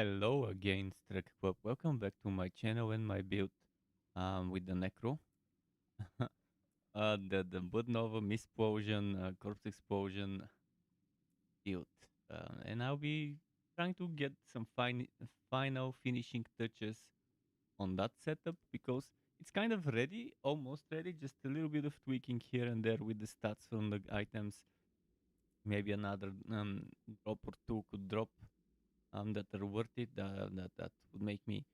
Hello again, Strekpop. Welcome back to my channel and my build with the Necro. The Blood Nova Mistplosion Corpse Explosion build. And I'll be trying to get some final finishing touches on that setup because it's kind of ready, almost ready, just a little bit of tweaking here and there with the stats from the items. Maybe another drop or two could drop that are worth it, that would make me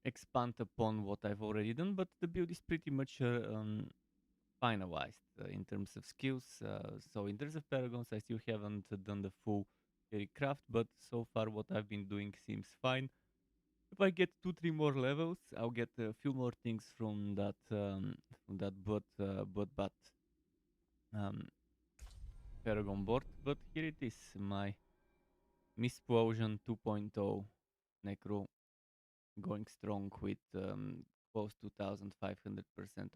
expand upon what I've already done, but the build is pretty much finalized in terms of skills. So in terms of paragons, I still haven't done the full carry craft, but so far what I've been doing seems fine. If I get 2-3 more levels, I'll get a few more things from that blood bat um, paragon board. But here it is, my Mistplosion 2.0 Necro going strong with close to 1500%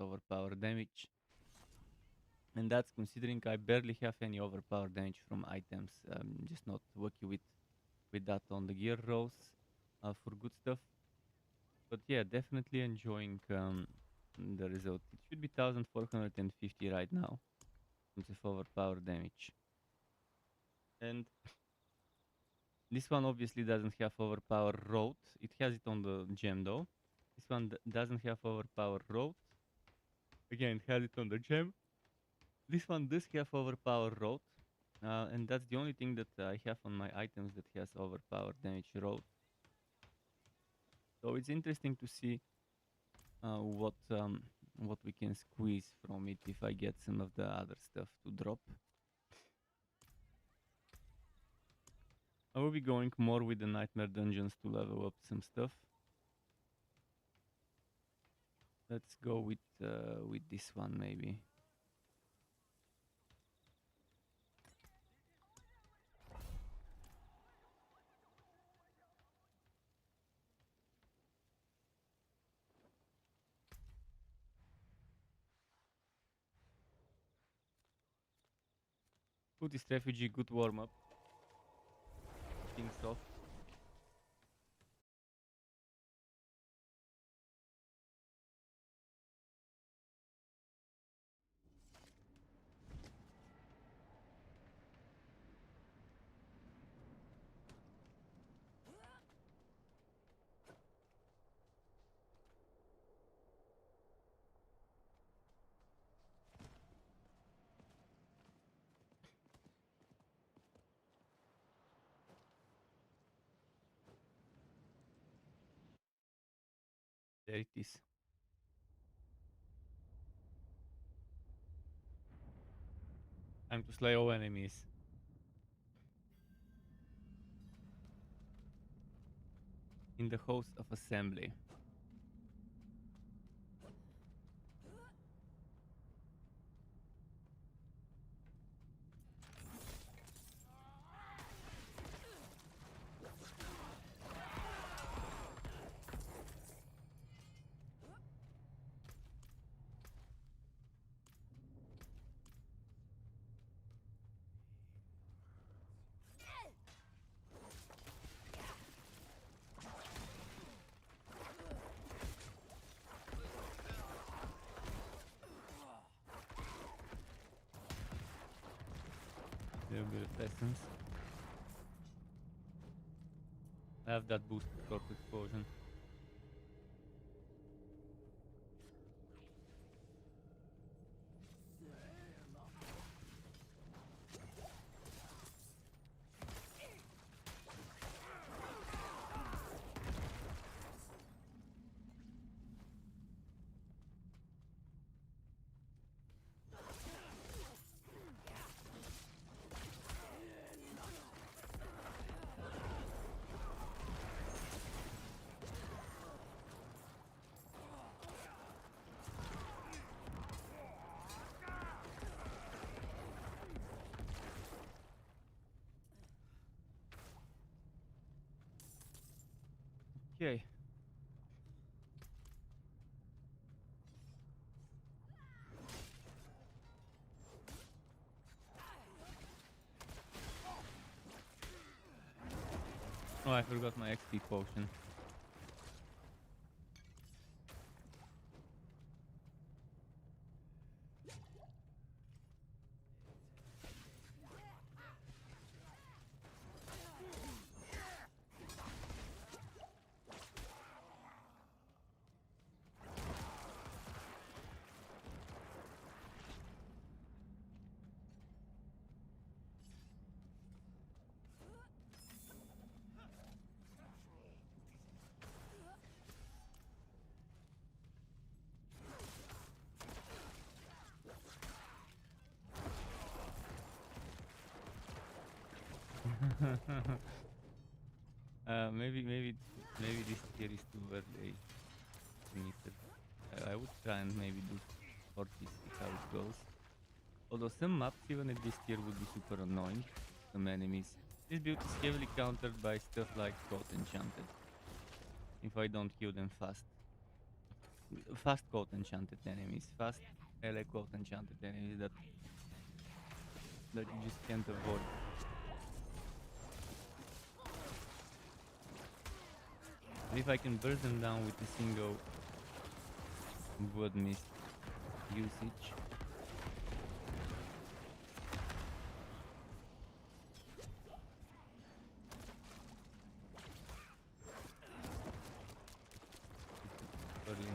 overpower damage. And that's considering I barely have any overpower damage from items. I'm just not lucky with that on the gear rolls for good stuff. But yeah, definitely enjoying the result. It should be 1450 right now in terms of overpower damage. And this one obviously doesn't have overpower road. It has it on the gem though. This one doesn't have overpower road. Again, it has it on the gem. This one does have overpower road. And that's the only thing that I have on my items that has overpower damage road. So it's interesting to see what we can squeeze from it if I get some of the other stuff to drop. I will be going more with the nightmare dungeons to level up some stuff. Let's go with this one maybe. Buddhist refugee, good warm up. Things off. There it is. Time to slay all enemies. In the host of assembly. Little bit of essence. I have that boost corpse explosion. Okay. Oh, I forgot my XP potion. Maybe this tier is too early. I would try and maybe do 40, see how it goes. Although some maps even at this tier would be super annoying. Some enemies. This build is heavily countered by stuff like Coat Enchanted. If I don't kill them fast. Fast Coat Enchanted enemies. Fast LA Coat Enchanted enemies that you just can't avoid. And if I can burst them down with a single Blood Mist usage. Early.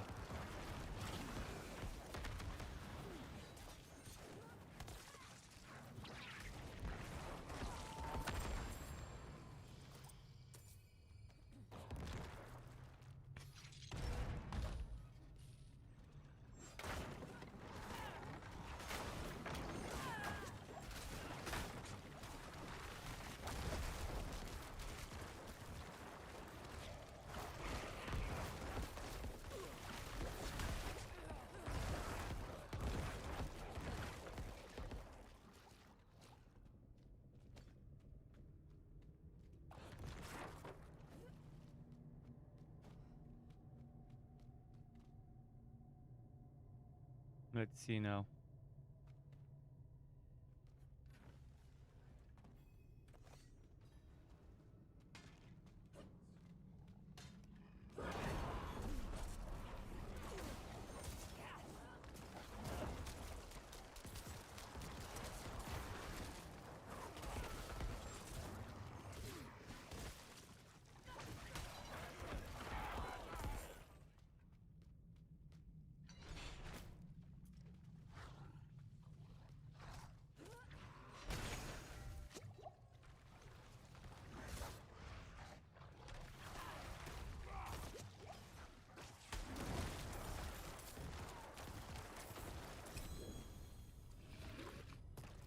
Let's see now.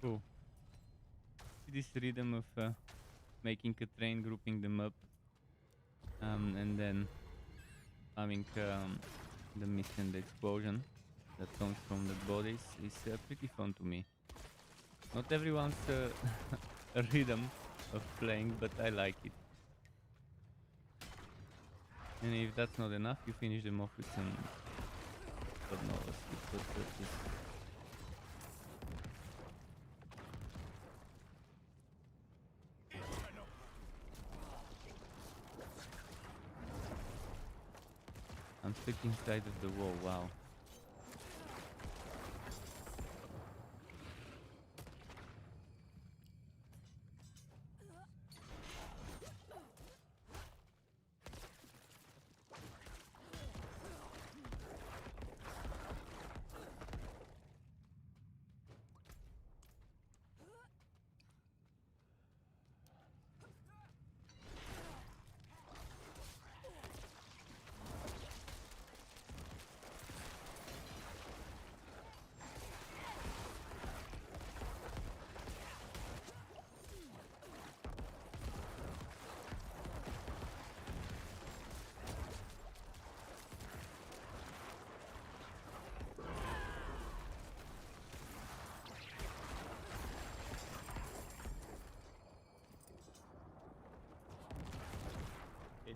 Cool. This rhythm of making a train, grouping them up, and then having the mist and the explosion that comes from the bodies is pretty fun to me. Not everyone's a rhythm of playing, but I like it. And if that's not enough, you finish them off with some Blood Novas, with I'm stuck inside of the wall, wow.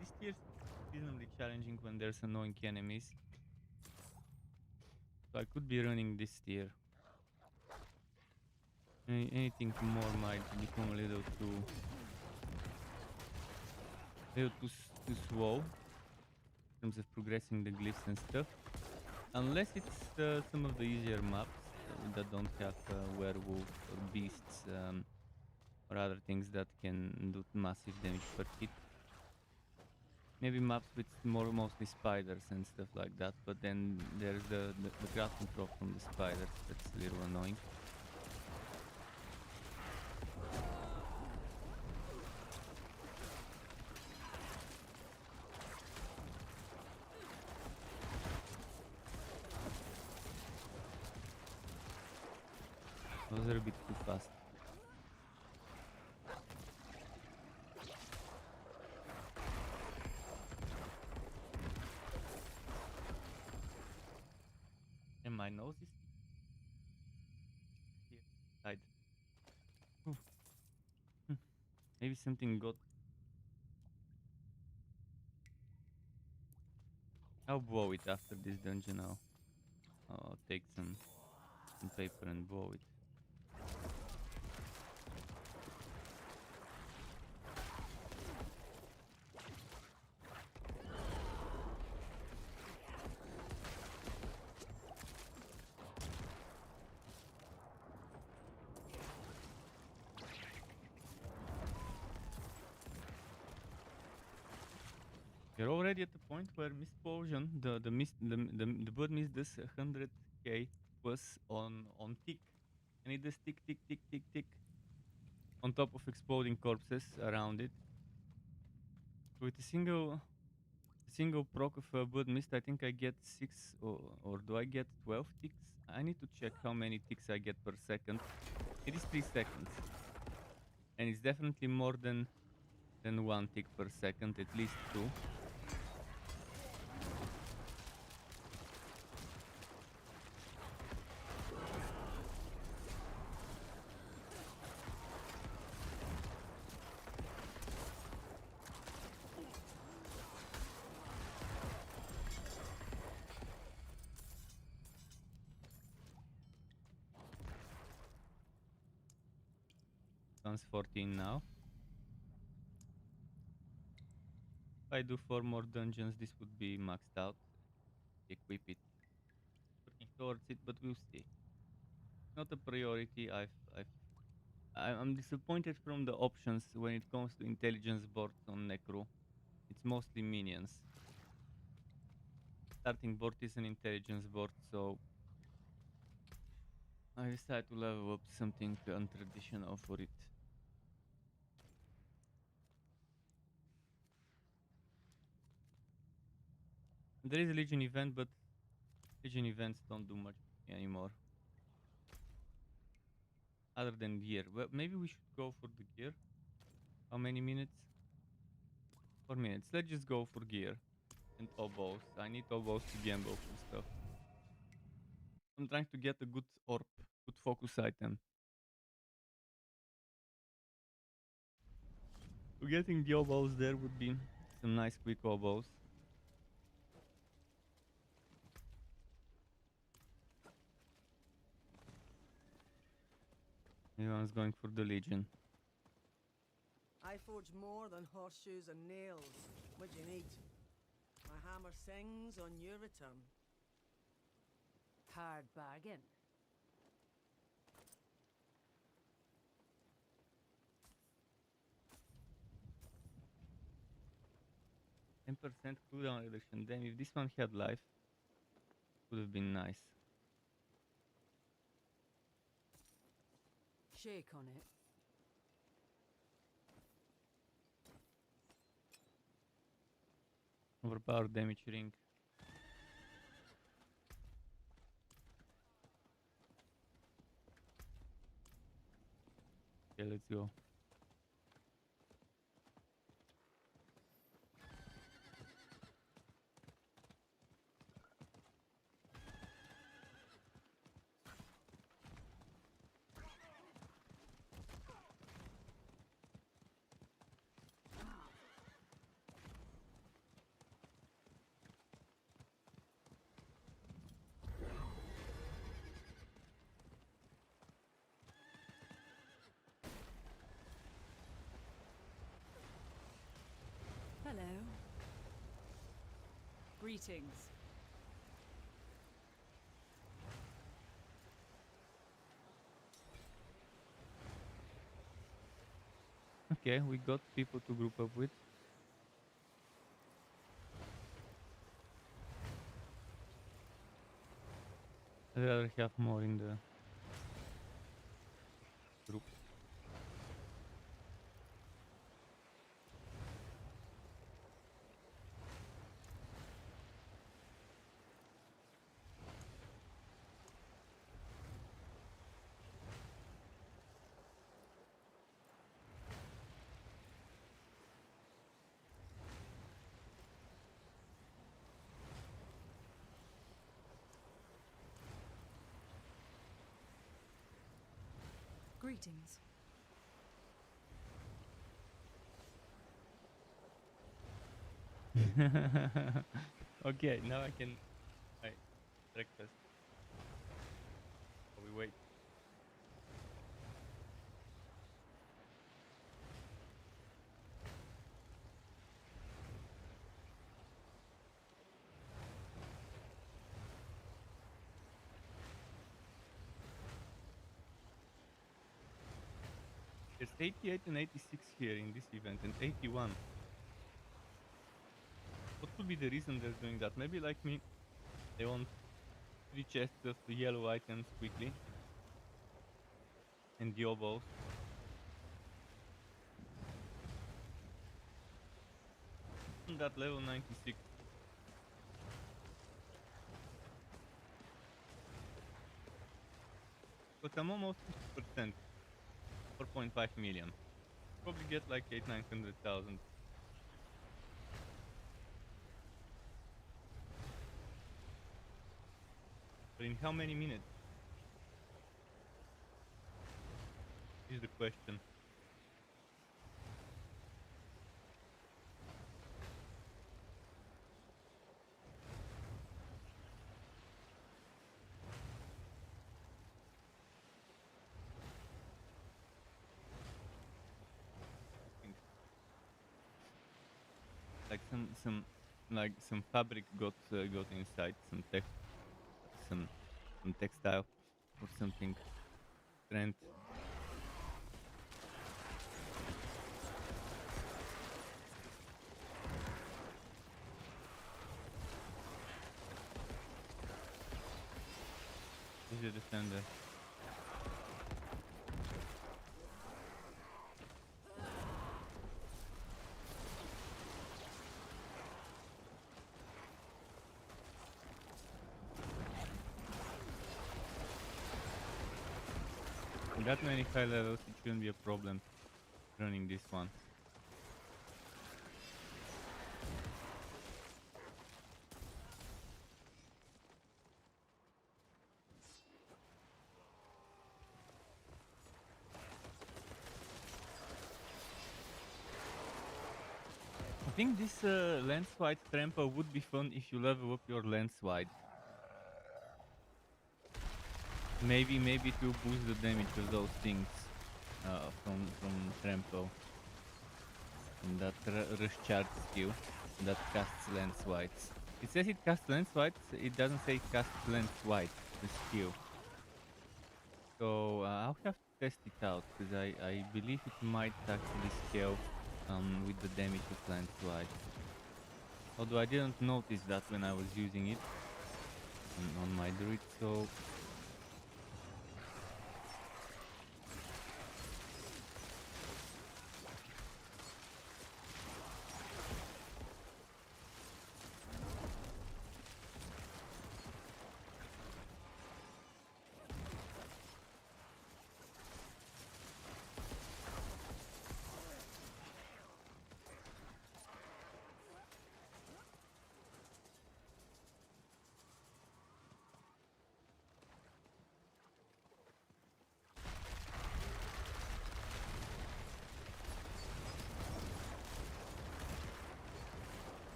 This tier is reasonably challenging when there's annoying enemies. So I could be running this tier. Anything more might become a little too too slow in terms of progressing the glyphs and stuff. Unless it's some of the easier maps that don't have werewolves or beasts or other things that can do massive damage per hit. Maybe maps with mostly spiders and stuff like that, but then there's the crafting trough from the spiders. That's a little annoying. Those are a bit too fast. And my nose is here. Side. Maybe something got. I'll blow it after this dungeon now. I'll take some paper and blow it. You're already at the point where Mistplosion, the blood mist does 100k plus on tick, and it does tick tick tick tick tick on top of exploding corpses around it. With a single proc of blood mist, I think I get 6 or do I get 12 ticks? I need to check how many ticks I get per second. It is 3 seconds, and it's definitely more than 1 tick per second, at least 2. Sounds 14 now. If I do 4 more dungeons, this would be maxed out. Equip it. Working towards it, but we'll see. Not a priority. I'm disappointed from the options when it comes to intelligence boards on Necro. It's mostly minions. Starting board is an intelligence board, so I decided to level up something untraditional for it. There is a Legion event, but Legion events don't do much anymore. Other than gear. Well, maybe we should go for the gear. How many minutes? 4 minutes. Let's just go for gear. And oboes. I need oboes to gamble for stuff. I'm trying to get a good orb, good focus item. So getting the oboes there would be some nice quick oboes. Everyone's going for the Legion. I forge more than horseshoes and nails. What do you need? My hammer sings on your return. Hard bargain. 10% cooldown reduction. Damn, if this one had life, would have been nice. Shake on it. Overpowered damage ring. Okay, let's go. Greetings. Okay, we got people to group up with. I'd rather have more in the group. Greetings. Okay, now I can. Right, breakfast. We wait. There's 88 and 86 here in this event, and 81. What could be the reason they're doing that? Maybe like me, they want 3 chests of the yellow items quickly. And Diablos. That level 96. But I'm almost 50%. 4.5 million. Probably get like 800,000-900,000. But in how many minutes? Is the question. Like some fabric got inside, some textile or something. Trend. Is a defender. With that many high levels, it shouldn't be a problem running this one. I think this lance-wide trample would be fun if you level up your lance-wide. Maybe to boost the damage of those things from trample. And that rush charge skill that casts lance-wide. It says it casts lance-wide, it doesn't say it casts lance-wide, the skill. So I'll have to test it out, because I believe it might actually scale with the damage of lance-wide. Although I didn't notice that when I was using it on my druid, so...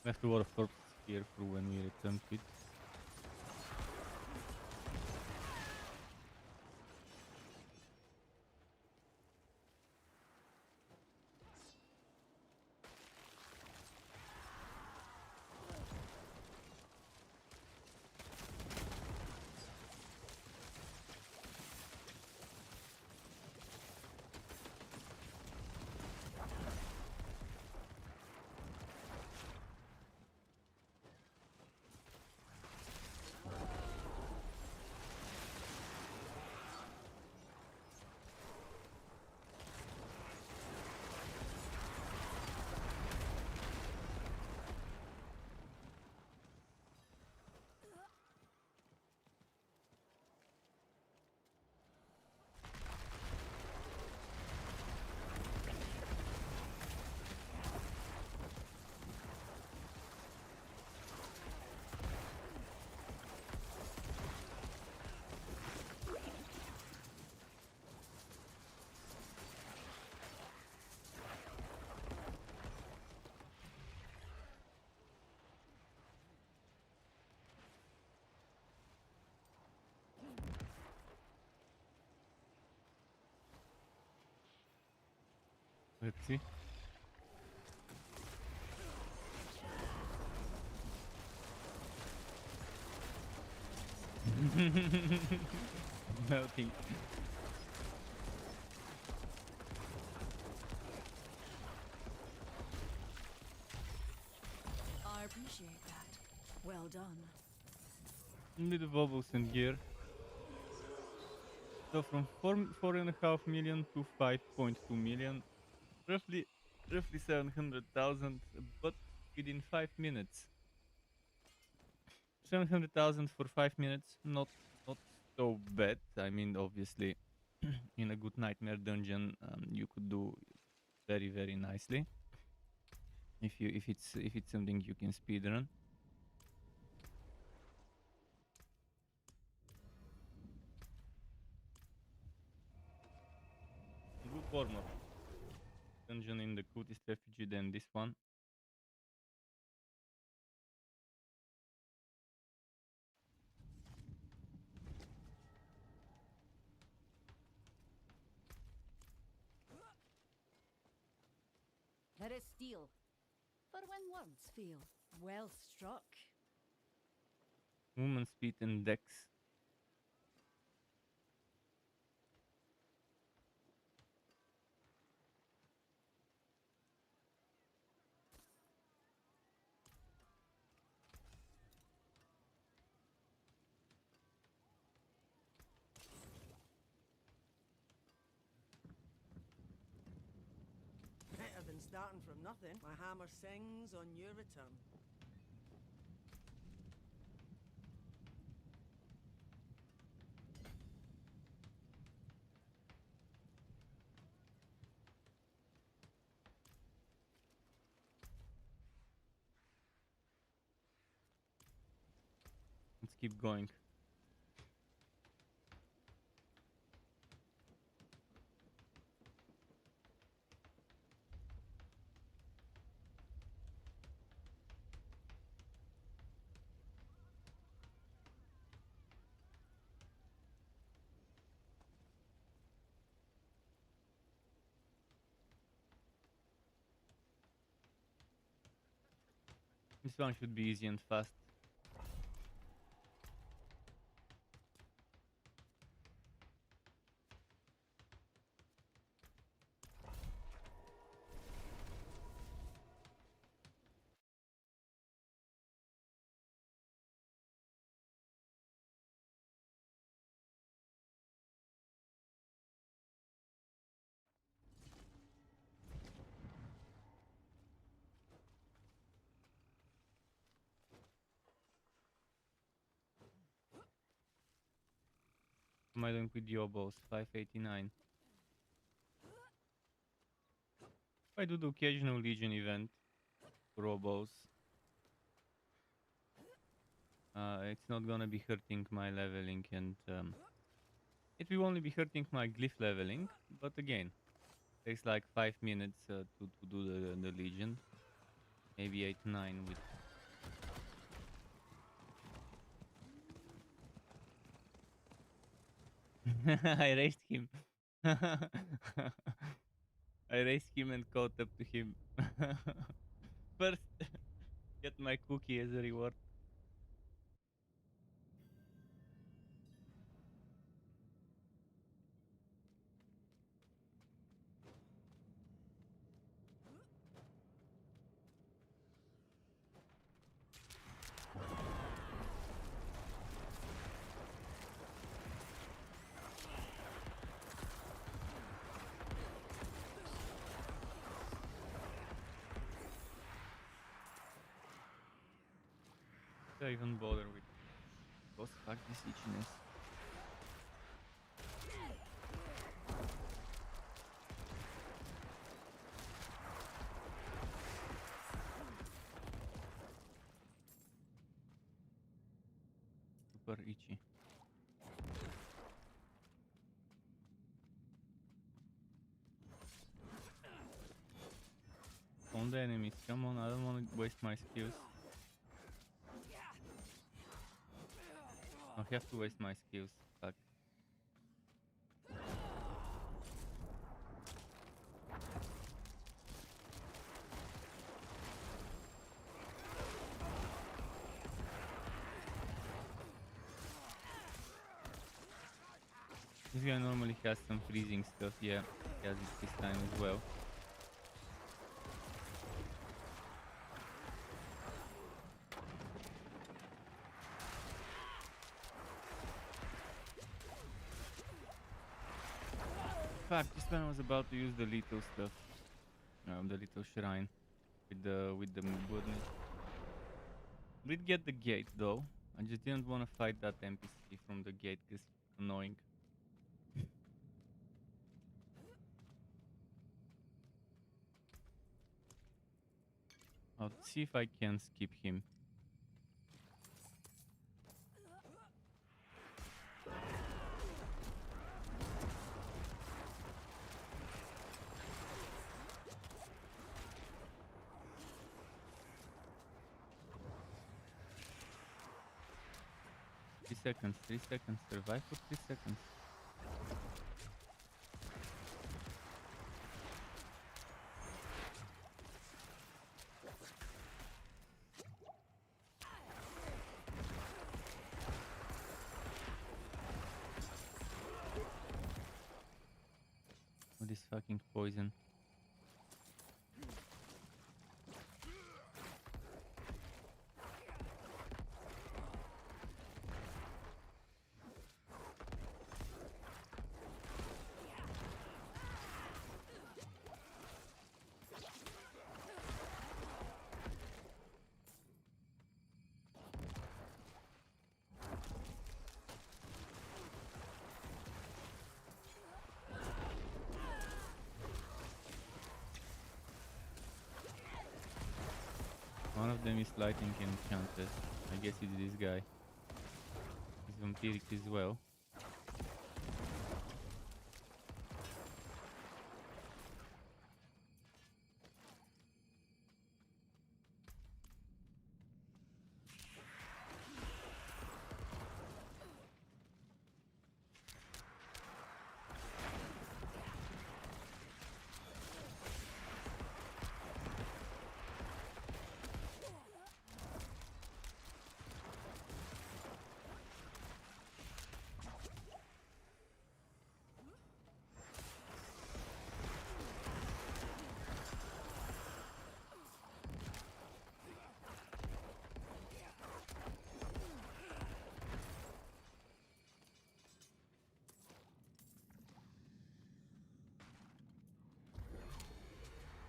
We have to lot of corpses here for when we return to it. Let's see. Melting. I appreciate that. Well done. Little bubbles in here. So from 4.5 million to 5.2 million, roughly 700,000, but within 5 minutes. 700,000 for 5 minutes, not so bad. I mean, obviously, in a good nightmare dungeon, you could do very nicely if it's something you can speedrun. Good warm-up. Dungeon in the cutest refugee than this one. There is steel. For when words feel well struck. Movement speed and dex. Better than starting from nothing. My hammer sings on your return. Let's keep going. This one should be easy and fast. What am I doing with Diablos? 589. I do the occasional Legion event for Robos. It's not gonna be hurting my leveling, and it will only be hurting my glyph leveling. But again, takes like 5 minutes to do the Legion. maybe 8, 9 with. I raised him. I raised him and caught up to him. First, get my cookie as a reward. Don't even bother with. What fuck this itchiness? Super itchy. On the enemies, come on, I don't want to waste my skills. I have to waste my skills. Fuck. This guy normally has some freezing stuff, yeah, he has it this time as well. Fuck, this one was about to use the little stuff, the little shrine with the blood. Did get the gate though. I just didn't want to fight that NPC from the gate because it's annoying. I'll see if I can skip him. Three seconds, survive for 3 seconds. What is fucking poison? One of them is lightning enchantress. I guess it's this guy. He's vampiric as well.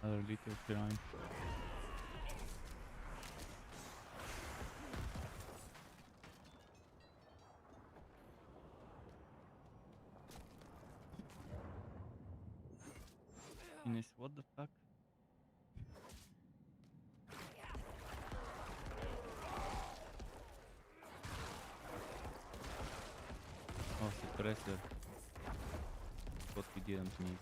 Another little shrine. Ines, what the fuck? Oh, suppressor. What we didn't need.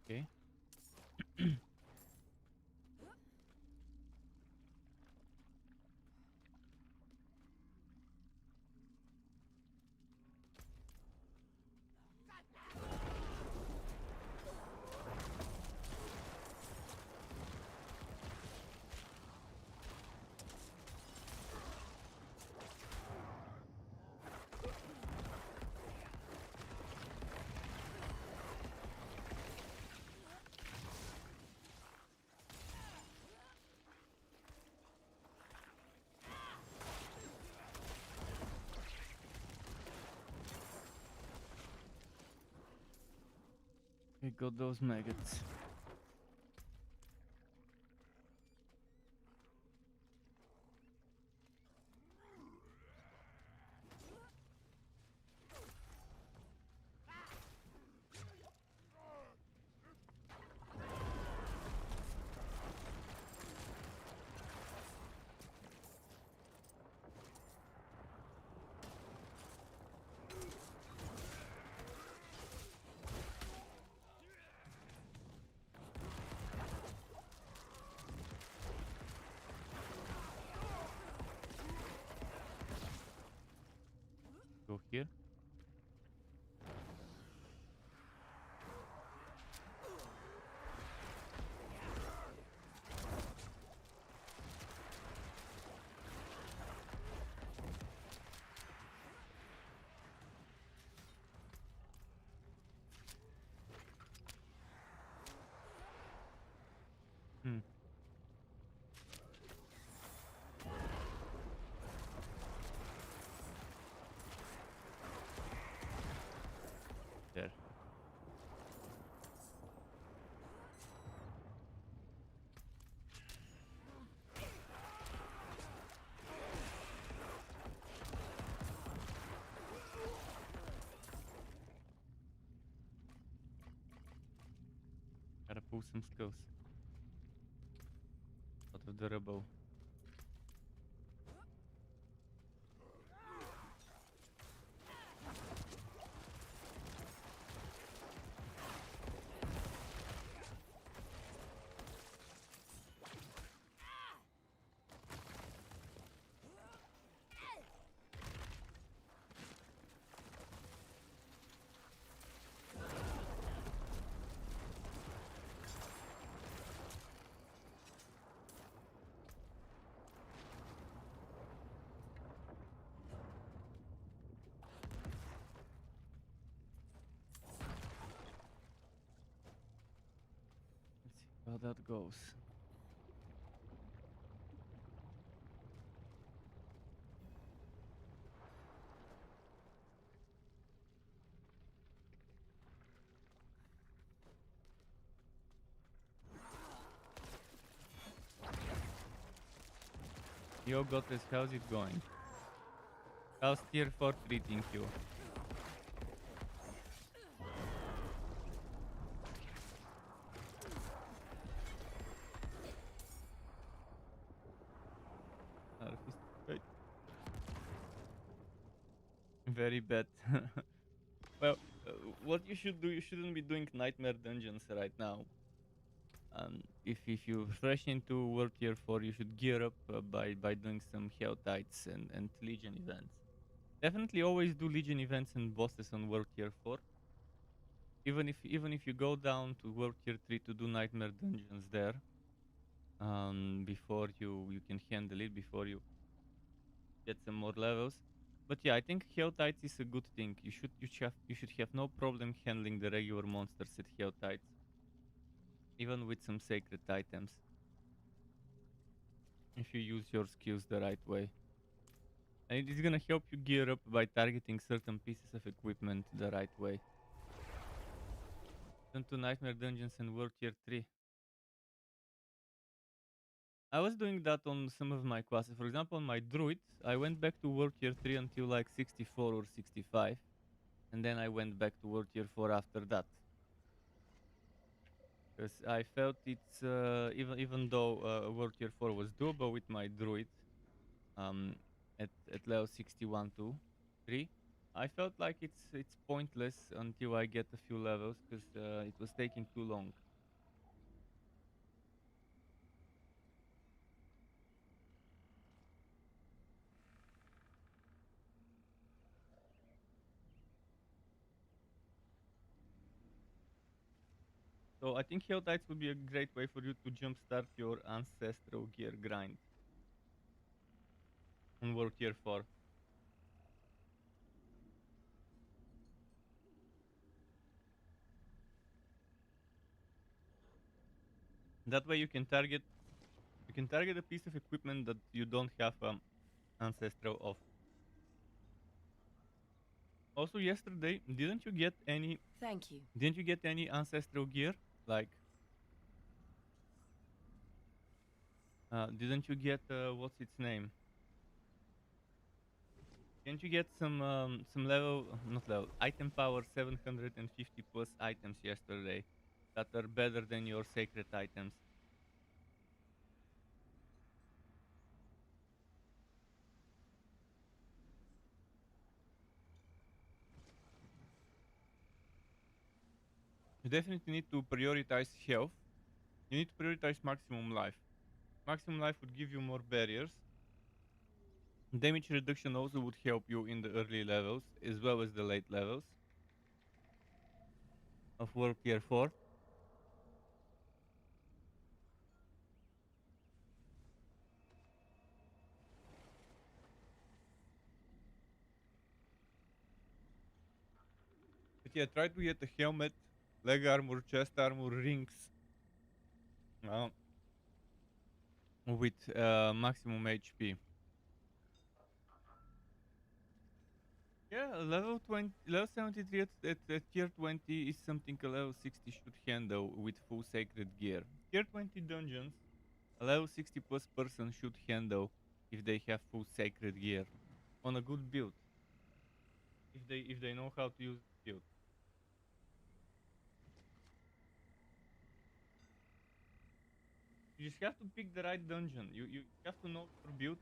Okay. We got those maggots. Go here. Hmm. There. Gotta pull some skills out of the rubble. Let's see how that goes. Yo, Gottes, how's it going? How's tier 4 treating you? Wait. Very bad. Well, what you should do, you shouldn't be doing nightmare dungeons right now. If you fresh into World Tier 4, you should gear up by doing some Hell Tides and Legion events. Definitely always do Legion events and bosses on World Tier 4. Even if you go down to World Tier 3 to do nightmare dungeons there, before you can handle it, before you get some more levels. But yeah, I think Hell Tides is a good thing. You should have no problem handling the regular monsters at Hell Tides, even with some sacred items, if you use your skills the right way. And it is gonna help you gear up by targeting certain pieces of equipment the right way. Turn to Nightmare Dungeons and World Tier 3. I was doing that on some of my classes. For example, on my Druid, I went back to World Tier 3 until like 64 or 65. And then I went back to World Tier 4 after that. Because I felt it's, even though World Tier 4 was doable with my Druid, um, at level 61 to 3, I felt like it's pointless until I get a few levels because it was taking too long. So I think Helltides would be a great way for you to jumpstart your ancestral gear grind on World Tier 4. That way you can target a piece of equipment that you don't have ancestral of. Also yesterday, Thank you. didn't you get any ancestral gear? Like didn't you get what's its name? Didn't you get some level not level item power 750 plus items yesterday that are better than your sacred items? You definitely need to prioritize health. You need to prioritize maximum life. Maximum life would give you more barriers. Damage reduction also would help you in the early levels as well as the late levels of World Tier 4. But yeah, try to get a helmet, leg armor, chest armor, rings uh, with maximum HP. Yeah, level 20, level 73 at tier 20 is something a level 60 should handle with full sacred gear. Tier 20 dungeons, a level 60 plus person should handle if they have full sacred gear on a good build. If they know how to use the build. You just have to pick the right dungeon. You have to know your build.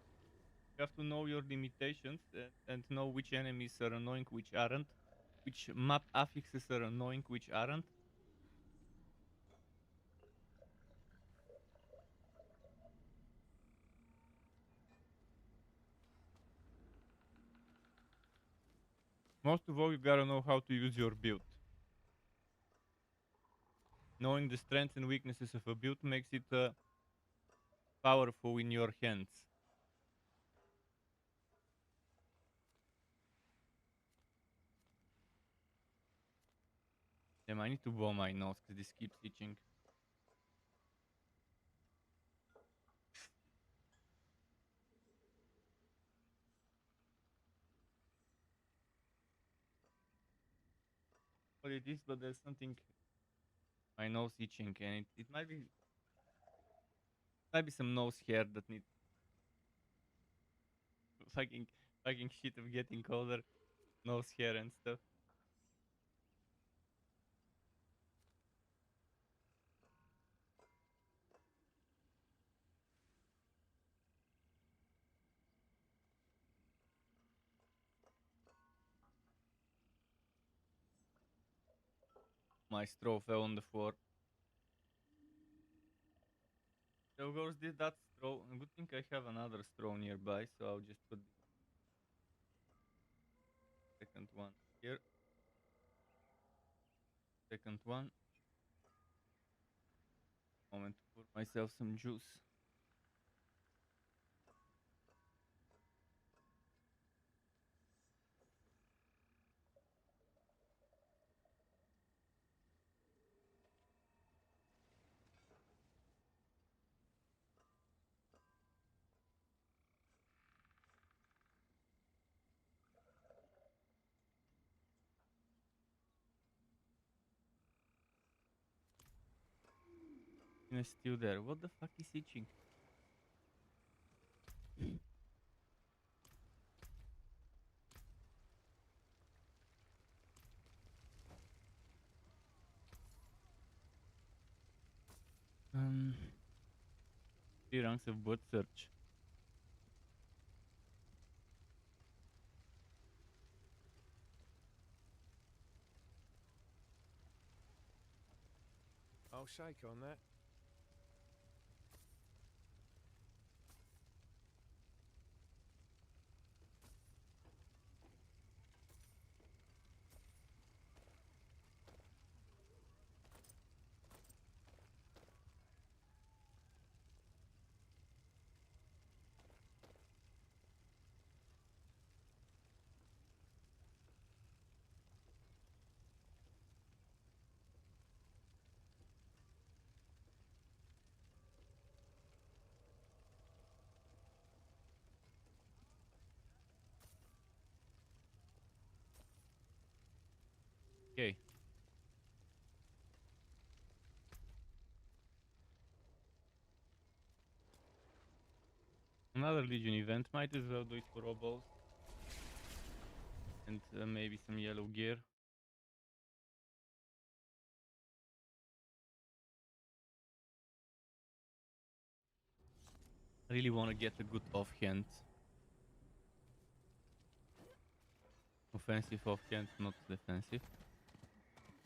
You have to know your limitations and know which enemies are annoying, which aren't, which map affixes are annoying, which aren't. Most of all, you gotta know how to use your build. Knowing the strengths and weaknesses of a build makes it powerful in your hands. Damn, I need to blow my nose because this keeps itching. What it is, but there's something my nose itching, and it might be some nose hair that needs fucking fucking shit of getting colder, nose hair and stuff. My straw fell on the floor. So of course did that straw. Good thing I have another straw nearby, so I'll just put the second one here. Second one. Moment to pour myself some juice. And it's still there. What the fuck is itching? Um, 3 ranks of bot search. I'll shake on that. Okay. Another Legion event. Might as well do it for obos. And maybe some yellow gear. I really want to get a good offhand. Offensive offhand, not defensive.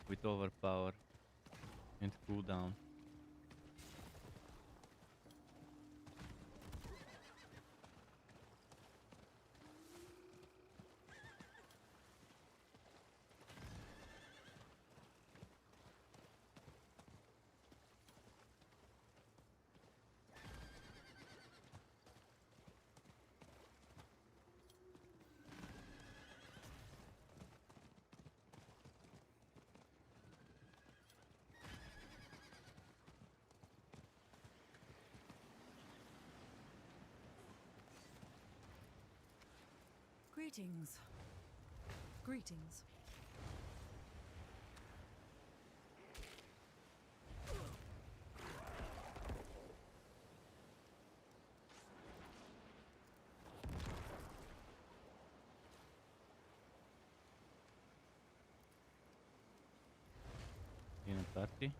With overpower and cooldown. Greetings. Greetings. In a party.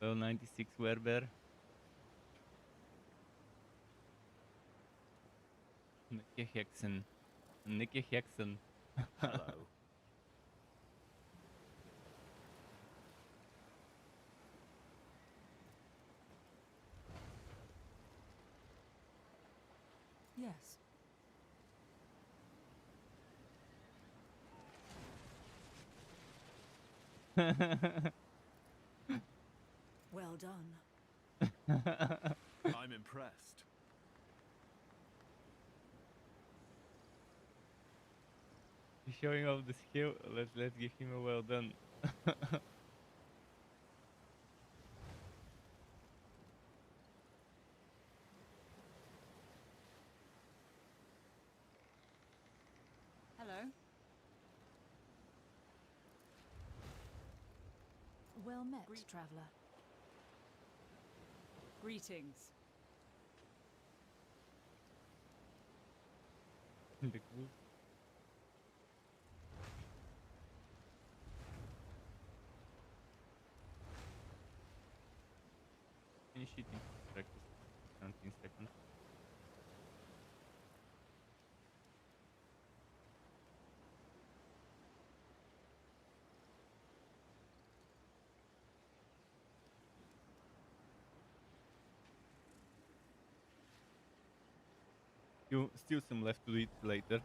Well, 96 Werber. Nicky Hexen. Nicky Hexen. Hello. Yes. Well done. I'm impressed. He's showing off the skill. Let's give him a well done. Hello. Well met, traveler. Greetings. The cool. Finish it in practice. 17 seconds. Still some left to eat later.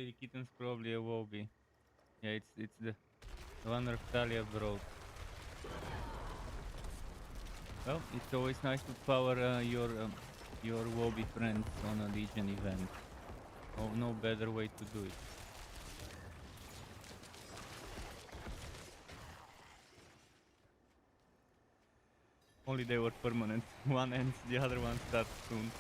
Lady Kitten's probably a Wobby. Yeah, it's the one Talia brought. Well, it's always nice to power your Wobby friends on a Legion event. Oh, no better way to do it. Only they were permanent. One ends, the other one starts soon.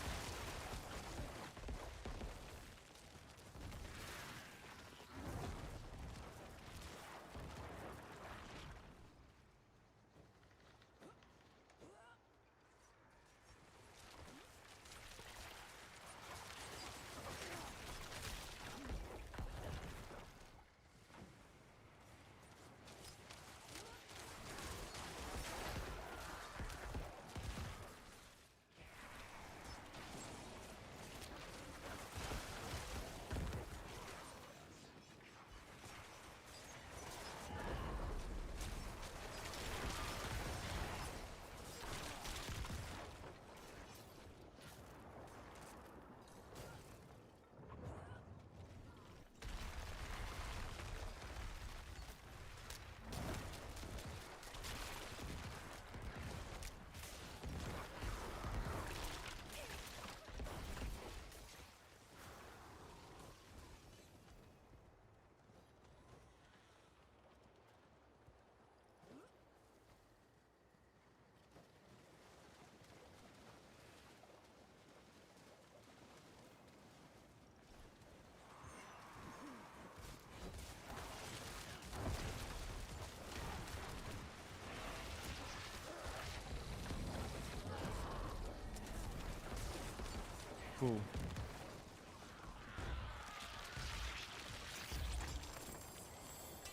Cool.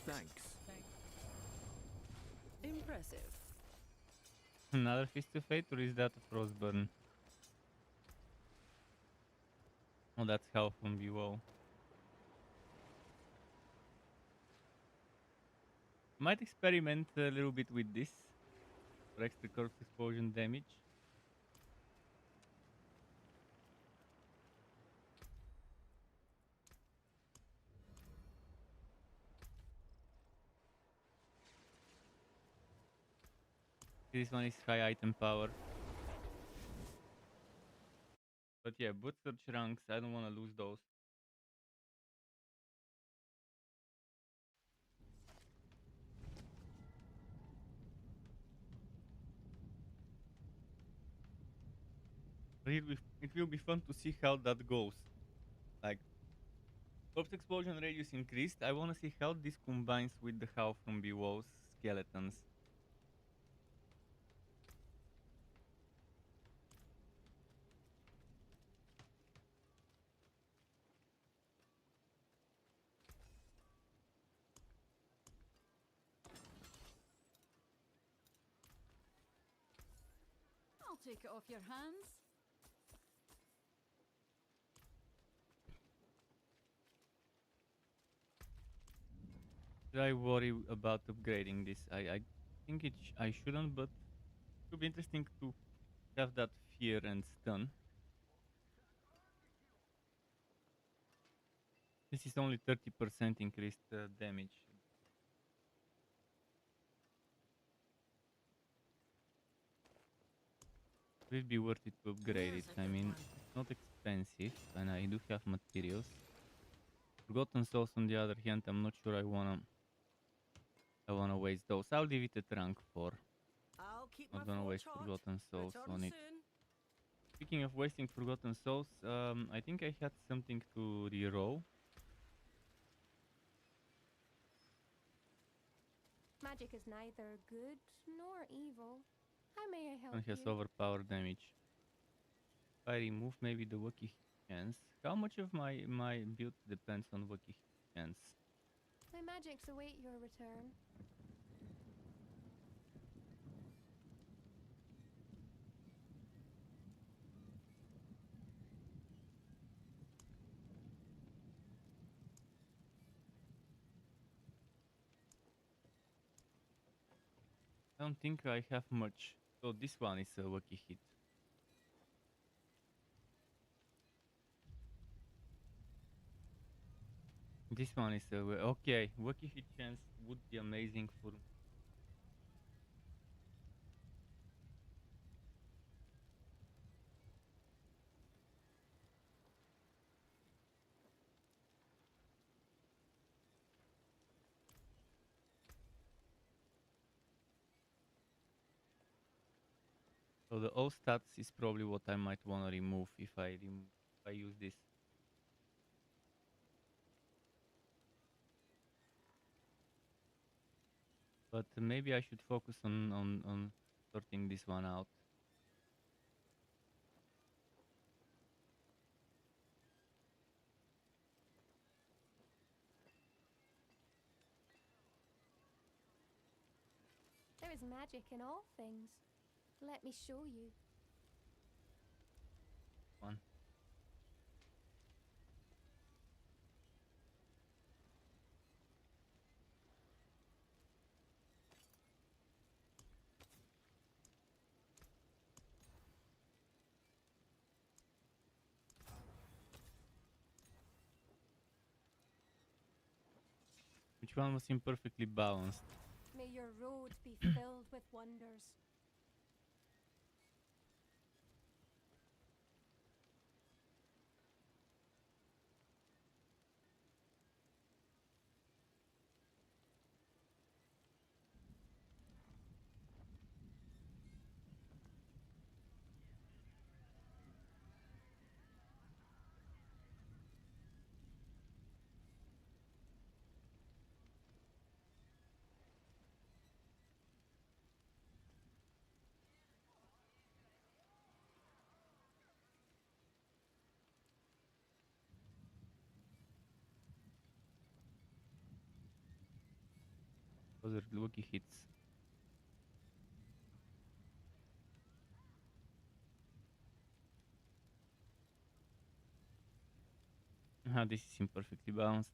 Thanks. Impressive. Another Fist of Fate, or is that a Frostburn? Oh, that's Hell from below. Might experiment a little bit with this for extra corpse explosion damage. This one is high item power. But yeah, boot search ranks, I don't want to lose those. But it will be fun to see how that goes. Like, corpse explosion radius increased. I want to see how this combines with the Howl from Bewow's skeletons. I'll take it off your hands. Should I worry about upgrading this? I think I shouldn't, but it would be interesting to have that fear and stun. This is only 30% increased damage. It will be worth it to upgrade it. Here's a I good mean, one. it's not expensive, and I do have materials. Forgotten Souls, on the other hand, I'm not sure I wanna waste those. I'll leave it at rank 4. I'll keep my Not gonna forge waste hot. Forgotten Souls Return on it. soon. Speaking of wasting Forgotten Souls, I think I had something to reroll. Magic is neither good nor evil. How may I help One has you? overpowered damage. If I remove maybe the Wacky hands. How much of my build depends on Wacky hands? My magics await your return. I don't think I have much. So this one is a Wacky hit. This one is okay. Wacky hit chance would be amazing for. So the all stats is probably what I might want to remove if I use this. But maybe I should focus on sorting this one out. There is magic in all things. Let me show you. One. Which one was imperfectly balanced? May your road be filled with wonders. Those are lucky hits. This is imperfectly balanced.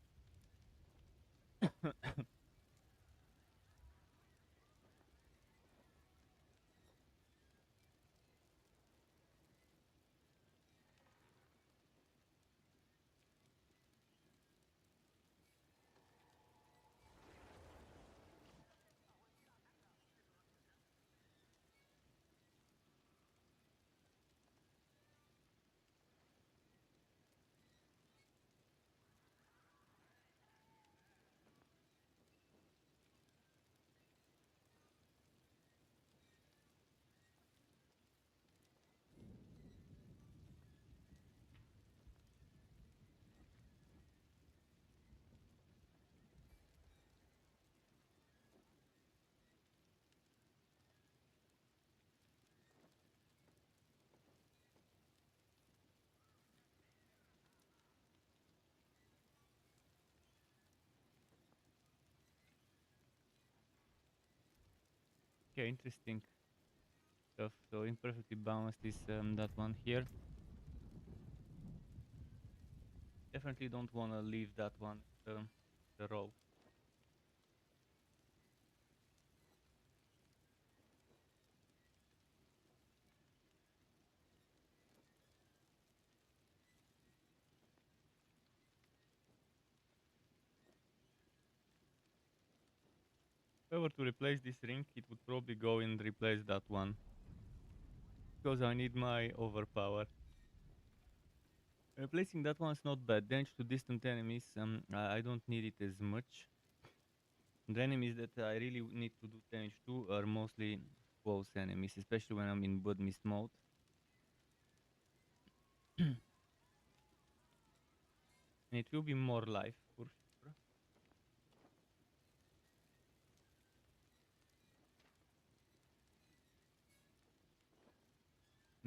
Okay, interesting stuff. So imperfectly balanced is that one here. Definitely don't want to leave that one the row. If I were to replace this ring, it would probably go and replace that one. Because I need my overpower. Replacing that one's not bad. Damage to distant enemies, I don't need it as much. The enemies that I really need to do damage to are mostly close enemies, especially when I'm in Blood Mist mode. And it will be more life, for sure.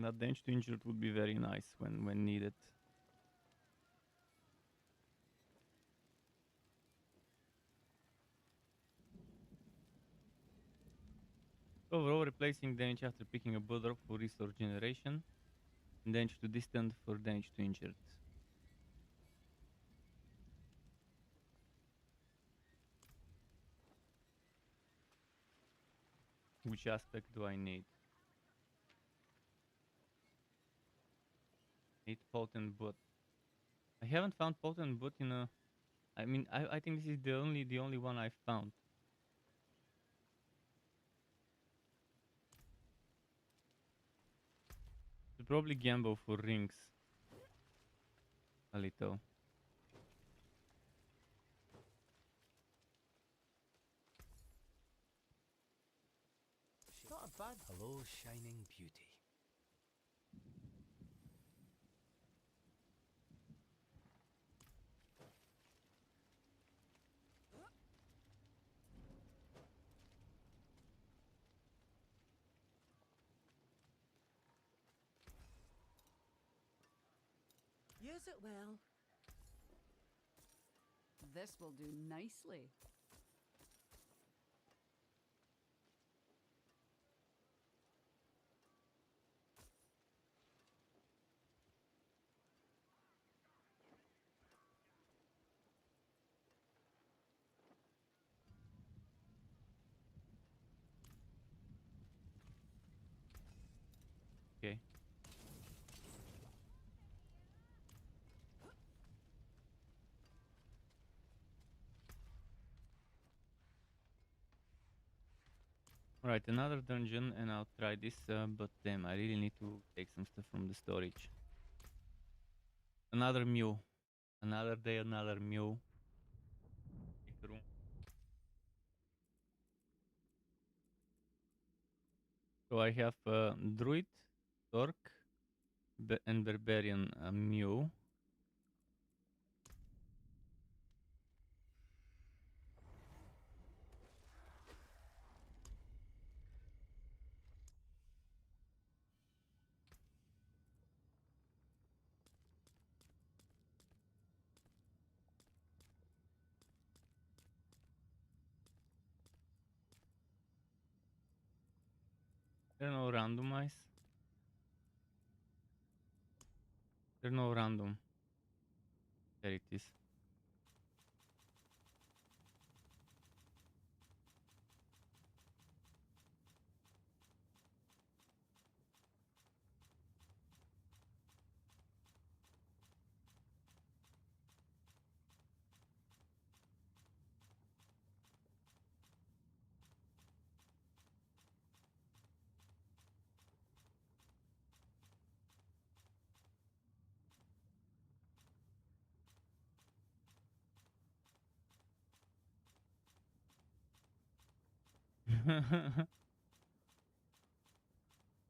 That damage to injured would be very nice when needed. Overall, replacing damage after picking a blood drop for restore generation, and damage to distant for damage to injured. Which aspect do I need? Need potent blood. I haven't found potent blood in a. I mean, I think this is the only one I found. Should probably gamble for rings a little. Not a bad hello, shining beauty. Use it well. This will do nicely. Okay. Alright, another dungeon, and I'll try this, but damn, I really need to take some stuff from the storage. Another mule. Another day, another mule. Big room. So I have druid, orc, and barbarian mule. There are no randomize. There are no random. There it is.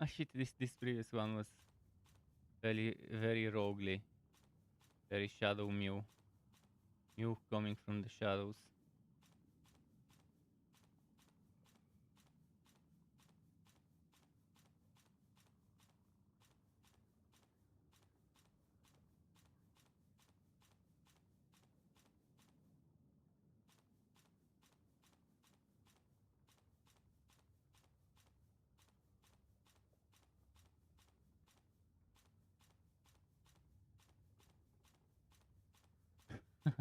Ah shit, this previous one was very roguely. Very shadow mew. Mew coming from the shadows.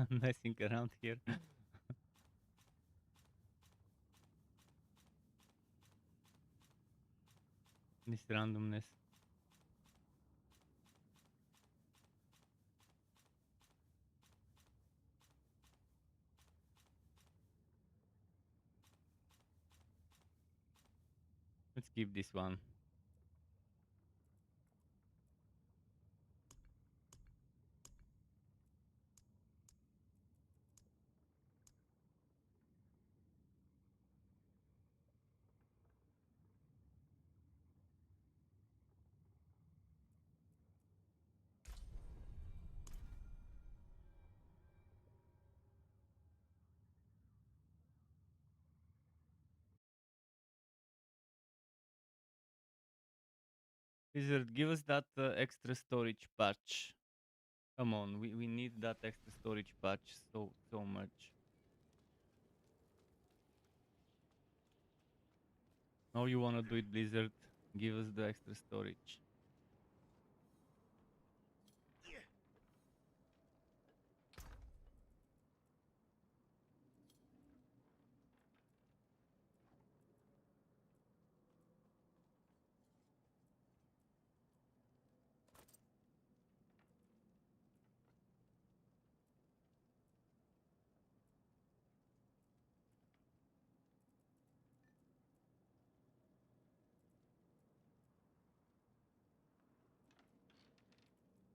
Messing around here. This randomness. Let's keep this one. Wizard, give us that extra storage patch. Come on, we need that extra storage patch so much. How you wanna do it, Blizzard? Give us the extra storage.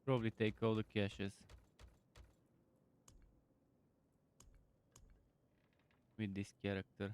Probably take all the caches with this character.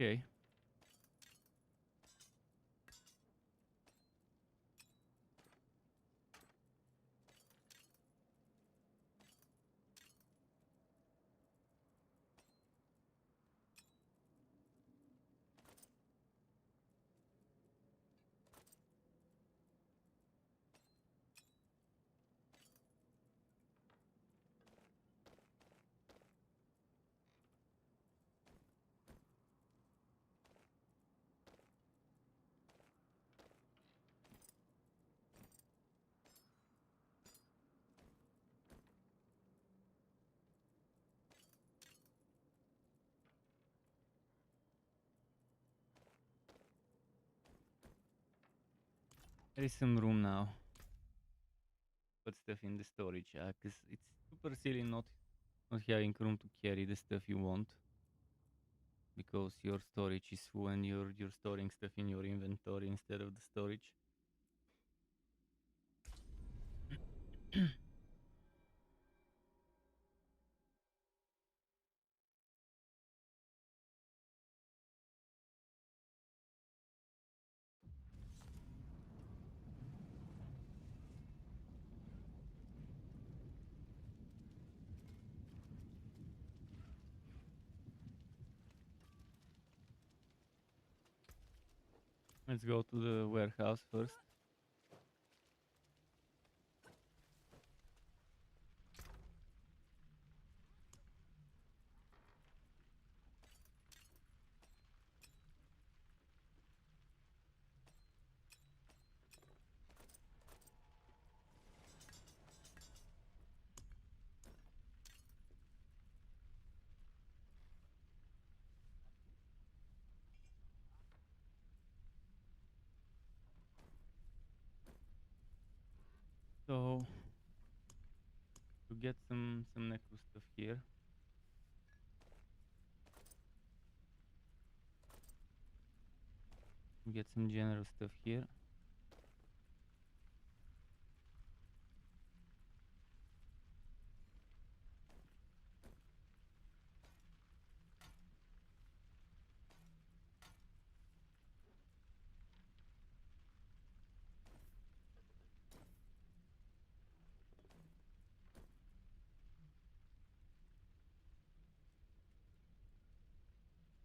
Okay. There is some room now. Put stuff in the storage, because it's super silly not having room to carry the stuff you want, because your storage is full and you're storing stuff in your inventory instead of the storage. Let's go to the warehouse first. So to get some necro stuff here. Get some general stuff here.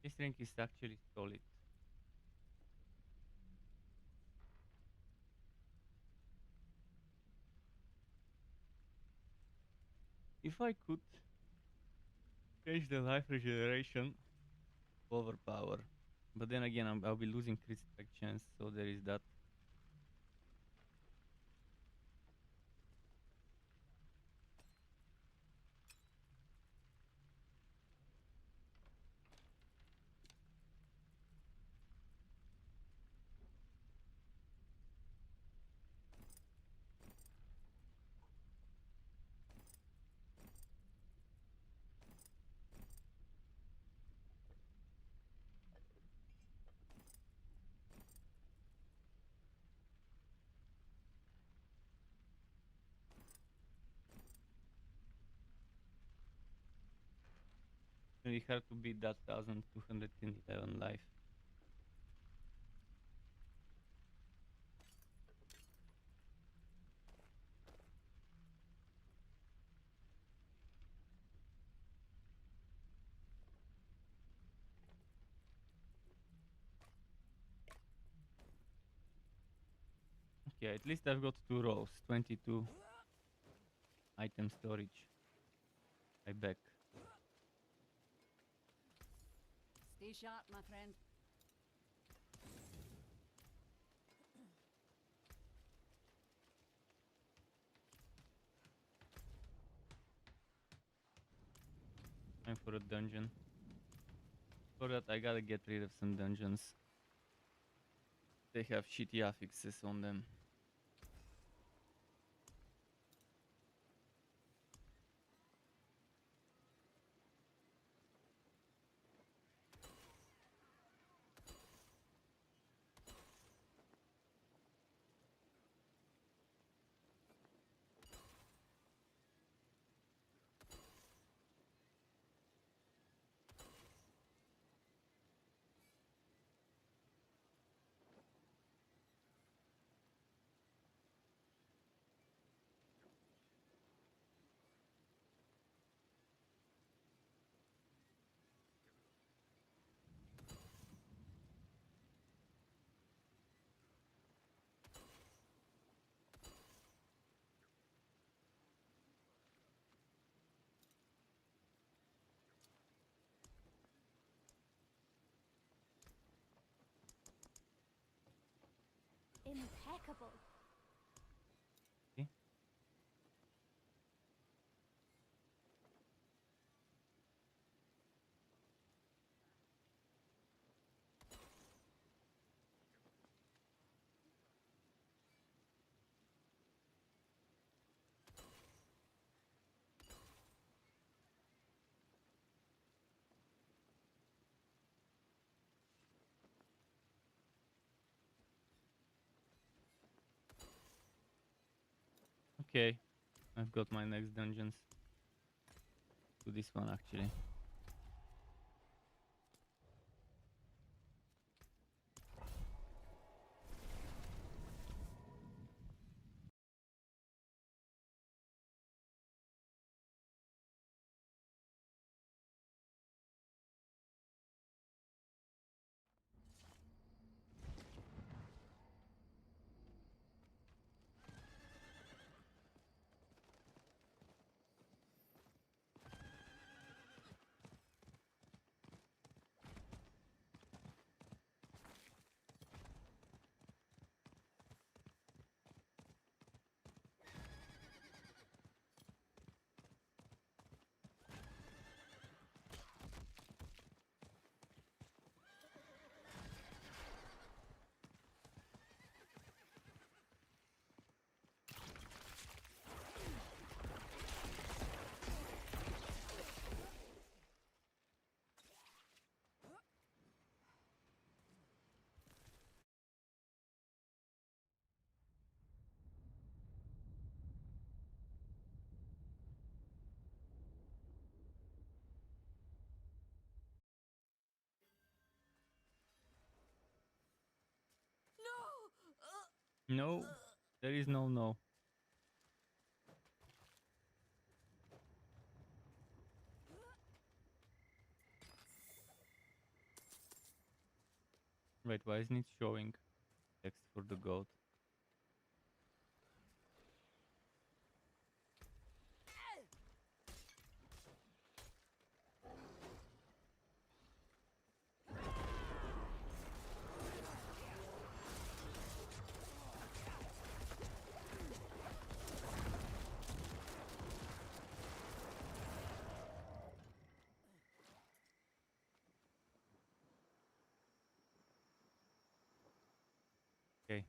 This drink is actually solid. If I could change the life regeneration, overpower. But then again, I'll be losing crit strike chance, so there is that. Really hard to beat that 1211 life. Okay, at least I've got 2 rolls, 22 item storage. I back. Stay sharp, my friend. Time for a dungeon. For that, I gotta get rid of some dungeons. They have shitty affixes on them. Impeccable. Okay. Okay, I've got my next dungeons. To this one actually. No, there is no. Wait, why isn't it showing text for the goat? Okay.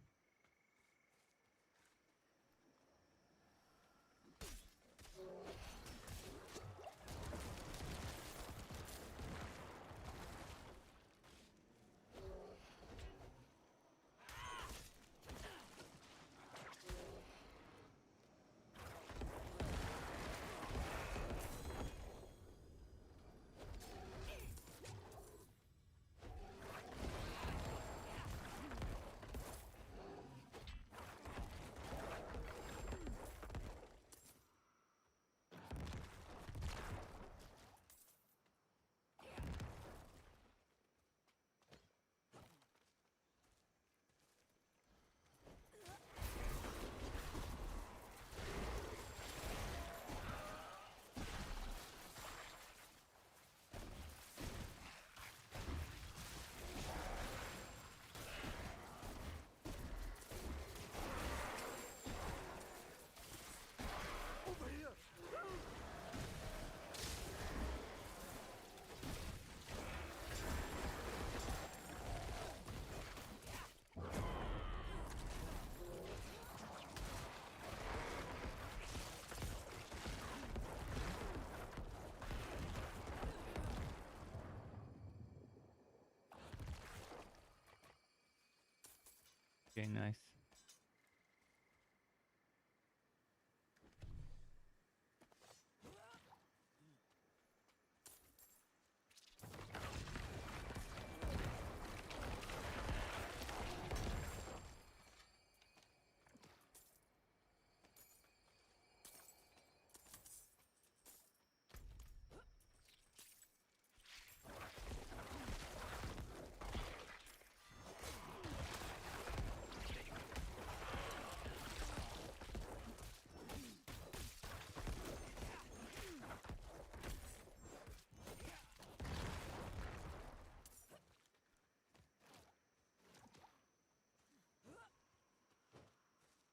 Okay, nice.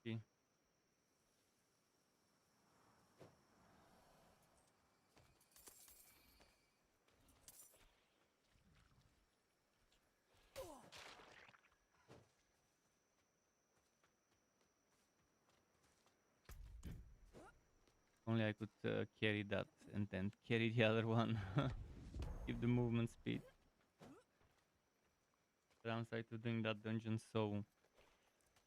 Okay. Only I could carry that and then carry the other one. Keep the movement speed. Downside to doing that dungeon, so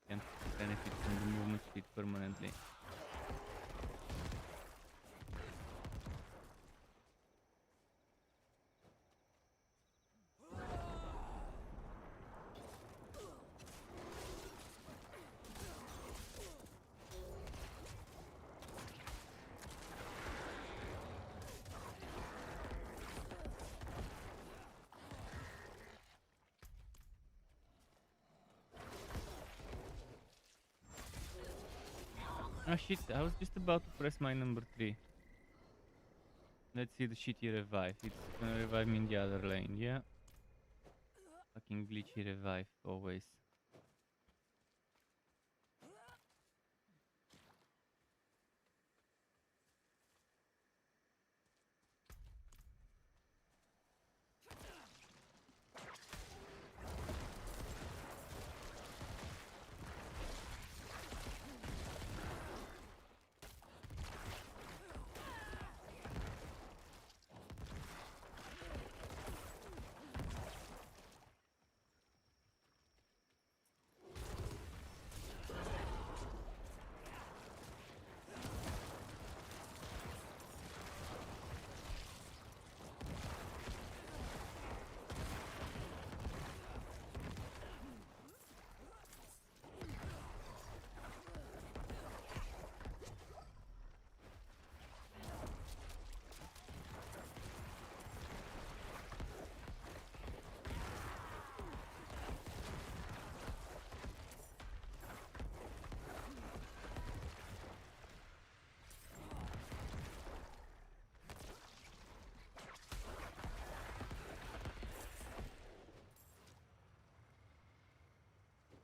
can benefit from the movement speed permanently. Oh shit, I was just about to press my number 3. Let's see the shitty revive. It's gonna revive me in the other lane, yeah? Fucking glitchy revive, always.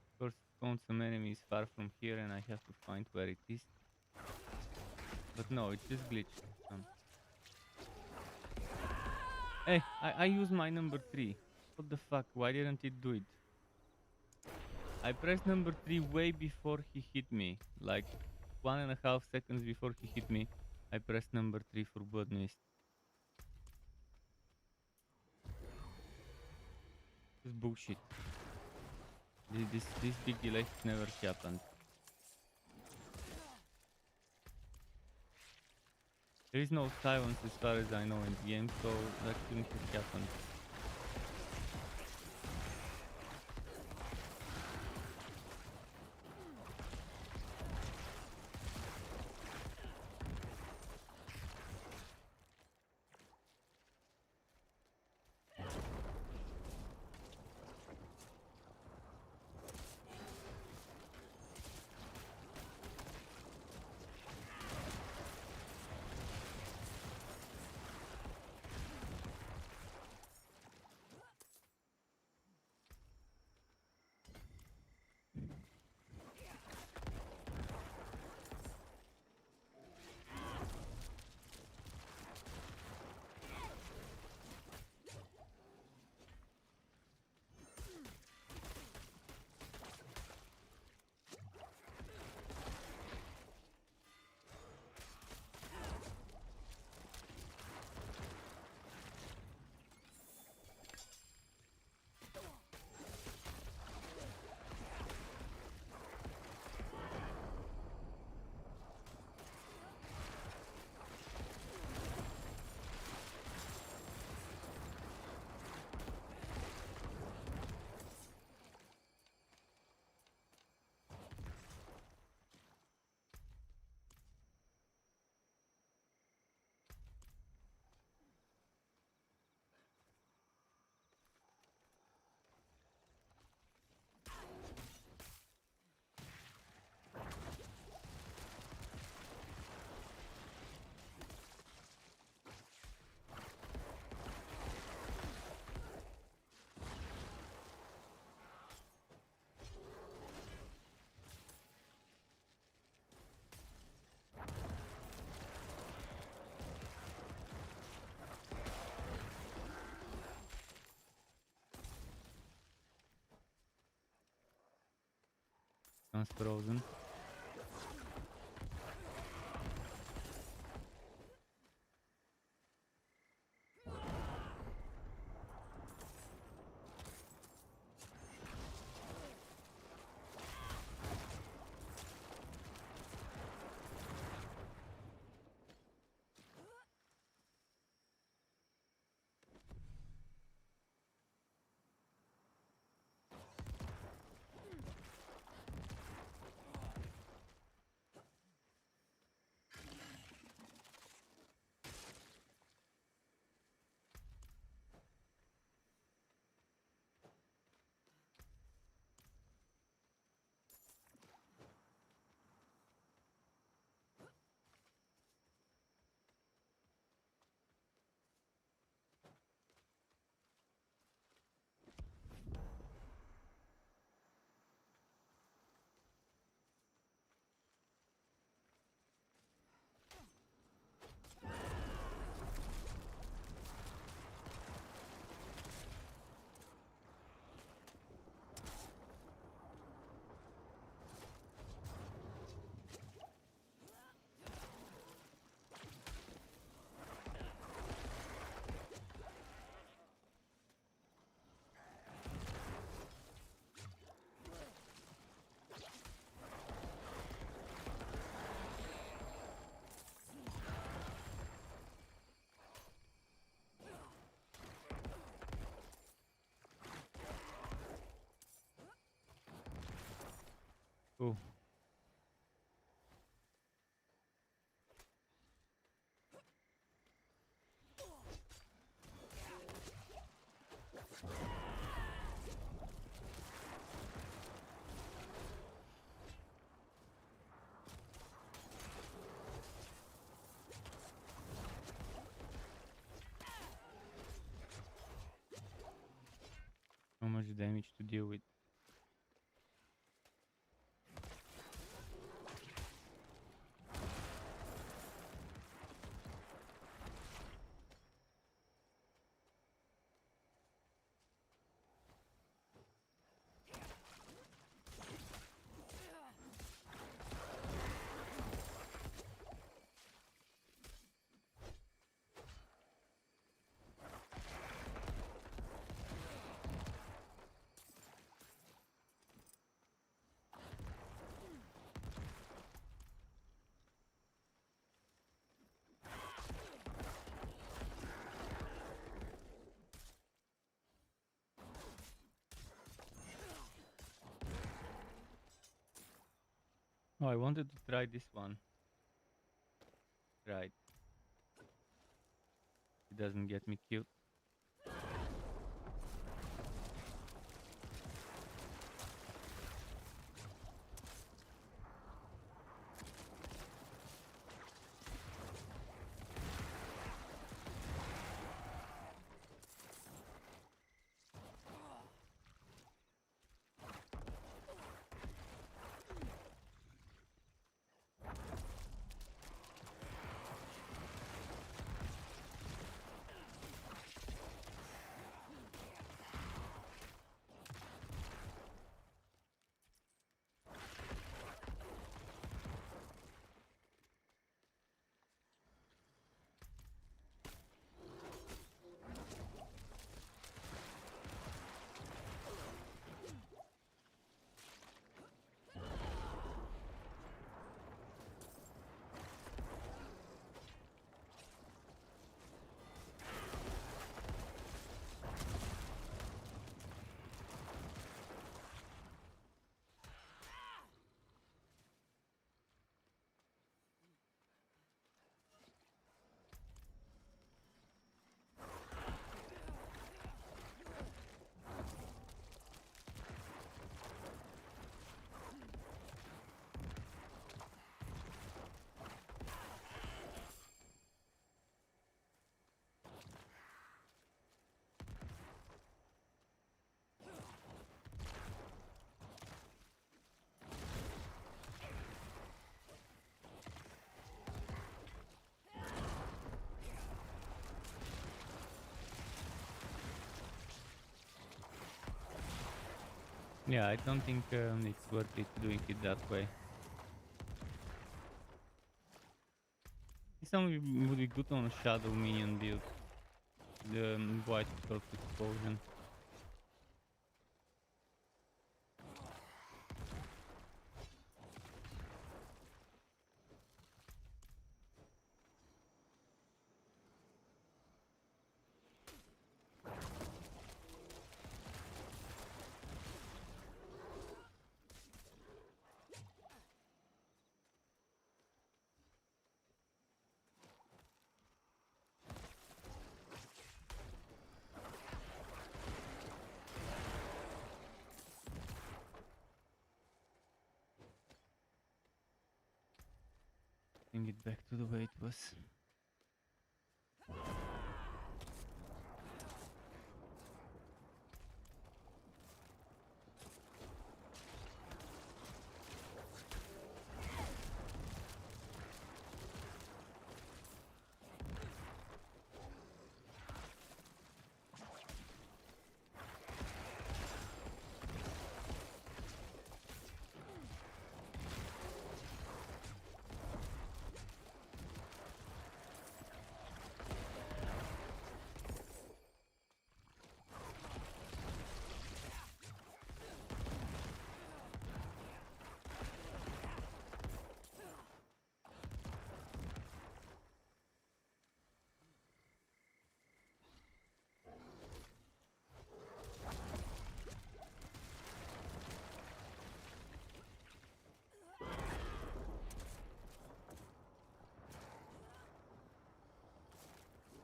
Of course, found some enemies far from here and I have to find where it is. But no, it's just glitched. Hey, I used my number 3. What the fuck? Why didn't it do it? I pressed number 3 way before he hit me. Like 1.5 seconds before he hit me, I pressed number 3 for Blood Mist. This is bullshit. This big delay never happened. There is no silence as far as I know in the game, so that shouldn't have happened. one's frozen. Ooh. How much damage to deal with? Oh, I wanted to try this one. Right. It doesn't get me killed. Yeah, I don't think it's worth it doing it that way. This one would be good on a shadow minion build. The white trough explosion. Bring it back to the way it was.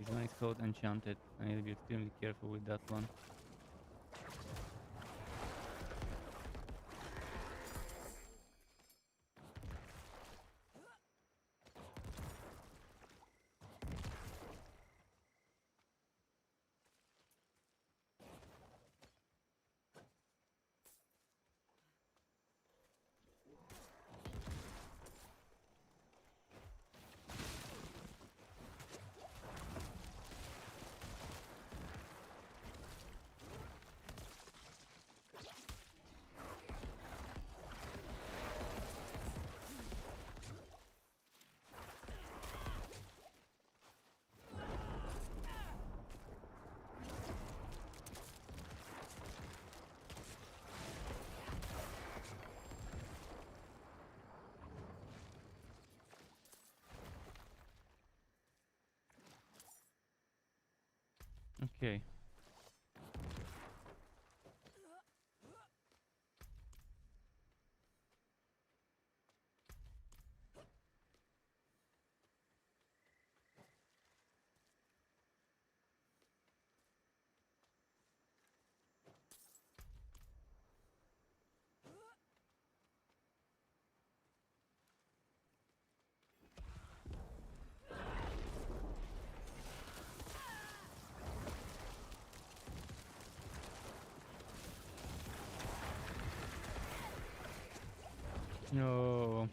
It's nice code enchanted. I need to be extremely careful with that one. Okay. No.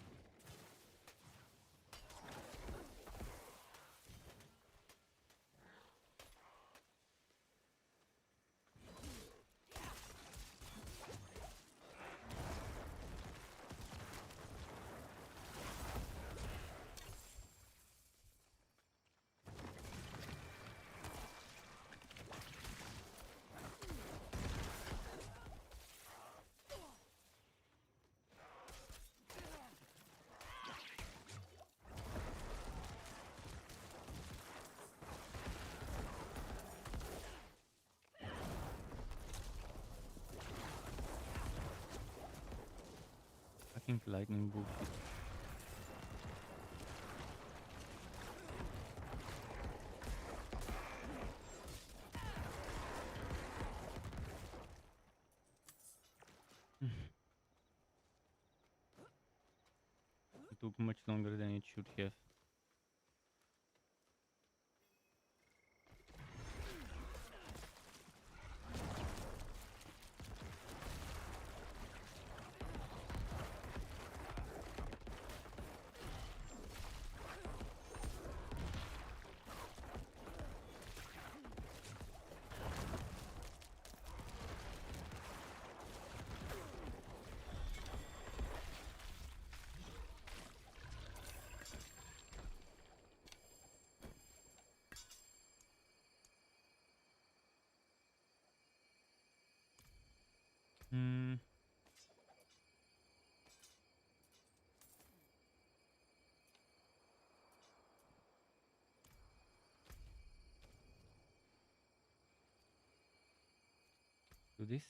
Fucking lightning bullshit. It took much longer than it should have. Do this.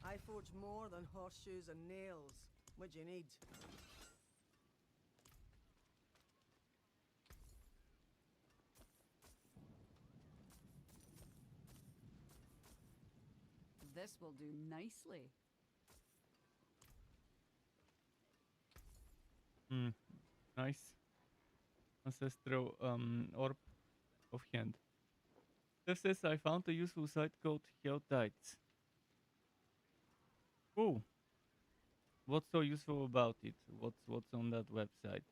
I forge more than horseshoes and nails. What do you need? This will do nicely. Nice. Ancestral orb of hand. Steph says I found a useful site called Helltides. Oh, what's so useful about it? What's on that website?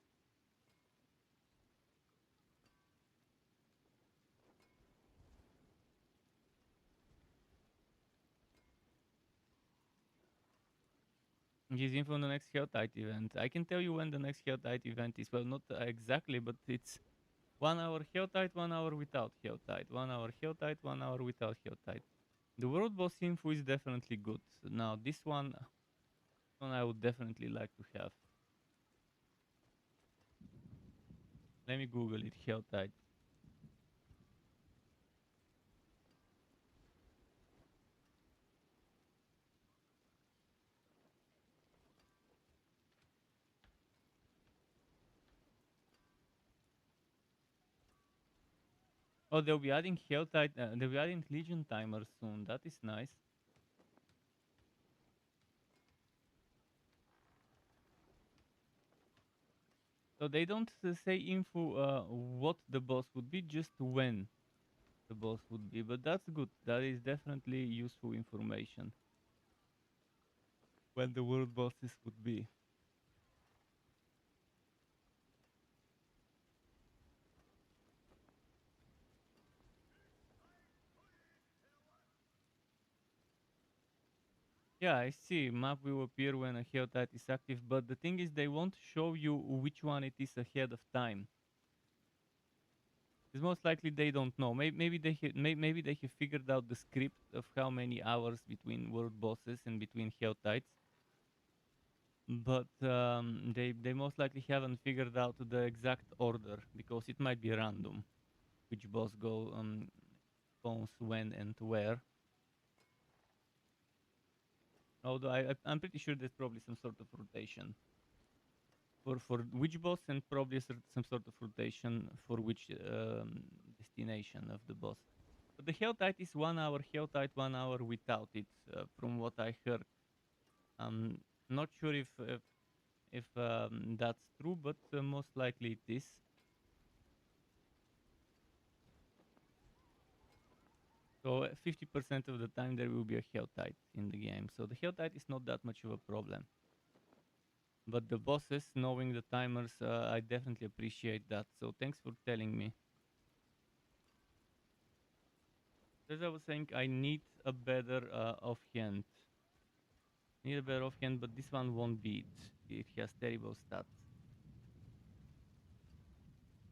Gives info on the next Helltide event. I can tell you when the next Helltide event is. Well, not exactly, but it's 1 hour Helltide, 1 hour without Helltide, 1 hour Helltide, 1 hour without Helltide. The world boss info is definitely good. Now this one I would definitely like to have. Let me Google it. Helltide. Oh, they'll be adding Helltide. They'll be adding Legion timers soon. That is nice. So they don't say info what the boss would be, just when the boss would be. But that's good. That is definitely useful information. When the world bosses would be. Yeah, I see. Map will appear when a Helltide is active, but the thing is they won't show you which one it is ahead of time. It's most likely they don't know. Maybe maybe they have figured out the script of how many hours between world bosses and between Helltides. But they most likely haven't figured out the exact order because it might be random which boss goes when and where. Although I'm pretty sure there's probably some sort of rotation for which boss and probably some sort of rotation for which destination of the boss. But the Helltide is 1 hour Helltide, 1 hour without it, from what I heard. I'm not sure if that's true, but most likely it is. So 50% of the time there will be a Helltide in the game. So the Helltide is not that much of a problem. But the bosses, knowing the timers, I definitely appreciate that. So thanks for telling me. As I was saying, I need a better offhand. Need a better offhand, but this one won't beat. It has terrible stats.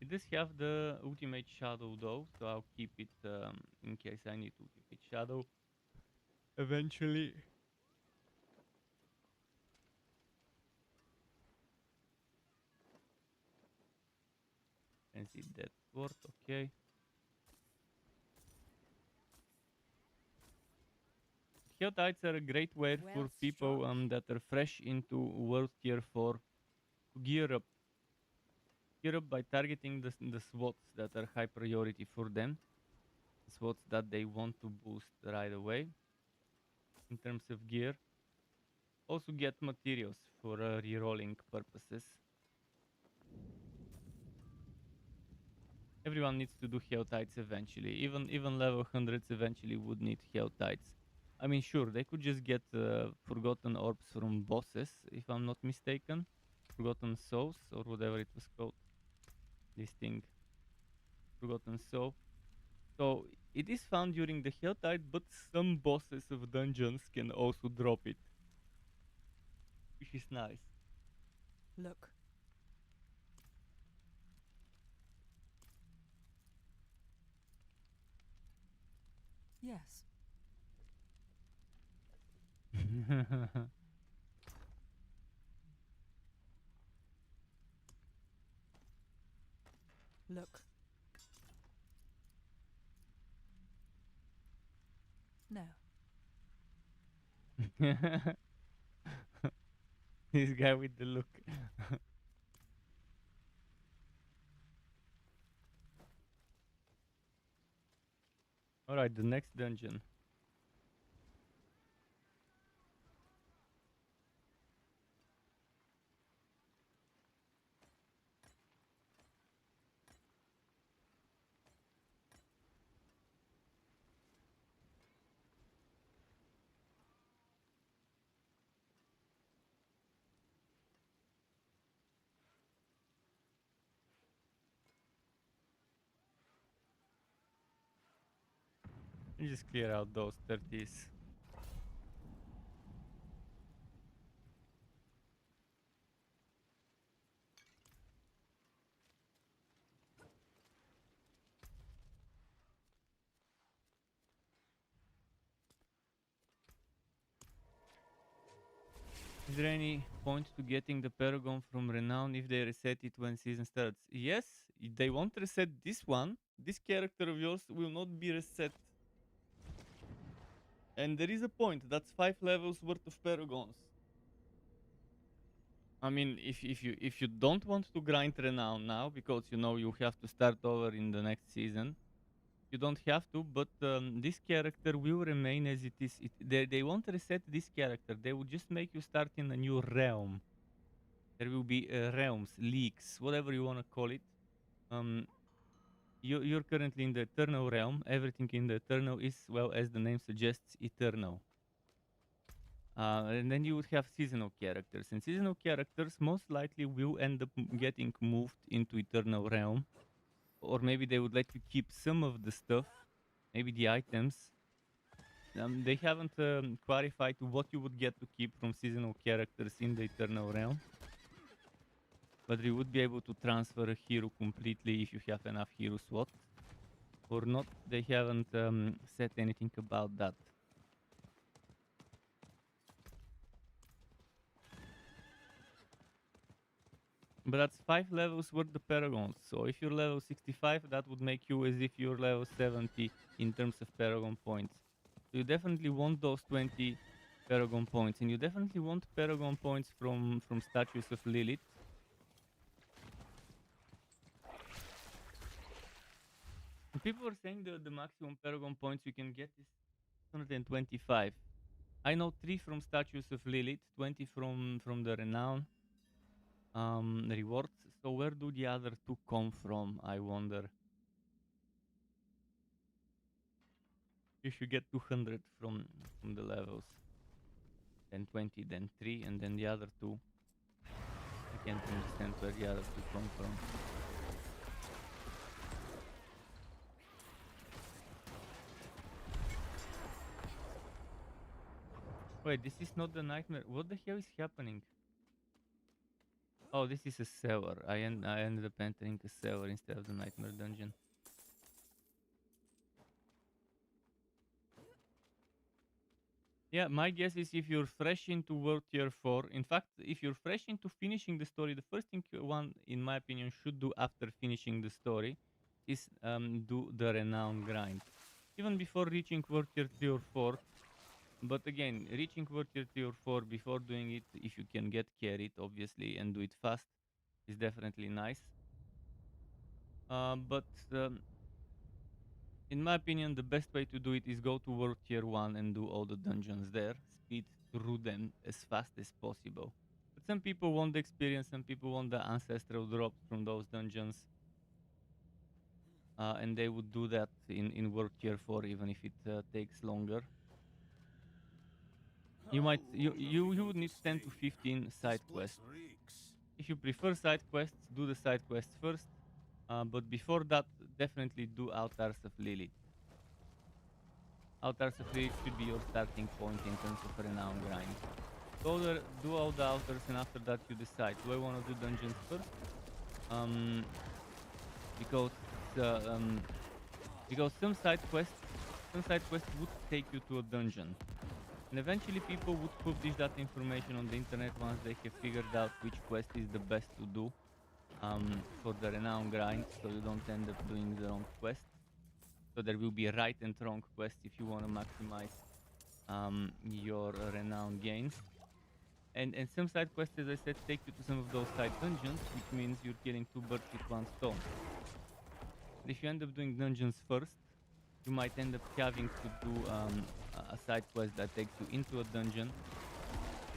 It does have the ultimate shadow though, so I'll keep it in case I need ultimate shadow eventually. And see that sword, okay. Helltides are a great way for Well people struck. that are fresh into World Tier 4 to gear up. Gear up by targeting the SWATs that are high priority for them. SWATs that they want to boost right away in terms of gear. Also get materials for rerolling purposes. Everyone needs to do Helltides eventually. Even level 100s eventually would need Helltides. I mean, sure, they could just get Forgotten Orbs from bosses, if I'm not mistaken. Forgotten Souls, or whatever it was called. This thing. Forgotten Soul. So, it is found during the Helltide, but some bosses of dungeons can also drop it. Which is nice. Look. Yes. Look. No. This guy with the look. Alright, the next dungeon. You just clear out those 30s. Is there any point to getting the Paragon from Renown if they reset it when season starts? Yes, they won't reset this one. This character of yours will not be reset. And there is a point. That's 5 levels worth of Paragons. I mean, if you don't want to grind Renown now, because you know you have to start over in the next season, you don't have to, but this character will remain as it is. They won't reset this character. They will just make you start in a new realm. There will be realms, leagues, whatever you want to call it. You're currently in the Eternal realm. Everything in the Eternal is, well, as the name suggests, eternal. And then you would have seasonal characters. And seasonal characters most likely will end up getting moved into Eternal realm. Or maybe they would let you keep some of the stuff, maybe the items. They haven't clarified what you would get to keep from seasonal characters in the Eternal realm. But you would be able to transfer a hero completely if you have enough hero slots. Or not, they haven't said anything about that. But that's 5 levels worth the Paragons. So if you're level 65, that would make you as if you're level 70 in terms of Paragon points. So you definitely want those 20 Paragon points. And you definitely want Paragon points from Statues of Lilith. And people are saying the maximum Paragon points you can get is 125. I know 3 from Statues of Lilith, 20 from the Renown rewards. So where do the other 2 come from, I wonder? You should get 200 from the levels. Then 20, then 3, and then the other 2. I can't understand where the other 2 come from. Wait, this is not the nightmare. What the hell is happening? Oh, this is a cellar. I ended up entering a cellar instead of the nightmare dungeon. Yeah, my guess is if you're fresh into World Tier 4, in fact, if you're fresh into finishing the story, the first thing one, in my opinion, should do after finishing the story is do the Renown grind. Even before reaching World Tier 3 or 4. But again, reaching World Tier 3 or 4 before doing it, if you can get carried, obviously, and do it fast, is definitely nice. But in my opinion, the best way to do it is go to World Tier 1 and do all the dungeons there. Speed through them as fast as possible. But some people want the experience, some people want the ancestral drops from those dungeons. And they would do that in World Tier 4 even if it takes longer. You would need 10 to 15 side quests. If you prefer side quests, do the side quests first. But before that, definitely do Altars of Lilith. Altars of Lilith should be your starting point in terms of Renown grind. Go there, do all the altars, and after that you decide, do I want to do dungeons first? Because some side quests some side quests would take you to a dungeon. And eventually people would publish that information on the internet once they have figured out which quest is the best to do for the renown grind, so you don't end up doing the wrong quest. So there will be a right and wrong quest if you want to maximize your renown gains. And some side quests, as I said, take you to some of those side dungeons, which means you're killing two birds with one stone. And if you end up doing dungeons first, you might end up having to do a side quest that takes you into a dungeon,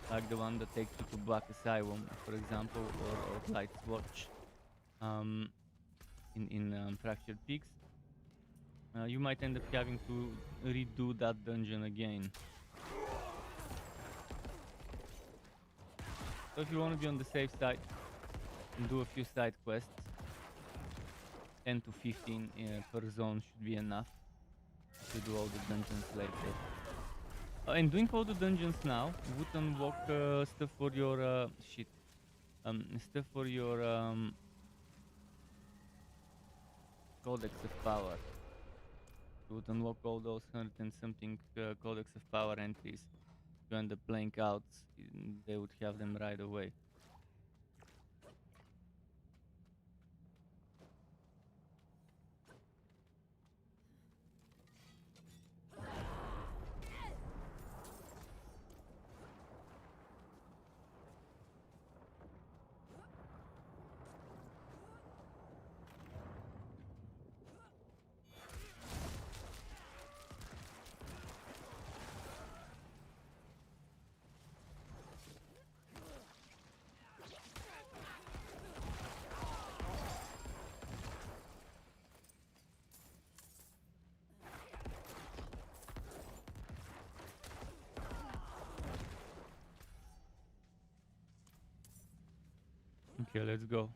like the one that takes you to Black Asylum, for example, or Light's Watch in Fractured Peaks. You might end up having to redo that dungeon again. So if you want to be on the safe side and do a few side quests, 10 to 15 per zone should be enough to do all the dungeons later. And doing all the dungeons now would unlock stuff for your stuff for your Codex of Power. You would unlock all those 100 and something Codex of Power entries. If you end up playing out, they would have them right away. Okay, let's go.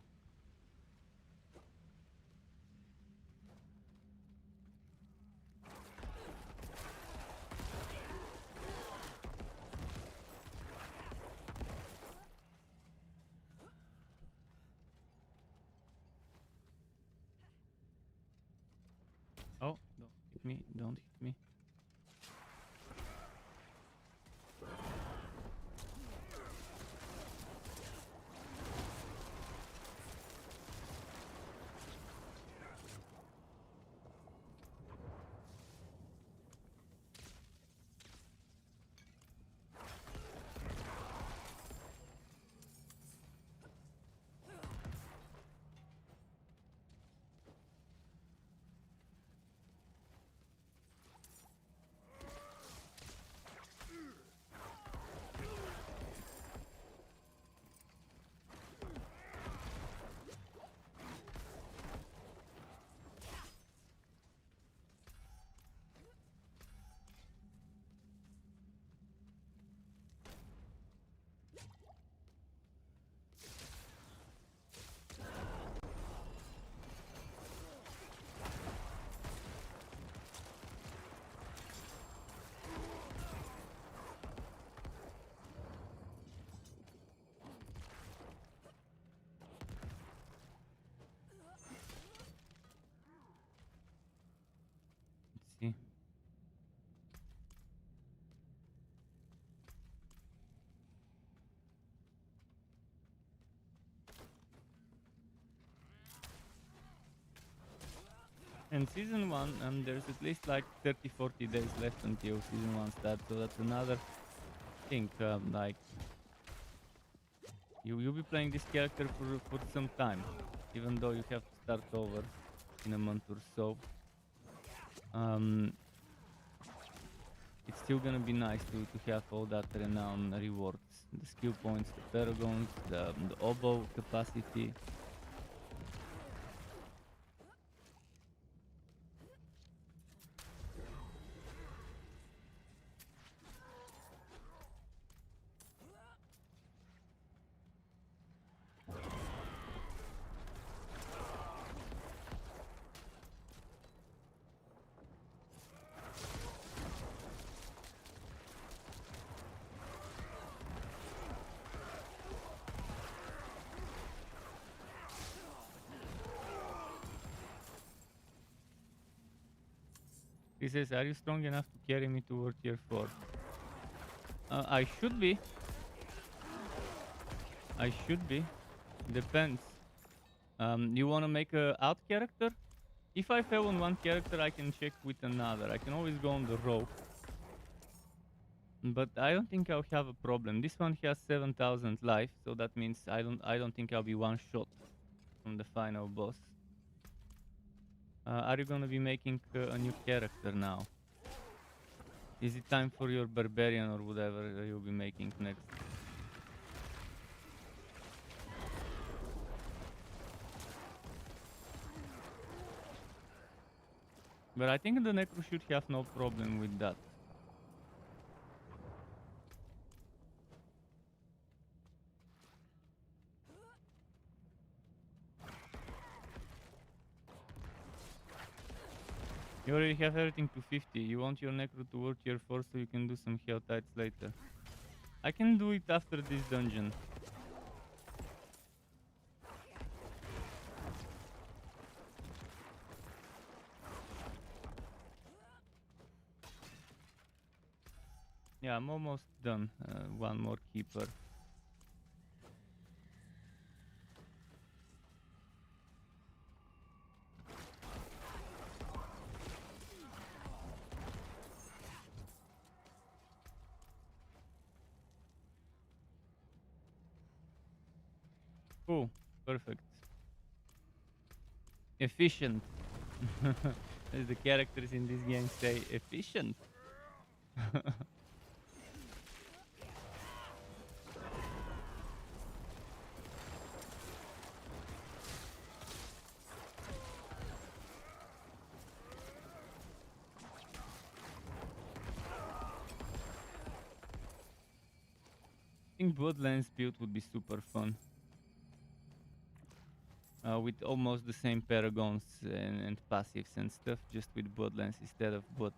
Oh, don't hit me, don't hit me. See. And season 1, there's at least like 30-40 days left until season 1 starts, so that's another thing, like you'll be playing this character for some time, even though you have to start over in a month or so. It's still gonna be nice to have all that renown rewards, the skill points, the paragons, the oboe capacity. He says, are you strong enough to carry me toward tier 4? I should be. I should be. Depends. You want to make a out character? If I fail on one character, I can check with another. I can always go on the rope. But I don't think I'll have a problem. This one has 7,000 life, so that means I don't think I'll be one shot from the final boss. Are you gonna be making a new character now? Is it time for your barbarian or whatever you'll be making next? But I think the Necro should have no problem with that. You already have everything to 50. You want your Necro to work tier 4 so you can do some hell tights later. I can do it after this dungeon. Yeah, I'm almost done. One more keeper. Cool. Perfect. Efficient. As the characters in this game say, efficient. I think Bloodlands build would be super fun. With almost the same paragons and passives and stuff, just with Bloodlands instead of Blood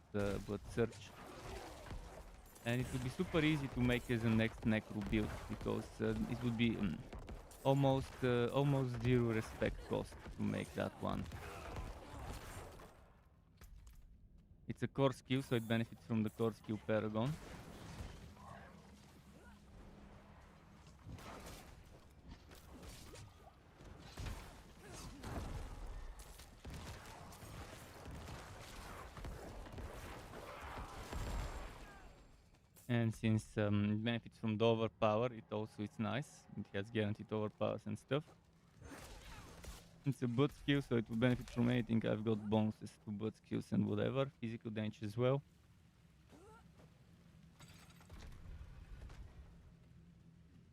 Search. And it would be super easy to make as a next Necro build, because it would be almost zero respect cost to make that one. It's a core skill, so it benefits from the core skill Paragon. And since it benefits from the overpower, it's nice. It has guaranteed overpowers and stuff. It's a butt skill, so it will benefit from anything. I've got bonuses to butt skills and whatever. Physical damage as well.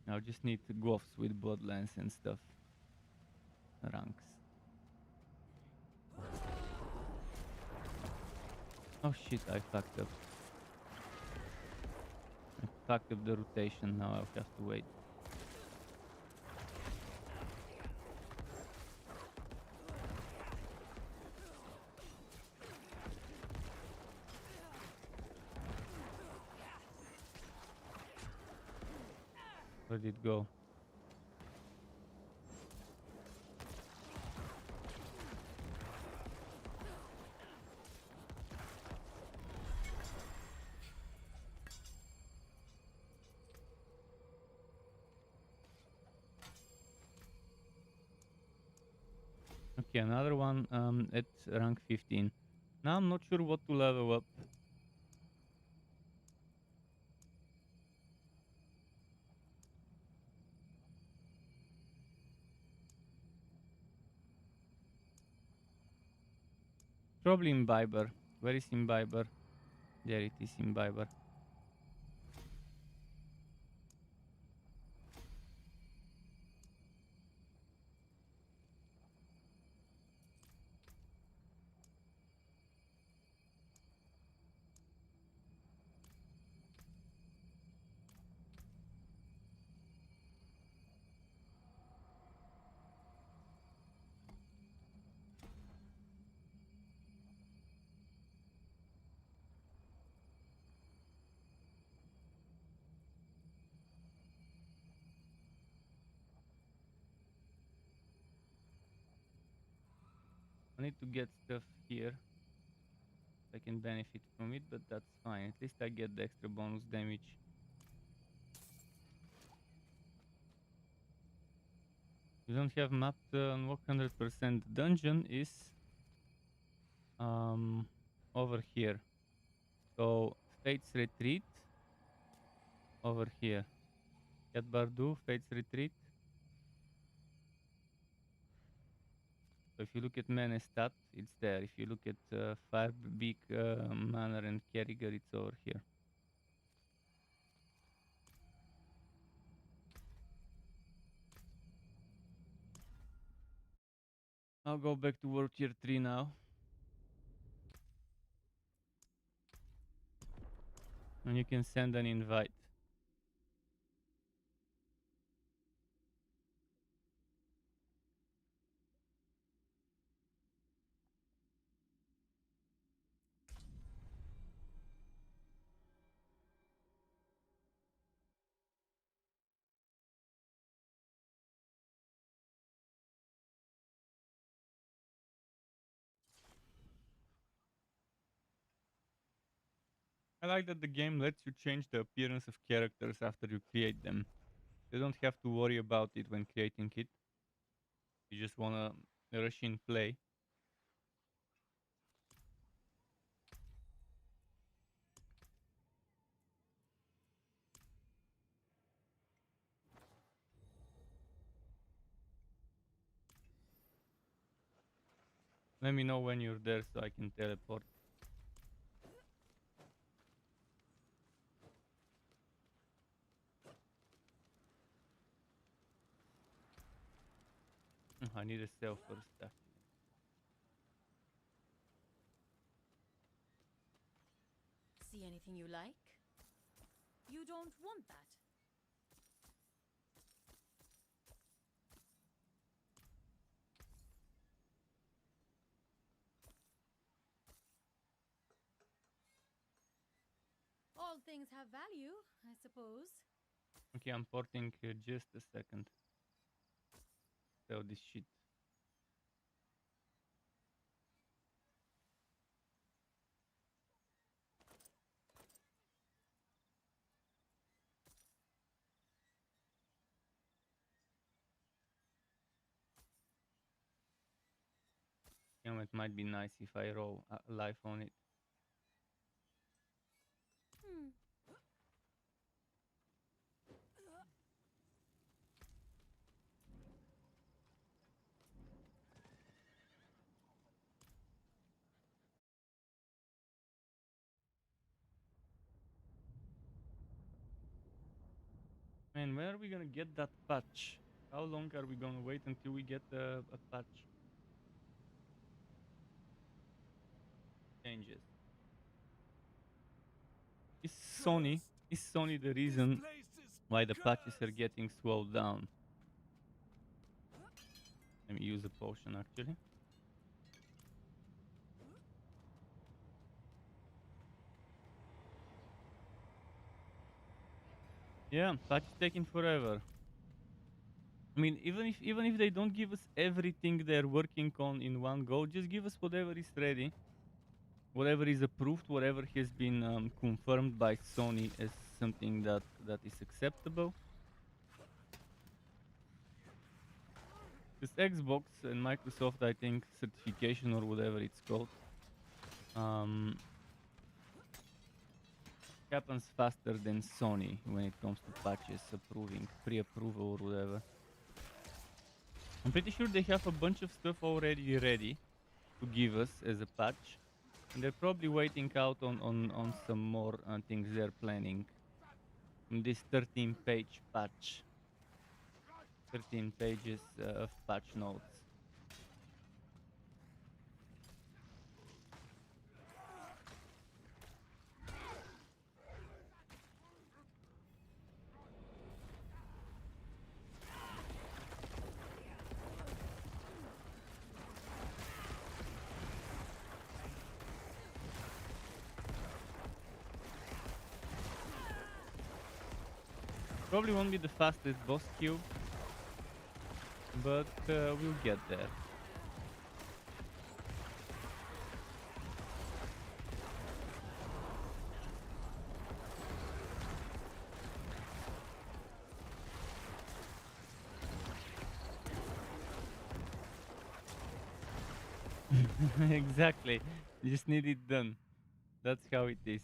Now just need to go with Bloodlands and stuff. Ranks. Oh shit, I fucked up. I fucked up the rotation, now I'll have to wait. Where did it go? Okay, another one at rank 15. Now I'm not sure what to level up. Probably Imbiber. Where is Imbiber? There it is, Imbiber. I need to get stuff here. I can benefit from it, but that's fine. At least I get the extra bonus damage. You don't have mapped on 100%. Dungeon is over here. So Fate's Retreat over here. Cat Bardu, Fate's Retreat. So if you look at mana stat, it's there. If you look at Firebeak, Manor and Kerrigan, it's over here. I'll go back to World Tier 3 now. And you can send an invite. I like that the game lets you change the appearance of characters after you create them. You don't have to worry about it when creating it. You just wanna rush in play. Let me know when you're there so I can teleport. I need a cell first. See anything you like? You don't want that. All things have value, I suppose. Okay, I'm porting just a second. Sell this shit. You know, it might be nice if I roll life on it. Hmm. Man, when are we gonna get that patch? How long are we gonna wait until we get a patch? Changes. Is Sony the reason why the patches are getting slowed down? Let me use a potion actually. Yeah, patch is taking forever. I mean, even if they don't give us everything they're working on in one go, just give us whatever is ready, whatever is approved, whatever has been confirmed by Sony as something that is acceptable. This Xbox and Microsoft, I think, certification or whatever it's called, happens faster than Sony when it comes to patches, approving, pre-approval or whatever. I'm pretty sure they have a bunch of stuff already ready to give us as a patch, and they're probably waiting out on some more things they're planning. This 13-page patch, 13 pages of patch notes. Probably won't be the fastest boss cube, but we'll get there. Exactly. You just need it done. That's how it is.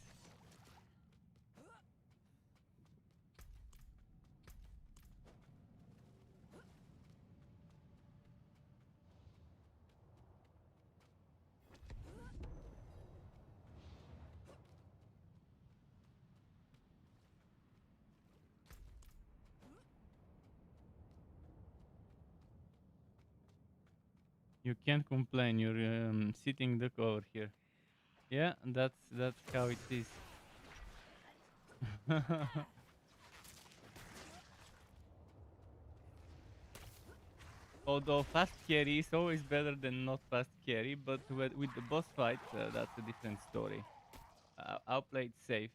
You can't complain. You're sitting duck over here. Yeah, that's how it is. Although fast carry is always better than not fast carry, but with the boss fight, that's a different story. I'll play it safe.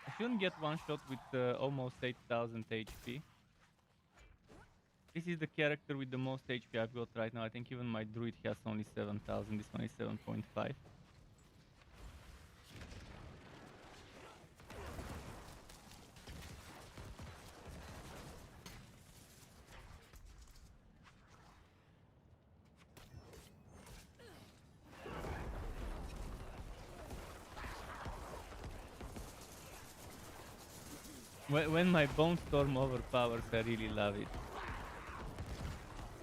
I shouldn't get one shot with almost 8000 HP. This is the character with the most HP I've got right now. I think even my druid has only 7000. This one is 7.5. When my Bone Storm overpowers, I really love it.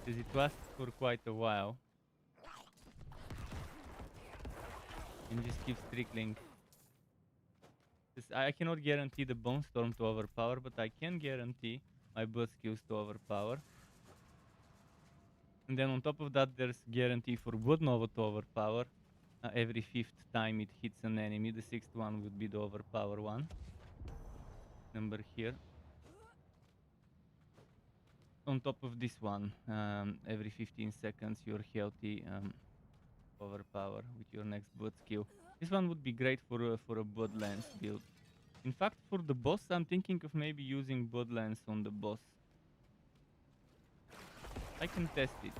Because it lasts for quite a while. And just keeps trickling. I cannot guarantee the Bone Storm to overpower, but I can guarantee my boss skills to overpower. And then on top of that, there's guarantee for Blood Nova to overpower. Every 5th time it hits an enemy, the 6th one would be the overpower one. Number here. On top of this one, every 15 seconds you're healthy overpower with your next blood skill. This one would be great for a Bloodlands build. In fact, for the boss, I'm thinking of maybe using Bloodlands on the boss. I can test it.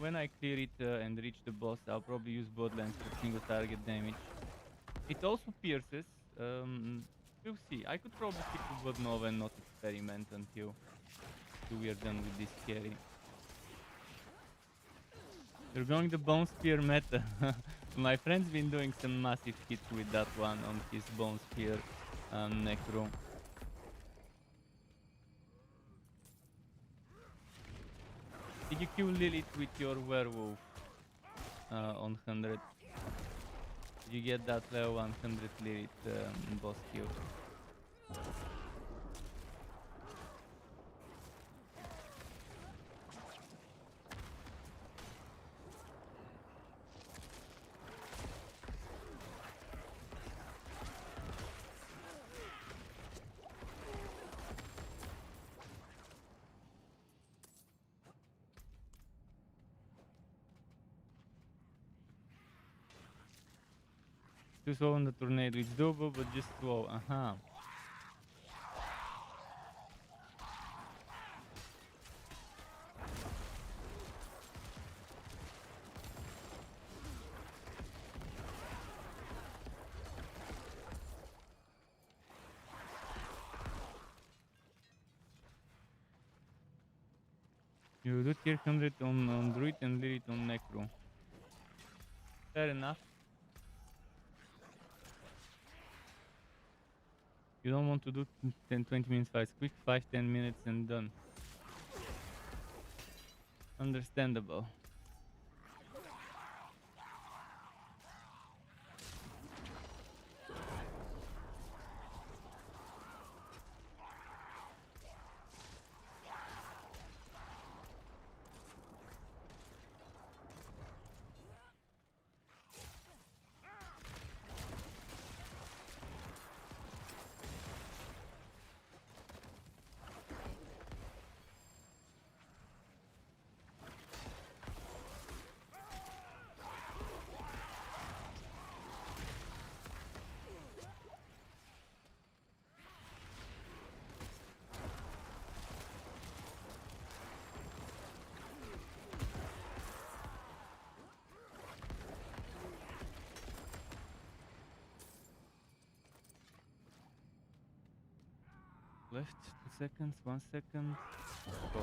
When I clear it and reach the boss, I'll probably use Bloodlands for single target damage. It also pierces. We'll see. I could probably stick to Blood Nova and not experiment until we are done with this carry. You're going the Bone Spear meta. My friend's been doing some massive hits with that one on his Bone Spear Necro. Did you kill Lilith with your werewolf on 100? Did you get that level 100 Lilith boss kill? Too slow on the tornado. It's doable, but just slow. Aha. You do tier 100 on Druid and Lilith on Necro. Fair enough. You don't want to do 10-20 minutes fights. Quick 5-10 minutes and done. Understandable. left. 2 seconds. 1 second. Go.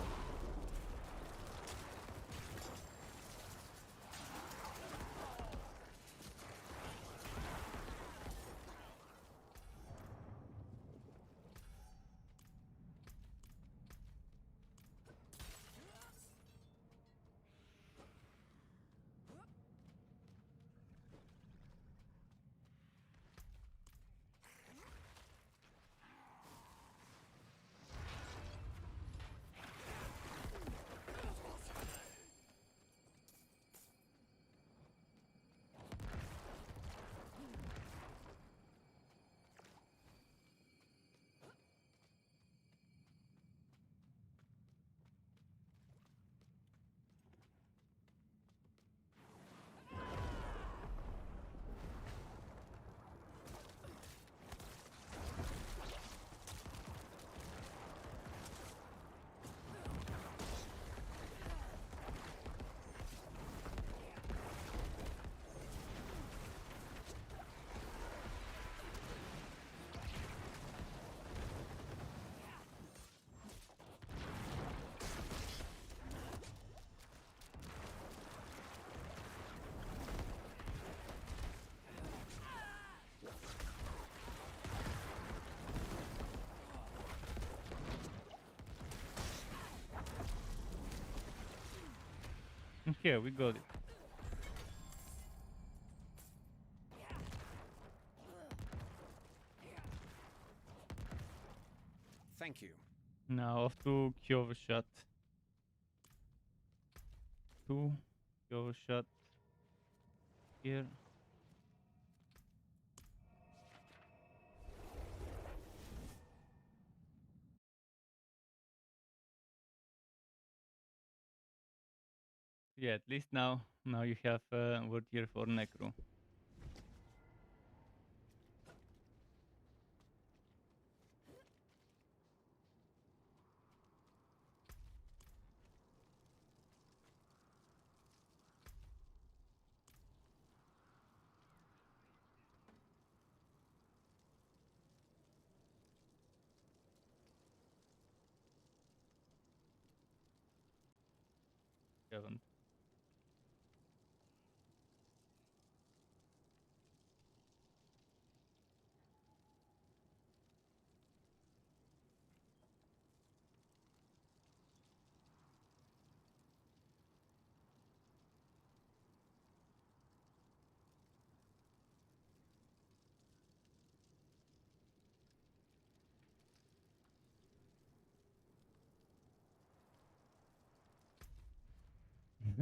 Okay, we got it. Thank you. Now off to Kyoto shot. 2 Kyoto shot here. Yeah, at least now you have word here for Necro. Haven't.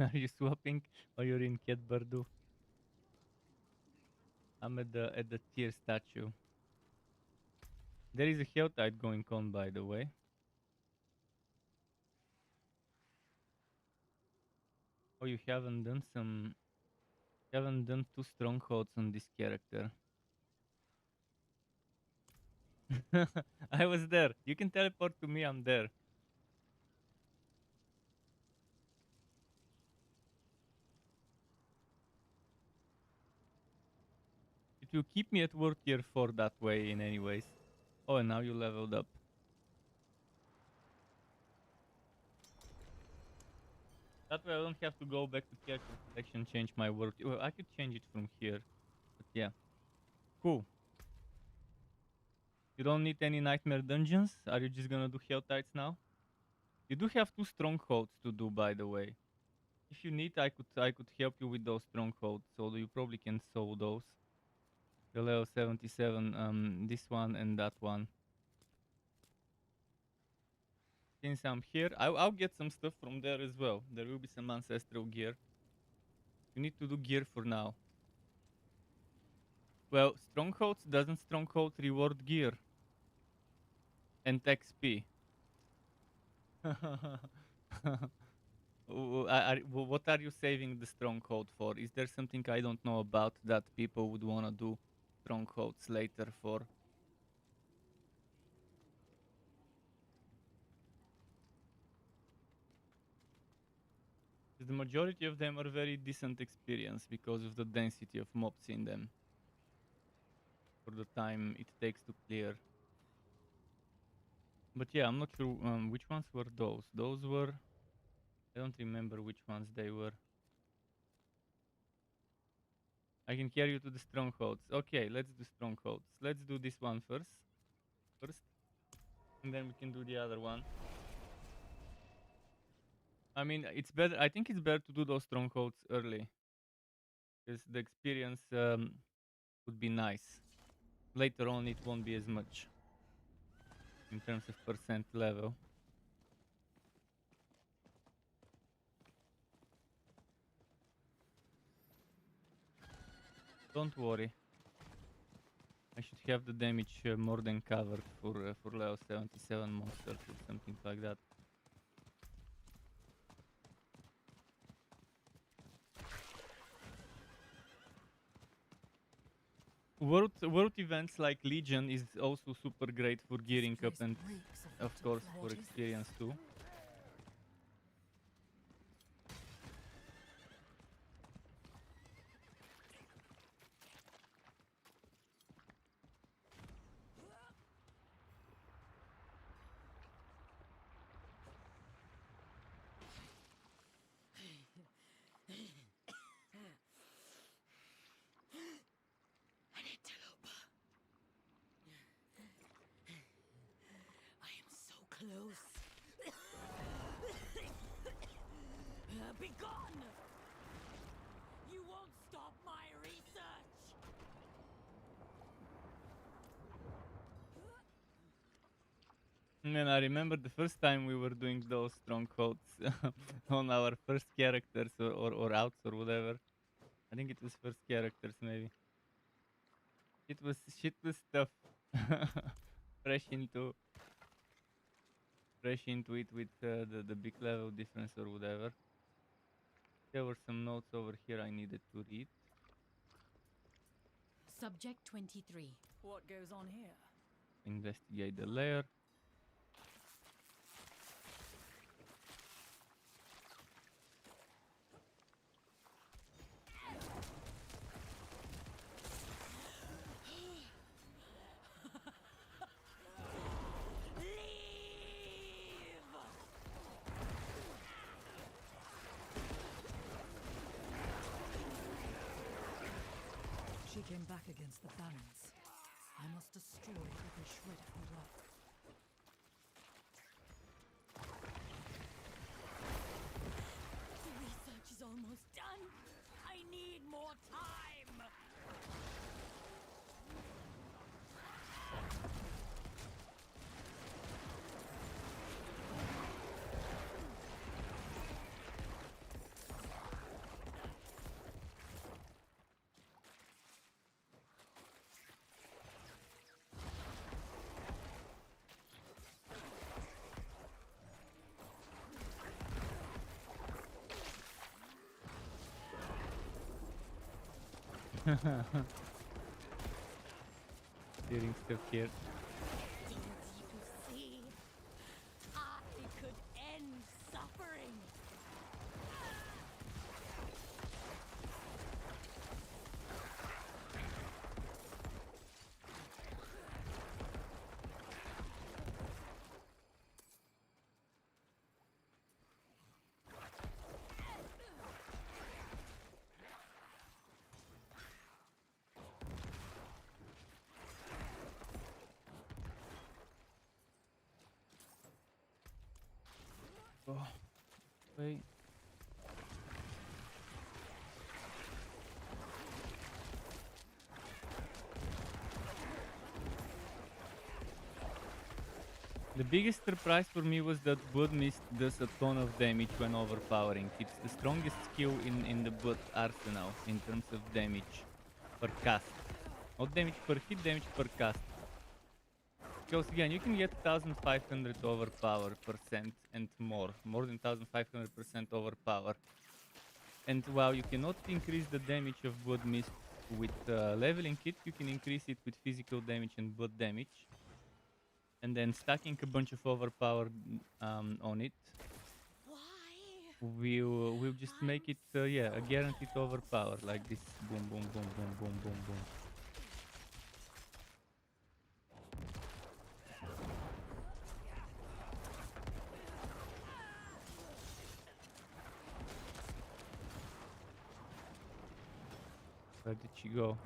Are you swapping or you're in Cat Bardu? I'm at the tier statue. There is a Helltide going on, by the way. Oh, you haven't done some. Haven't done 2 strongholds on this character. I was there. You can teleport to me. I'm there. It will keep me at work tier 4 that way in any ways. Oh, and now you leveled up. That way I don't have to go back to character selection, change my work. Well, I could change it from here. But yeah. Cool. You don't need any nightmare dungeons? Are you just gonna do Helltides now? You do have 2 strongholds to do, by the way. If you need, I could help you with those strongholds, so you probably can solve those. The level 77, this one and that one. Since I'm here, I'll get some stuff from there as well. There will be some ancestral gear. You need to do gear for now. Well, strongholds doesn't stronghold reward gear and XP. What are you saving the stronghold for? Is there something I don't know about that people would wanna do strongholds later for? The majority of them are very decent experience because of the density of mobs in them. For the time it takes to clear. But yeah, I'm not sure which ones were those. Those were, I don't remember which ones they were. I can carry you to the strongholds. Okay, let's do strongholds. Let's do this one first, and then we can do the other one. I mean, it's better. I think it's better to do those strongholds early, because the experience would be nice. Later on, it won't be as much in terms of percent level. Don't worry. I should have the damage more than covered for level 77 monsters or something like that. World events like Legion is also super great for gearing up and of course for experience too. An antelope. I am so close. Be gone! You won't stop my research! And I remember the first time we were doing those strongholds on our first characters or outs or whatever. I think it was first characters maybe. It was tough. fresh into it with the big level difference or whatever. There were some notes over here I needed to read. Subject 23. What goes on here? Investigate the lair. She came back against the balance. I must destroy every shred of her work. The research is almost done. I need more time. Doing stuff here. Don't you see? I could end suffering. Oh, wait. The biggest surprise for me was that Blood Mist does a ton of damage when overpowering. It's the strongest skill in the Blood arsenal in terms of damage per cast. Not damage per hit, damage per cast. Because again, you can get 1500 overpower percent and more than 1500% overpower. And while you cannot increase the damage of Blood Mist with leveling it, you can increase it with physical damage and blood damage. And then stacking a bunch of overpower on it will just make it yeah, a guaranteed overpower like this. Boom, boom, boom, boom, boom, boom, boom. Where did she go?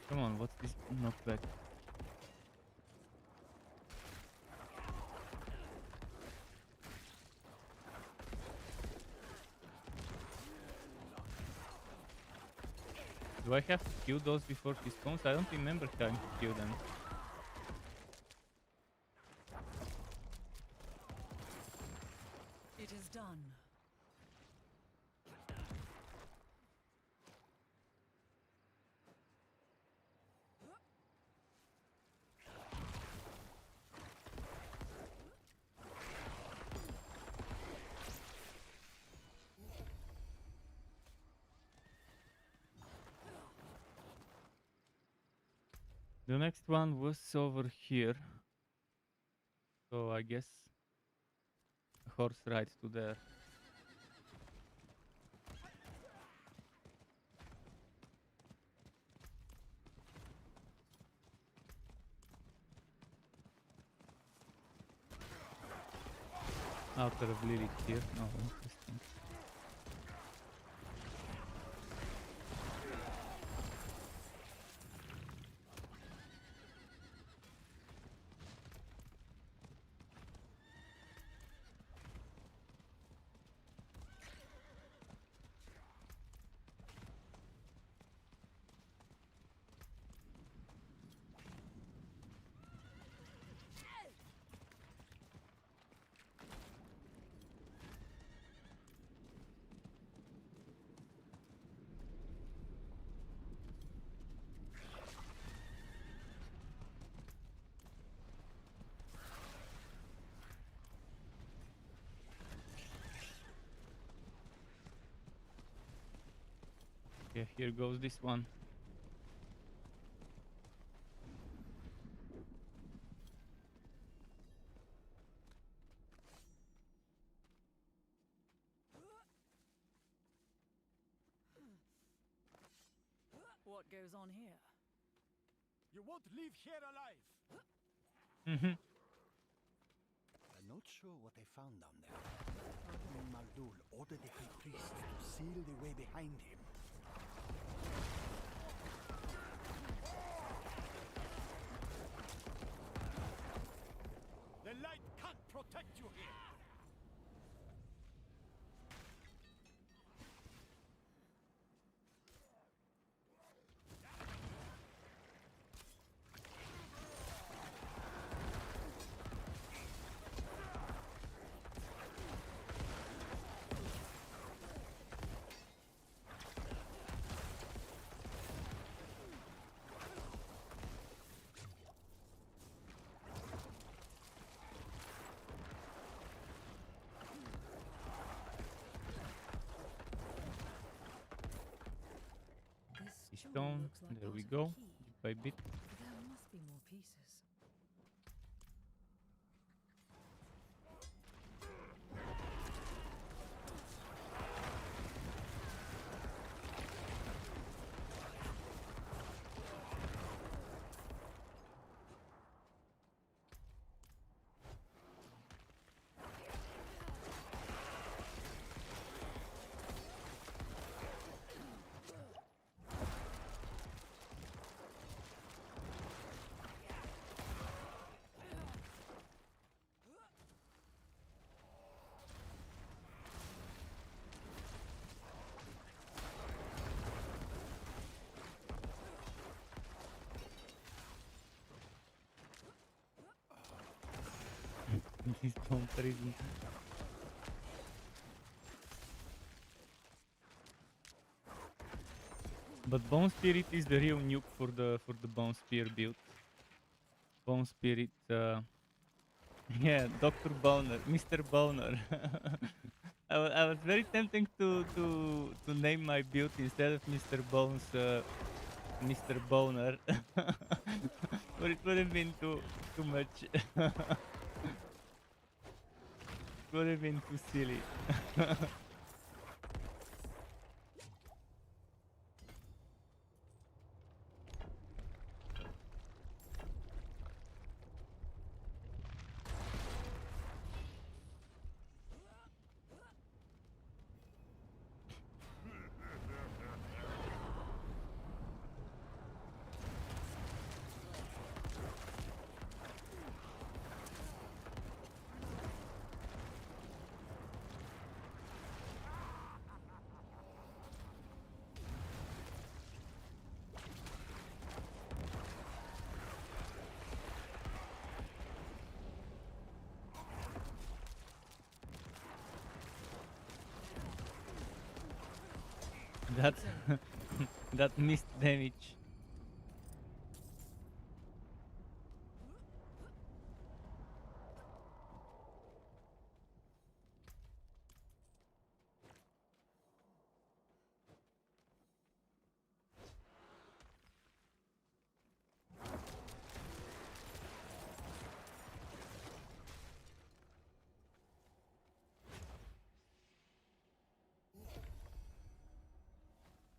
Come on, what's this knockback? Do I have to kill those before he spawns? I don't remember having to kill them. It is done. The next one was over here. So I guess a horse ride to there. Altar of Lilith here. Oh, interesting. Okay, here goes this one. What goes on here? You won't leave here alive. Mm-hmm. I'm not sure what they found down there. Paragon Mardul ordered the high priest to seal the way behind him. The light can't protect you here. This surely Stone. looks like There we part of go. a key. Bit by bit. There must be more pieces. This bomb prison. But Bone Spirit is the real nuke for the Bone Spear build. Bone Spirit, yeah, Dr. Boner, Mr. Boner. I was very tempting to name my build instead of Mr. Bones, Mr. Boner, but it would have been too much. Would have been too silly. that that missed damage.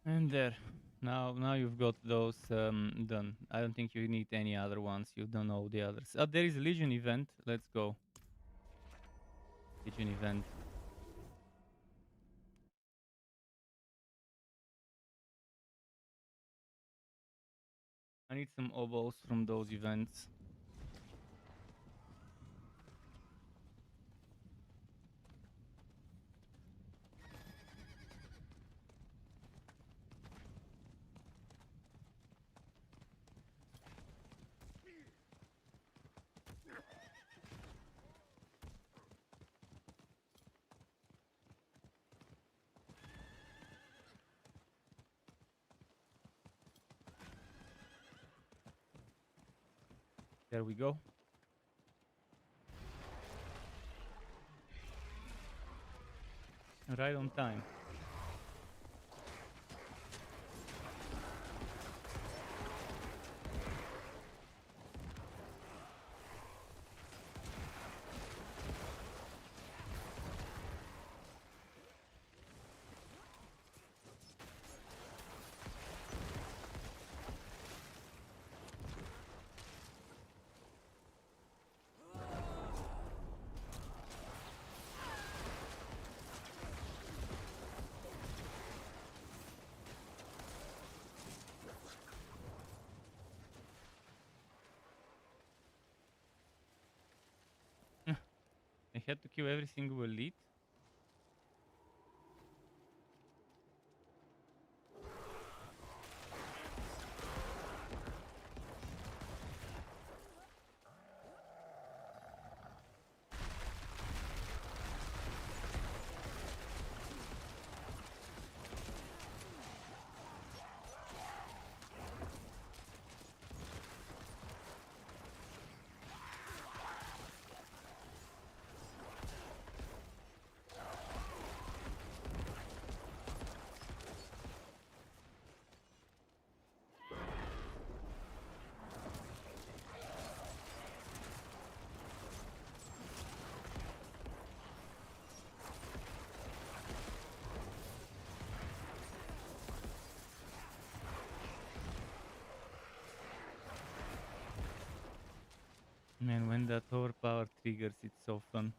And there. Now you've got those done. I don't think you need any other ones. You don't know the others. There is a Legion event. Let's go. Legion event. I need some obos from those events. There we go. Right on time. I had to kill every single elite. Man, when that overpower triggers, it's so fun.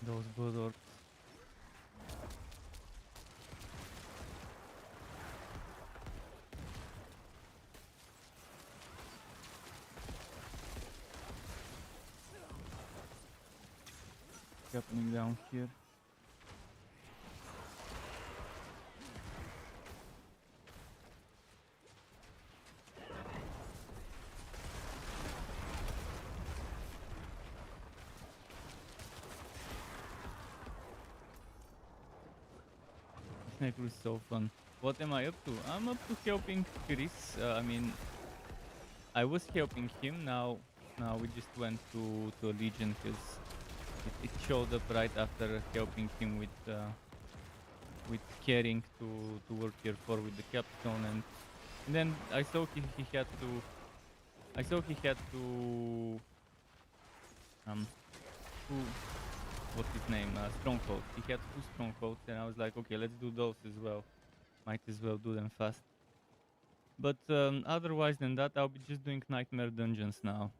Those blood orbs. Happening down here. Necro is so fun. What am I up to? I'm up to helping Chris. I mean, I was helping him. Now we just went to a Legion because It showed up right after helping him with carrying to work tier 4 with the capstone, and then I saw he had to two, what's his name, strongholds. He had 2 strongholds, and I was like, okay, let's do those as well. Might as well do them fast. But otherwise than that, I'll be just doing nightmare dungeons now.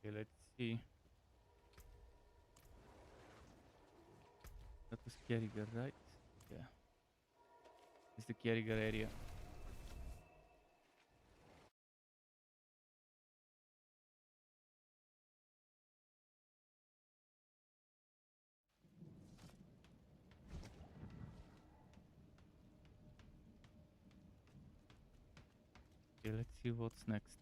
Okay, let's see. That was Kerrigan, right? Yeah. It's the Kerrigan area. Okay, let's see what's next.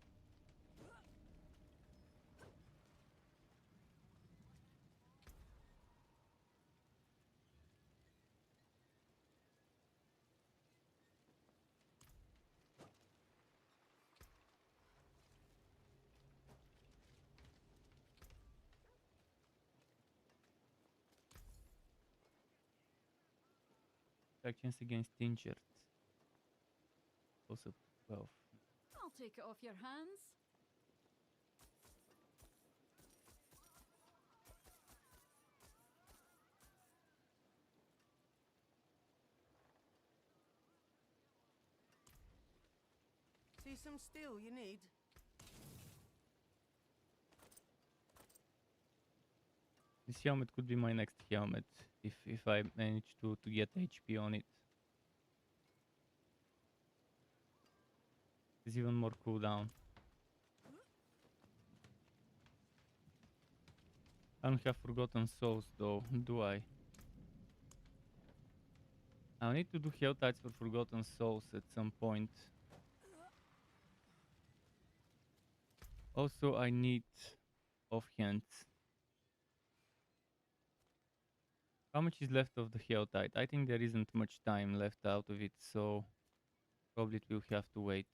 Actions against injured. Also 12. I'll take it off your hands. See some steel you need? This helmet could be my next helmet if I manage to get HP on it. There's even more cooldown. I don't have Forgotten Souls though, do I? I'll need to do Helltides for Forgotten Souls at some point. Also, I need offhands. How much is left of the Helltide? I think there isn't much time left out of it, so probably it will have to wait.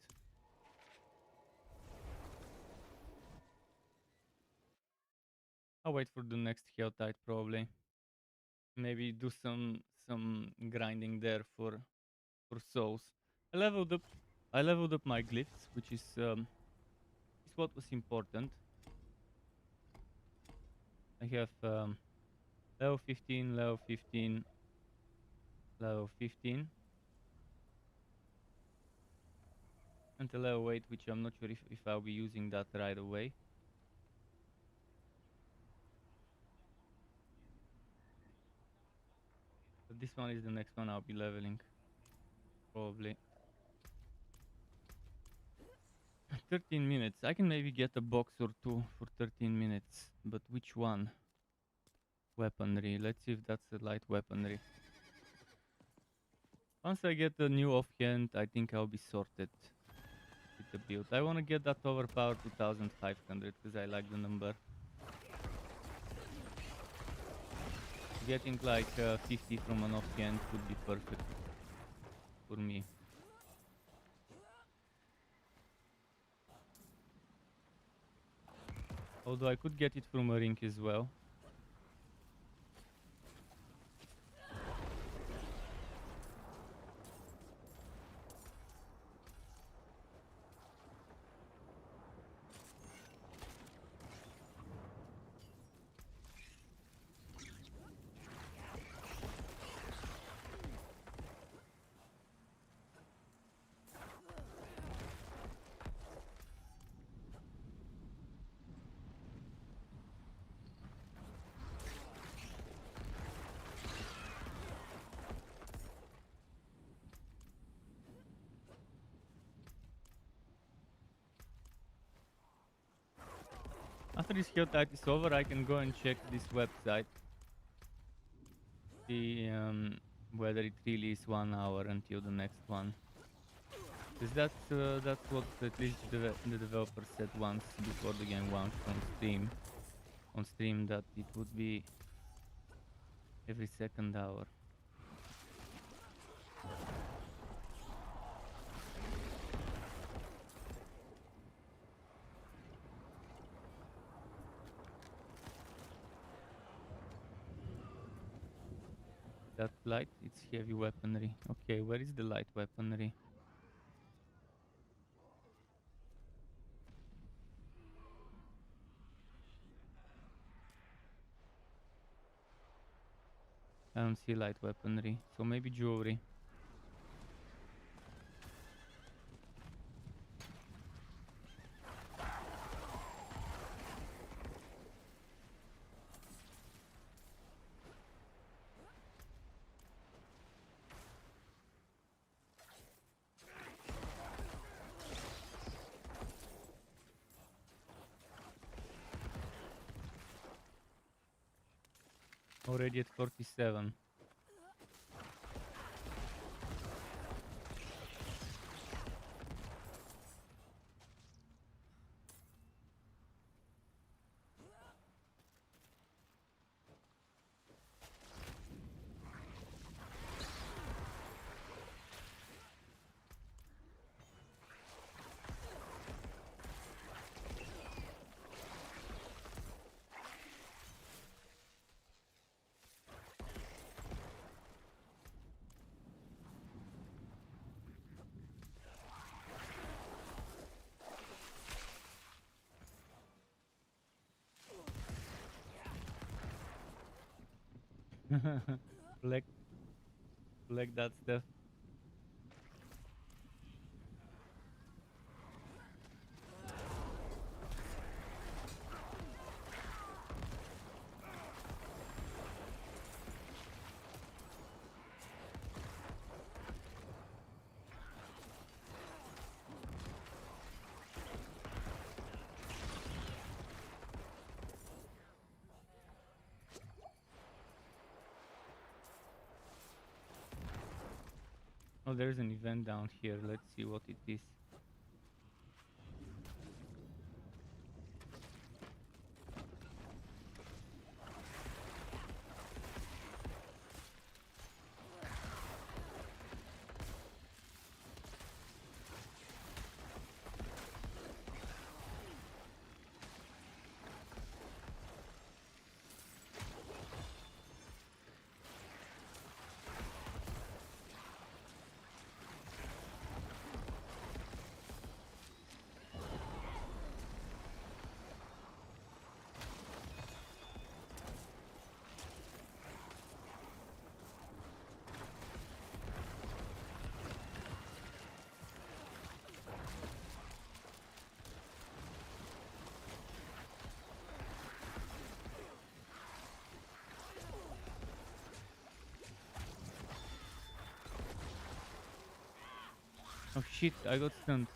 I'll wait for the next Helltide probably. Maybe do some grinding there for souls. I leveled up my glyphs, which is what was important. I have level 15, level 15, level 15, and a level 8, which I'm not sure if I'll be using that right away. But this one is the next one I'll be leveling, probably. 13 minutes. I can maybe get a box or 2 for 13 minutes, but which one? Weaponry. Let's see if that's a light weaponry. Once I get the new offhand, I think I'll be sorted with the build. I want to get that overpower 2500 because I like the number. Getting like 50 from an offhand would be perfect for me. Although I could get it from a ring as well. After this hill type is over, I can go and check this website. See whether it really is 1 hour until the next one. Because that's what at least the developer said once before the game launched on Steam. On stream that it would be every second hour. That light, it's heavy weaponry. Okay, where is the light weaponry? I don't see light weaponry, so maybe jewelry. Already at 47. collect that stuff. Oh, there's an event down here. Let's see what it is. Oh shit, I got stunned.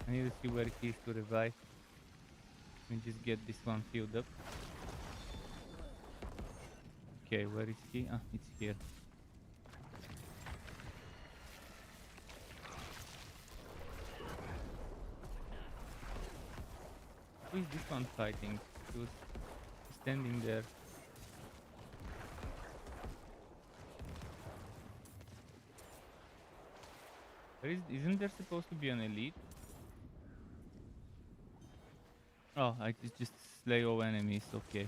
I need to see where it is to revive. Let me just get this one filled up. Okay, where is he? Ah, it's here. Who is this one fighting? He was standing there. Isn't there supposed to be an elite? Oh, I just slay all enemies, okay.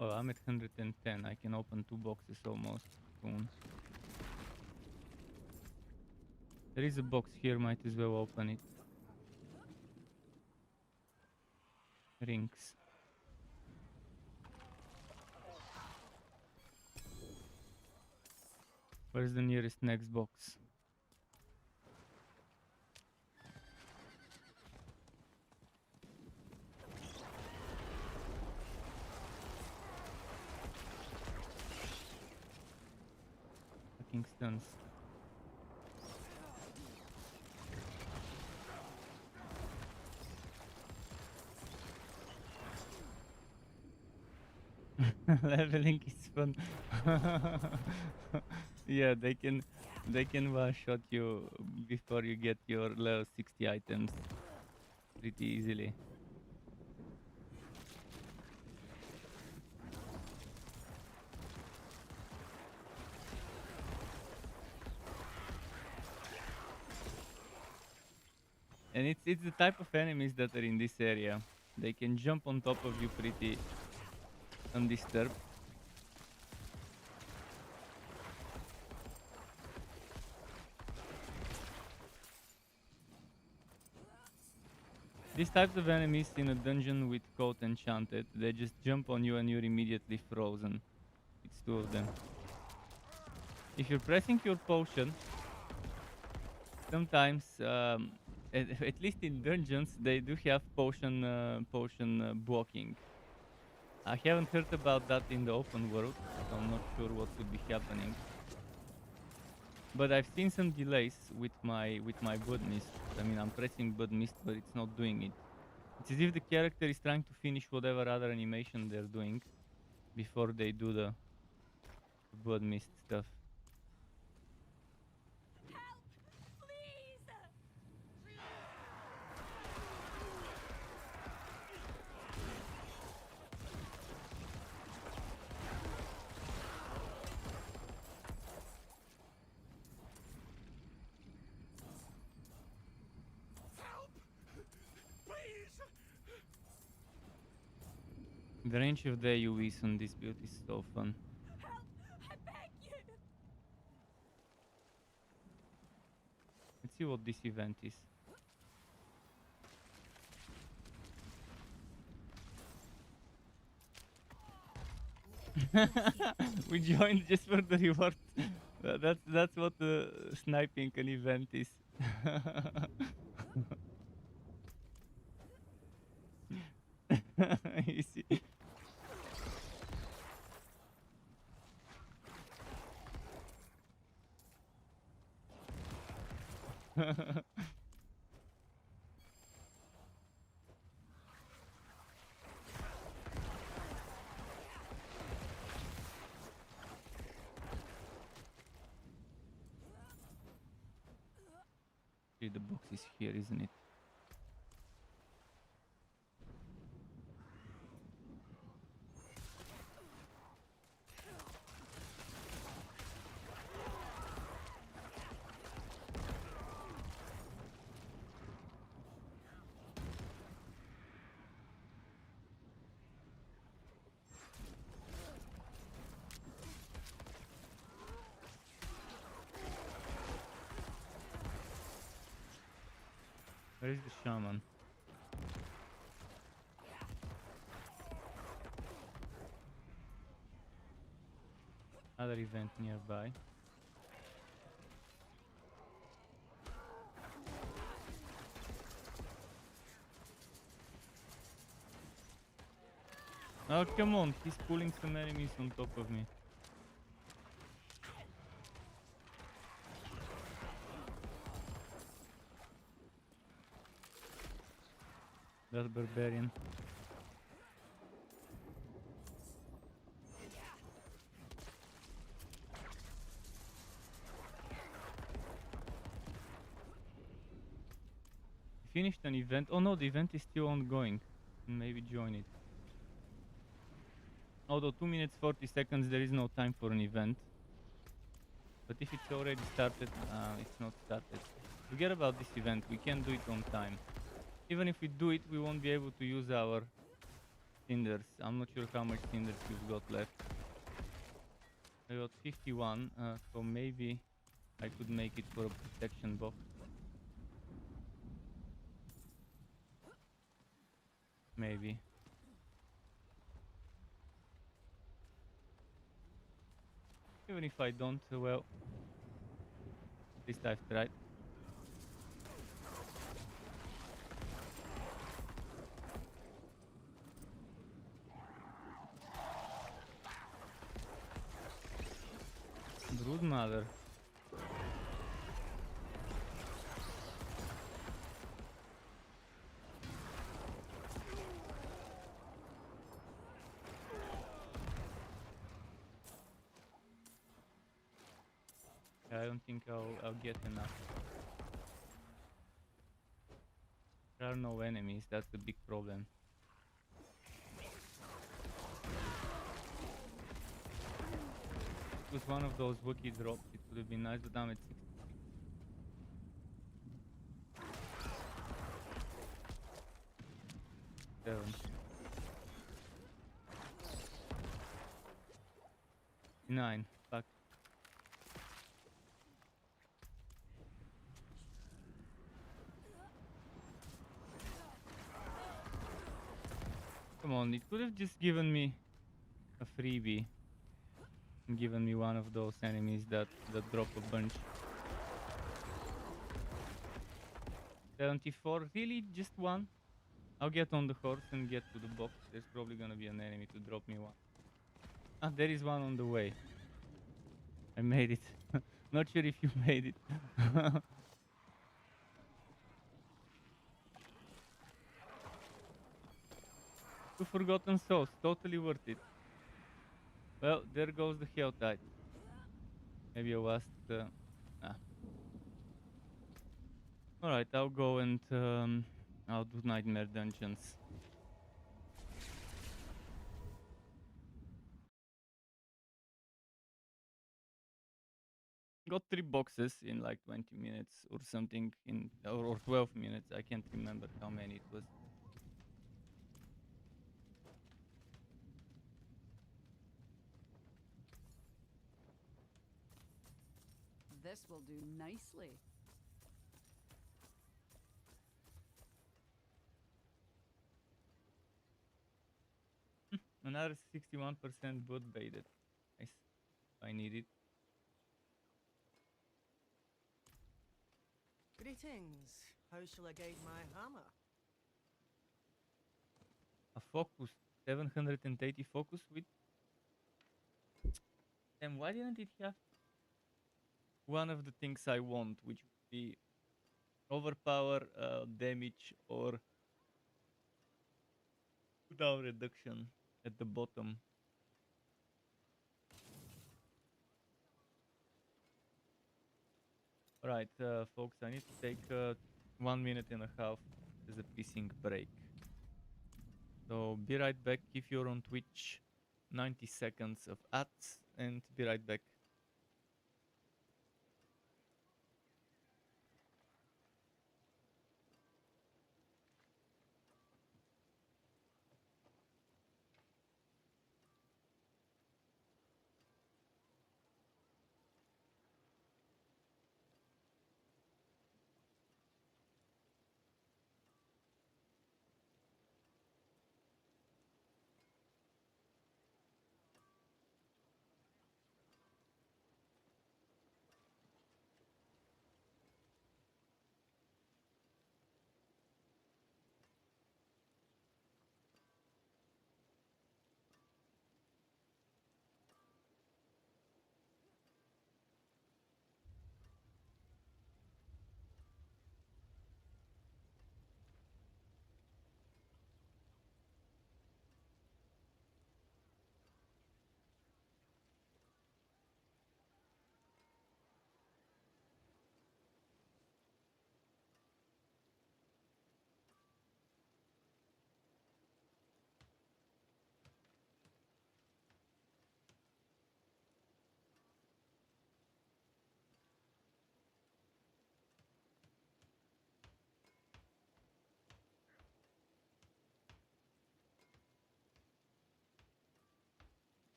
Oh, I'm at 110. I can open 2 boxes almost soon. There is a box here, might as well open it. Rings. Where's the nearest next box? Fucking stuns. Leveling is fun. Yeah, they can one shot you before you get your level 60 items pretty easily. And it's the type of enemies that are in this area. They can jump on top of you pretty undisturbed. These types of enemies in a dungeon with Coat Enchanted, they just jump on you and you're immediately frozen. It's two of them. If you're pressing your potion, sometimes, at least in dungeons, they do have potion blocking. I haven't heard about that in the open world, so I'm not sure what could be happening. But I've seen some delays with my Blood Mist. I mean, I'm pressing Blood Mist, but it's not doing it. It's as if the character is trying to finish whatever other animation they're doing before they do the Blood Mist stuff. The range of the AoEs on this build is so fun. Help! I beg you! Let's see what this event is. We joined just for the reward. That's what the sniping an event is. You see. See, the box is here, isn't it? Where is the shaman? Other event nearby. Oh, come on, he's pulling some enemies on top of me. That barbarian. Finished an event. Oh no, the event is still ongoing. Maybe join it. Although 2 minutes 40 seconds, there is no time for an event. But if it's already started, it's not started. Forget about this event, we can't do it on time. Even if we do it, we won't be able to use our cinders. I'm not sure how much cinders you've got left. I got 51, so maybe I could make it for a protection box. Maybe. Even if I don't, well, least I've tried. Brood mother. I don't think I'll get enough. There are no enemies, that's the big problem. It was one of those Wookiee drops, it would have been nice, but I'm at 66. Seven. 9. Fuck. Come on, it could have just given me a freebie. And given me one of those enemies that drop a bunch. 74, really? Just one? I'll get on the horse and get to the box. There's probably gonna be an enemy to drop me one. Ah, there is one on the way. I made it. Not sure if you made it. Two Forgotten Souls, totally worth it. Well, there goes the Hell Tide. Maybe I was... Alright, I'll go and I'll do Nightmare Dungeons. Got 3 boxes in like 20 minutes or something, or 12 minutes, I can't remember how many it was. This will do nicely. Another 61% bot baited. Nice. I need it. Greetings. How shall I guide my hammer? A focus. 780 focus with... And why didn't it have one of the things I want, which would be overpower, damage, or cooldown reduction at the bottom? Alright, folks, I need to take 1 minute and a half as a pissing break. So be right back if you're on Twitch. 90 seconds of ads and be right back.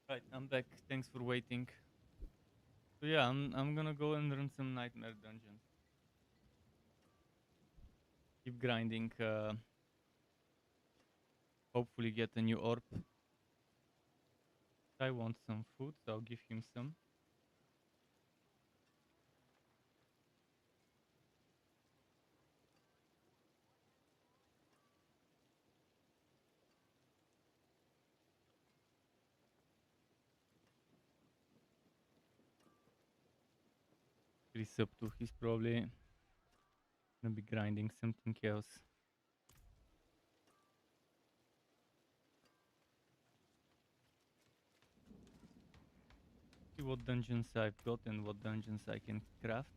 Right, I'm back. Thanks for waiting. So yeah, I'm gonna go and run some nightmare dungeons. Keep grinding. Hopefully get a new orb. I want some food, so I'll give him some. Chris up to, he's probably gonna be grinding something else. See what dungeons I've got and what dungeons I can craft.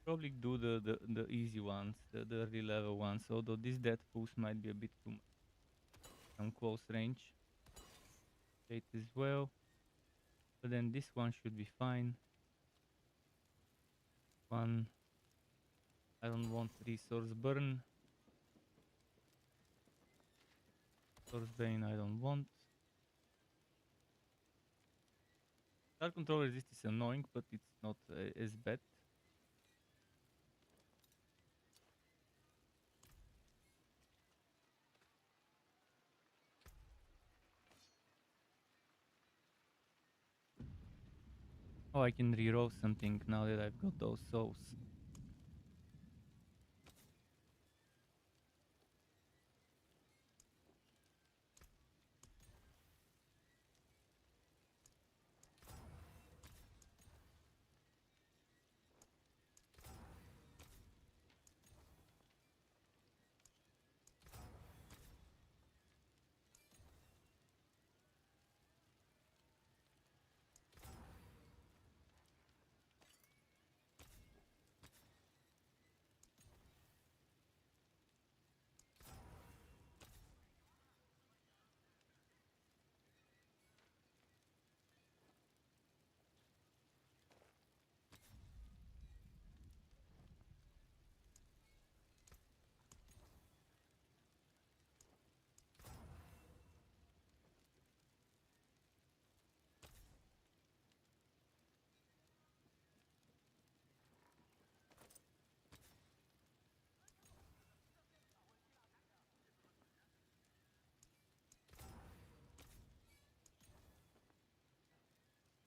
Probably do the easy ones, the early level ones, although this death pulse might be a bit too much. Some close range. Fate as well. But then this one should be fine. One, I don't want resource burn. Source bane I don't want. Star control resist is annoying, but it's not as bad. Oh, I can reroll something now that I've got those souls.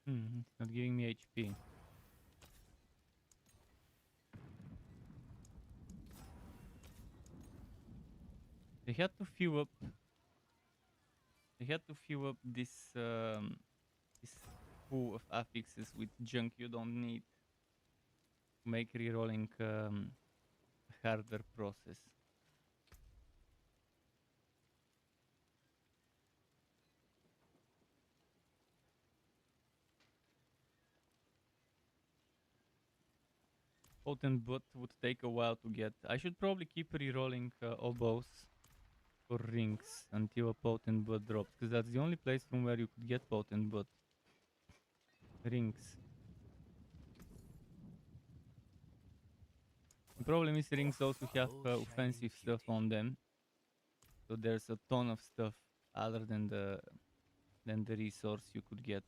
It's not giving me HP. They had to fill up. They had to fill up this pool of affixes with junk you don't need. Make rerolling a harder process. Potent Butt would take a while to get. I should probably keep rerolling oboes or rings until a Potent Butt drops, because that's the only place from where you could get Potent Butt. Rings. The problem is rings also have offensive stuff on them, so there's a ton of stuff other than the resource you could get.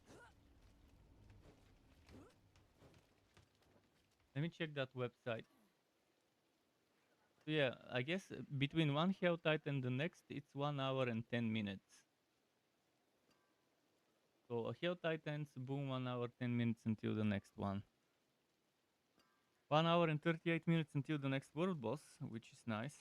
Let me check that website. So yeah, I guess between one Hell Titan and the next, it's 1 hour and 10 minutes. So a Hell Titans, boom, 1 hour, 10 minutes until the next one. 1 hour and 38 minutes until the next world boss, which is nice.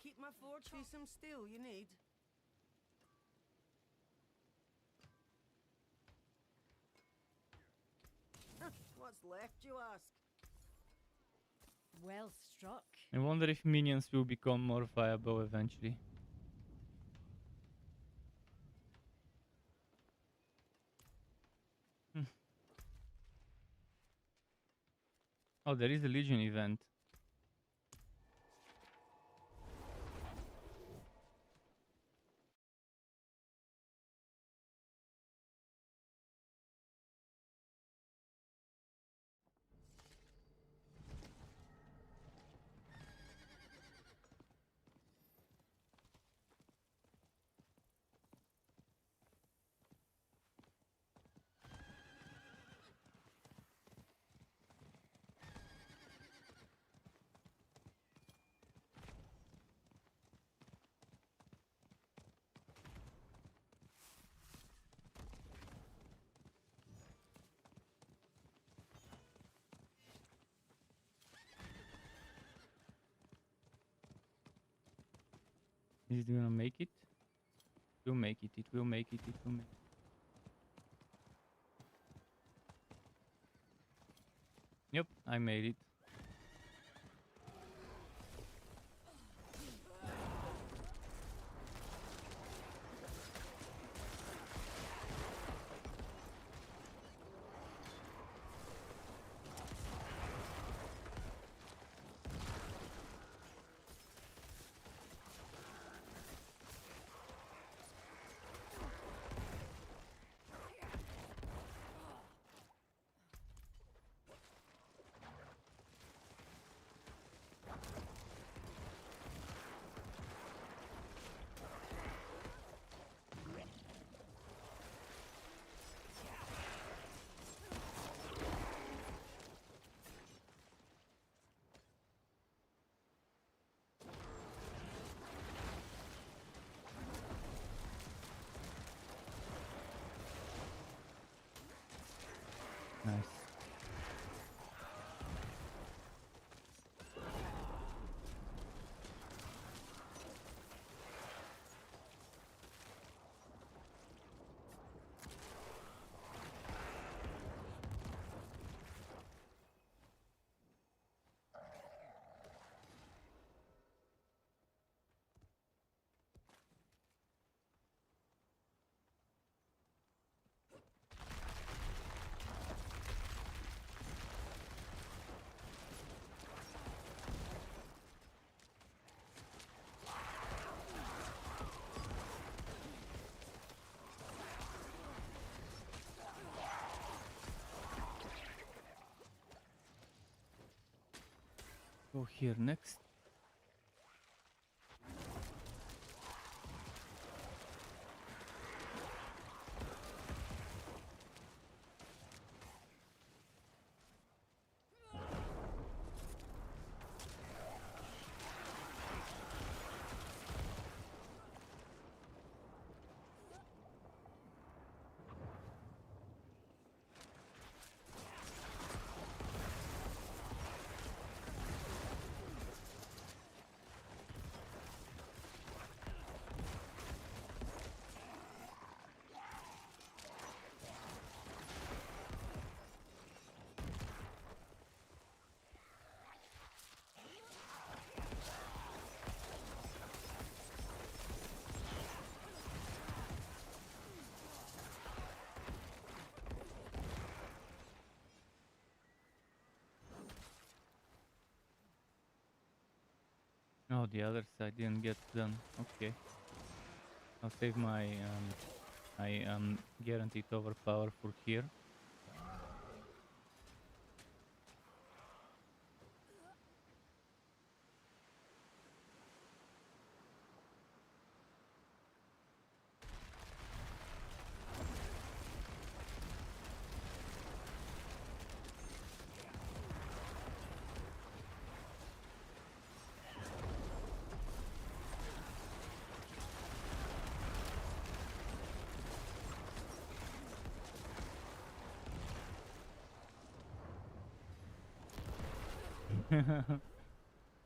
keep my forge. See some steel you need. What's left, you ask? Well struck. I wonder if minions will become more viable eventually. Oh, there is a Legion event. Is it gonna make it? It will make it, it will make it, it will make it. Yep, I made it. Nice. Go here next. Oh, the other side didn't get done. Okay. I'll save my guaranteed overpower for here.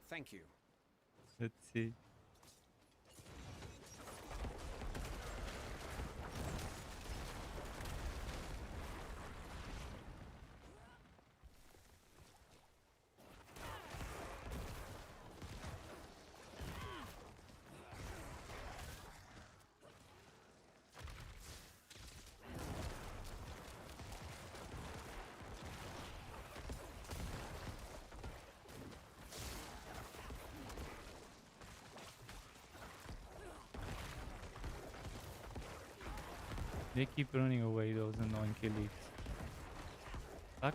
Thank you. Let's see. They keep running away, those annoying elites. Fuck.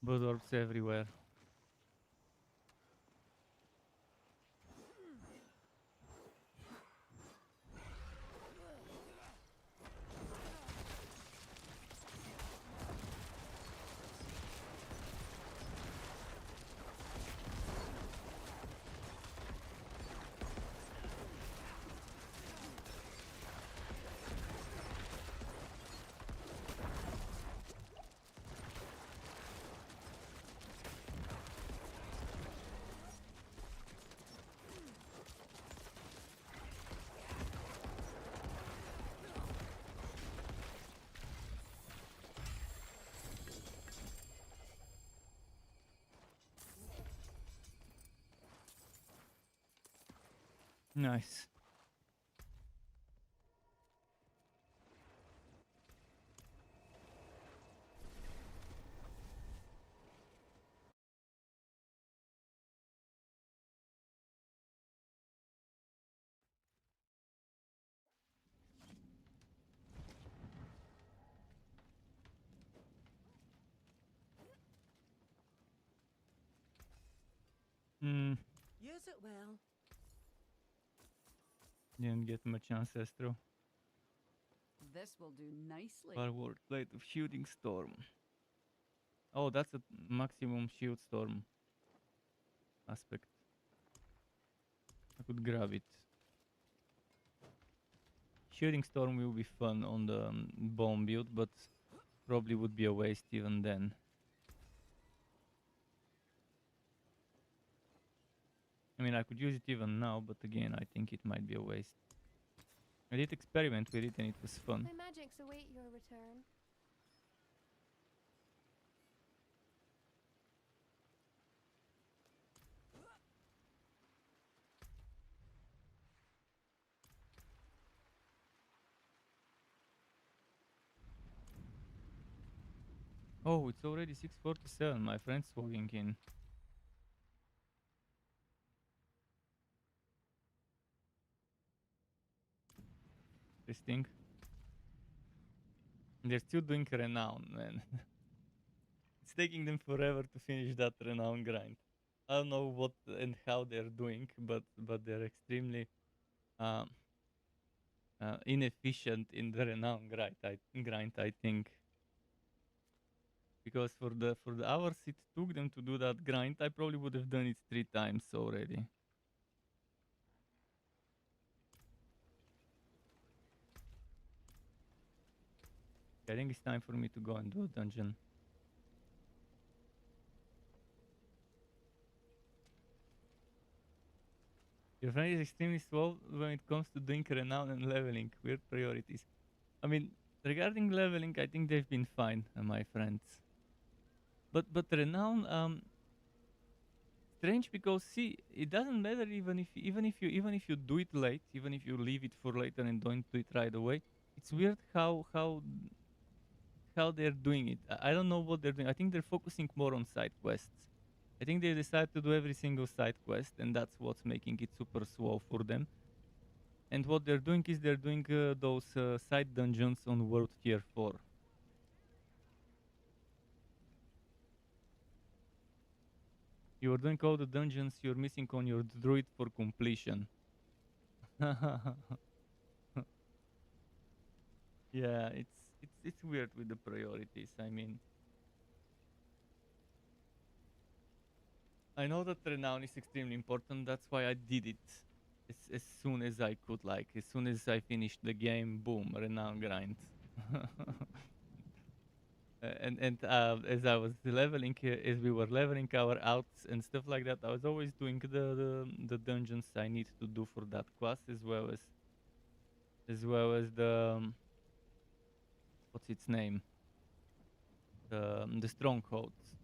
Blood orbs everywhere. Nice. Hmm. Use it well. Didn't get much ancestral. This will do nicely. Forward plate of shooting storm. Oh, that's a maximum shield storm aspect. I could grab it. Shooting storm will be fun on the bomb build, but probably would be a waste even then. I mean, I could use it even now, but again, I think it might be a waste. I did experiment with it and it was fun. My magics await your return. Oh, it's already 6:47. My friend's logging in. This thing. They're still doing renown, man. It's taking them forever to finish that renown grind. I don't know what and how they're doing, but they're extremely um, inefficient in the renown grind. I think. Because for the hours it took them to do that grind, I probably would have done it 3 times already. I think it's time for me to go and do a dungeon. Your friend is extremely slow when it comes to doing renown and leveling. Weird priorities. I mean, regarding leveling, I think they've been fine, my friends. But renown, strange because see, it doesn't matter even if you do it late, even if you leave it for later and don't do it right away. It's weird how they're doing it. I don't know what they're doing. I think they're focusing more on side quests. I think they decide to do every single side quest, and that's what's making it super slow for them. And what they're doing is they're doing those side dungeons on World Tier 4. You're doing all the dungeons you're missing on your druid for completion. Yeah, it's weird with the priorities. I mean, I know that renown is extremely important. That's why I did it as soon as I could. Like as soon as I finished the game, boom, renown grind. And as I was leveling, as we were leveling our outs and stuff like that, I was always doing the dungeons I need to do for that class, as well as the what's its name, the strongholds,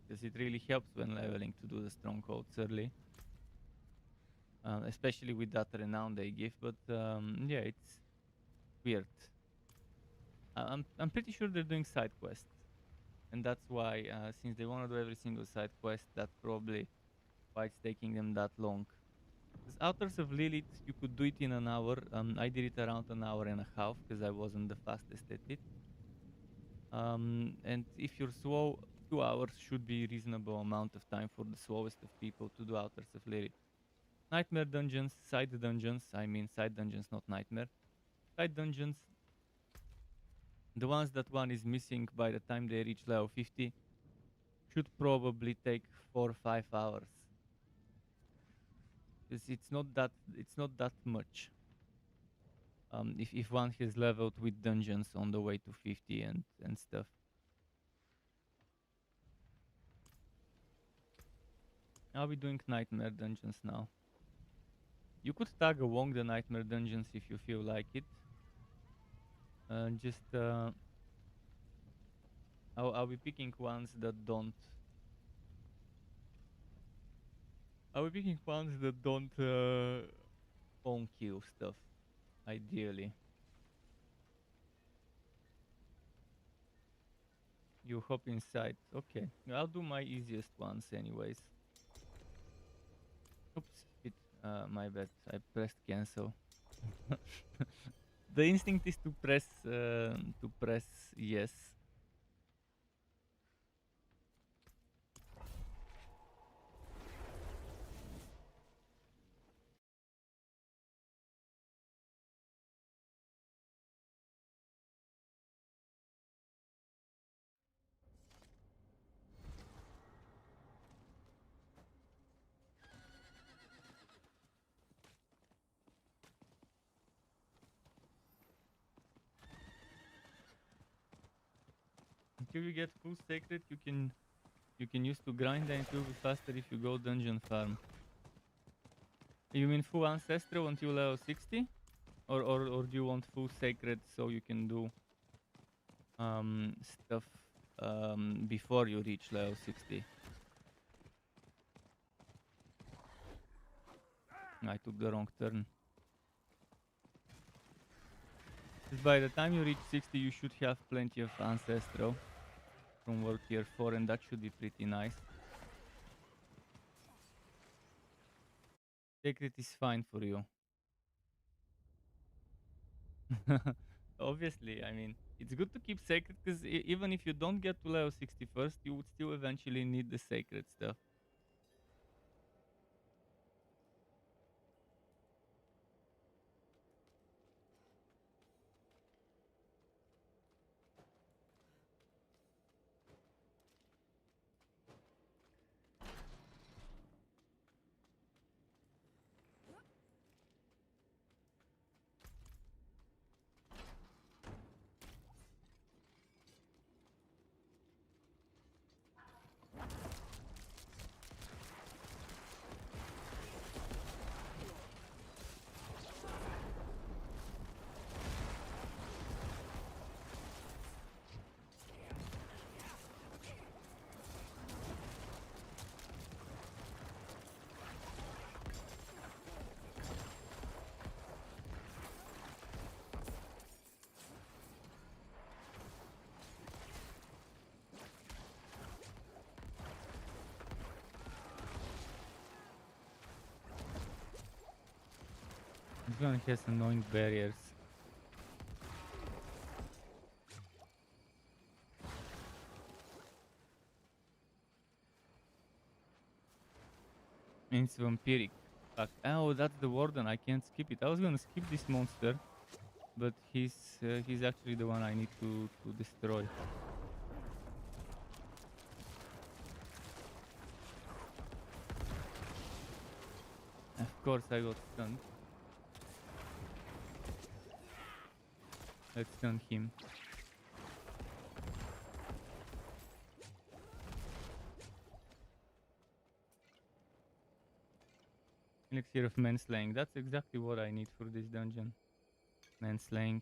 because it really helps when leveling to do the strongholds early, especially with that renown they give. But yeah, it's weird. I'm pretty sure they're doing side quests, and that's why since they want to do every single side quest, that's probably why it's taking them that long. Because Outers of Lilith, you could do it in an hour. I did it around an hour and a half because I wasn't the fastest at it. And if you're slow, 2 hours should be a reasonable amount of time for the slowest of people to do Outers of Lilith. Nightmare dungeons, side dungeons, I mean side dungeons, not nightmare. Side dungeons, the ones that one is missing by the time they reach level 50, should probably take 4 or 5 hours. Because it's not that much. If one has leveled with dungeons on the way to 50 and stuff. I'll be doing nightmare dungeons now. You could tag along the nightmare dungeons if you feel like it. I'll be picking ones that don't. I'll be picking ones that don't on kill stuff, ideally. You hop inside. Okay, I'll do my easiest ones anyways. Oops, my bad. I pressed cancel. The instinct is to press yes. Until you get full sacred, you can use to grind, and it will be faster if you go dungeon farm. You mean full ancestral until level 60? Or do you want full sacred so you can do stuff before you reach level 60? I took the wrong turn. 'Cause by the time you reach 60, you should have plenty of ancestral from World Tier 4, and that should be pretty nice. Sacred is fine for you. Obviously, I mean, it's good to keep sacred because even if you don't get to level 61st, you would still eventually need the sacred stuff. This one has annoying barriers. And it's vampiric. Fuck. Oh, that's the warden. I can't skip it. I was gonna skip this monster, but he's actually the one I need to destroy. Of course, I got stunned. Let's stun him. Elixir of manslaying. That's exactly what I need for this dungeon. Manslaying.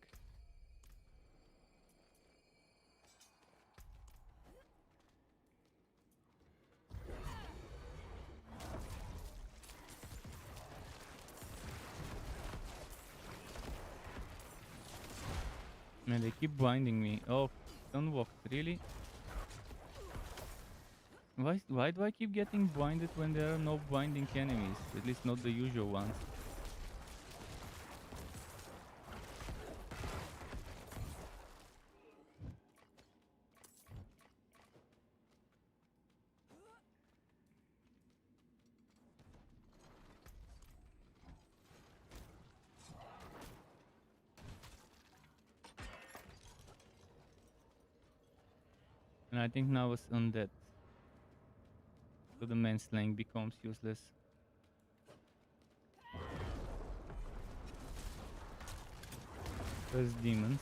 Man, they keep blinding me. Oh, Stunwalked, really? Why do I keep getting blinded when there are no blinding enemies? At least not the usual ones. And I think now it's undead. So the manslaying becomes useless. There's demons.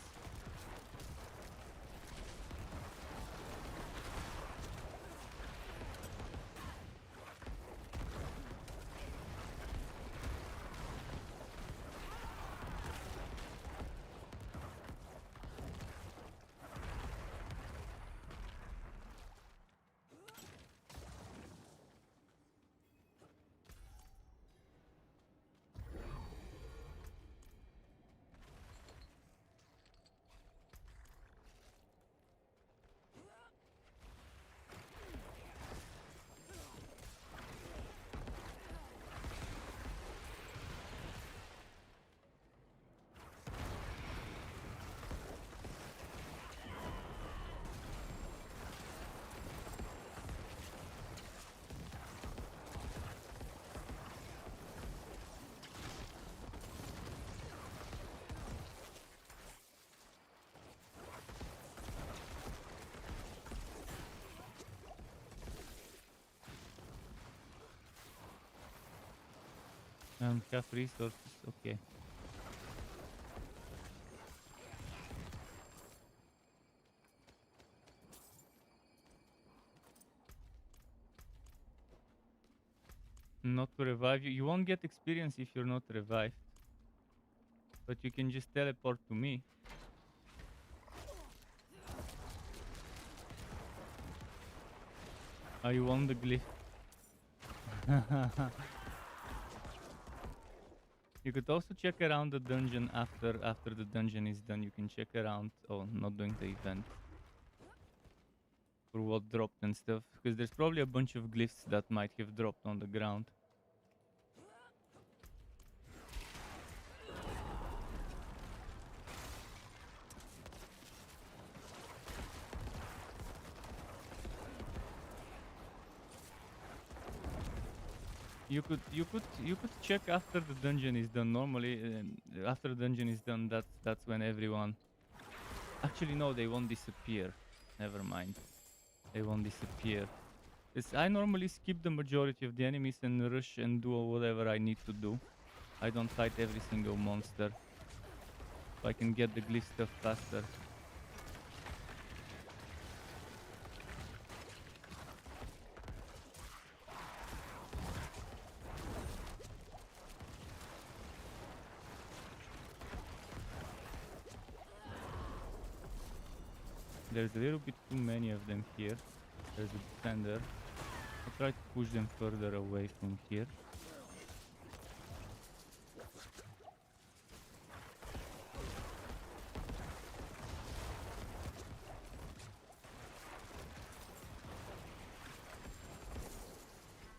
Have resources, okay. Not to revive you. You won't get experience if you're not revived. But you can just teleport to me. Are you on the glyph? You could also check around the dungeon after the dungeon is done. You can check around. Oh, not doing the event. For what dropped and stuff. Because there's probably a bunch of glyphs that might have dropped on the ground. You could check after the dungeon is done. Normally, after the dungeon is done, that's when everyone. Actually, no, they won't disappear. Never mind, they won't disappear. I normally skip the majority of the enemies and rush and do whatever I need to do. I don't fight every single monster, so I can get the glyph stuff faster. There's a little bit too many of them here. There's a defender. I'll try to push them further away from here.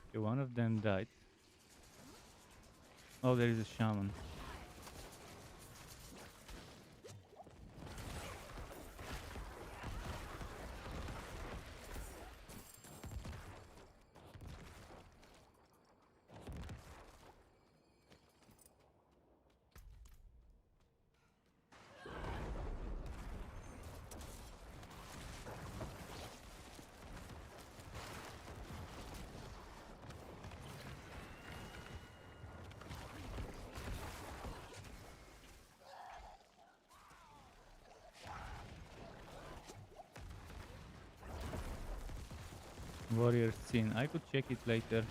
Okay, one of them died. Oh, there is a shaman. Warrior scene. I could check it later.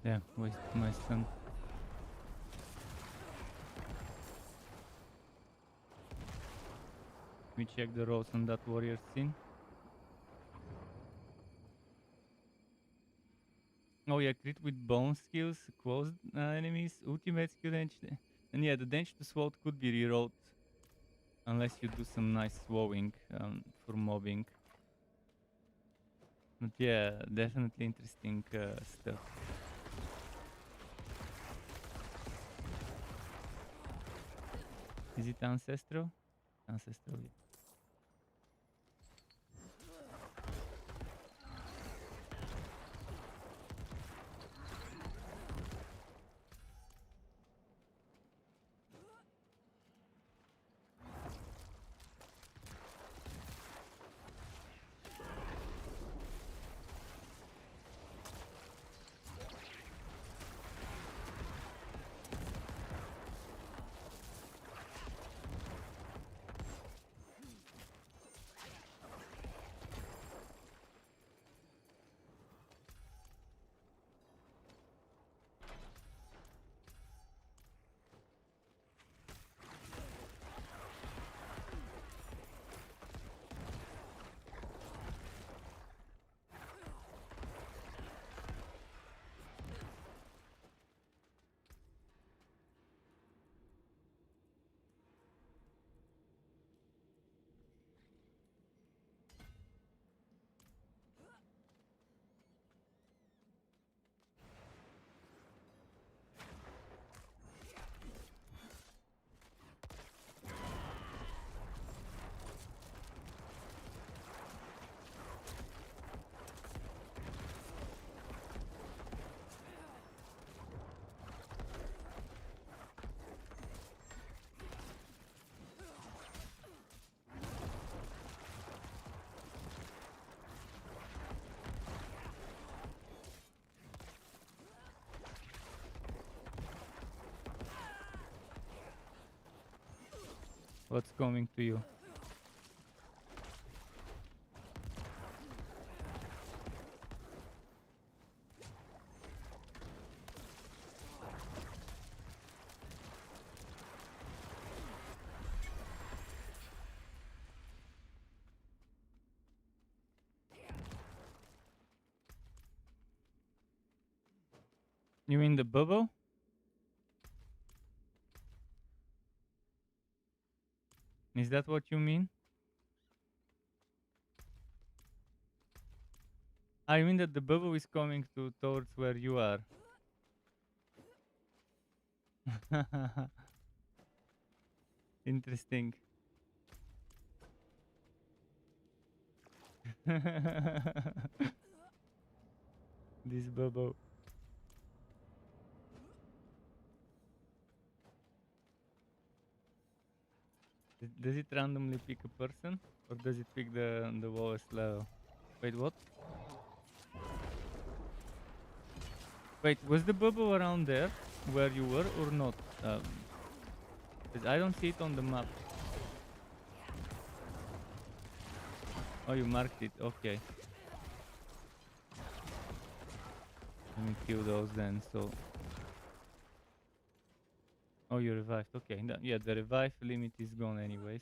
Yeah, waste my stun. We check the rolls on that warrior scene. Oh yeah, crit with bone skills, closed enemies, ultimate skill damage. And yeah, the damage to sword could be rerolled unless you do some nice swallowing for mobbing. But yeah, definitely interesting stuff. Is it ancestral? Ancestral, yeah. What's coming to you? You mean the bubble? Is that what you mean? I mean that the bubble is coming towards where you are. Interesting. This bubble. Does it randomly pick a person? Or does it pick the lowest level? Wait, what? Wait, was the bubble around there where you were or not? 'Cause I don't see it on the map. Oh, you marked it. Okay. Let me kill those then. So. Oh, you revived. Okay. Yeah, the revive limit is gone anyways.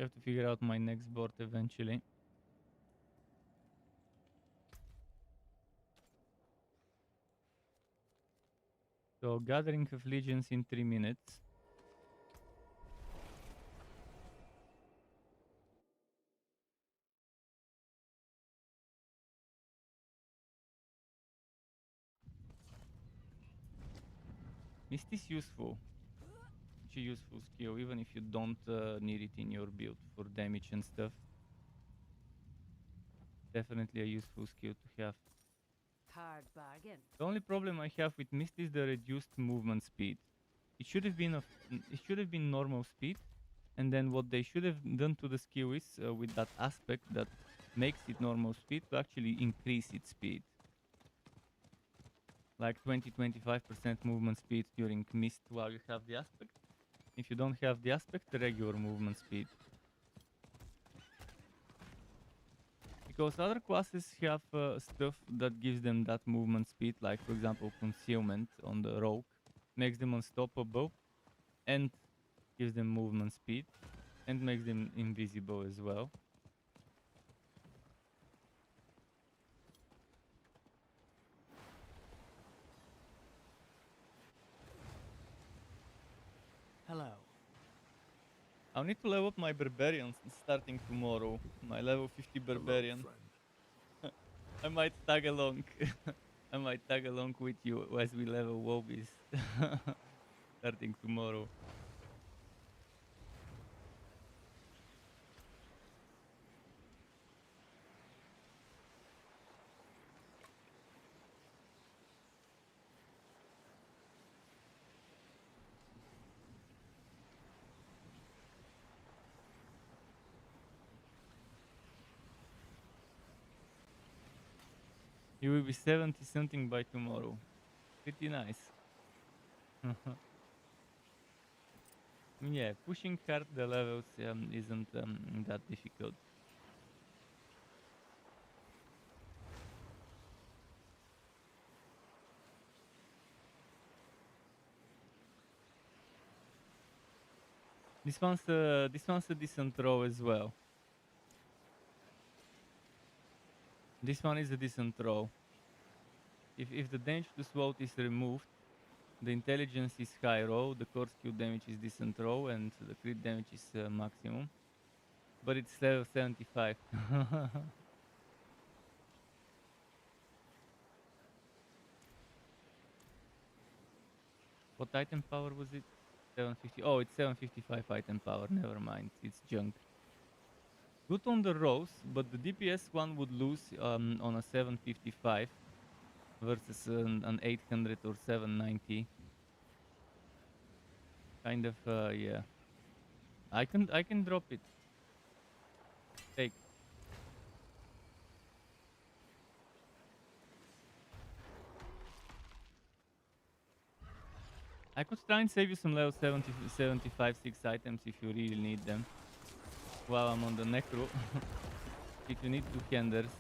Have to figure out my next board eventually. So Gathering of Legions in 3 minutes. Mist is useful. It's a useful skill, even if you don't need it in your build for damage and stuff. Definitely a useful skill to have. Hard bargain. The only problem I have with Mist is the reduced movement speed. It should have been normal speed, and then what they should have done to the skill is with that aspect that makes it normal speed to actually increase its speed. Like 20-25% movement speed during Mist while you have the aspect. If you don't have the aspect, the regular movement speed. Because other classes have stuff that gives them that movement speed, like for example Concealment on the Rogue, makes them unstoppable and gives them movement speed and makes them invisible as well. Hello. I'll need to level up my Barbarians starting tomorrow. My level 50 Barbarian. I might tag along. I might tag along with you as we level Wobbies starting tomorrow. You will be 70 something by tomorrow. Pretty nice. Yeah, pushing hard the levels isn't that difficult. This one's a decent throw as well. This one is a decent throw. If the damage to SWOT is removed, the intelligence is high roll, the core skill damage is decent roll, and the crit damage is maximum. But it's level 75. What item power was it? 750. Oh, it's 755 item power. Never mind. It's junk. Good on the rolls, but the DPS one would lose on a 755 versus an 800 or 790. Kind of, yeah. I can drop it. Take. I could try and save you some level 70, 75, 6 items if you really need them. While I'm on the Necro. If you need 2 handers.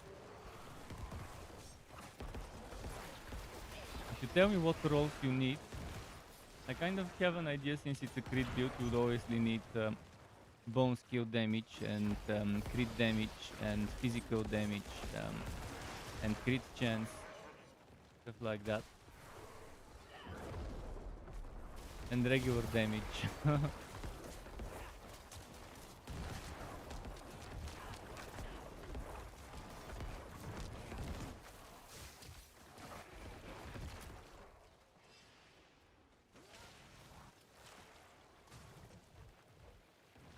If you tell me what rolls you need, I kind of have an idea. Since it's a crit build, you would obviously need bone skill damage and crit damage and physical damage and crit chance, stuff like that. And regular damage.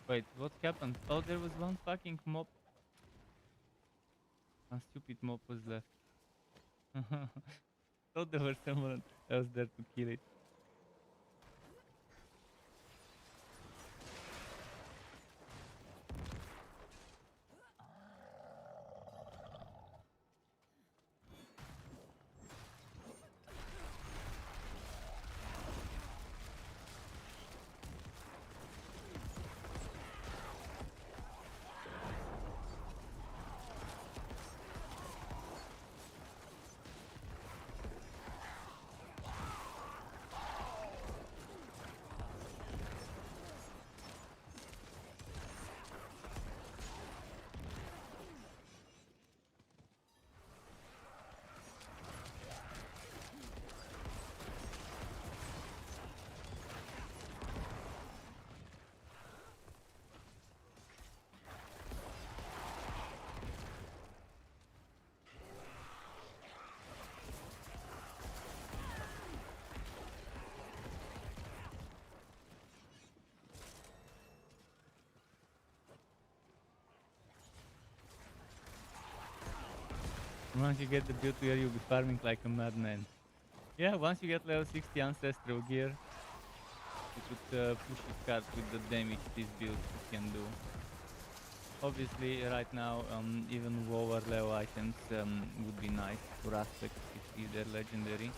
Wait, what happened? Oh, there was one fucking mob. A stupid mob was left. Thought there was someone else there to kill it. Once you get the build here, you'll be farming like a madman. Yeah, once you get level 60 ancestral gear, you could push it hard with the damage this build can do. Obviously, right now, even lower level items would be nice for aspects if they're legendary.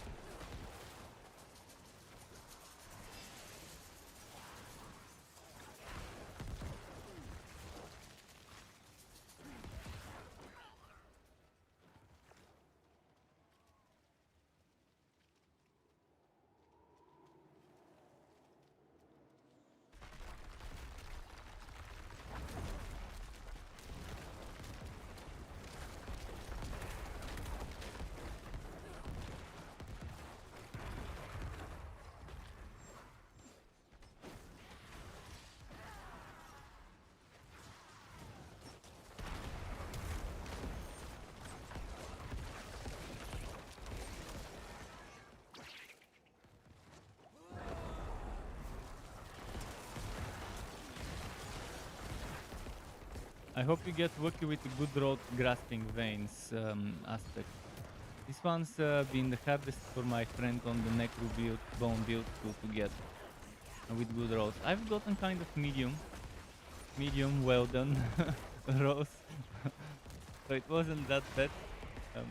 I hope you get lucky with the good road grasping veins aspect. This one's been the hardest for my friend on the Necro build, bone build to get with good rolls. I've gotten kind of medium well done rolls, so it wasn't that bad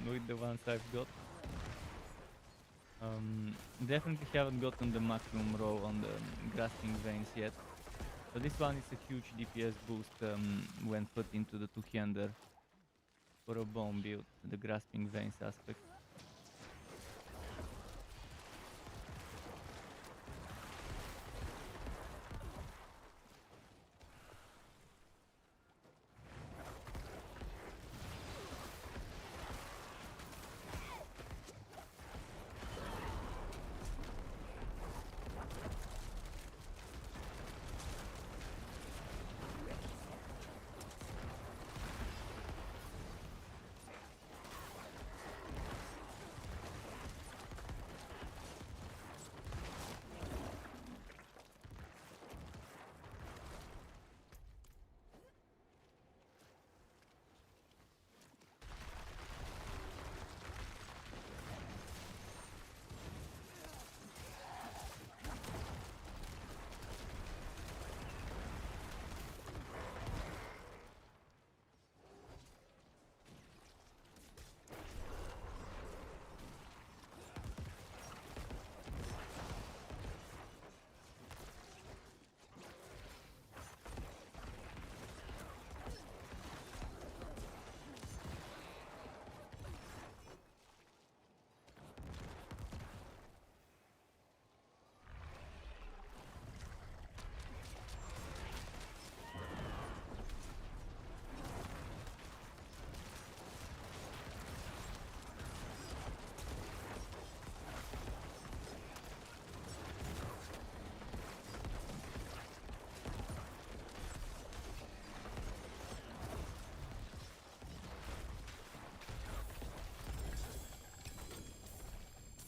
with the ones I've got. Definitely haven't gotten the maximum roll on the grasping veins yet. So this one is a huge DPS boost when put into the two-hander for a bone build, the grasping veins aspect.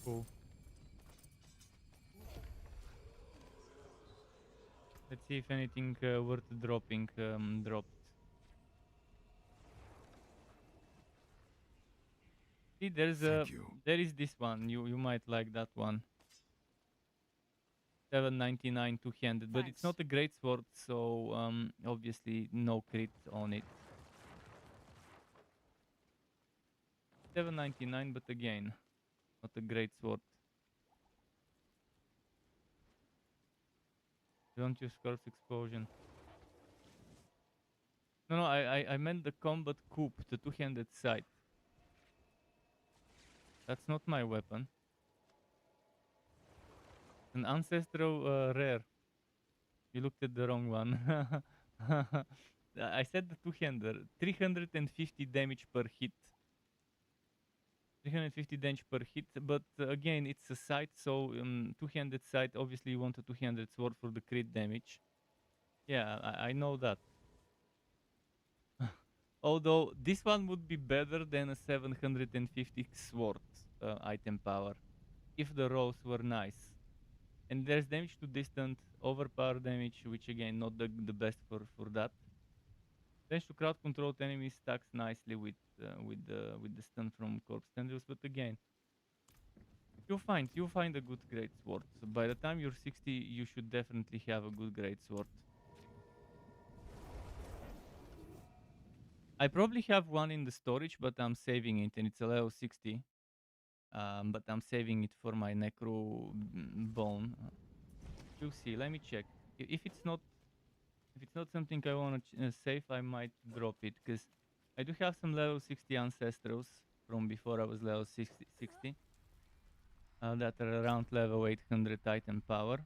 Cool. Let's see if anything worth dropping dropped. See, there is this one. You might like that one. 799 two-handed, but it's not a great sword, so obviously no crit on it. 799, but again, not a great sword. Don't use corpse explosion. No, I meant the combat coup, the two-handed scythe. That's not my weapon. An ancestral rare. You looked at the wrong one. I said the two-hander. 350 damage per hit. 350 damage per hit, but again, it's a scythe, so two-handed scythe, obviously you want a two-handed sword for the crit damage. Yeah, I know that. Although, this one would be better than a 750 sword item power, if the rolls were nice. And there's damage to distant, overpower damage, which again, not the best for that. Tends to crowd control enemies, stacks nicely with the stun from corpse tendrils, but again, you'll find a good great sword. So by the time you're 60, you should definitely have a good great sword. I probably have one in the storage, but I'm saving it, and it's a level 60. But I'm saving it for my necro bone. We'll see. Let me check. If it's not something I want to save, I might drop it, because I do have some level 60 ancestrals from before I was level 60 that are around level 800 item power.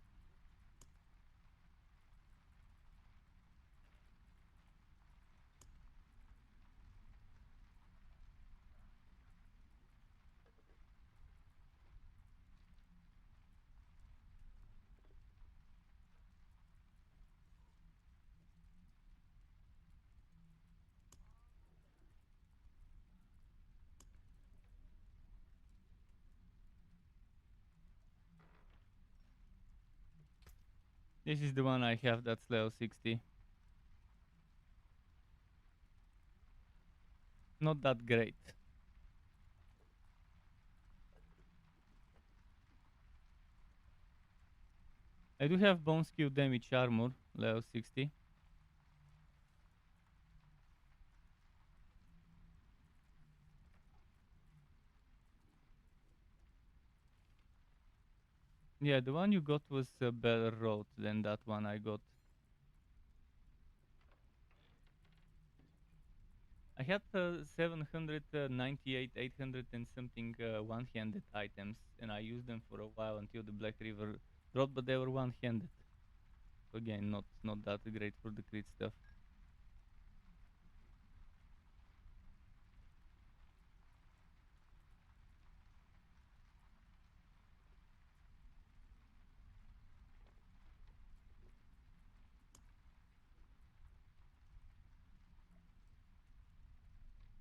This is the one I have that's level 60. Not that great. I do have bone skill damage armor, level 60. Yeah, the one you got was better road than that one I got. I had 798, 800 and something one-handed items, and I used them for a while until the Black River dropped, but they were one-handed. Again, not that great for the crit stuff.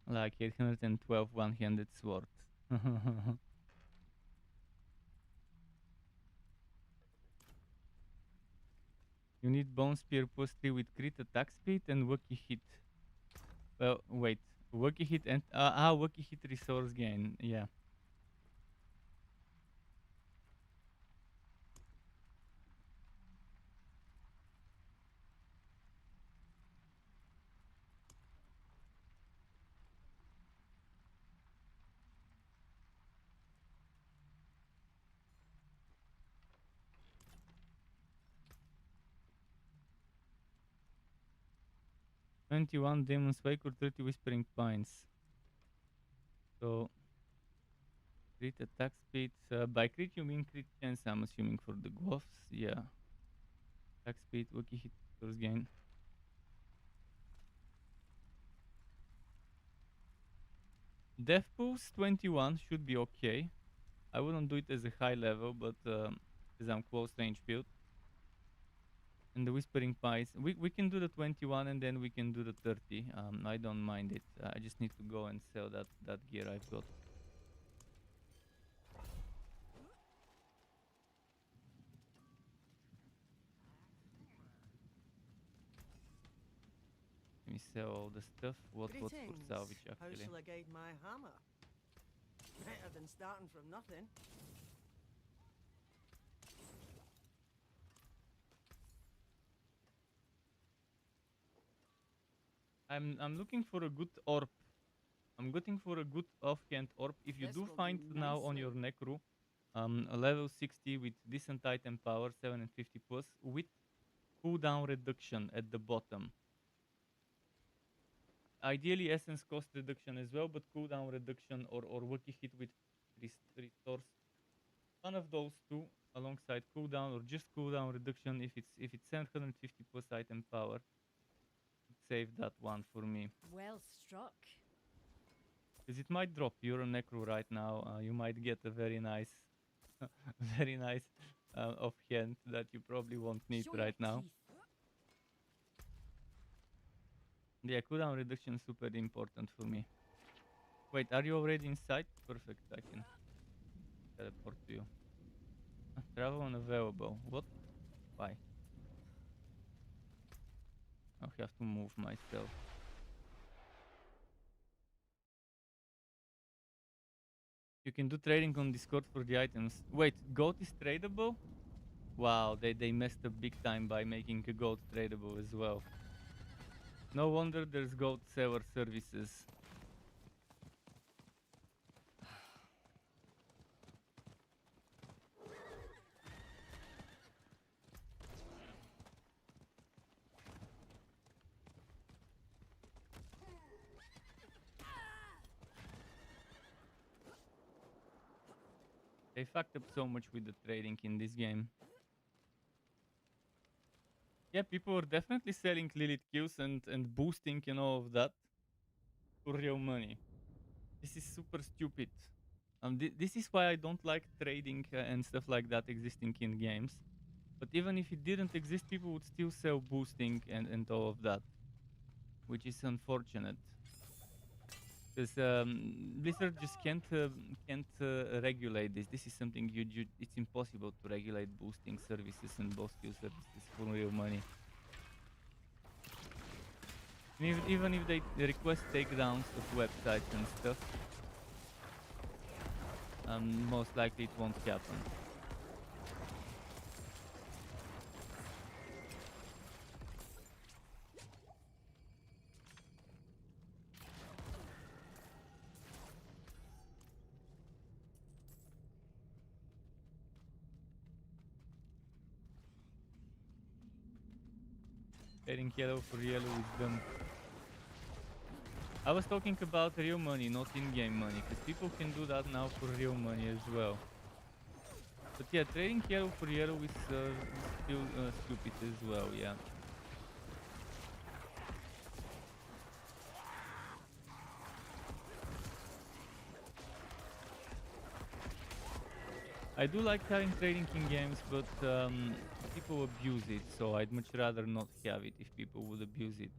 Like 812 one-handed sword. You need Bone Spear plus 3 with crit attack speed and Wacky hit. Well, wait. Wacky hit and... Wacky hit resource gain. Yeah. "21 Demon's Wake" or 30 Whispering Pines. So, crit attack speed. By crit you mean crit chance, I'm assuming, for the Goths. Yeah. Attack speed, Wacky hit resource gain. Death Pulse 21 should be okay. I wouldn't do it as a high level, but as I'm close range build. And the Whispering Pies, we can do the 21 and then we can do the 30. I don't mind it. I just need to go and sell that gear I've got. Let me sell all the stuff. What's for salvage How actually? shall I guide my hammer? Better than starting from nothing. I'm looking for a good orb. I'm looking for a good offhand orb. If you This do will find do now on your nicely. Necro a level 60 with decent item power, 750 plus, with cooldown reduction at the bottom. Ideally essence cost reduction as well, but cooldown reduction or Wacky hit with restores. One of those two alongside cooldown or just cooldown reduction if it's 750 plus item power. Save that one for me. Well struck. Because it might drop. You're a Necro right now. You might get a very nice, very nice offhand that you probably won't need Show right your now. teeth. Yeah, cooldown reduction is super important for me. Wait, are you already inside? Perfect, I can teleport to you. Travel unavailable. What? Why? I'll have to move myself. You can do trading on Discord for the items. Wait, goat is tradable? Wow, they messed up big time by making a goat tradable as well. No wonder there's goat seller services. They fucked up so much with the trading in this game. Yeah, people were definitely selling Lilith kills and boosting and all of that for real money. This is super stupid. This is why I don't like trading and stuff like that existing in games. But even if it didn't exist, people would still sell boosting and all of that, which is unfortunate. Because Blizzard just can't regulate this. This is something it's impossible to regulate boosting services and boss kill services for real money. And even if they request takedowns of websites and stuff, most likely it won't happen. Trading yellow for yellow is dumb. I was talking about real money, not in-game money, because people can do that now for real money as well. But yeah, trading yellow for yellow is still stupid as well, yeah. I do like having trading in games, but people abuse it, so I'd much rather not have it if people would abuse it.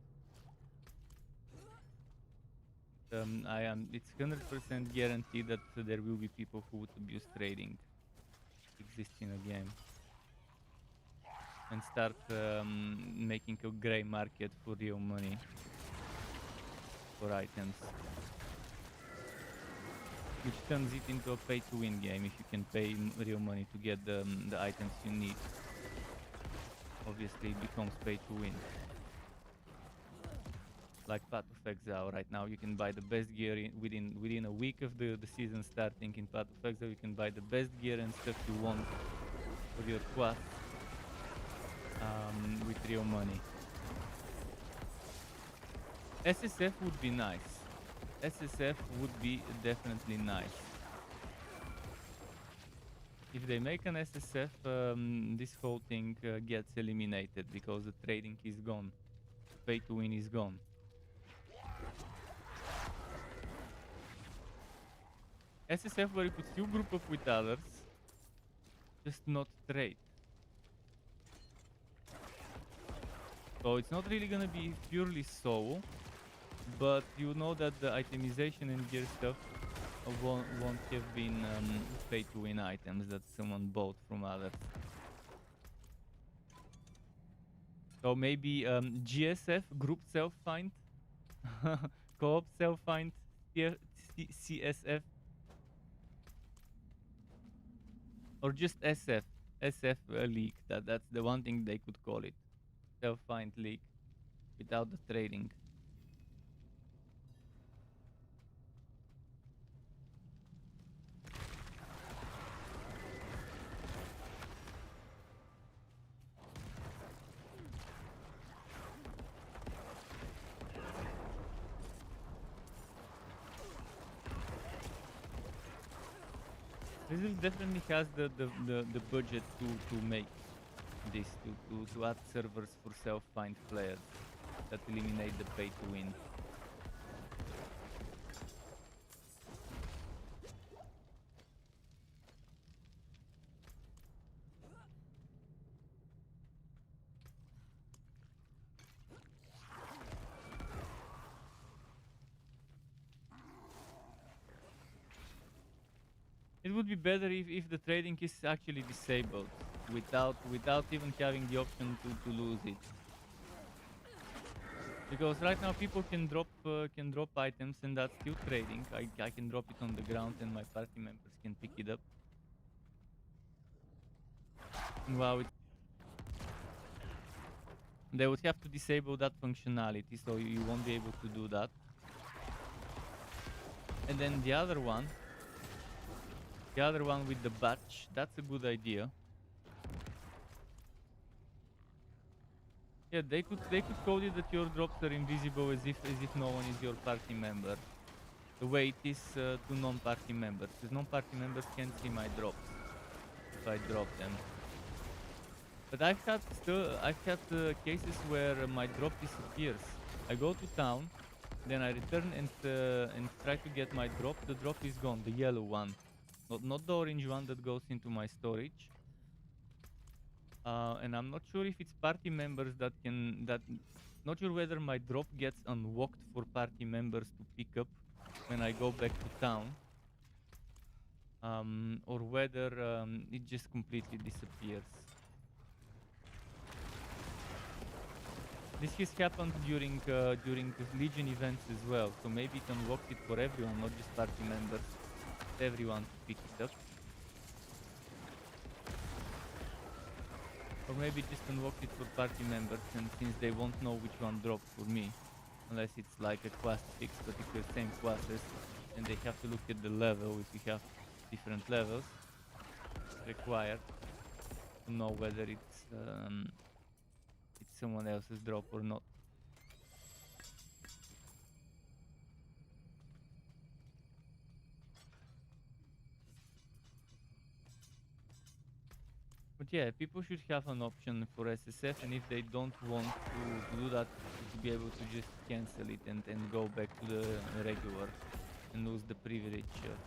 It's 100% guaranteed that there will be people who would abuse trading. Exists in a game. And start making a grey market for real money. For items. Which turns it into a pay-to-win game if you can pay real money to get the items you need. Obviously it becomes pay-to-win. Like Path of Exile right now, you can buy the best gear within a week of the season starting in Path of Exile. You can buy the best gear and stuff you want for your quest with real money. SSF would be nice. SSF would be definitely nice. If they make an SSF, this whole thing gets eliminated because the trading is gone. Pay to win is gone. SSF where you could still group up with others, just not trade. So it's not really gonna be purely solo, but you know that the itemization and gear stuff won't have been pay to win items that someone bought from others. So maybe GSF, group self-find, co-op self-find, CSF, or just SF league. That's the one thing they could call it, self-find league, without the trading. Blizzard definitely has the budget to make this, to add servers for self-find players that eliminate the pay to win. It would be better if the trading is actually disabled, without even having the option to lose it. Because right now people can drop items and that's still trading. I can drop it on the ground and my party members can pick it up. Wow, they would have to disable that functionality, so you won't be able to do that. And then the other one with the batch, that's a good idea. Yeah, they could code it that your drops are invisible as if no one is your party member. The way it is to non-party members, because non-party members can't see my drops if I drop them. But I've had cases where my drop disappears. I go to town, then I return and try to get my drop. The drop is gone, the yellow one, not the orange one that goes into my storage. And I'm not sure if it's party members not sure whether my drop gets unlocked for party members to pick up when I go back to town, or whether it just completely disappears. This has happened during Legion events as well, so maybe it unlocks it for everyone, not just party members, everyone to pick it up. Or maybe just unlock it for party members, and since they won't know which one dropped for me, unless it's like a class fix, but if they're same classes, and they have to look at the level, if you have different levels required to know whether it's someone else's drop or not. But yeah, people should have an option for SSF, and if they don't want to do that, to be able to just cancel it and go back to the regular and lose the privilege of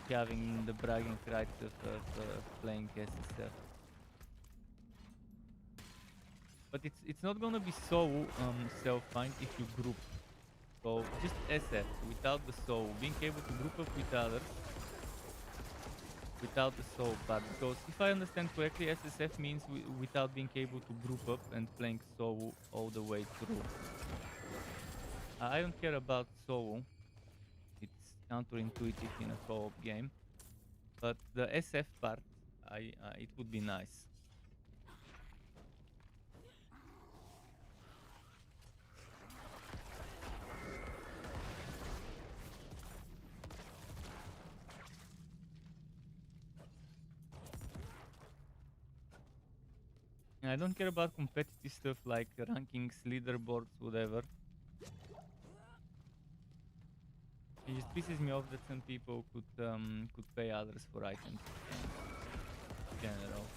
having the bragging rights of playing SSF. But it's not gonna be so self-find if you group. So just SF without the soul, being able to group up with others without the soul part, because if I understand correctly, SSF means without being able to group up and playing solo all the way through. I don't care about solo, it's counterintuitive in a co-op game, but the SF part, it would be nice. And I don't care about competitive stuff like rankings, leaderboards, whatever. It just pisses me off that some people could pay others for items in general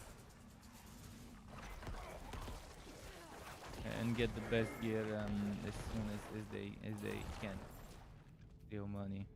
and get the best gear as soon as they can. Real money.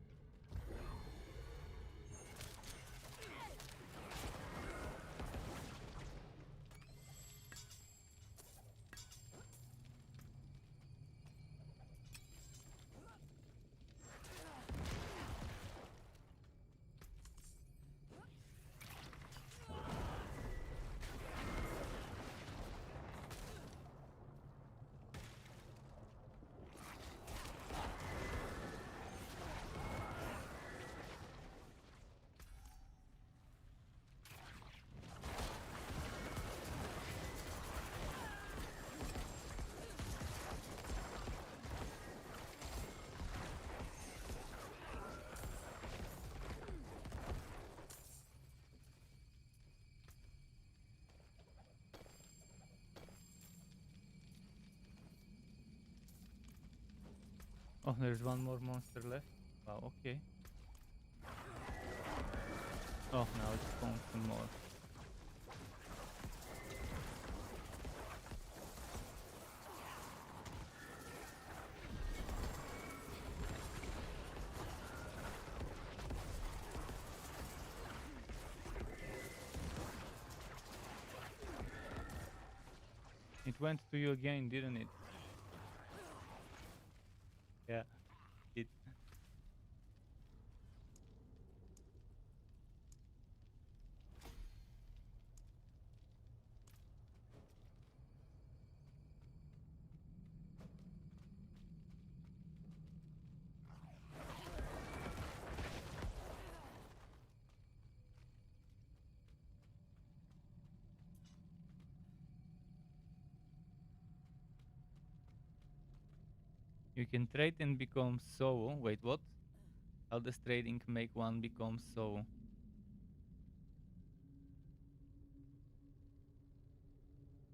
Oh, there's one more monster left. Wow, okay. Oh, now it's spawned some more. It went to you again, didn't it? Yeah, it. You can trade and become so. Wait, what? How does trading make one become so?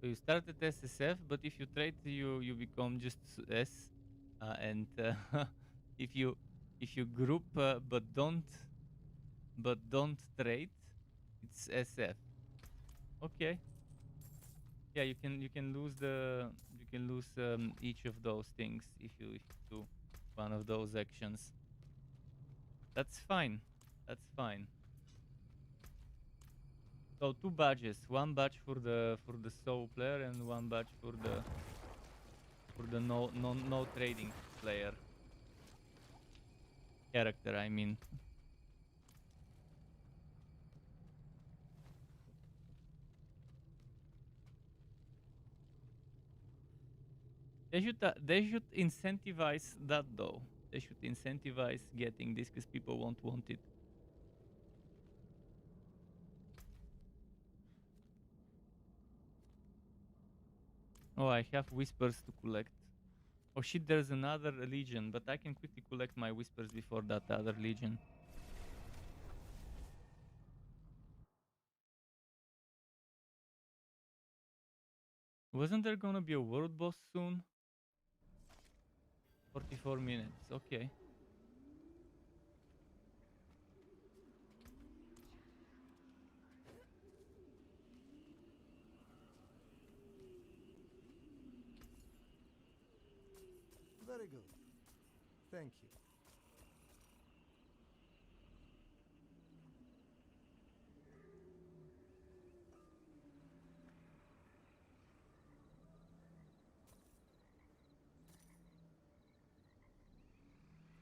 So you start at SSF, but if you trade, you become just S, and if you group but don't trade, it's SF. Okay. Yeah, you can lose each of those things if you do one of those actions. That's fine. That's fine. So 2 badges, 1 badge for the solo player and 1 badge for the no trading player character, I mean. They should incentivize that though. They should incentivize getting this because people won't want it. Oh, I have whispers to collect. Oh shit, there's another legion, but I can quickly collect my whispers before that other legion. Wasn't there gonna be a world boss soon? 44 minutes, okay. Very good. Thank you.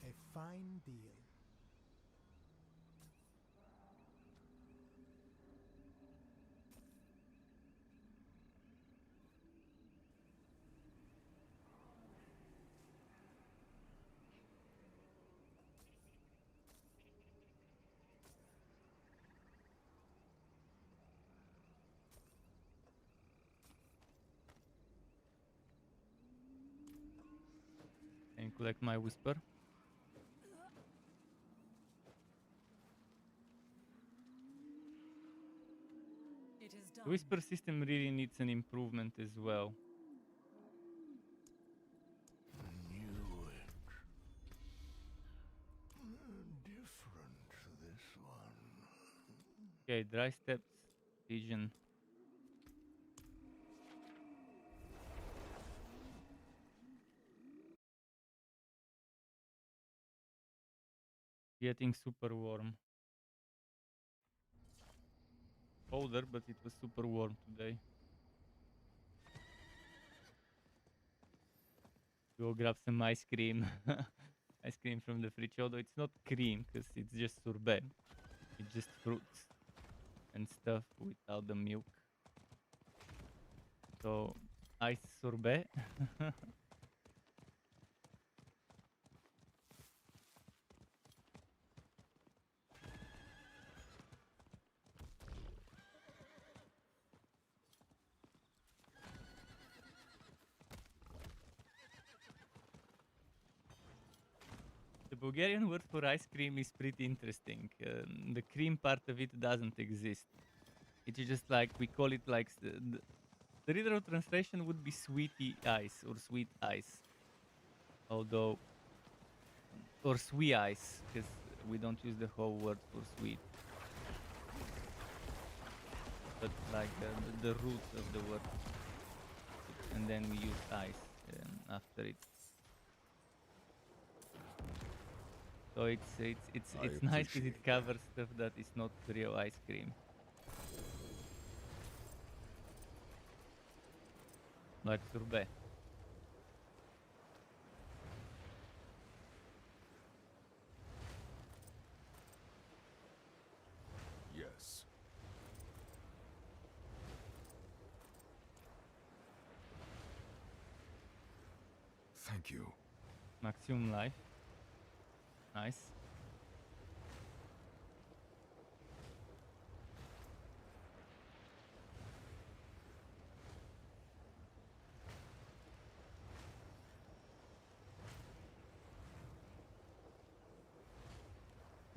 A fine deal. And collect my whisper. It is The done. whisper system really needs an improvement as well. Knew it. Different this one. Okay, dry steps, vision. Getting super warm. Colder, but it was super warm today. Go grab some ice cream. Ice cream from the fridge, although it's not cream because it's just sorbet. It's just fruits and stuff without the milk. So, ice sorbet. The Bulgarian word for ice cream is pretty interesting. The cream part of it doesn't exist. It's just like we call it like the literal translation would be sweetie ice or sweet ice. Although, or sweet ice, because we don't use the whole word for sweet. But like the root of the word. And then we use ice after it. So it's nice because it covers stuff that is not real ice cream. Like sorbet. Yes. Thank you. Maximum life. Nice.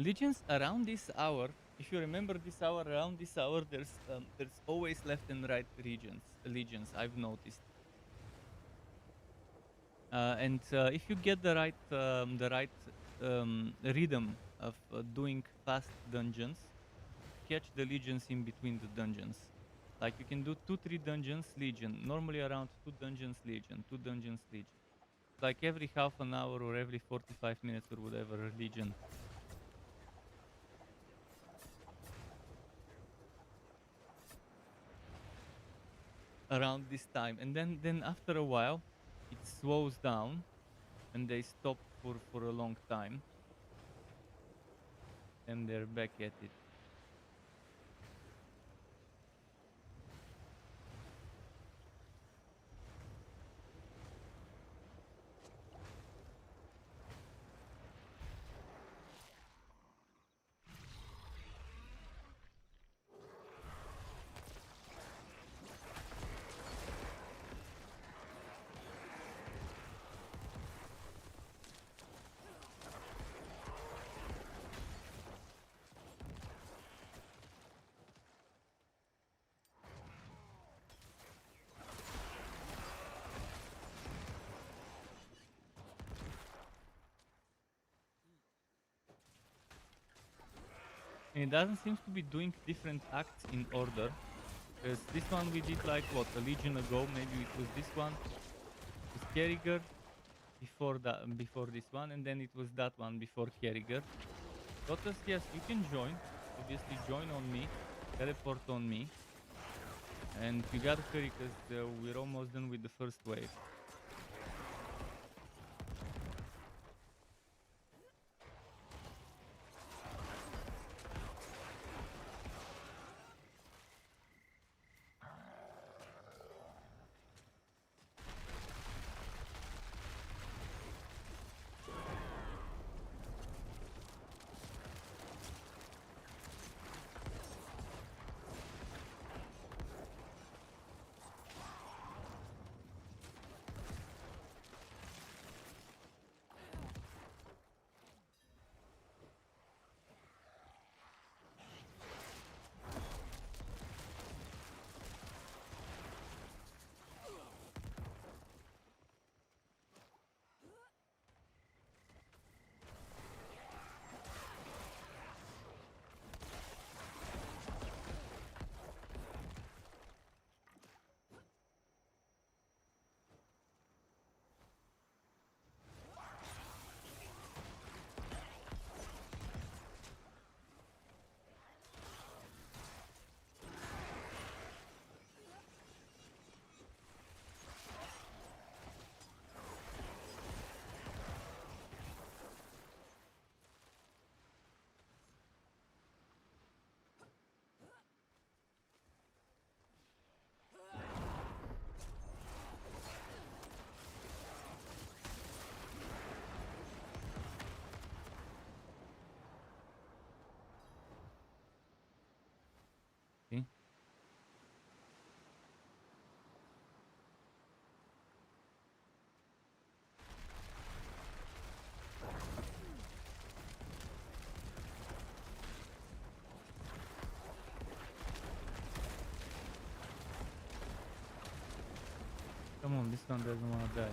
Legions around this hour. If you remember this hour, around this hour, there's always left and right legions. I've noticed. And if you get the right rhythm of doing fast dungeons, catch the legions in between the dungeons. Like you can do 2-3 dungeons legion, normally around 2 dungeons legion, 2 dungeons legion. Like every half an hour or every 45 minutes or whatever legion. Around this time, and then after a while it slows down and they stop for a long time and they're back at it. And it doesn't seem to be doing different acts in order. Because this one we did like what, a legion ago, maybe it was this one. It was Kerriger before this one, and then it was that one before Kerriger. Lotus, yes, you can join. Obviously join on me, teleport on me. And you gotta hurry because we're almost done with the first wave. See? Come on, this one doesn't want to die.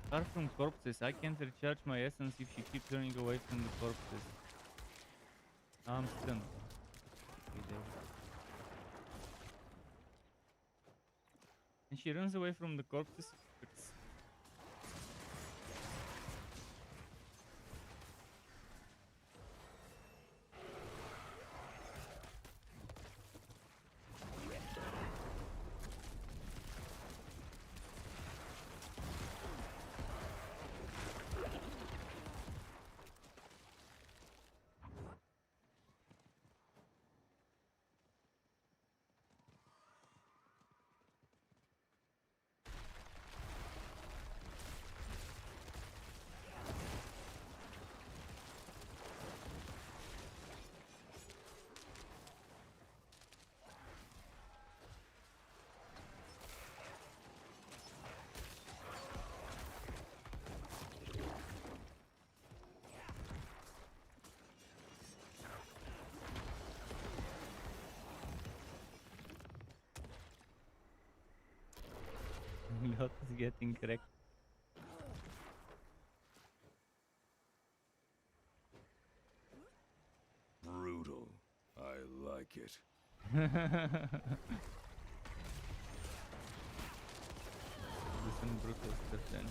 Apart from corpses, I can't recharge my essence if she keeps running away from the corpses. I'm stunned. And she runs away from the corpses. It's Lot is getting wrecked. Brutal. I like it. Do some brutal stuff then.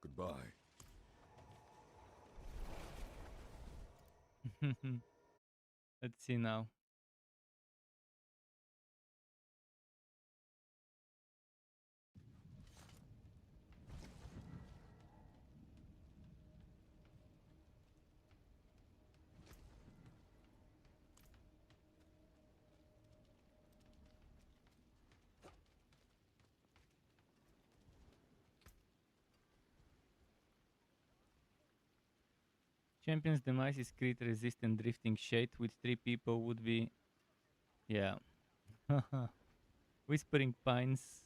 Goodbye. Let's see now. Champion's demise is crit resistant drifting shade with 3 people would be, yeah. Whispering Pines.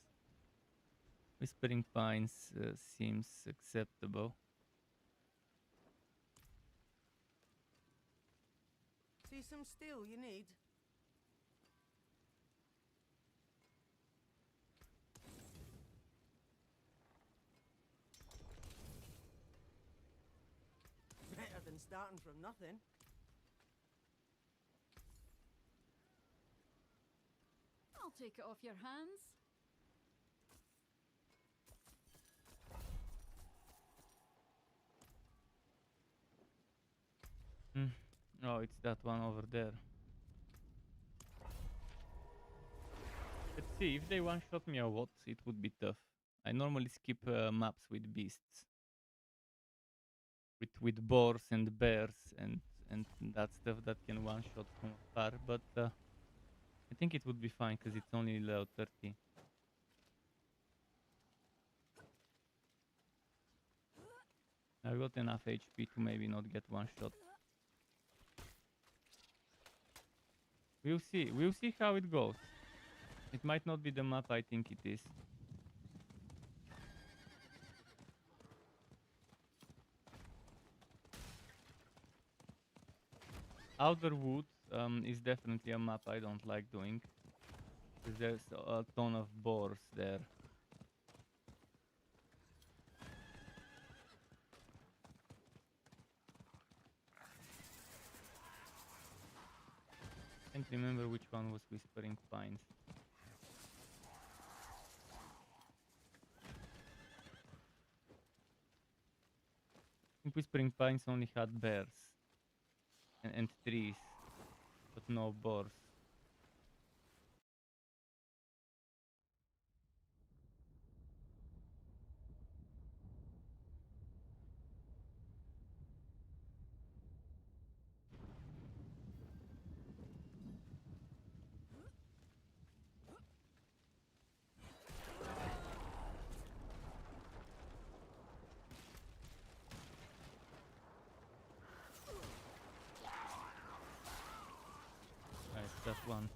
Whispering Pines seems acceptable. See some steel you need? Better than starting from nothing. I'll take it off your hands. Oh, it's that one over there. Let's see, if they one-shot me or what, it would be tough. I normally skip maps with beasts. With boars and bears and that stuff that can one-shot from afar, but I think it would be fine because it's only level 30. I've got enough HP to maybe not get one shot. We'll see how it goes. It might not be the map I think it is. Outer Wood is definitely a map I don't like doing. Because there's a ton of boars there. Can't remember which one was Whispering Pines. I think Whispering Pines only had bears and trees, but no boars. Nice, that one.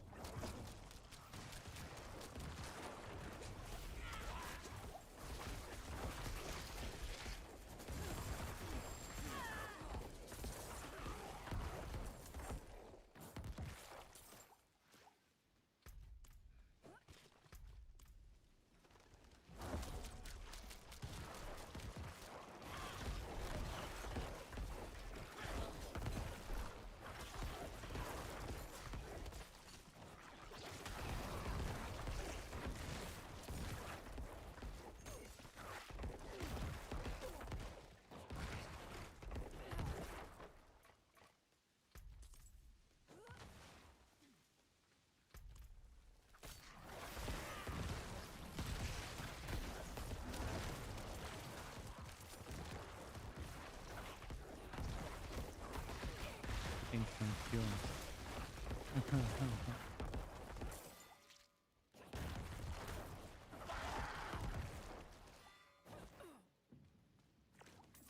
Getting some tunes.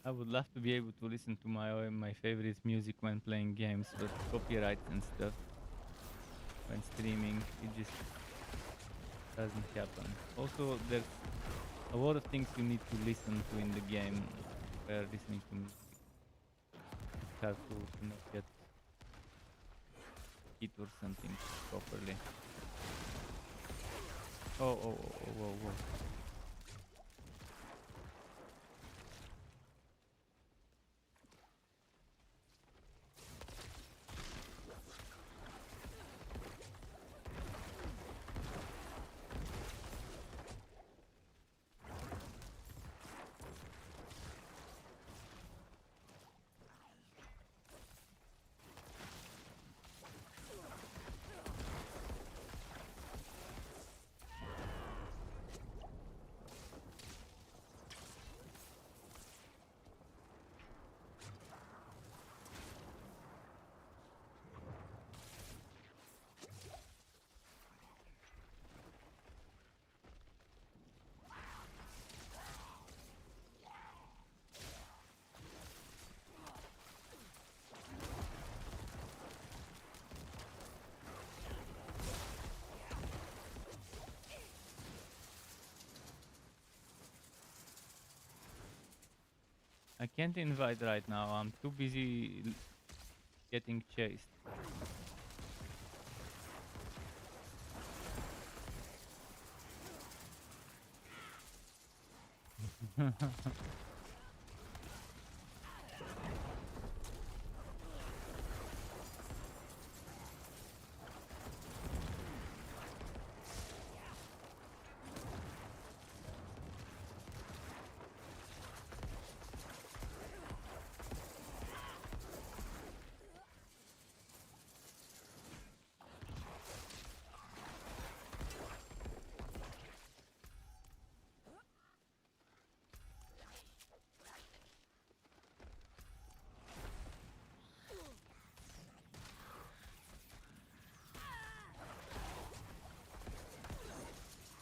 I would love to be able to listen to my favorite music when playing games, but copyrights and stuff when streaming, it just doesn't happen. Also, there's a lot of things you need to listen to in the game where listening to music. It's hard to not get hit or something properly. Oh, whoa. I can't invite right now. I'm too busy getting chased.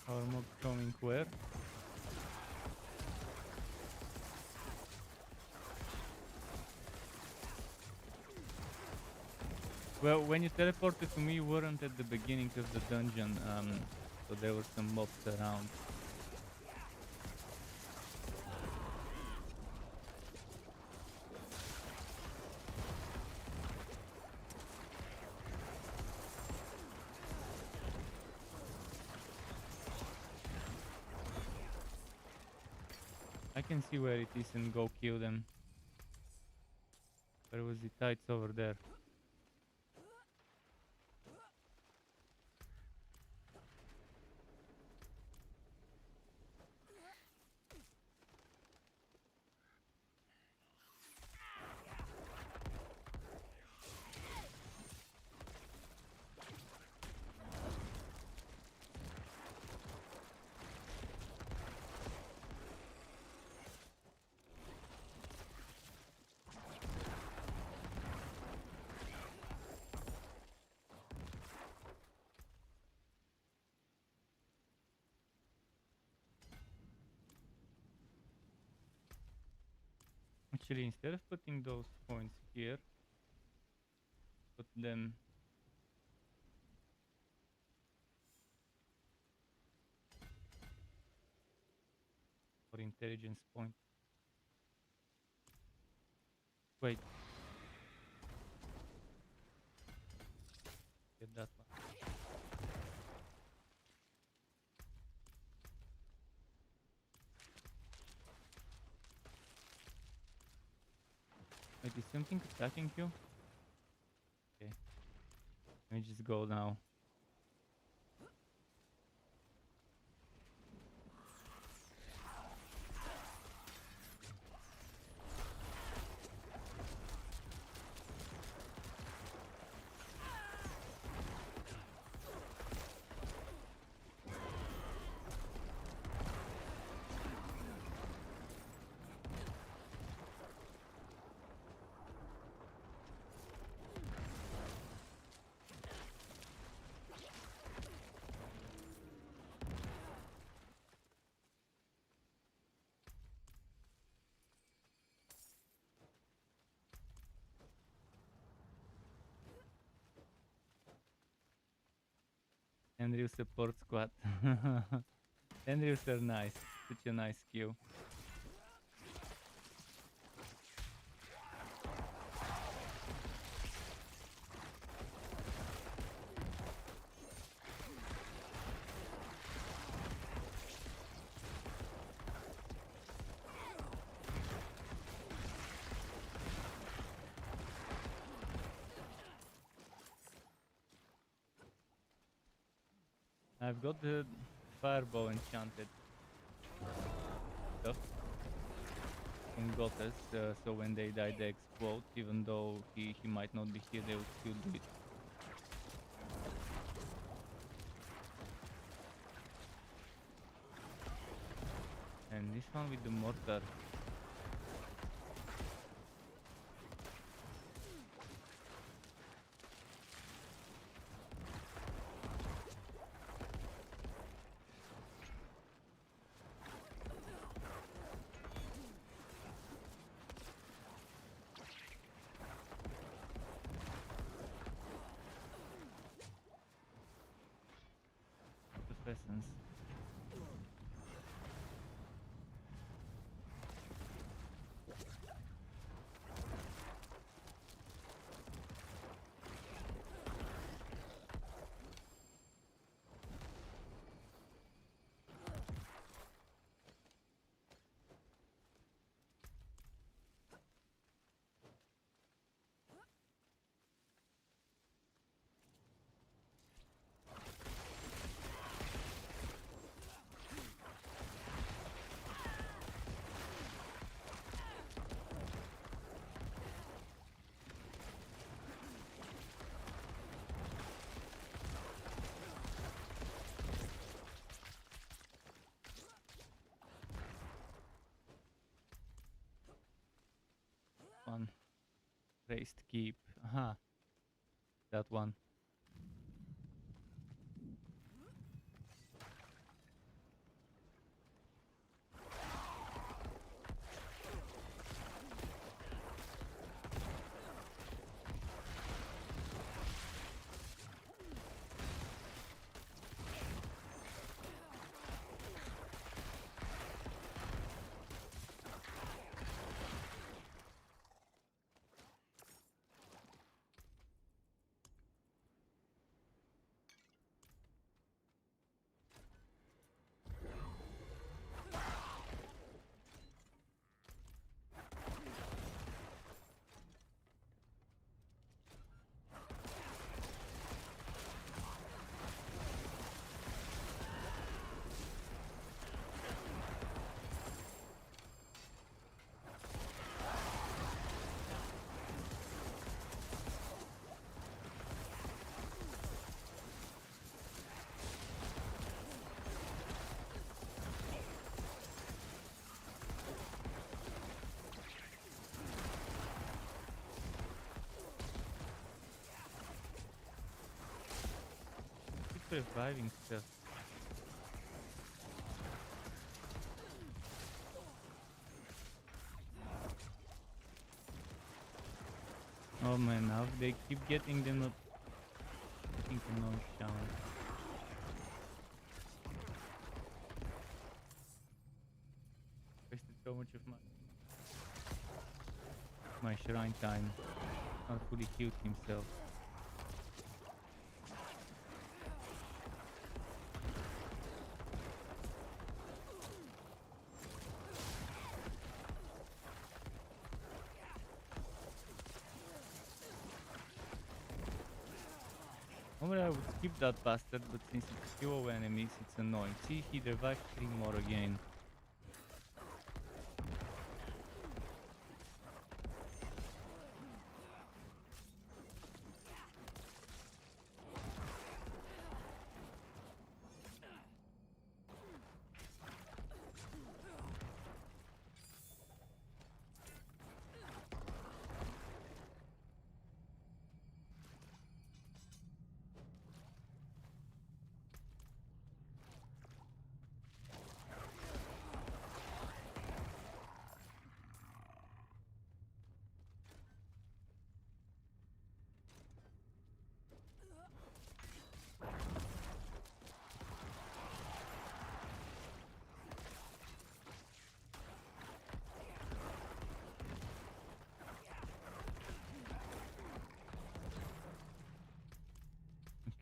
Our mob coming where? Well, when you teleported to me, you weren't at the beginning of the dungeon, so there were some mobs around. I can see where it is and go kill them. Where was it? It's over there. Actually, instead of putting those points here, put them for intelligence point. Wait. Get that one. Wait, is something attacking you? Okay. Let me just go now. Andrew support squad. Andrews are nice. Such a nice queue. I've got the fireball enchanted stuff from Gottes, so when they die they explode, even though he might not be here, they will still do it. And this one with the mortar. Essence. One raised keep. Aha, that one. Keep reviving stuff. Oh man, now they keep getting them up. I think a no shower. Wasted so much of my shrine time. Not fully healed himself. Normally I would skip that bastard, but since it's few enemies, it's annoying. See, he revived 3 more again.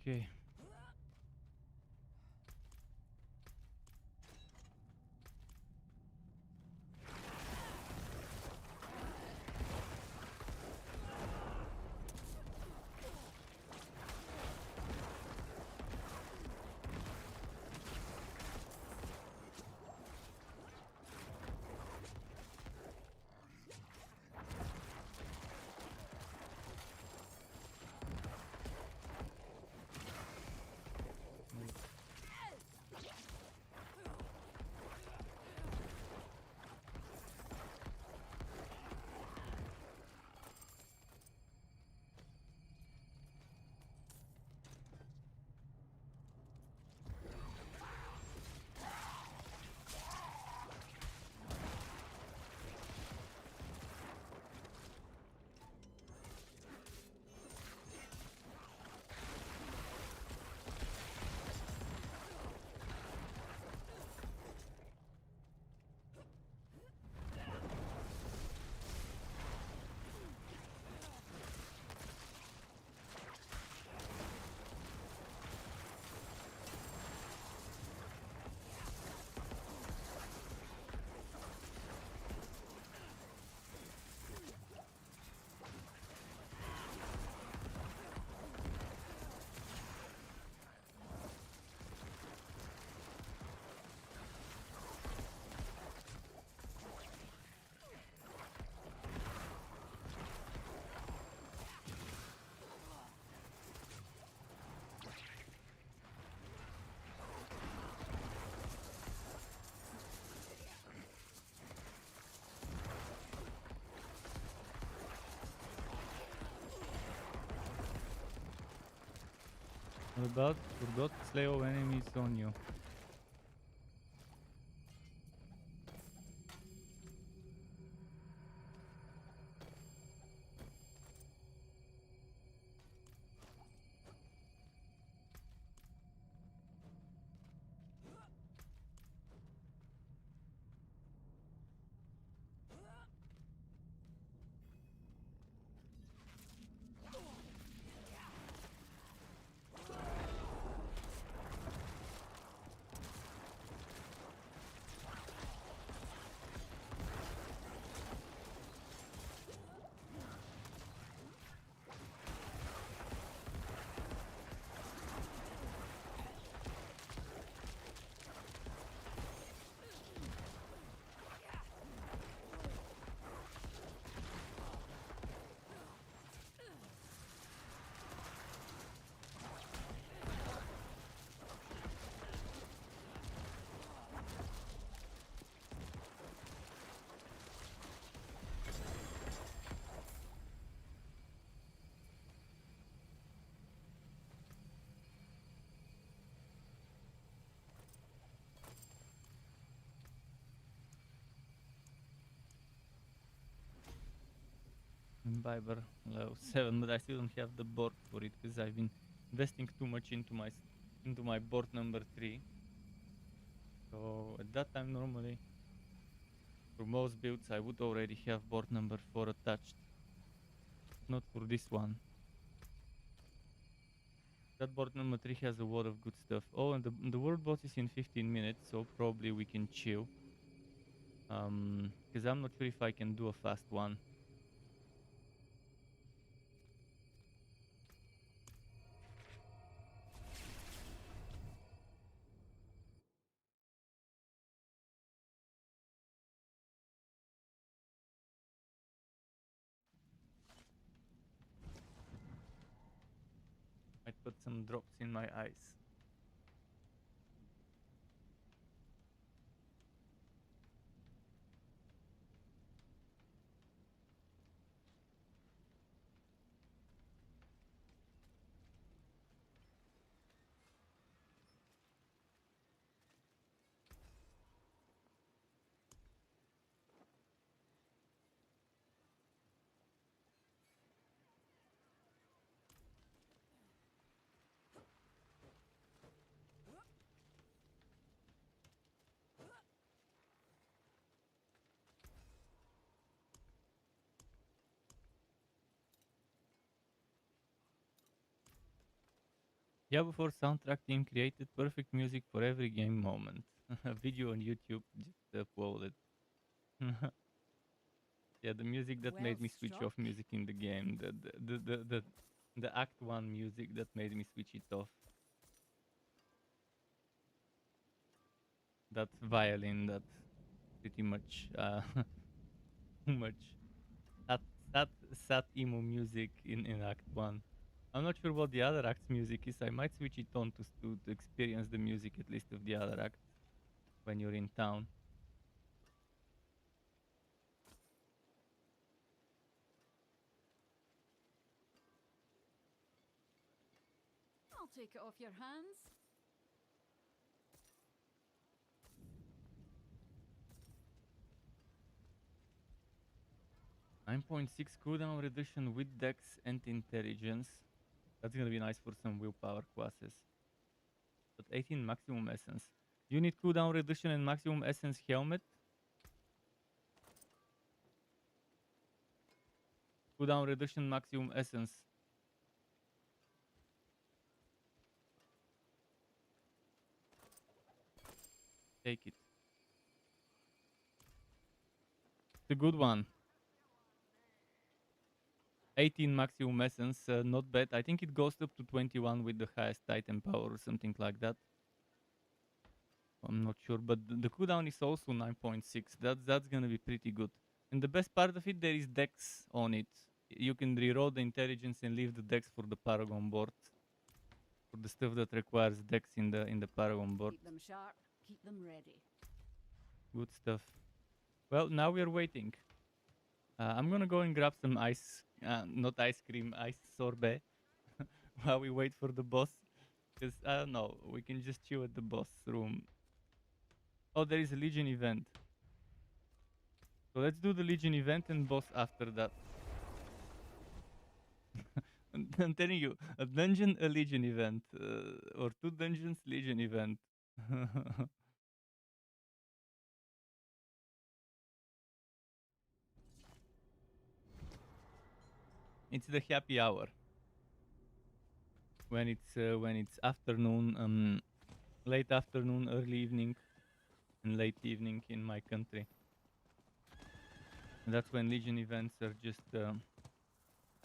Okay. What about forgot to slay all enemies on you? Viber level 7, but I still don't have the board for it because I've been investing too much into my board number 3. So at that time normally for most builds I would already have board number 4 attached. Not for this one. That board number 3 has a lot of good stuff. Oh, and the world boss is in 15 minutes, so probably we can chill. Because I'm not sure if I can do a fast one. Might put some drops in my eyes. Diablo 4 soundtrack team created perfect music for every game moment. A video on YouTube just uploaded. Yeah, the music that Well made me switch off struck. music in the game. The Act 1 music that made me switch it off. That violin, that pretty much too much sad, sad, sad emo music in Act 1. I'm not sure what the other act's music is. I might switch it on to experience the music at least of the other act when you're in town. I'll take it off your hands. 9.6 cooldown reduction with dex and intelligence. That's gonna be nice for some willpower classes. But 18 maximum essence. You need cooldown reduction and maximum essence helmet. Cooldown reduction, maximum essence. Take it. It's a good one. 18 maximum essence, not bad. I think it goes up to 21 with the highest item power or something like that. I'm not sure, but the cooldown is also 9.6. That's gonna be pretty good. And the best part of it, there is dex on it. You can reroll the intelligence and leave the dex for the Paragon board. For the stuff that requires dex in the Paragon board. Keep them sharp, keep them ready. Good stuff. Well, now we are waiting. I'm gonna go and grab some ice, not ice cream, ice sorbet, while we wait for the boss. Because, I don't know, we can just chill at the boss room. Oh, there is a Legion event. So let's do the Legion event and boss after that. I'm telling you, a dungeon, a Legion event. Or 2 dungeons, Legion event. It's the happy hour. When it's afternoon, late afternoon, early evening, and late evening in my country. And that's when Legion events are just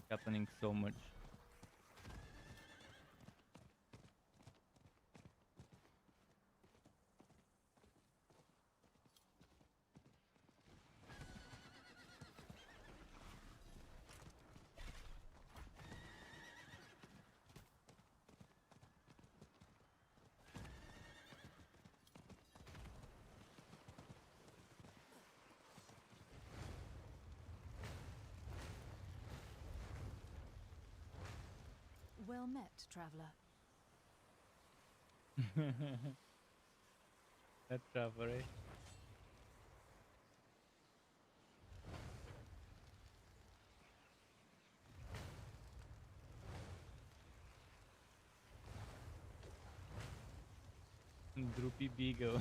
happening so much. Well met, traveler. That's traveler, eh? Droopy Beagle.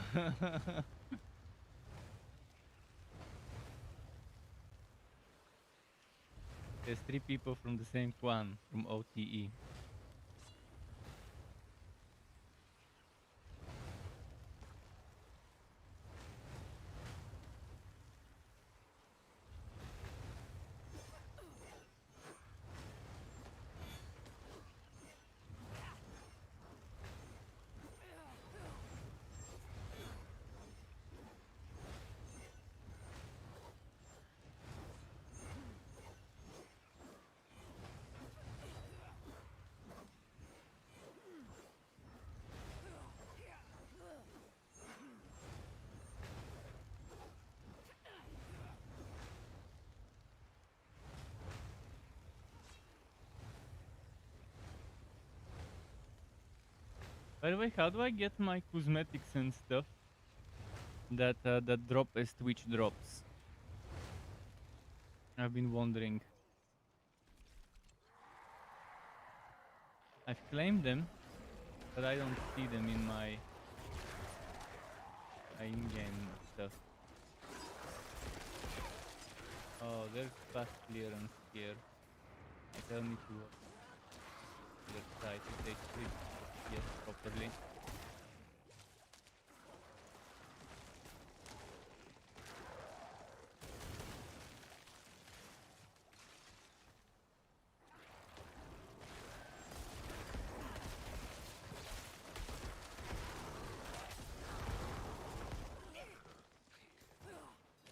There's 3 people from the same clan from OTE. By the way, how do I get my cosmetics and stuff that drop as Twitch drops? I've been wondering. I've claimed them, but I don't see them in my in-game stuff. Oh, there's fast clearance here. Tell me to other side if they switch. DPS properly.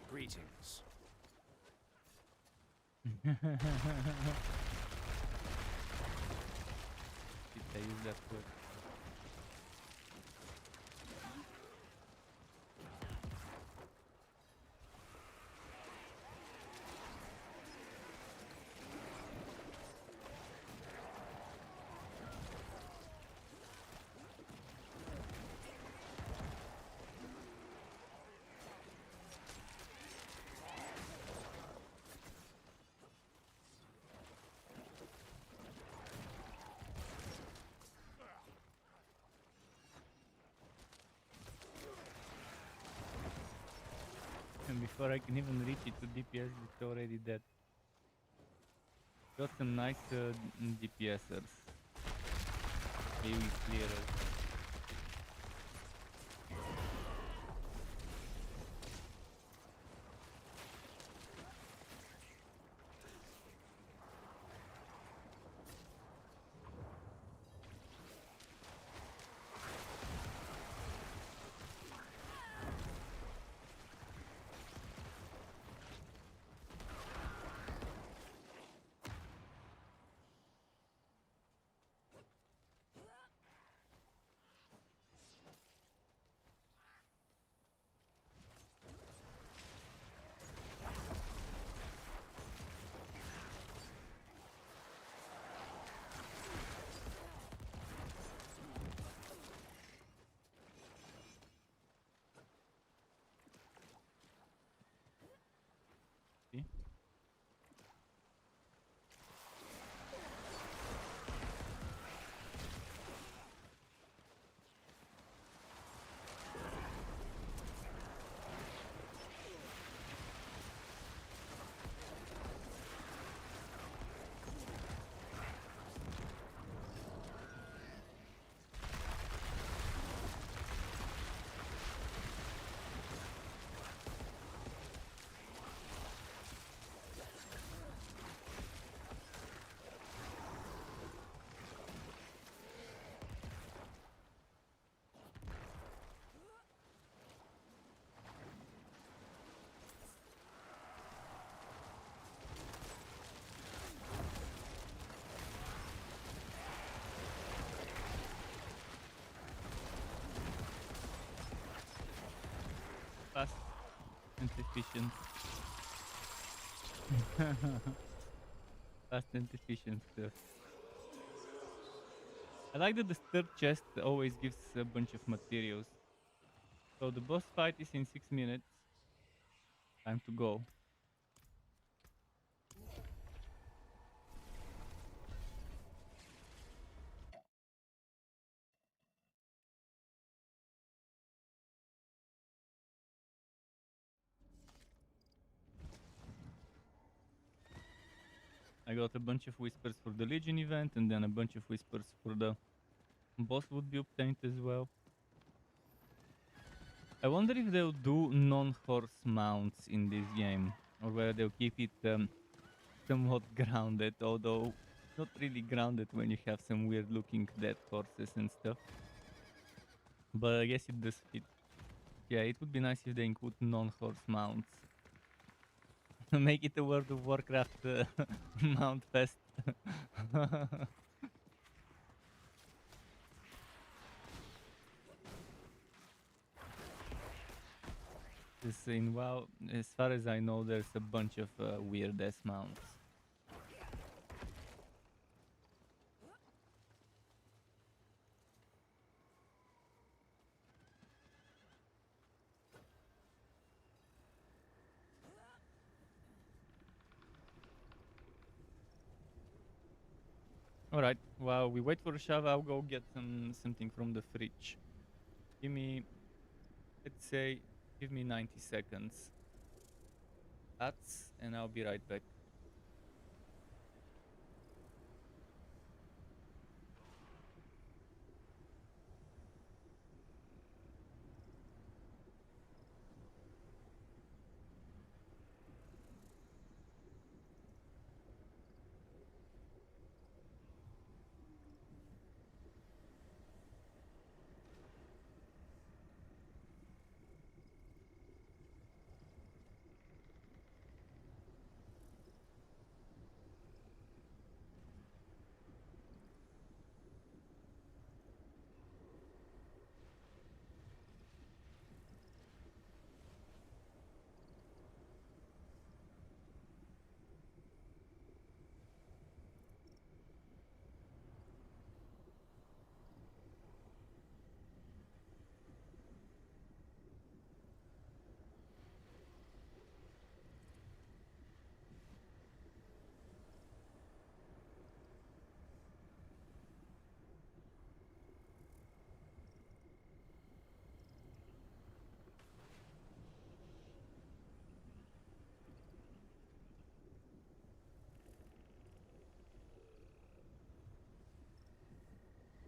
Greetings. Did I use that word? And before I can even reach it to DPS, it's already dead. Got some nice DPSers. AoE clearers. See? Fast and efficient. Fast and efficient stuff. I like that the third chest always gives a bunch of materials. So the boss fight is in 6 minutes. Time to go. I got a bunch of whispers for the Legion event and then a bunch of whispers for the boss would be obtained as well. I wonder if they'll do non-horse mounts in this game or whether they'll keep it somewhat grounded, although not really grounded when you have some weird looking dead horses and stuff. But I guess it does fit. Yeah, it would be nice if they include non-horse mounts. Make it a World of Warcraft mount fest. In WoW, as far as I know, there's a bunch of weird ass mounts. Alright, while we wait for Shava, I'll go get something from the fridge. Give me, let's say, give me 90 seconds. That's, and I'll be right back.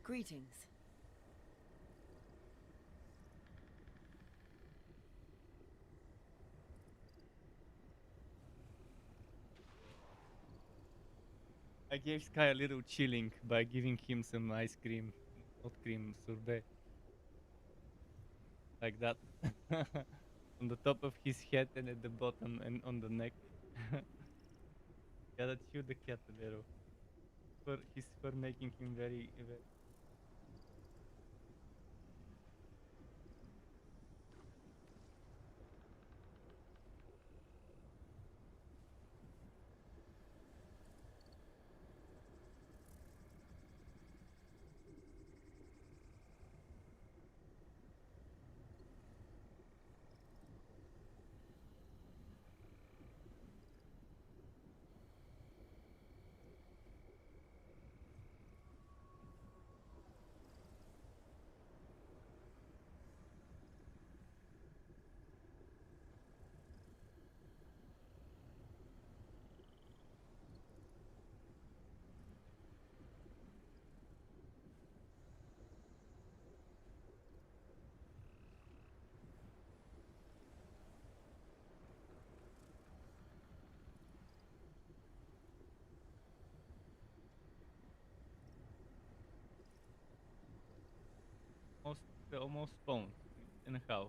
Greetings. I gave Sky a little chilling by giving him some ice cream, not cream, sorbet. Like that. On the top of his head and at the bottom and on the neck. Gotta chew the cat a little. He's for making him very, very. Almost spawned in a half.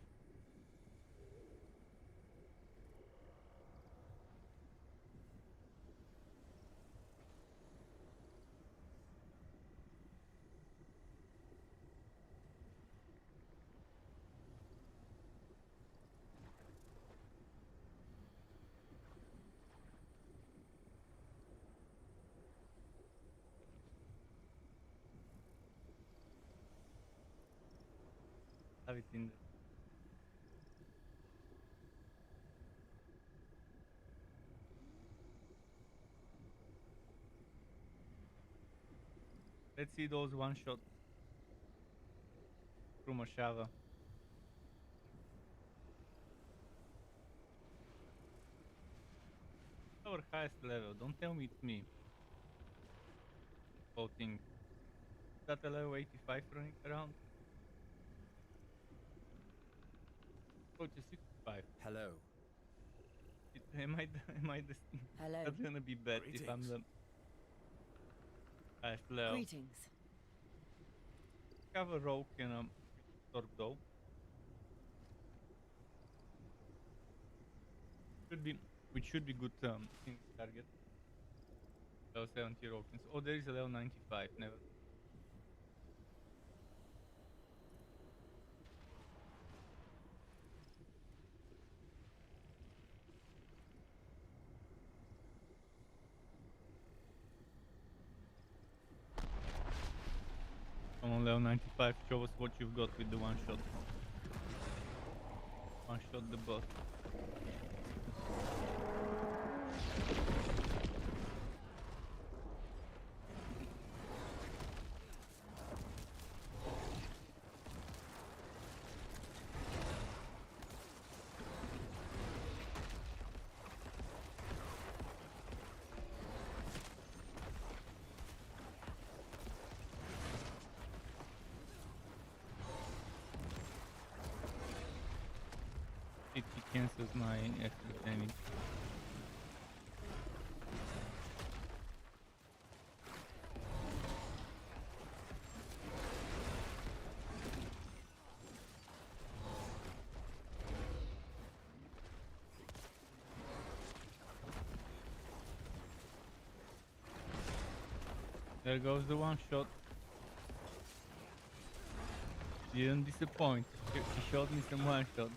Have it in the. Let's see those one shot from Ashava. Our highest level, don't tell me it's me. Voting. Is that a level 85 running around? Oh, to 65. Hello. Am I the Hello. That's gonna be bad if I'm the highest level. Greetings. Have a rogue and a stork though. Which should be good in target. Level 70 rogue. Oh, there is a level 95. Never. Come on, level 95. Show us what you've got with the one shot. One shot the boss. It cancels my extra damage. There goes the one shot. Didn't disappoint. He shot me some one shots.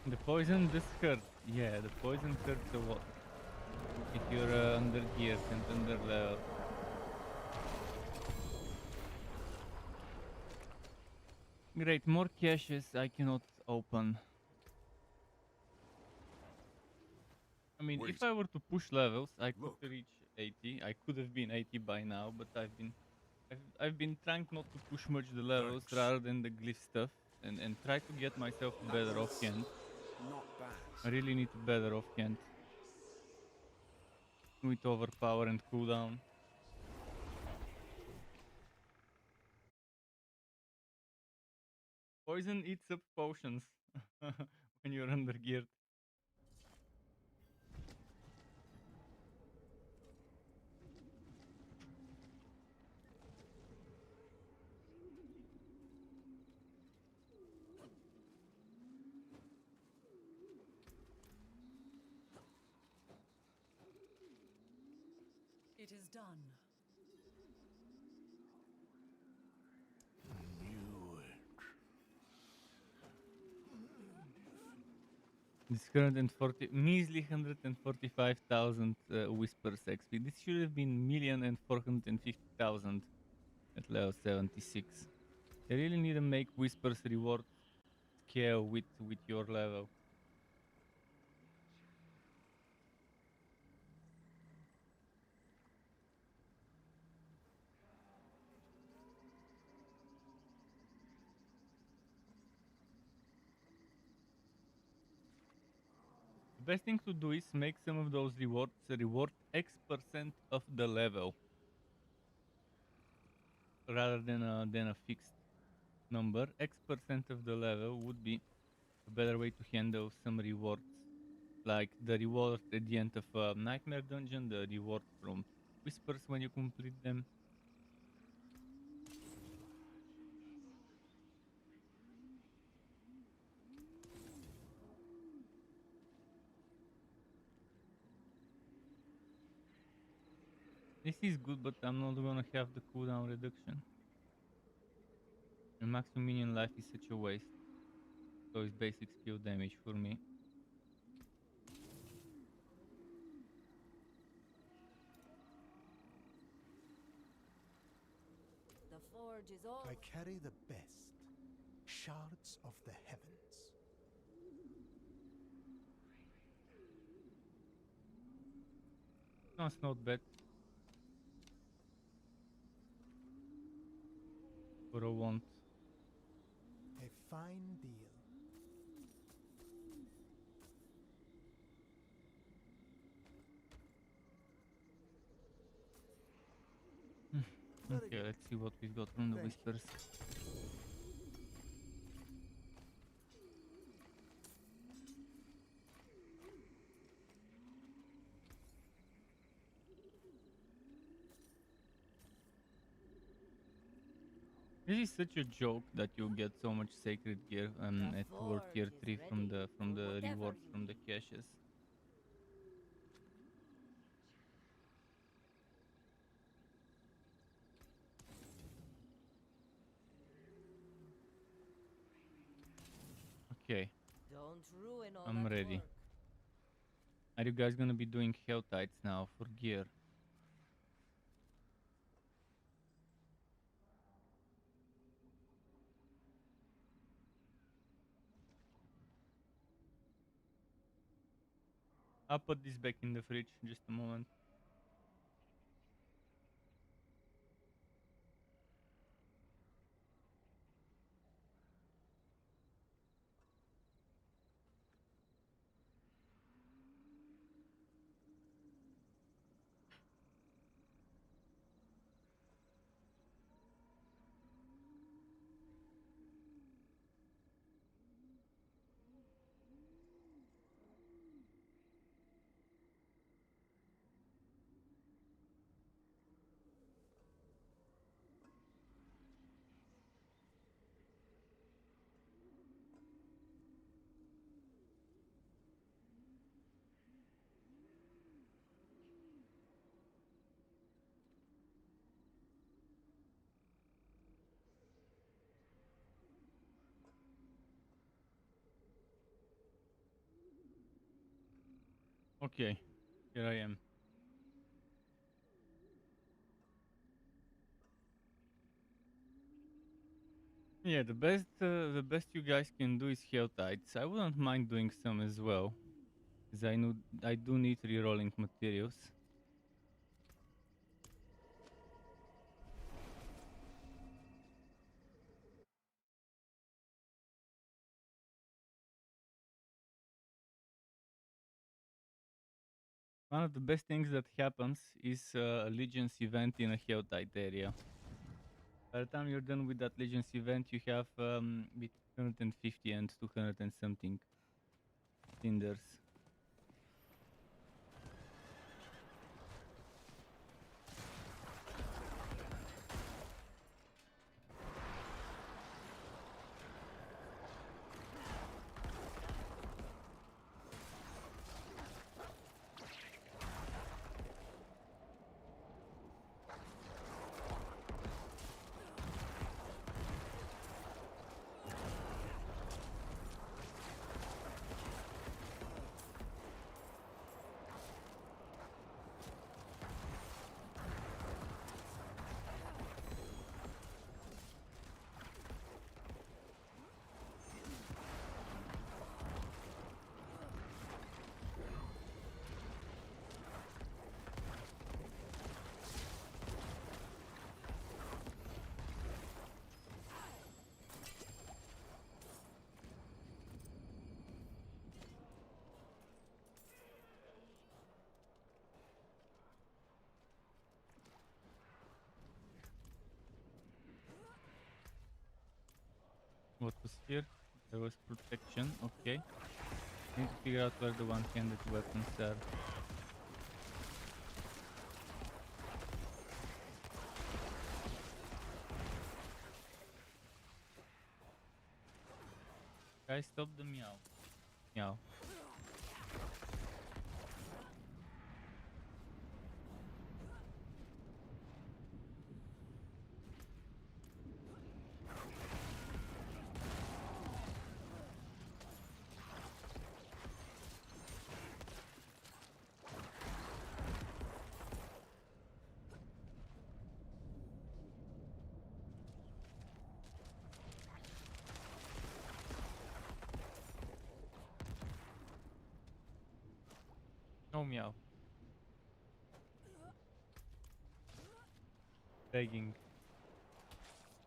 The poison does hurt. Yeah, the poison hurts a lot. If you're under gears and under level. Great, more caches I cannot open. I mean, Wait. if I were to push levels, I could Look. reach 80. I could have been 80 by now, but I've been trying not to push much the levels Thanks. rather than the glyph stuff, and try to get myself better offhand. Not I bad. really need to better offhand with overpower and cooldown. Poison eats up potions when you're under geared. It is done. This 140 measly 145,000 whispers XP. This should have been 1,450,000 at level 76. I really need to make whispers reward scale with your level. The best thing to do is make some of those rewards reward X% of the level rather than a fixed number. X% of the level would be a better way to handle some rewards, like the reward at the end of a nightmare dungeon, the reward from whispers when you complete them. This is good, but I'm not gonna have the cooldown reduction. The maximum minion life is such a waste. So it's basic skill damage for me. The forge is all. I carry the best. Shards of the heavens. No, it's not bad. For a want. A fine deal. Okay, let's see what we've got from the Thank you. whispers. This is such a joke that you get so much sacred gear The at World forge Tier is 3 from ready the for whatever rewards you from the need. caches. Okay, Don't ruin all I'm that ready. work. Are you guys gonna be doing Helltides now for gear? I'll put this back in the fridge just a moment. Okay, here I am. Yeah, the best you guys can do is Helltides. I wouldn't mind doing some as well, as I do need rerolling materials. One of the best things that happens is a Legion's event in a Helltide area. By the time you're done with that Legion's event, you have between 150 and 200 and something cinders. What was here? There was protection, okay. Need to figure out where the one-handed weapons are. Guys, stop the meow. Meow. No meow. Begging.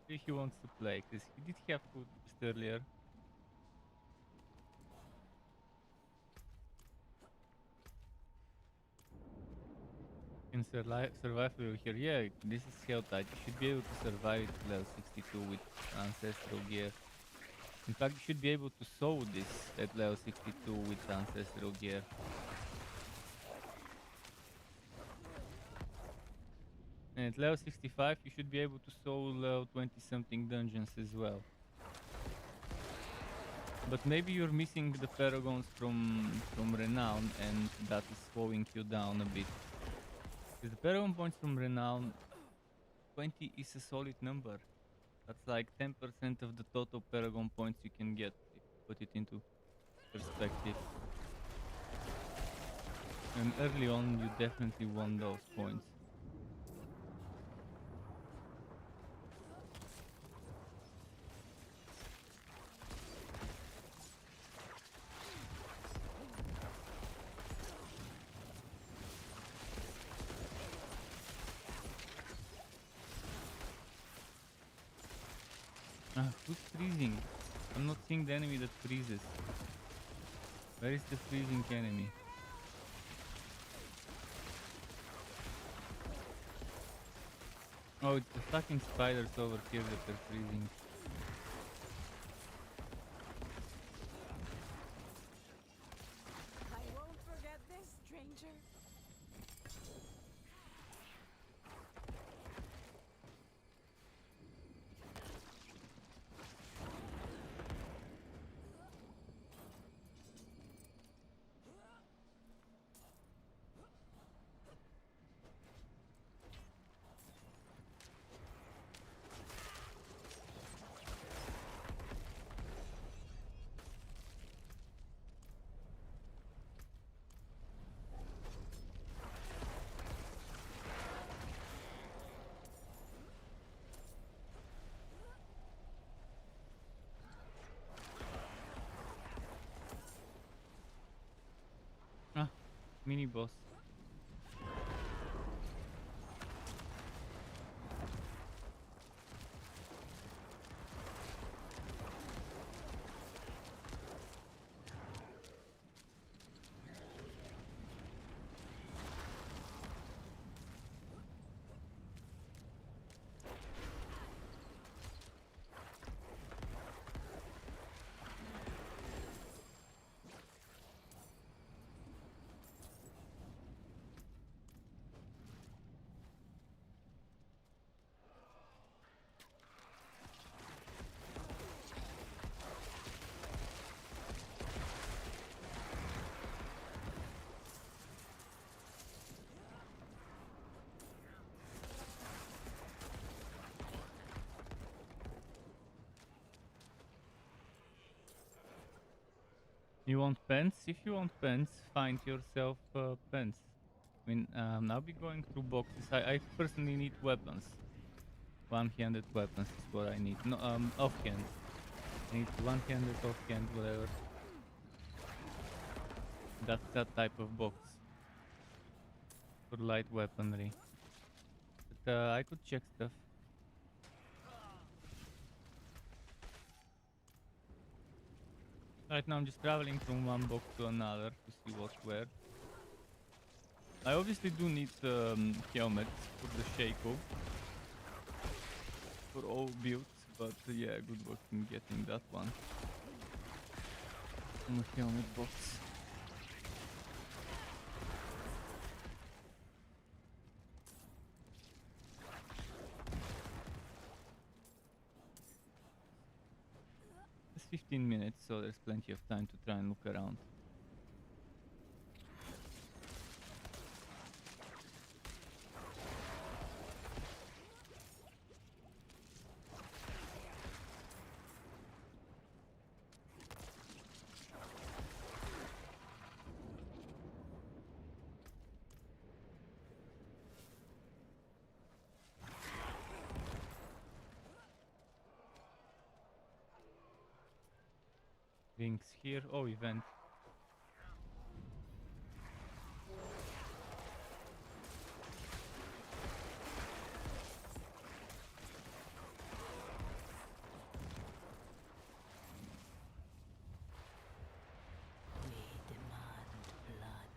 Maybe he wants to play, because he did have food just earlier. Can survive over here. Yeah, this is Helltide. You should be able to survive it level 62 with Ancestral Gear. In fact, you should be able to sow this at level 62 with Ancestral Gear. And at level 65, you should be able to sow level 20 something dungeons as well. But maybe you're missing the Paragons from Renown, and that is slowing you down a bit. Because the Paragon points from Renown, 20 is a solid number. That's like 10% of the total Paragon points you can get, if you put it into perspective. And early on, you definitely want those points. Who's freezing? I'm not seeing the enemy that freezes. Where is the freezing enemy? Oh, it's the fucking spiders over here that are freezing. I won't forget this, stranger. mini boss. You want pens? If you want pens, find yourself pens. I mean, I'll be going through boxes. I personally need weapons. One-handed weapons is what I need. No, offhand. I need one-handed, offhand, whatever. That type of box. For light weaponry. But I could check stuff. Right now I'm just traveling from one box to another to see what's where. I obviously do need helmets for the Shaco. For all builds, but yeah, good luck in getting that one. From a helmet box. It's 15 minutes, so there's plenty of time to try and look around. Things here. Oh, event. We demand blood.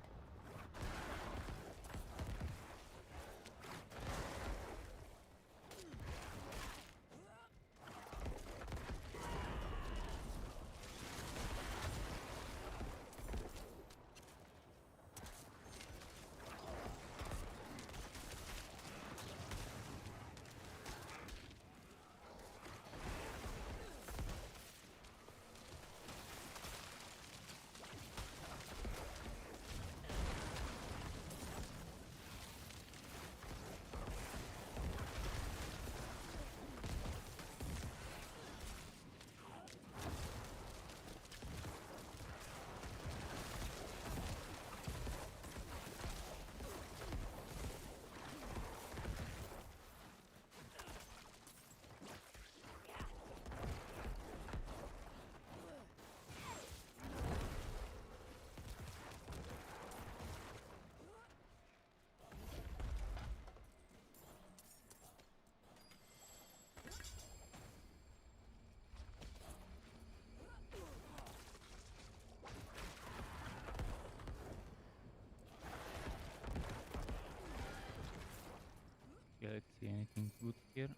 Okay, let's see anything good here.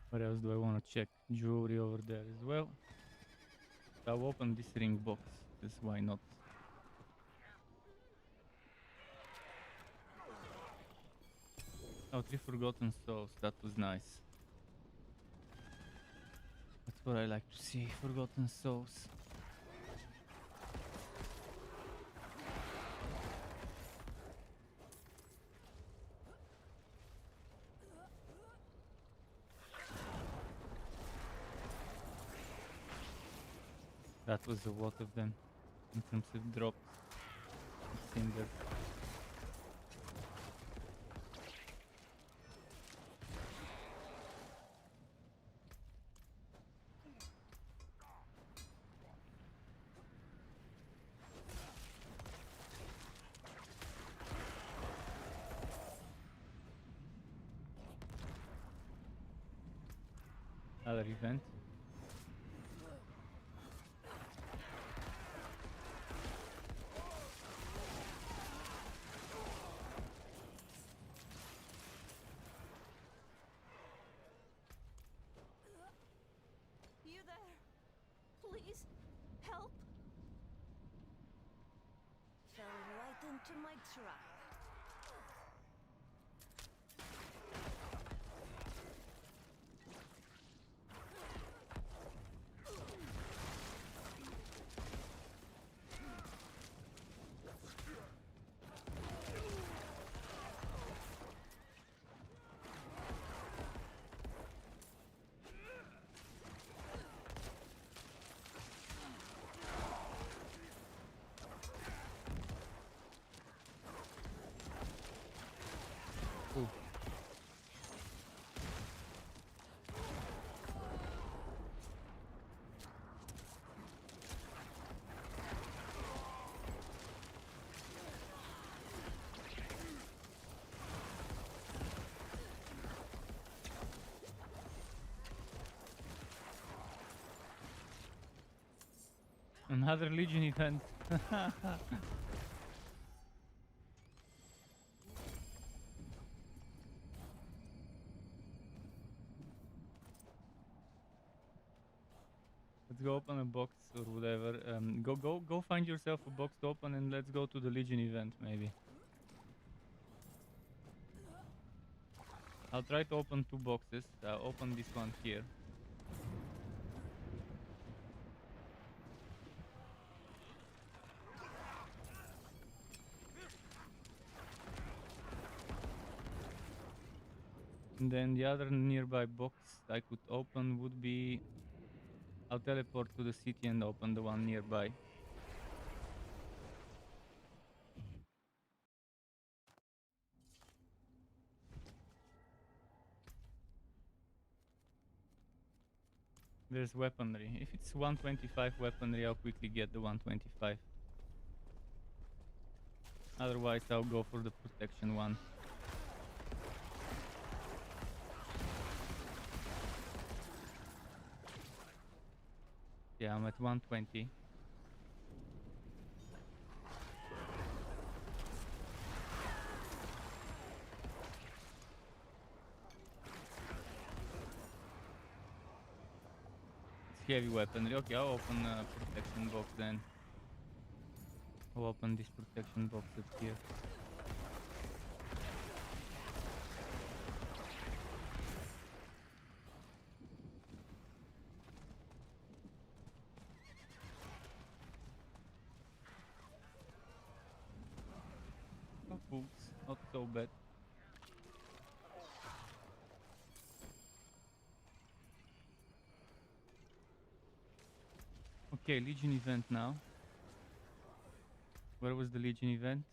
What else do I want to check? Jewelry over there as well. I'll open this ring box, because why not? Oh, 3 Forgotten Souls, that was nice. That's what I like to see, Forgotten Souls. That was a lot of them in terms of drops. It's in there. another event. You there? Please, help! Fell right into my trap. Ooh. Another Legion event. Let's go open a box or whatever. Go find yourself a box to open and let's go to the Legion event maybe. I'll try to open 2 boxes. I'll open this one here. And then the other nearby box I could open would be... I'll teleport to the city and open the one nearby. There's weaponry. If it's 125 weaponry, I'll quickly get the 125. Otherwise, I'll go for the protection one. Yeah, I'm at 120. It's heavy weaponry. Okay, I'll open a protection box then. I'll open this protection box up here. Oh, boots. Not so bad. Okay, Legion event now. Where was the Legion event?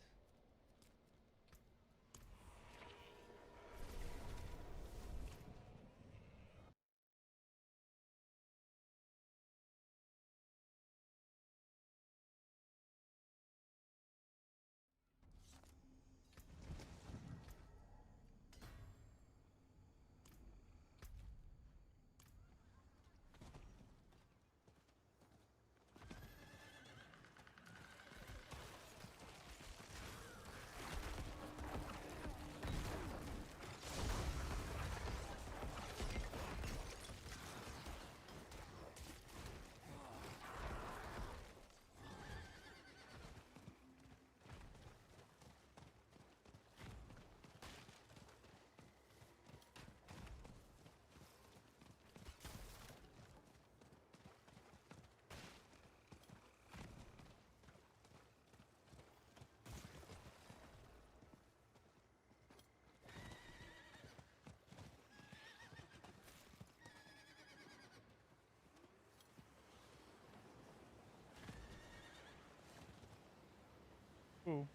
Cool.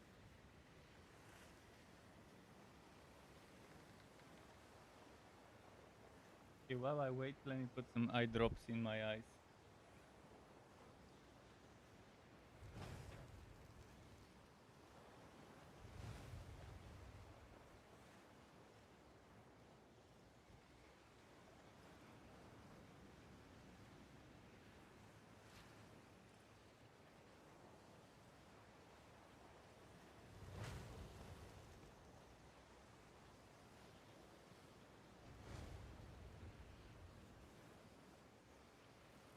Okay, while I wait, let me put some eye drops in my eyes.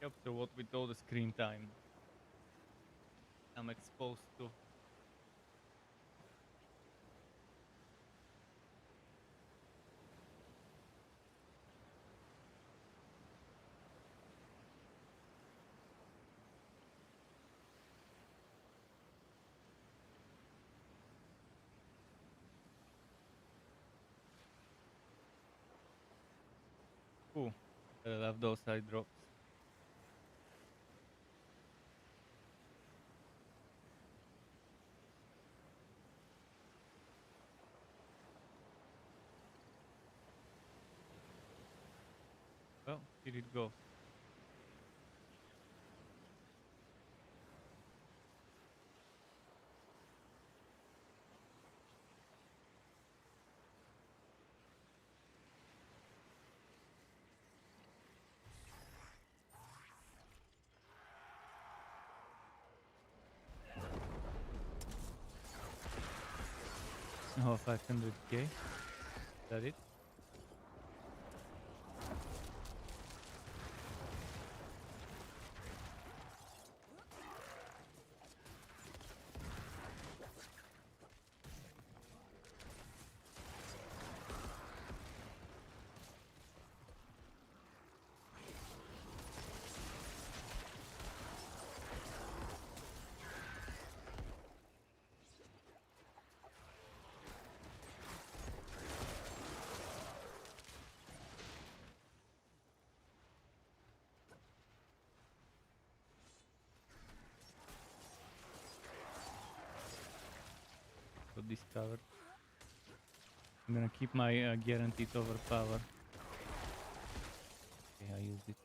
Yep, so what with all the screen time I'm exposed to. Cool. I love those side drops. Well, here it goes. Oh, 500k. Is that it? So discovered. I'm gonna keep my guaranteed overpower. Okay, I used it.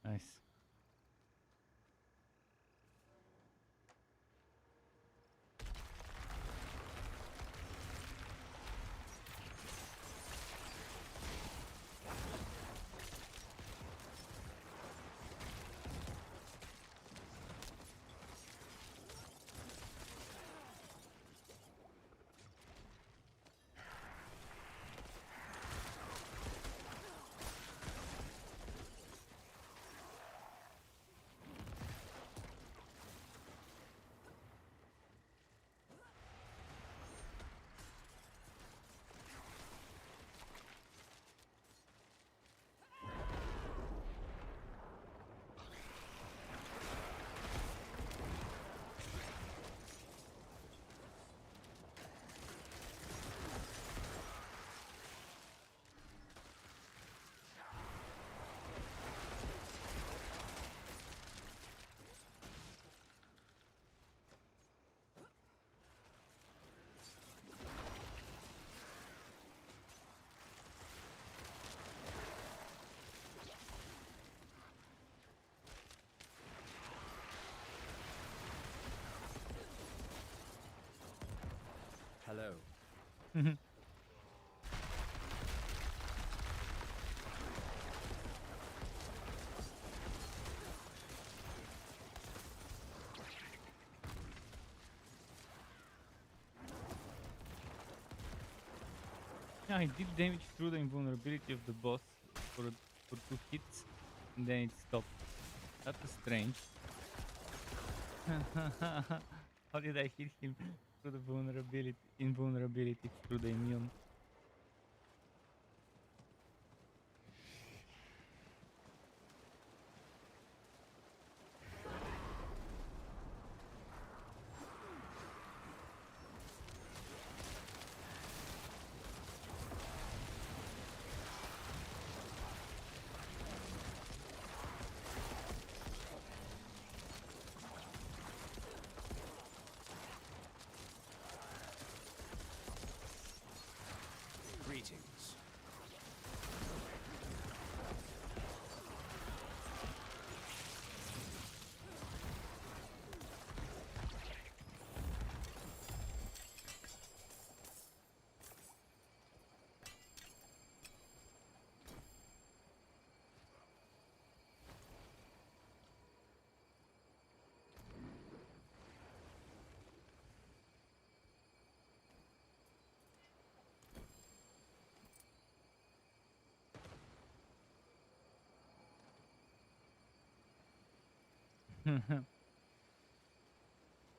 Nice. Hello. Yeah, I did damage through the invulnerability of the boss for 2 hits, and then it stopped. That was strange. How did I hit him through the vulnerability? Invulnerability through the immune. Greetings.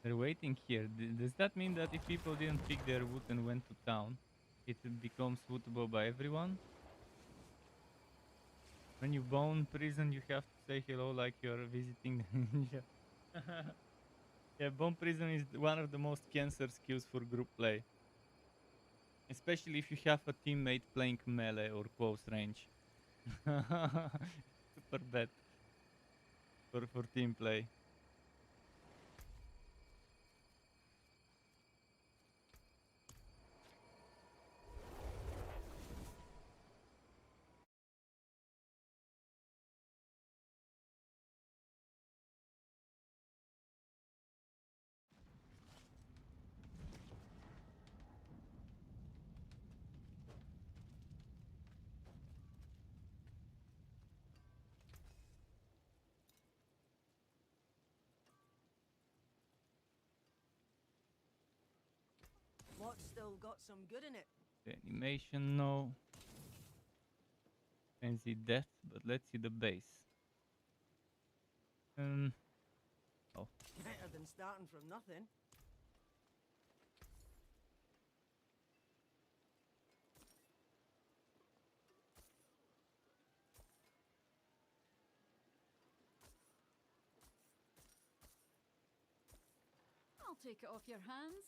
They're waiting here. Does that mean that if people didn't pick their wood and went to town, it becomes woodable by everyone? When you bone prison, you have to say hello like you're visiting the ninja. Yeah, bone prison is one of the most cancer skills for group play. Especially if you have a teammate playing melee or close range. Super bad for team play. What's still got some good in it? The animation, no. Fancy death, but let's see the base. Oh. Better than starting from nothing. I'll take it off your hands.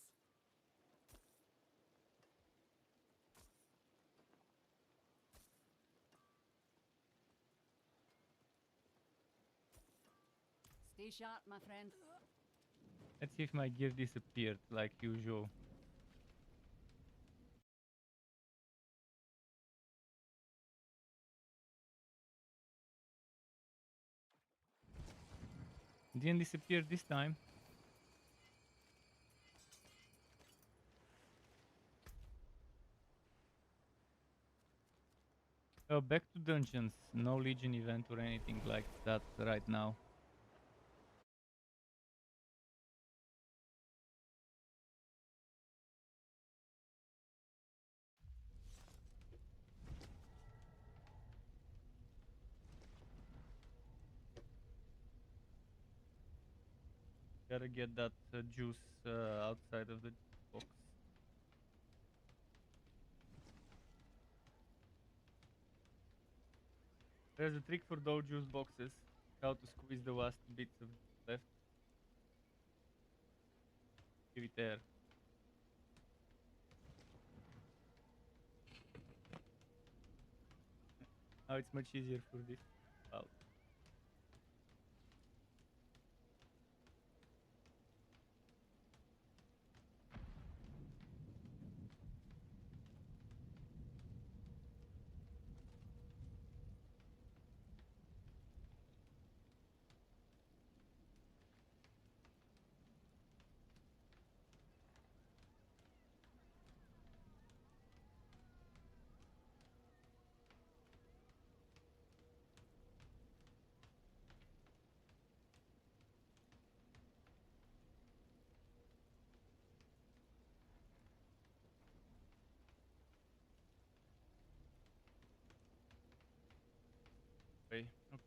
Stay sharp, my friend. Let's see if my gear disappeared like usual. Didn't disappear this time. Oh, back to dungeons. No Legion event or anything like that right now. Gotta get that juice outside of the box. There's a trick for those juice boxes. How to squeeze the last bits of left. Give it air. Now it's much easier for this. Wow.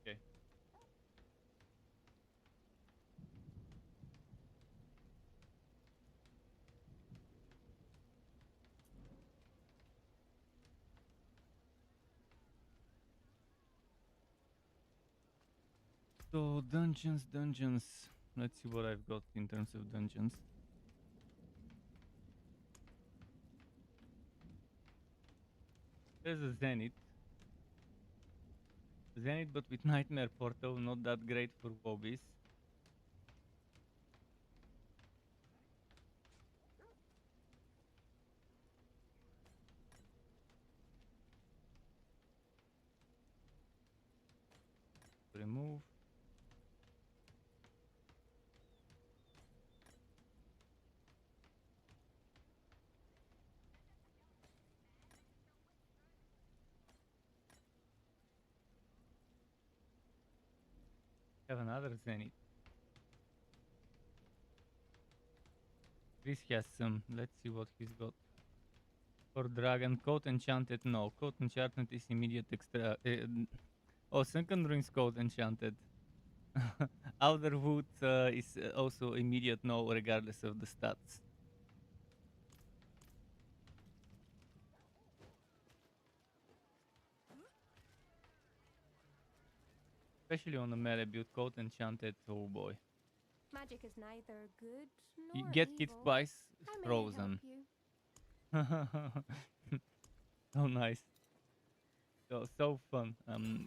Okay. So dungeons. Let's see what I've got in terms of dungeons. There's a Zenith. Zenith, but with Nightmare Portal, not that great for hobbies. Remove. Have another Zenith. Chris has some. Let's see what he's got. For Dragon, Coat Enchanted, no. Coat Enchanted is immediate extra. Oh, Second Ruins Coat Enchanted. Outer Wood is also immediate no, regardless of the stats. Especially on the melee build, Coat Enchanted, oh boy. Magic is neither good You nor get evil. hit twice, I may frozen. help you. So nice. So fun.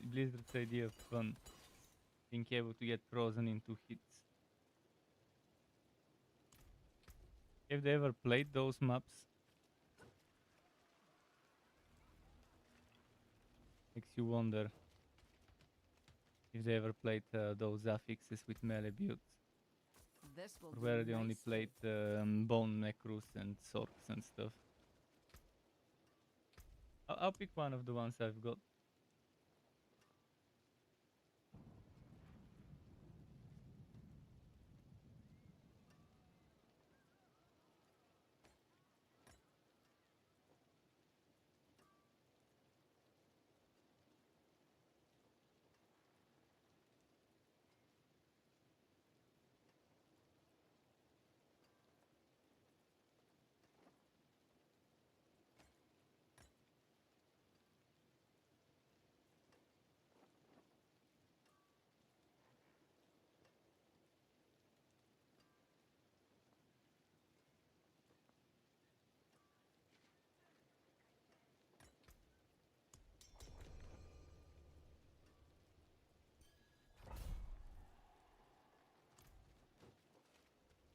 Blizzard's idea of fun. Being able to get frozen in 2 hits. Have they ever played those maps? Makes you wonder if they ever played those affixes with melee builds. This will Or do where they only nicely. played bone necros and sorks and stuff. I'll pick one of the ones I've got.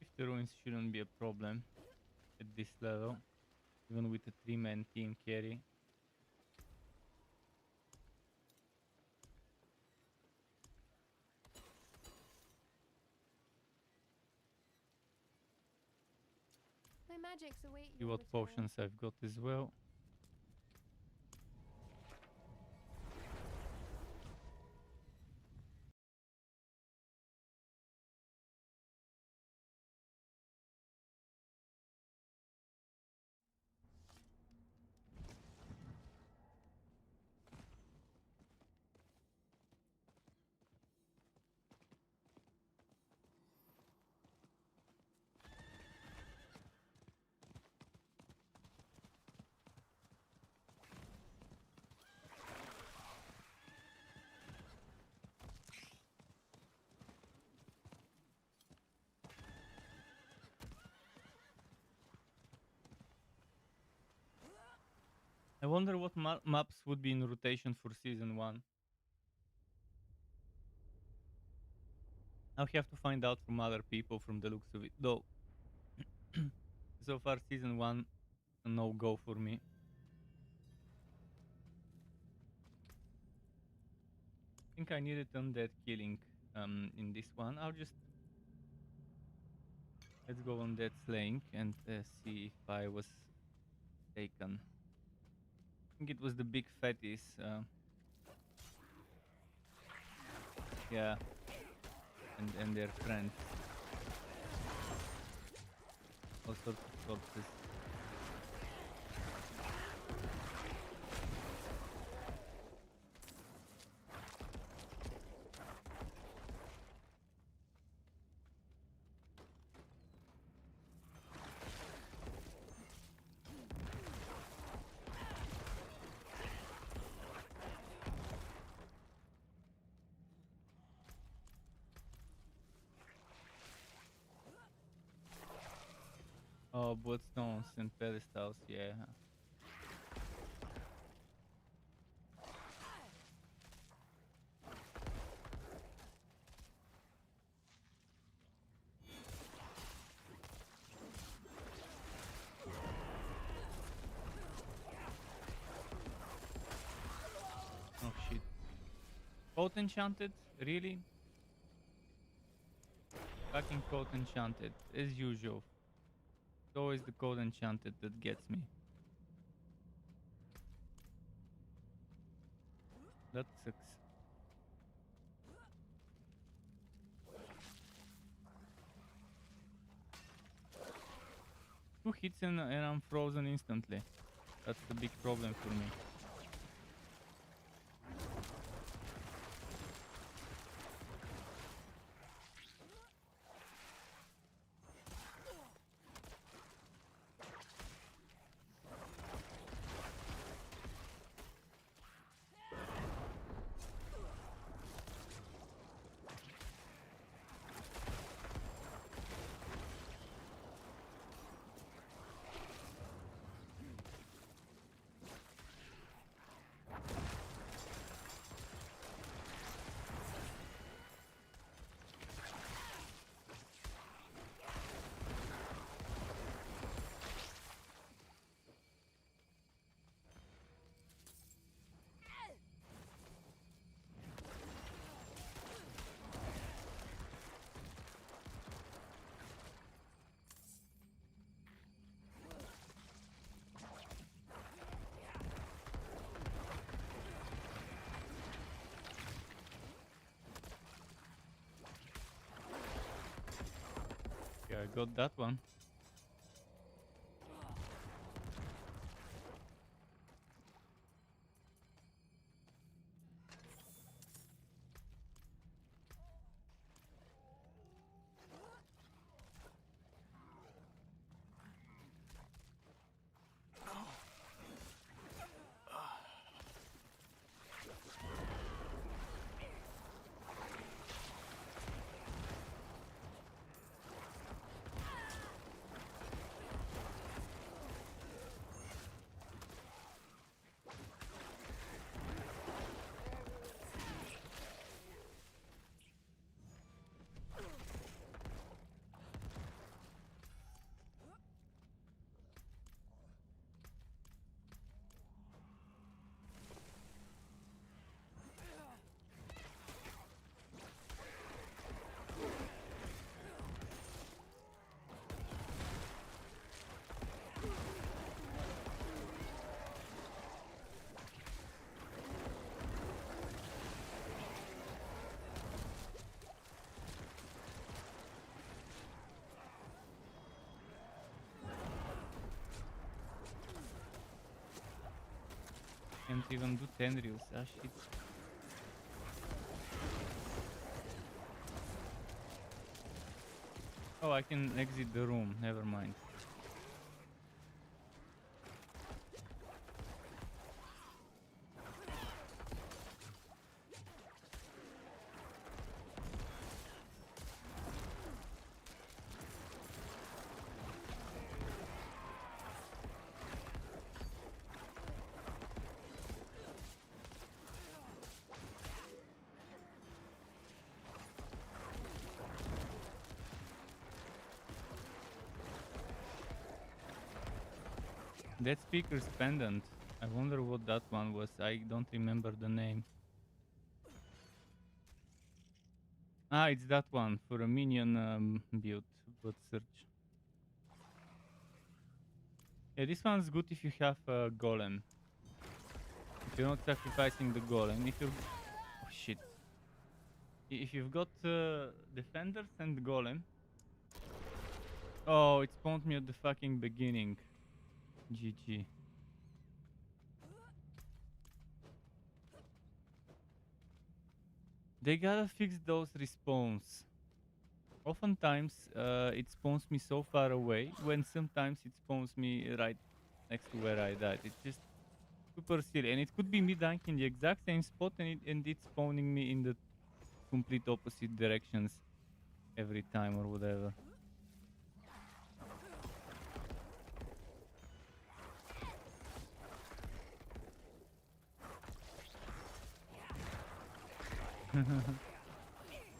If the ruins shouldn't be a problem at this level, even with a 3-man team carry. My magics await See your what return. potions I've got as well. I wonder what maps would be in rotation for season 1. I'll have to find out from other people from the looks of it. Though, so far season 1, a no-go for me. I think I needed undead killing in this one. Let's go on dead slaying and see if I was taken. I think it was the big fatties. Yeah, and their friends. All sorts of corpses. bloodstones and pedestals, yeah. Oh shit. Coat enchanted? Really? Fucking coat enchanted, as usual. It's always the coat enchanted that gets me. That sucks. 2 hits and I'm frozen instantly. That's the big problem for me. Yeah, I got that one. Can't even do 10 reels, ah shit. Oh, I can exit the room, never mind. That speaker's pendant. I wonder what that one was. I don't remember the name. Ah, it's that one for a minion build. But search. Yeah, this one's good if you have a golem. If you're not sacrificing the golem. If you're... Oh shit. If you've got defenders and golem... Oh, it spawned me at the fucking beginning. GG. They gotta fix those respawns. Oftentimes, it spawns me so far away, when sometimes it spawns me right next to where I died. It's just super silly. And it could be me dying in the exact same spot and it's spawning me in the complete opposite directions every time or whatever.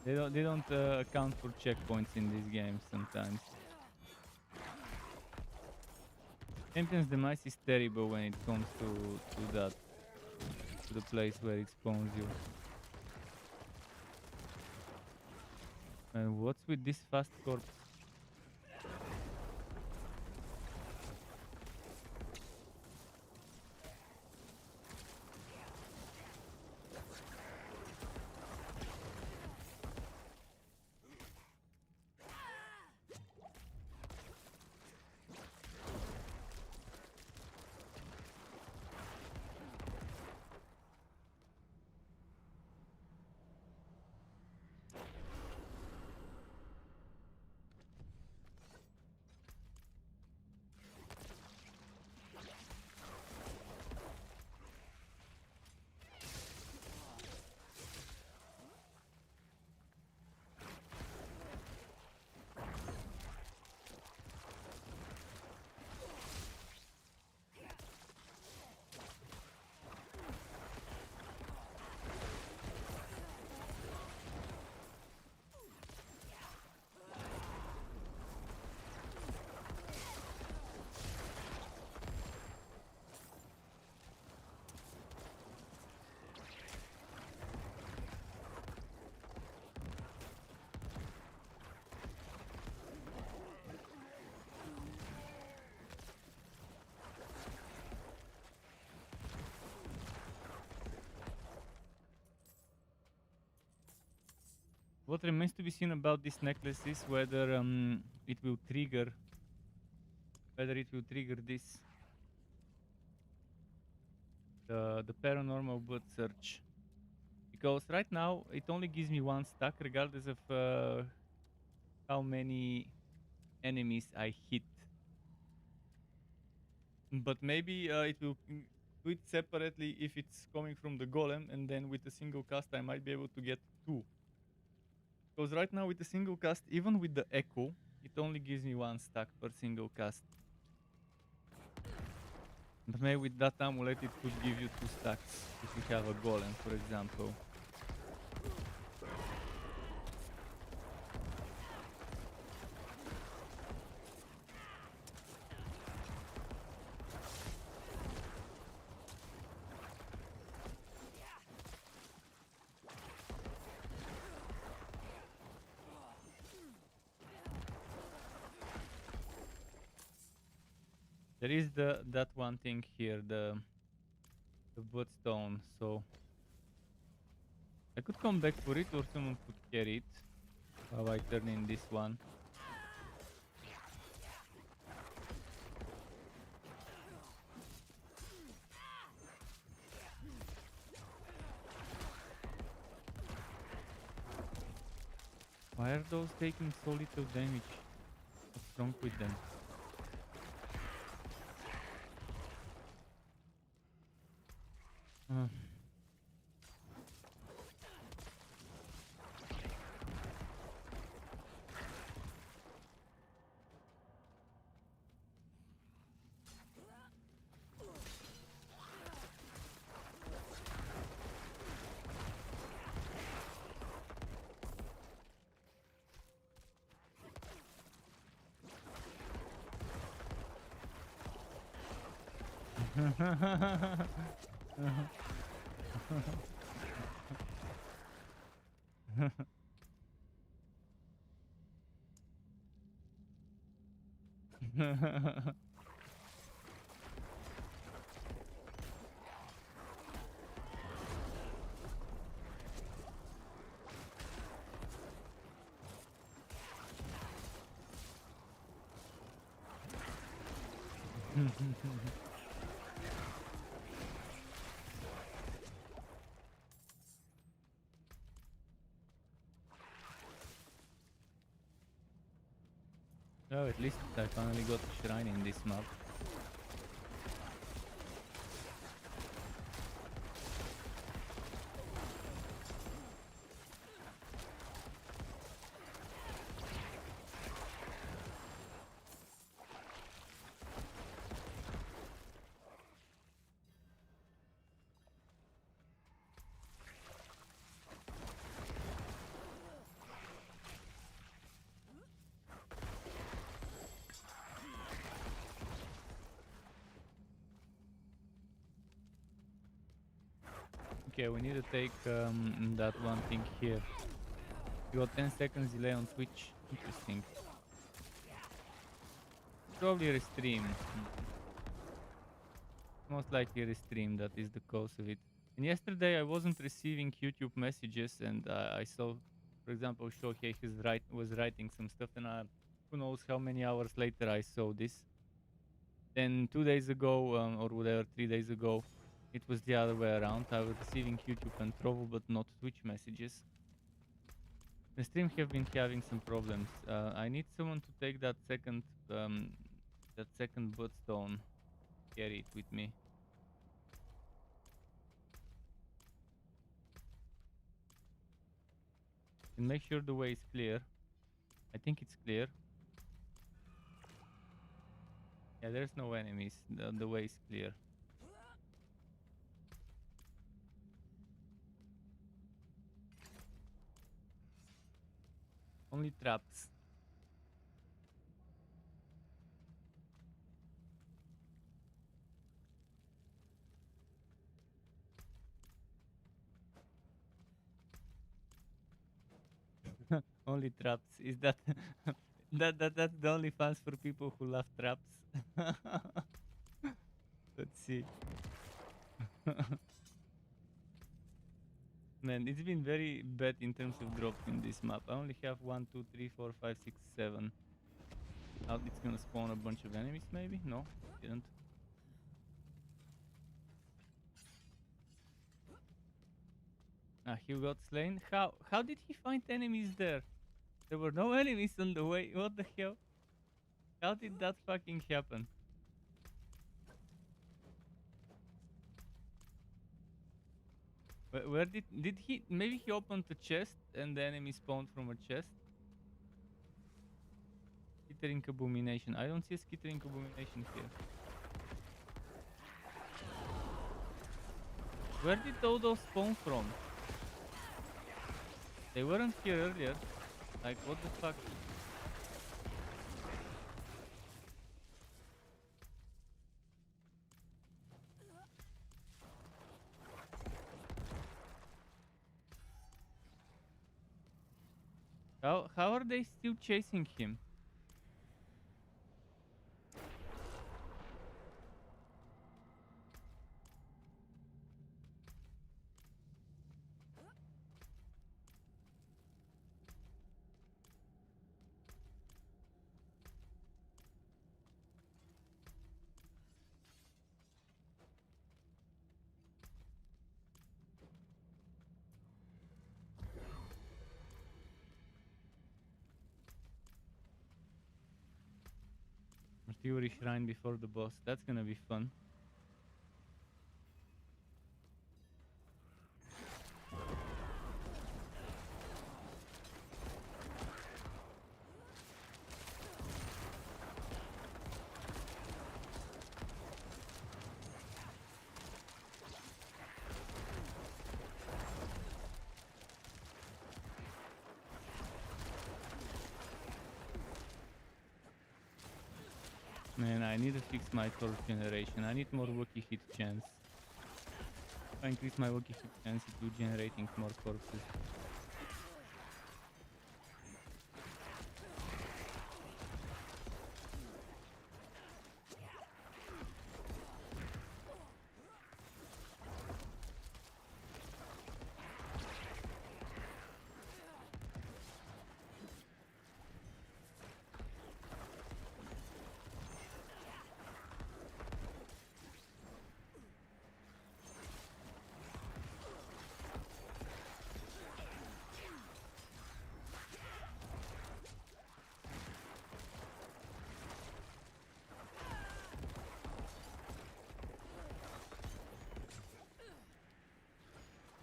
They don't account for checkpoints in these games sometimes. Champion's Demise is terrible when it comes to that, to the place where it spawns you. And what's with this fast corpse? What remains to be seen about this necklace is whether it will trigger this the paranormal blood search, because right now it only gives me 1 stack regardless of how many enemies I hit. But maybe it will do it separately if it's coming from the golem, and then with a single cast I might be able to get 2. Because right now with a single cast, even with the echo, it only gives me 1 stack per single cast. But maybe with that amulet it could give you 2 stacks if you have a golem, for example. There is that one thing here, the bloodstone, so I could come back for it, or someone could carry it while I turn in this one. Why are those taking so little damage? What's wrong with them? Oh, at least I finally got a shrine in this map. Okay, we need to take that one thing here. You got 10 seconds delay on Twitch. Interesting. Probably restream. Most likely restream, that is the cause of it. And yesterday I wasn't receiving YouTube messages, and I saw, for example, Shohei was writing some stuff, and who knows how many hours later I saw this. Then 2 days ago, or whatever, 3 days ago, it was the other way around. I was receiving YouTube and Trovo, but not Twitch messages. The stream have been having some problems. I need someone to take that second bloodstone, carry it with me. And make sure the way is clear. I think it's clear. Yeah, there's no enemies. The way is clear. Only traps. Only traps. Is that that's the only fans for people who love traps? Let's see. Man, it's been very bad in terms of drops in this map. I only have 1, 2, 3, 4, 5, 6, 7. Now it's gonna spawn a bunch of enemies, maybe? No, it didn't. He got slain. How did he find enemies there? There were no enemies on the way. What the hell? How did that fucking happen? Where did he? Maybe he opened a chest and the enemy spawned from a chest. Skittering abomination. I don't see a skittering abomination here. Where did all those spawn from? They weren't here earlier. Like, what the fuck? How are they still chasing him? Fury Shrine before the boss. That's gonna be fun. Man, I need to fix my corpse generation. I need more Wookie hit chance. If I increase my Wookie hit chance, it will generating more corpses.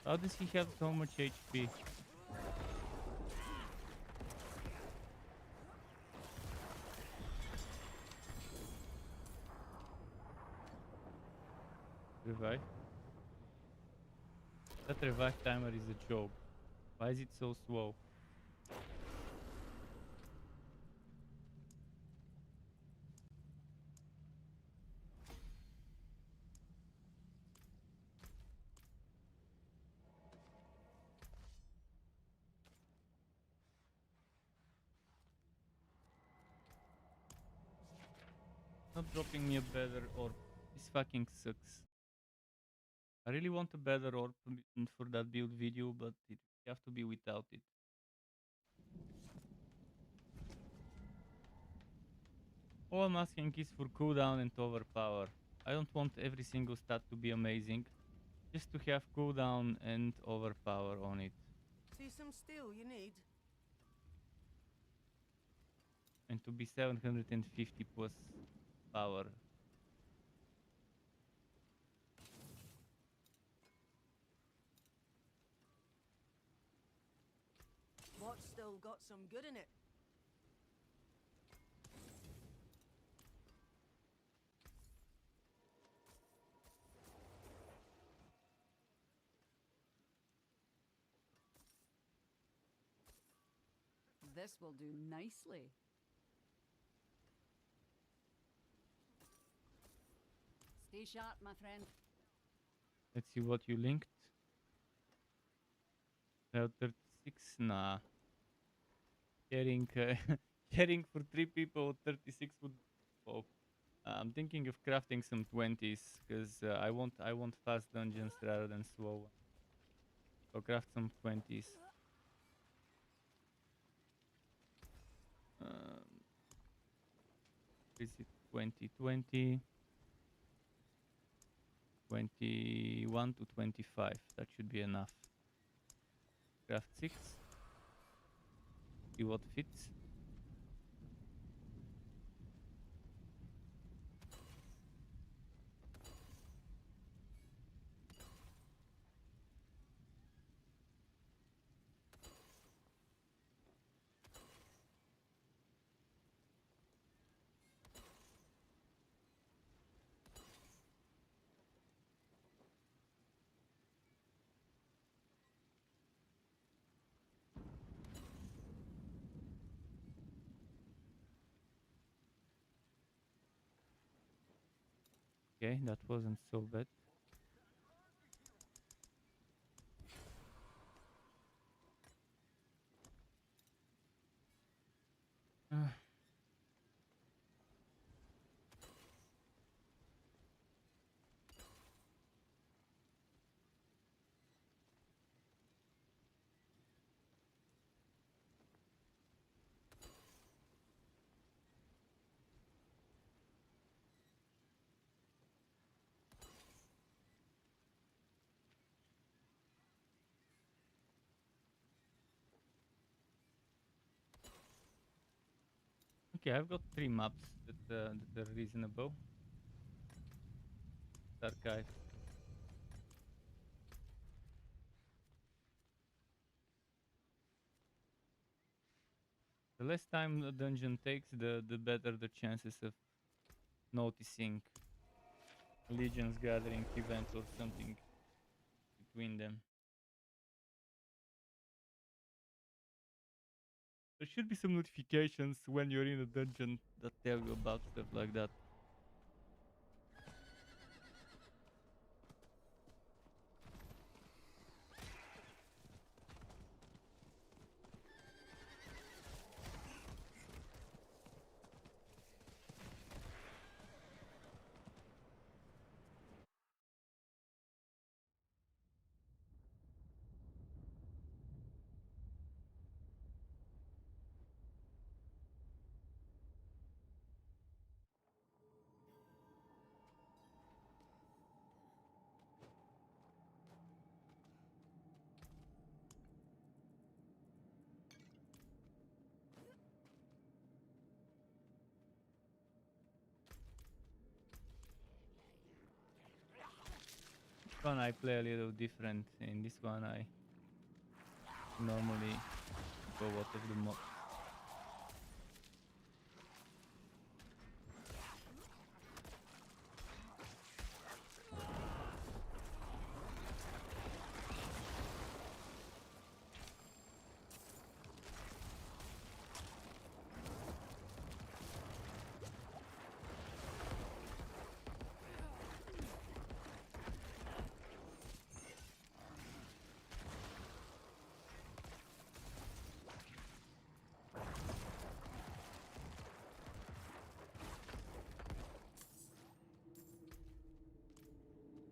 How does he have so much HP? Revive? That revive timer is a joke. Why is it so slow? Not dropping me a better orb. This fucking sucks. I really want a better orb for that build video, but it have to be without it. All I'm asking is for cooldown and overpower. I don't want every single stat to be amazing, just to have cooldown and overpower on it. See some steel you need? And to be 750 plus power. What's still got some good in it? This will do nicely. Stay sharp, my friend. Let's see what you linked. 36? Nah. Carrying, carrying for 3 people 36 would... Oh. I'm thinking of crafting some 20s, because I want fast dungeons rather than slow ones. So craft some 20s. Is it 2020? 21 to 25. That should be enough. Craft 6. See what fits. Okay, that wasn't so bad. Okay, I've got 3 maps that are reasonable. Archive. The less time the dungeon takes, the better the chances of noticing Legion's Gathering event or something between them. There should be some notifications when you're in a dungeon that tell you about stuff like that. This one I play a little different. In this one I normally go out of the mod.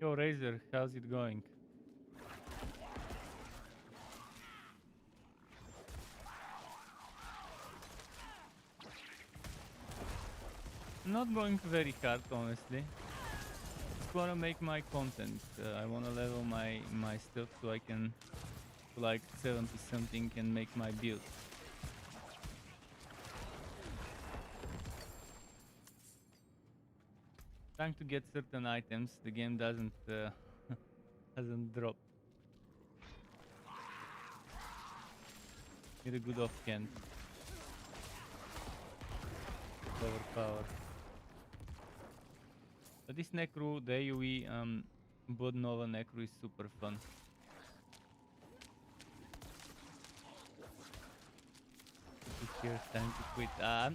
Yo, Razor, how's it going? Not going very hard, honestly. Just wanna make my content. I wanna level my stuff so I can, like 70 something, and make my build. Trying to get certain items, the game doesn't doesn't drop. Get a good offhand. Overpowered. But this Necro, the AoE Blood Nova Necro is super fun. Here's time to quit.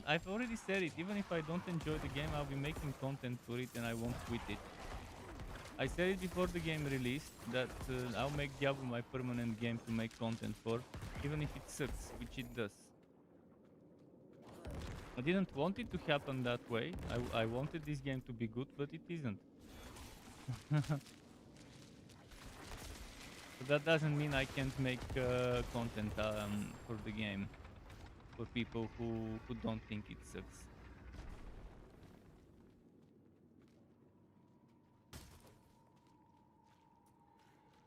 I've already said it. Even if I don't enjoy the game, I'll be making content for it and I won't quit it. I said it before the game released that I'll make Diablo my permanent game to make content for, even if it sucks, which it does. I didn't want it to happen that way. I wanted this game to be good, but it isn't. But that doesn't mean I can't make content for the game for people who don't think it sucks.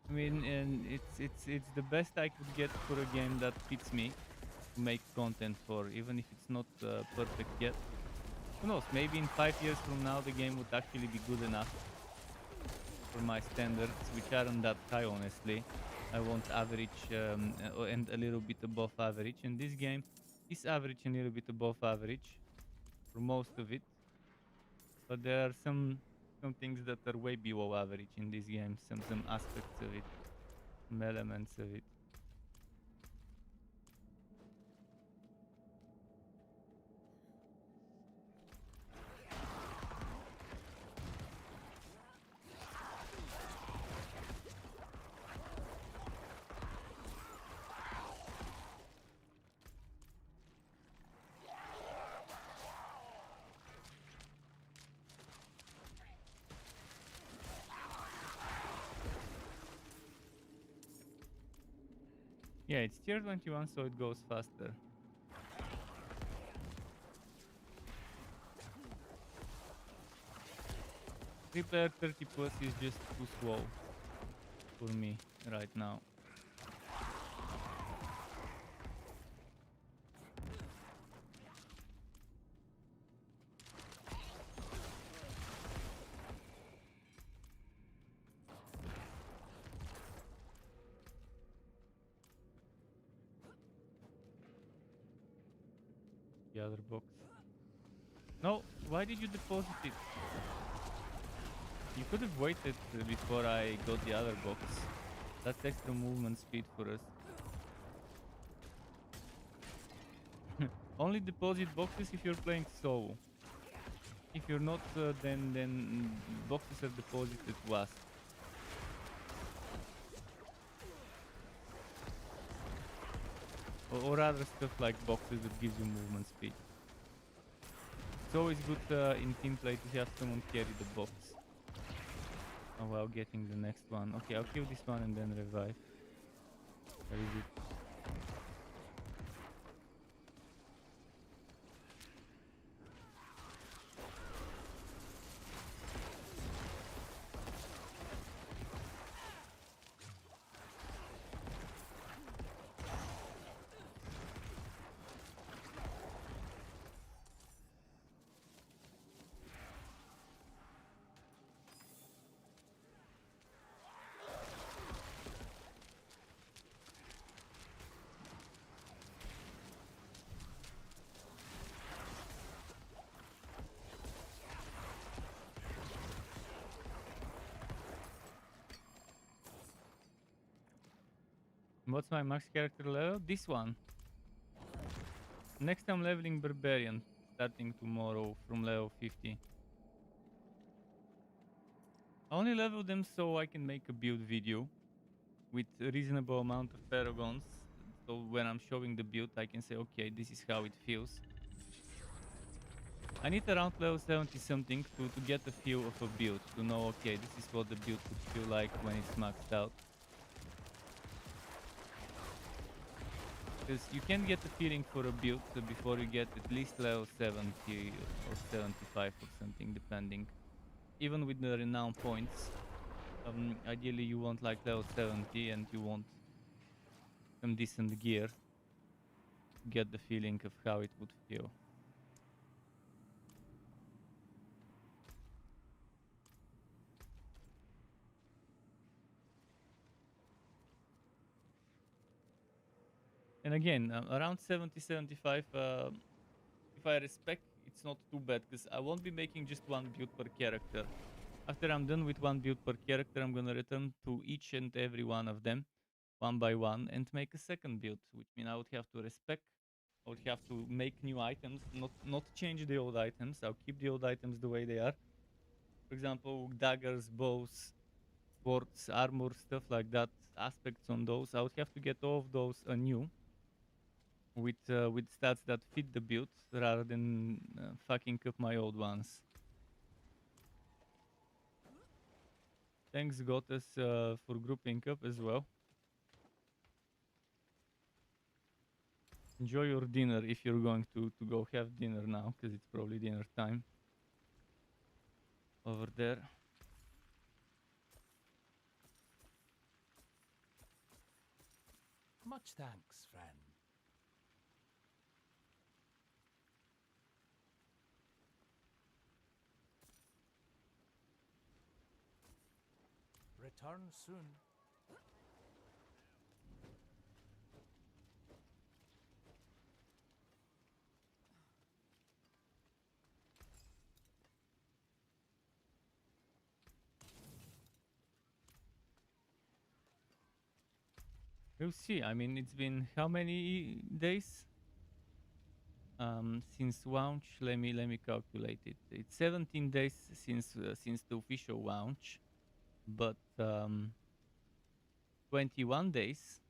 I mean, and it's the best I could get for a game that fits me to make content for, even if it's not perfect yet. Who knows? Maybe in 5 years from now, the game would actually be good enough for my standards, which aren't that high, honestly. I want average and a little bit above average, and this game is average and a little bit above average for most of it. But there are some things that are way below average in this game, some aspects of it, some elements of it. Yeah, it's tier 21, so it goes faster. Repair 30 plus is just too slow for me right now. The other box. No, why did you deposit it? You could have waited before I got the other box. That's extra movement speed for us. Only deposit boxes if you're playing solo. If you're not, then boxes are deposited last. Or other stuff like boxes that gives you movement speed. It's always good in team play to have someone carry the box while getting the next one. Okay, I'll kill this one and then revive. Where is it? What's my max character level? This one. Next I'm leveling Barbarian, starting tomorrow from level 50. I only level them so I can make a build video with a reasonable amount of paragons. So when I'm showing the build, I can say, okay, this is how it feels. I need around level 70 something to get a feel of a build, to know, okay, this is what the build would feel like when it's maxed out. Because you can get a feeling for a build before you get at least level 70 or 75 or something, depending. Even with the renown points, ideally you want like level 70 and you want some decent gear to get the feeling of how it would feel. And again, around 70, 75, if I respect, it's not too bad, because I won't be making just one build per character. After I'm done with one build per character, I'm gonna return to each and every one of them, one by one, and make a second build, which means I would have to respect, I would have to make new items, not change the old items. I'll keep the old items the way they are. For example, daggers, bows, swords, armor, stuff like that, aspects on those. I would have to get all of those anew with stats that fit the build rather than fucking up my old ones. Thanks Gottes for grouping up as well. Enjoy your dinner if you're going to go have dinner now, because it's probably dinner time over there. Much thanks, friend. Return soon. We'll see. I mean, it's been how many days since launch? Let me calculate it. It's 17 days since the official launch, but 21 days.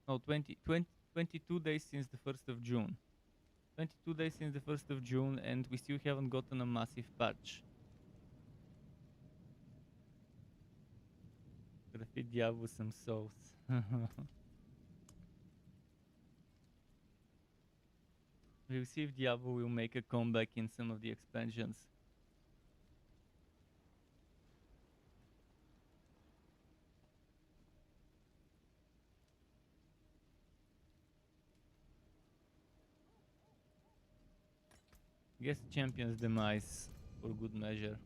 No, 22 days since the 1st of June. 22 days since the 1st of June, and we still haven't gotten a massive patch. Gotta feed Diablo some souls. We'll see if Diablo will make a comeback in some of the expansions. I guess Champion's Demise for good measure.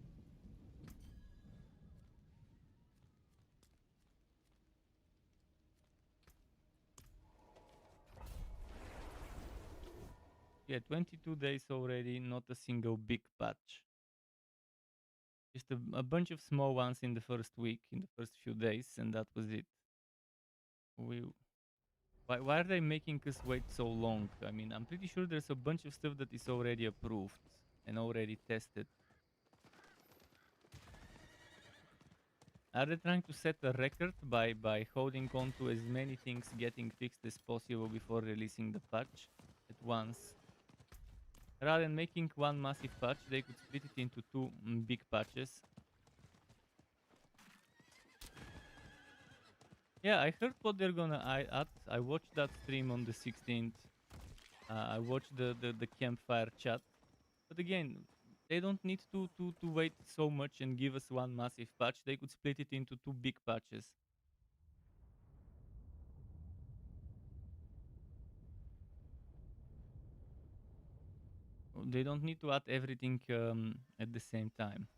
Yeah, 22 days already, not a single big patch. Just a bunch of small ones in the first week, in the first few days, and that was it. Why are they making us wait so long? I mean, I'm pretty sure there's a bunch of stuff that is already approved and already tested. Are they trying to set a record by holding on to as many things getting fixed as possible before releasing the patch at once? Rather than making one massive patch, they could split it into two big patches. Yeah, I heard what they're gonna add. I watched that stream on the 16th. I watched the campfire chat. But again, they don't need to wait so much and give us one massive patch. They could split it into two big patches. They don't need to add everything at the same time.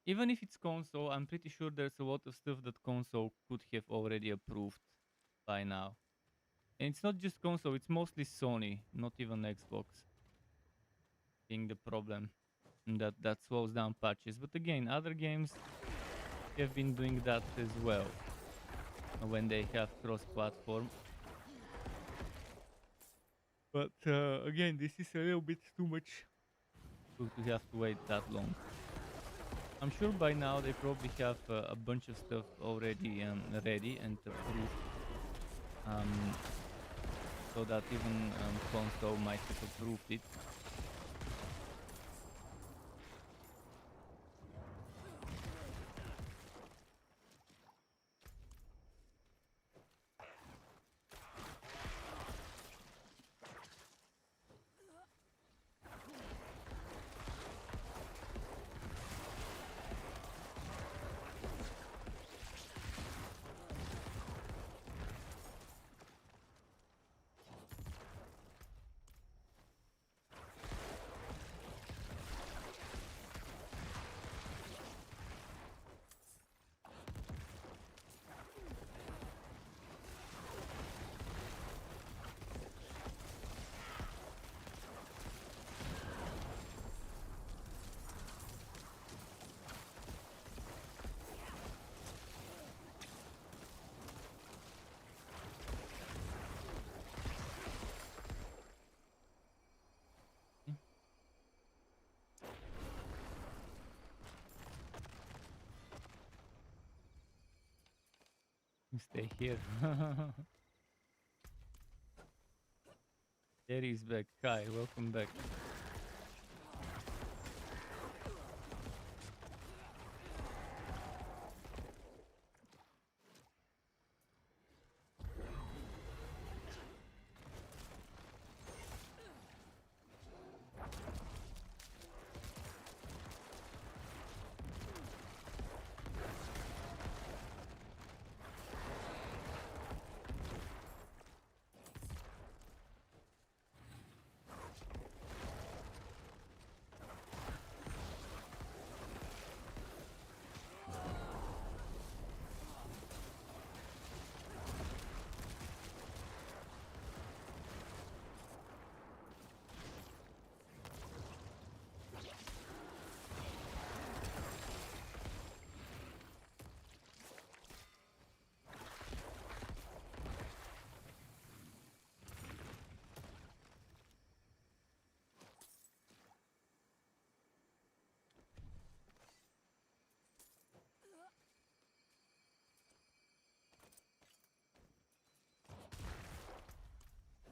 Even if it's console, I'm pretty sure there's a lot of stuff that console could have already approved by now. And it's not just console, it's mostly Sony, not even Xbox being the problem. And that slows down patches. But again, other games have been doing that as well when they have cross-platform. But again, this is a little bit too much to have to wait that long. I'm sure by now they probably have a bunch of stuff already ready and approved, so that even console might have approved it. Stay here. Terry's back. Hi, welcome back.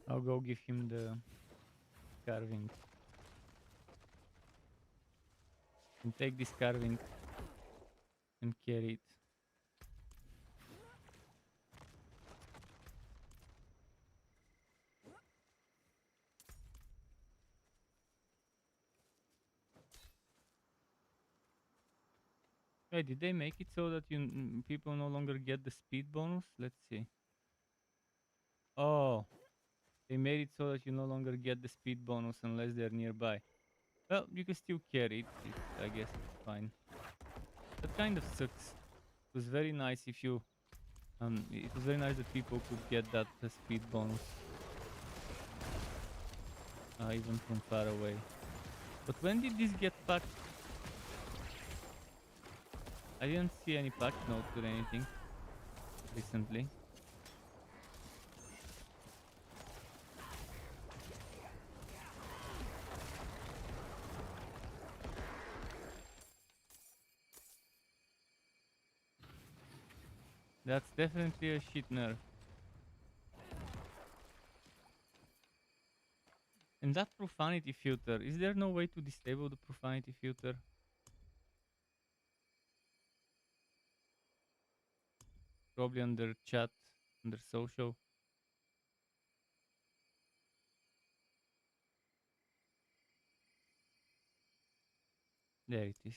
I'll go give him the carving. And take this carving and carry it. Hey, did they make it so that people no longer get the speed bonus? Let's see. Oh, they made it so that you no longer get the speed bonus unless they're nearby. Well, you can still carry it. I guess it's fine. That kind of sucks. It was very nice if you... it was very nice that people could get that speed bonus. Even from far away. But when did this get patched? I didn't see any patch notes or anything recently. That's definitely a shit nerf. And that profanity filter, is there no way to disable the profanity filter? Probably under chat, under social. There it is.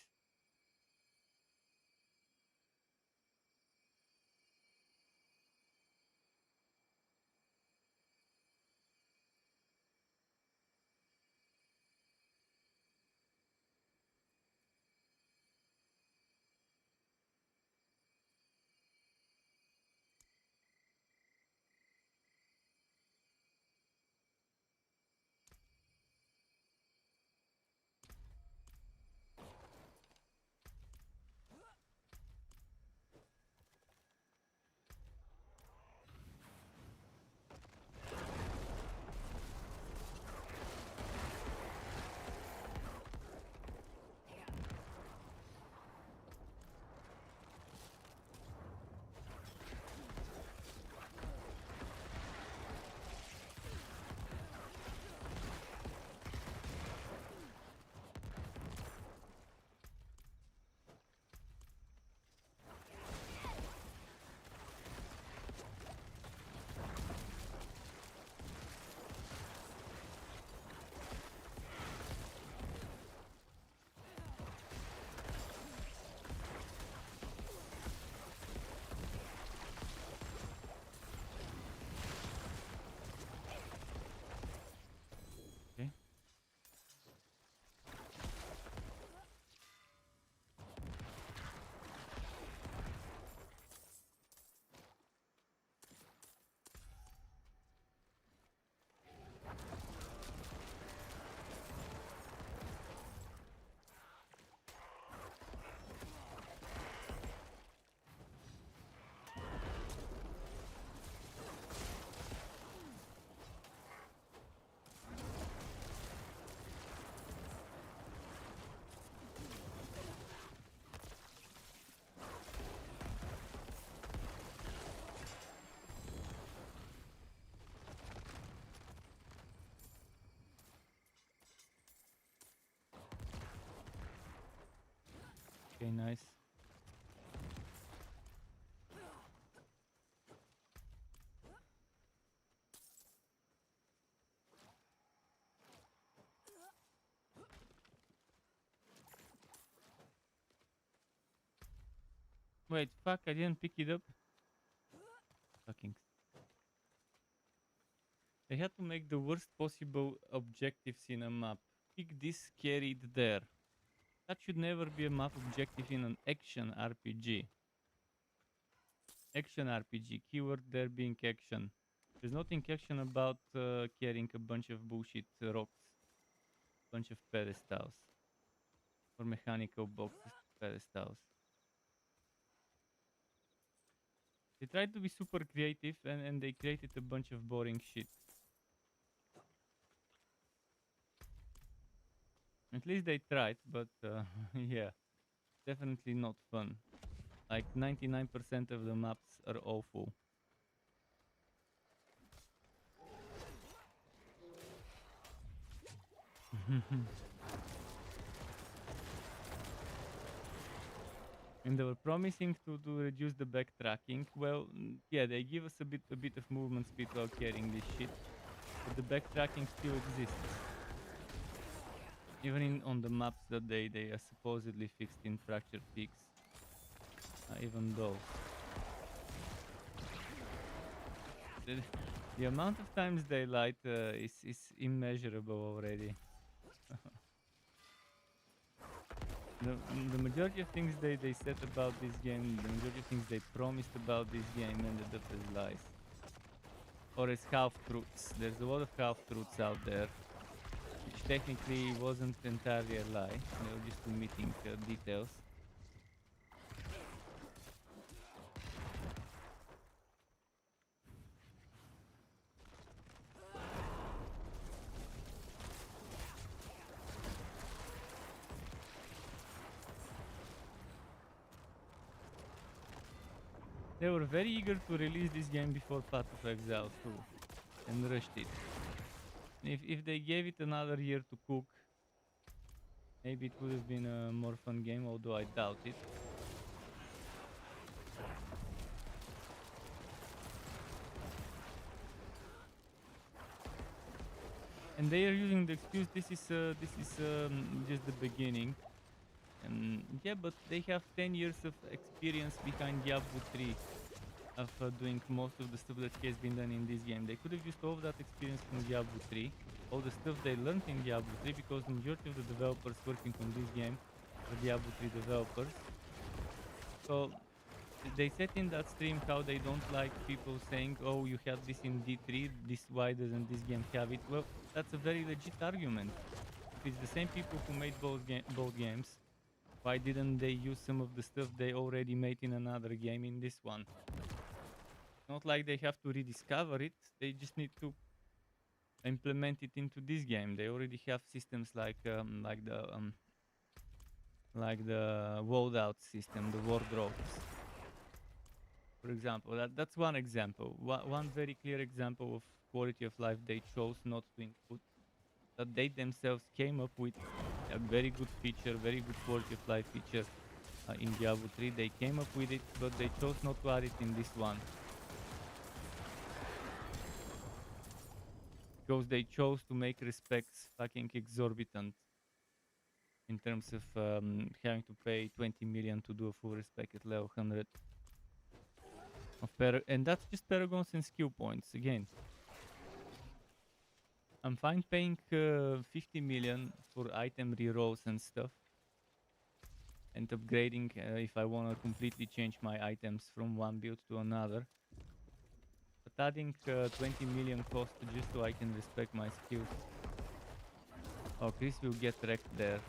Okay, nice. Wait, fuck, I didn't pick it up. Fucking. They had to make the worst possible objectives in a map. Pick this, carry it there. That should never be a map objective in an action RPG. Action RPG, keyword there being action. There's nothing action about carrying a bunch of bullshit rocks, bunch of pedestals, or mechanical boxes pedestals. They tried to be super creative and they created a bunch of boring shit. At least they tried, but yeah, definitely not fun. Like 99% of the maps are awful. And they were promising to reduce the backtracking. Well, yeah, they give us a bit of movement speed while carrying this shit, but the backtracking still exists. Even on the maps that they are supposedly fixed in Fractured Peaks. Even those. The amount of times they lied is immeasurable already. The majority of things they said about this game, the majority of things they promised about this game ended up as lies. Or as half-truths. There's a lot of half-truths out there, which technically wasn't entirely a lie. They were just omitting details. They were very eager to release this game before Path of Exile 2 and rushed it. If they gave it another year to cook, maybe it would have been a more fun game, although I doubt it. And they are using the excuse this is just the beginning. And yeah, but they have 10 years of experience behind Diablo 3 of doing most of the stuff that has been done in this game. They could have used all of that experience from Diablo 3, all the stuff they learned in Diablo 3, because the majority of the developers working on this game are Diablo 3 developers. So they said in that stream how they don't like people saying, oh, you have this in D3, why doesn't this game have it? Well, that's a very legit argument. If it's the same people who made both games, why didn't they use some of the stuff they already made in another game in this one? Not like they have to rediscover it, they just need to implement it into this game. They already have systems like the loadout system, the wardrobes. For example, that's one example. One very clear example of quality of life they chose not to input, that they themselves came up with a very good feature, very good quality of life feature in Diablo 3. They came up with it, but they chose not to add it in this one. Because they chose to make respects fucking exorbitant in terms of having to pay 20 million to do a full respec at level 100. And that's just paragons and skill points again. I'm fine paying 50 million for item rerolls and stuff, and upgrading if I want to completely change my items from one build to another. But adding 20 million cost just so I can respect my skills. Oh, Chris will get wrecked there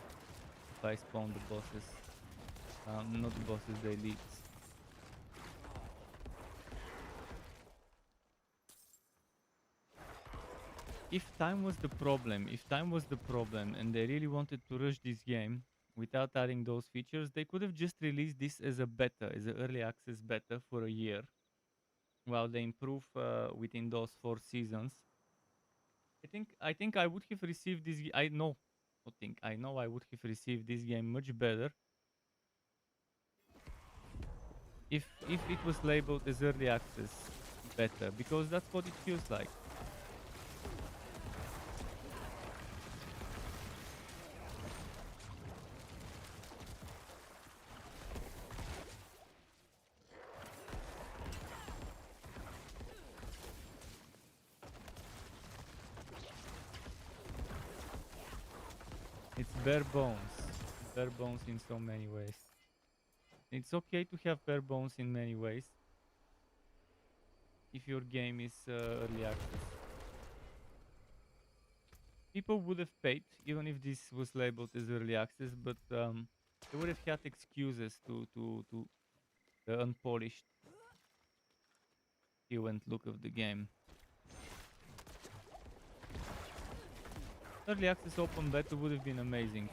if I spawn the bosses. Not the bosses, the elites. If time was the problem and they really wanted to rush this game without adding those features, they could have just released this as a beta, as an early access beta for a year, while they improve within those 4 seasons. I think I would have received this. I know I would have received this game much better if it was labeled as early access, better, because that's what it feels like. It's bare bones in so many ways. It's okay to have bare bones in many ways if your game is early access. People would have paid even if this was labeled as early access, but they would have had excuses to the unpolished feel and look of the game. Early access open beta would have been amazing.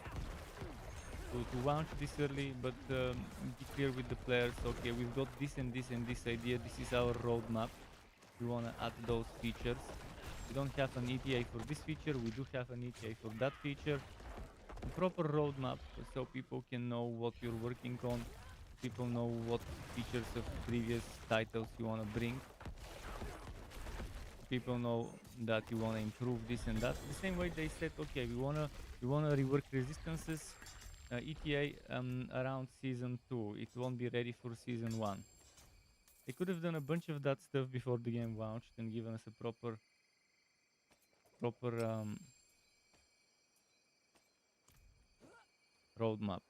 To launch this early, but be clear with the players. Okay, we've got this and this and this idea. This is our roadmap. We want to add those features. We don't have an ETA for this feature. We do have an ETA for that feature. A proper roadmap so people can know what you're working on. People know what features of previous titles you want to bring. People know that you want to improve this and that. The same way they said, okay, we wanna rework resistances. ETA around season 2. It won't be ready for season 1. They could have done a bunch of that stuff before the game launched and given us a proper roadmap.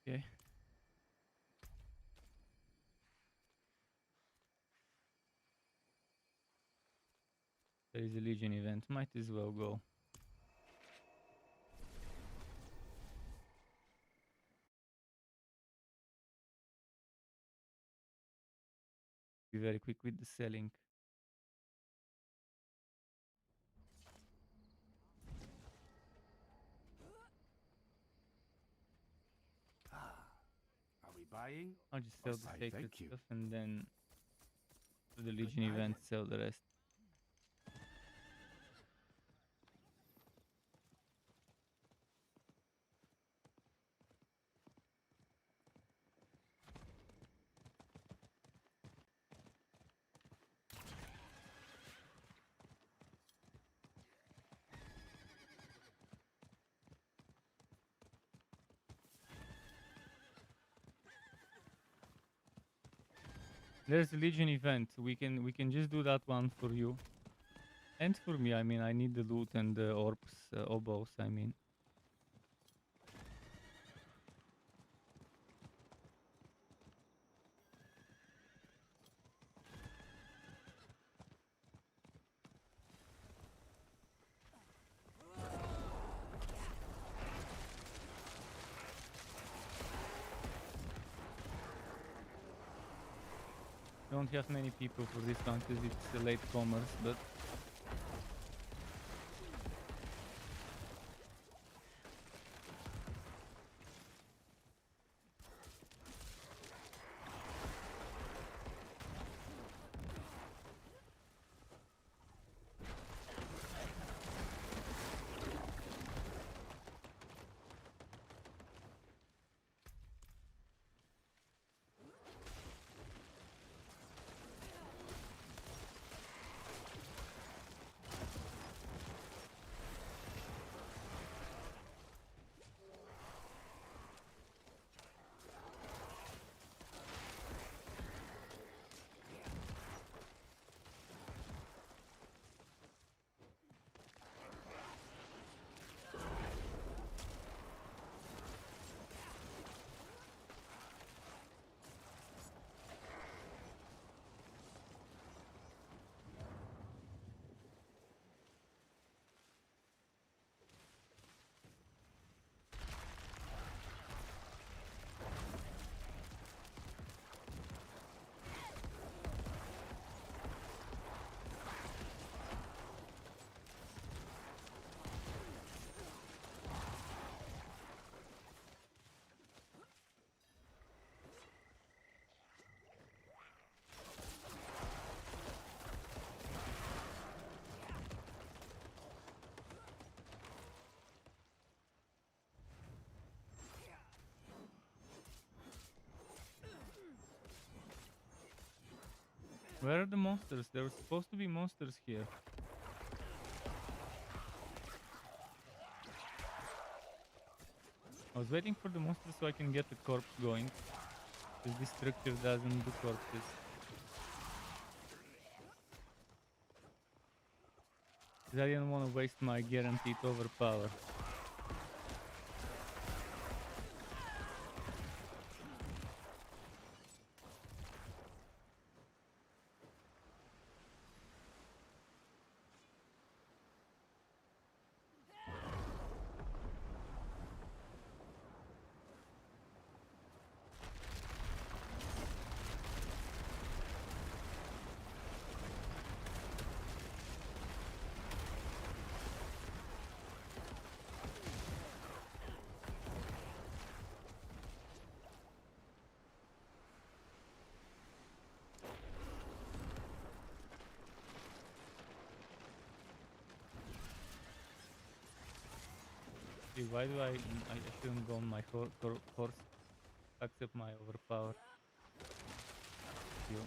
Okay. There is a Legion event. Might as well go. Be very quick with the selling. Are we buying? I'll just sell Yes, the I sacred thank you. stuff and then to the Legion event sell the rest. There's a Legion event. We can just do that one for you. And for me, I mean, I need the loot and the orbs, obos, I mean. Don't have many people for this one because it's late commerce, but Where are the monsters? There were supposed to be monsters here. I was waiting for the monsters so I can get the corpse going. Because this structure doesn't do corpses. Because I didn't want to waste my guaranteed overpower. Why do I shouldn't go on my horse? Accept my overpower. You.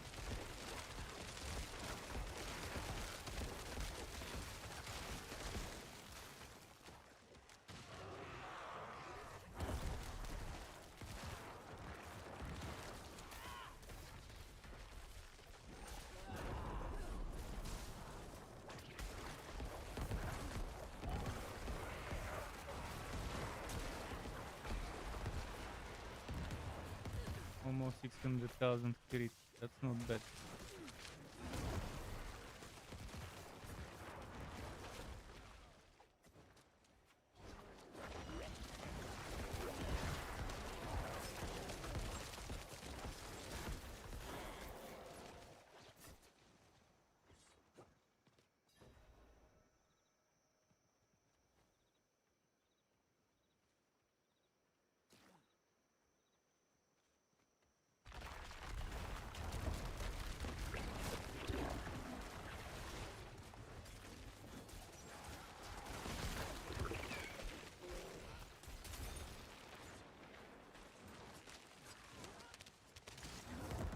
Almost 600,000 crit. That's not bad.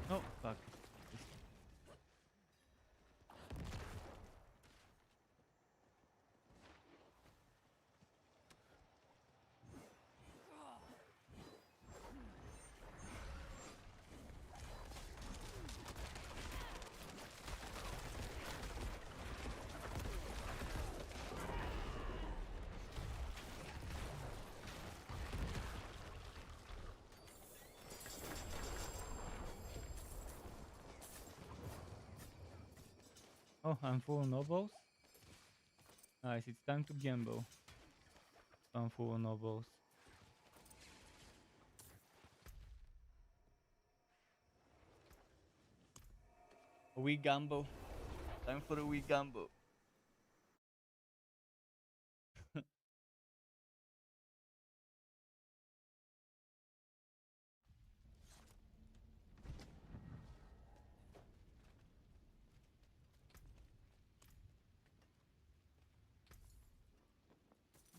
Oh, fuck. Oh, I'm full of nobles. Nice, it's time to gamble. I'm full of nobles. A wee gamble. Time for a wee gamble.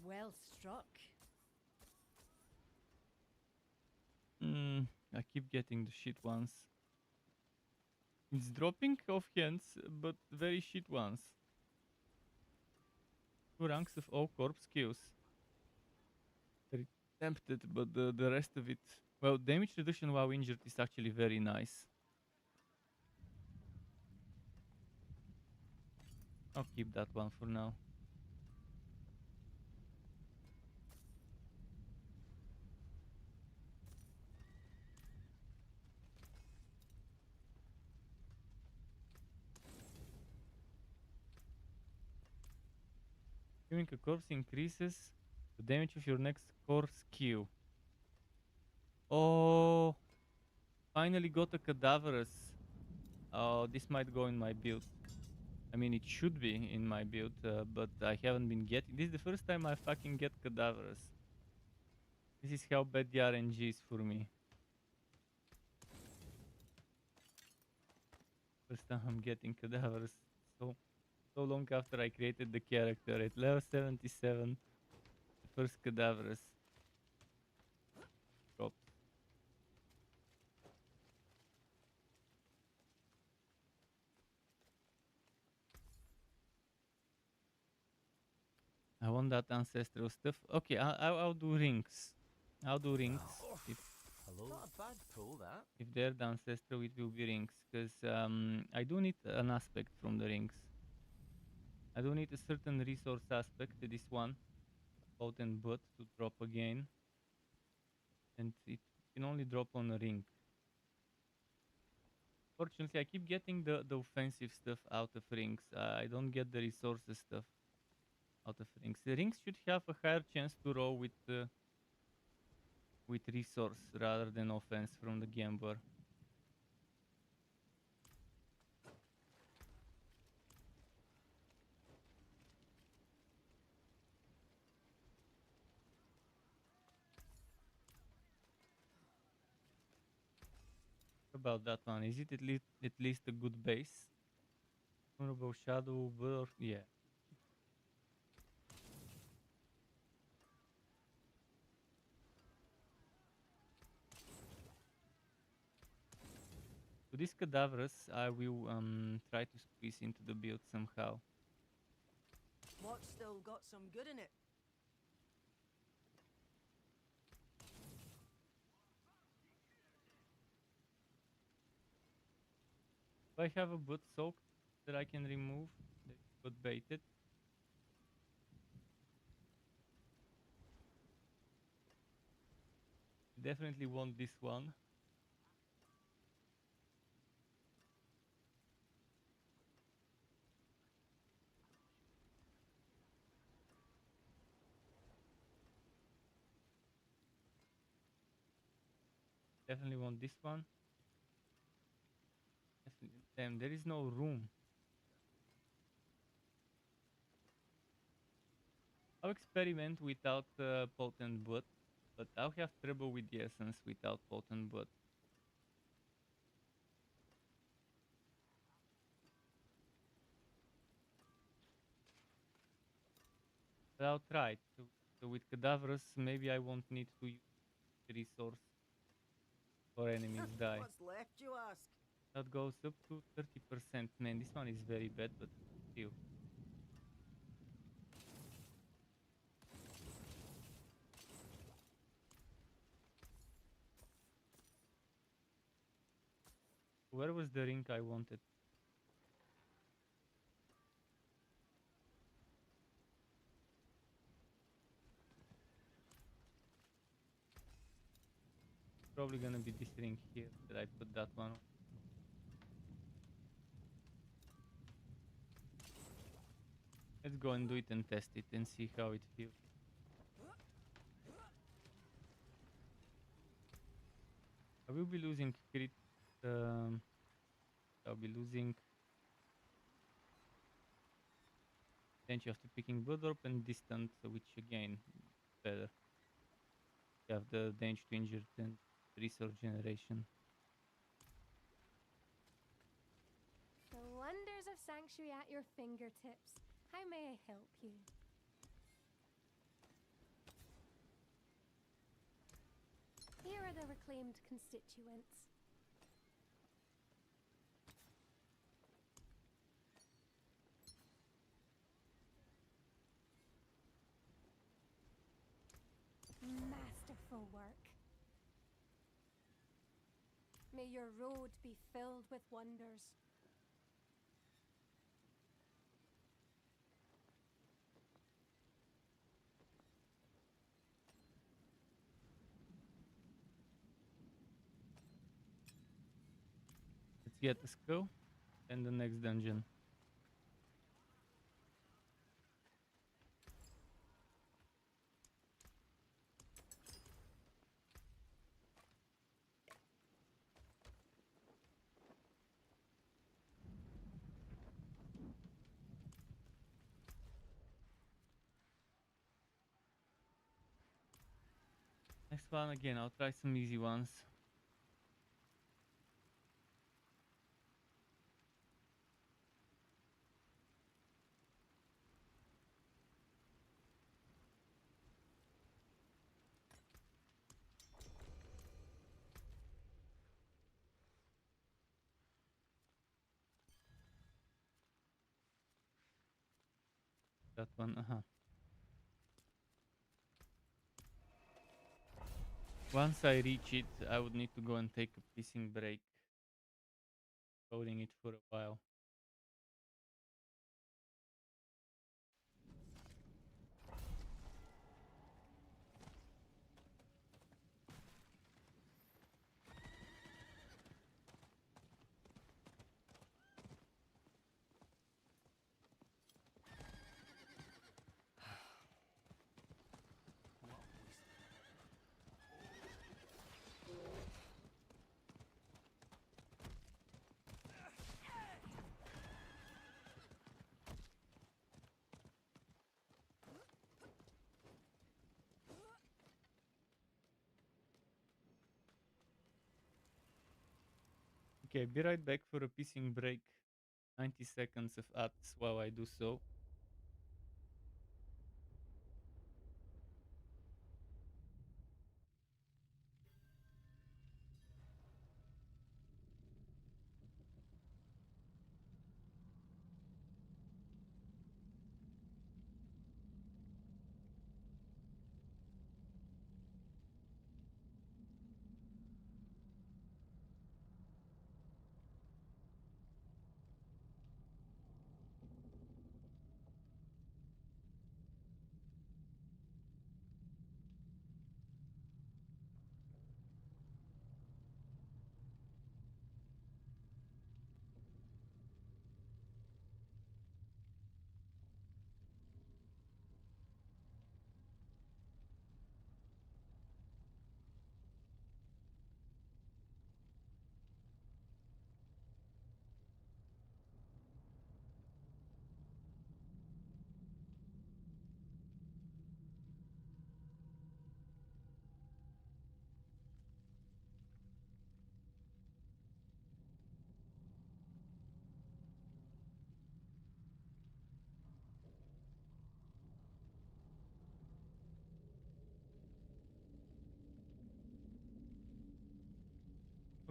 Well struck. I keep getting the shit ones. It's dropping off hands, but very shit ones. 2 ranks of all corpse skills. Very tempted, but the rest of it... Well, damage reduction while injured is actually very nice. I'll keep that one for now. Killing a corpse increases the damage of your next core skill. Oh, finally got a cadaverous. Oh, this might go in my build. I mean, it should be in my build, but I haven't been getting. This is the first time I fucking get cadaverous. This is how bad the RNG is for me. First time I'm getting cadaverous. So long after I created the character at level 77, the first cadaverous dropped. I want that ancestral stuff. Okay, I'll do rings. I'll do rings. Hello? Not a bad pull, that. If they're the ancestral, it will be rings. Because I do need an aspect from the rings. I do need a certain resource aspect, this one. Potent Butt to drop again. And it can only drop on a ring. Fortunately, I keep getting the offensive stuff out of rings. I don't get the resources stuff out of rings. The rings should have a higher chance to roll with resource rather than offense from the gambler. About that one, is it at least a good base? Honorable Shadow, Birth, yeah. So these cadavers, I will try to squeeze into the build somehow. What's still got some good in it? Do I have a boot soaked that I can remove? That got baited. Definitely want this one. Definitely want this one. Damn, there is no room. I'll experiment without potent blood, but I'll have trouble with the essence without potent blood. But I'll try it. So with cadavers, maybe I won't need to use resource or enemies die. What's left, you ask? That goes up to 30%. Man, this one is very bad, but still. Where was the ring I wanted? Probably gonna be this ring here that I put that one on. Let's go and do it and test it and see how it feels. I will be losing crit. I'll be losing danger after picking blood orb and distant, which again better. You have the danger to injure and resource generation. The wonders of Sanctuary at your fingertips. How may I help you? Here are the reclaimed constituents. Masterful work. May your road be filled with wonders. Let's get the skill and the next dungeon. Next one again, I'll try some easy ones. That one, Once I reach it, I would need to go and take a pissing break. Holding it for a while. Okay, be right back for a pissing break. 90 seconds of ads while I do so.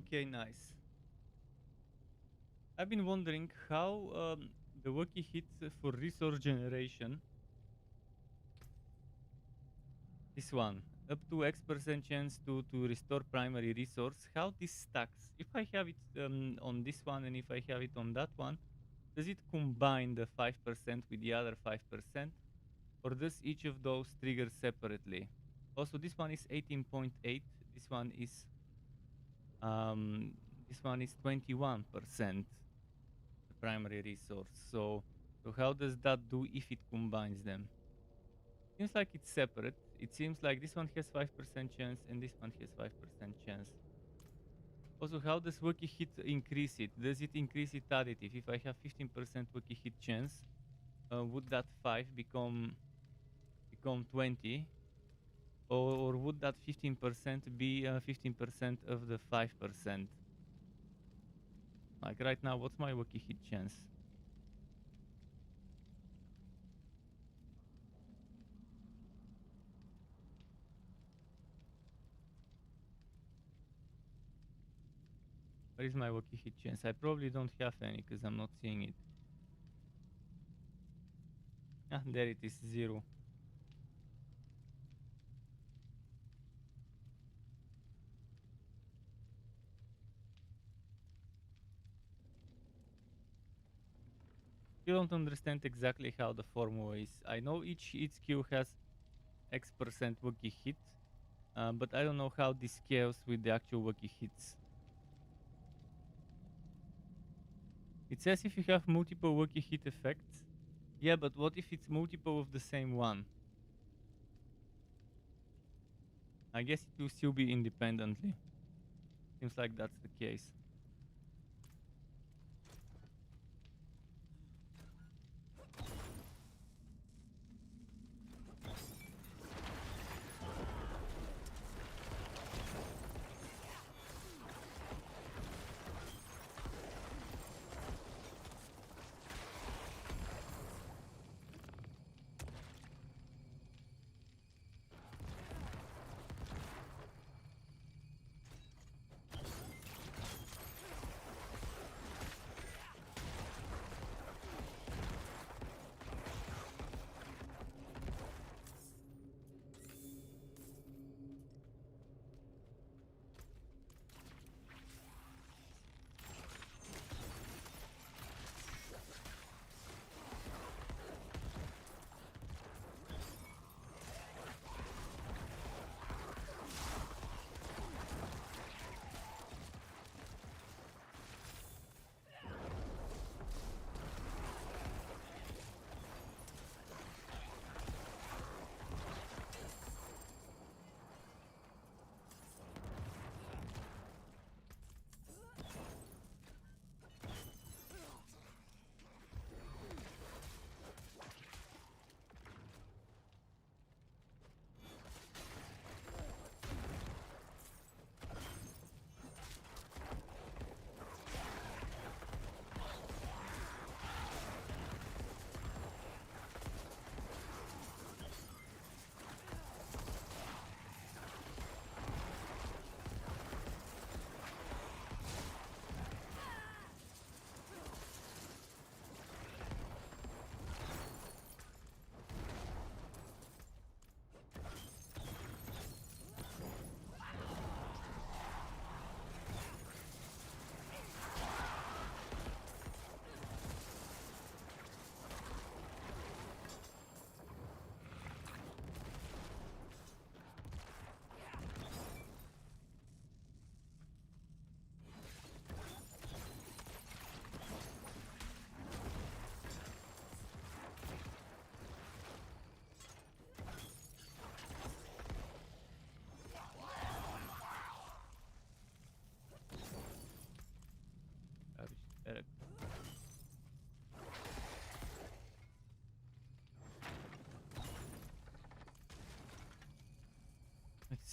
Okay, nice. I've been wondering how the Wookiee hits for resource generation. This one, up to X% chance to restore primary resource. How this stacks? If I have it on this one and if I have it on that one, does it combine the 5% with the other 5%? Or does each of those trigger separately? Also, this one is 18.8. This one is 21%. The primary resource. So how does that do if it combines them? Seems like it's separate. It seems like this one has 5% chance and this one has 5% chance. Also, how does Wookiee hit increase it? Does it increase it additive? If I have 15% Wookiee hit chance, would that 5 become 20? Or would that 15% be 15% of the 5%? Like right now, what's my Wookiee hit chance? Where is my Wookiee hit chance? I probably don't have any because I'm not seeing it. Ah, there it is, 0. Still don't understand exactly how the formula is. I know each skill has X% Wookiee hit, but I don't know how this scales with the actual Wookiee hits. It says if you have multiple Wookiee hit effects. Yeah, but what if it's multiple of the same one? I guess it will still be independently. Seems like that's the case.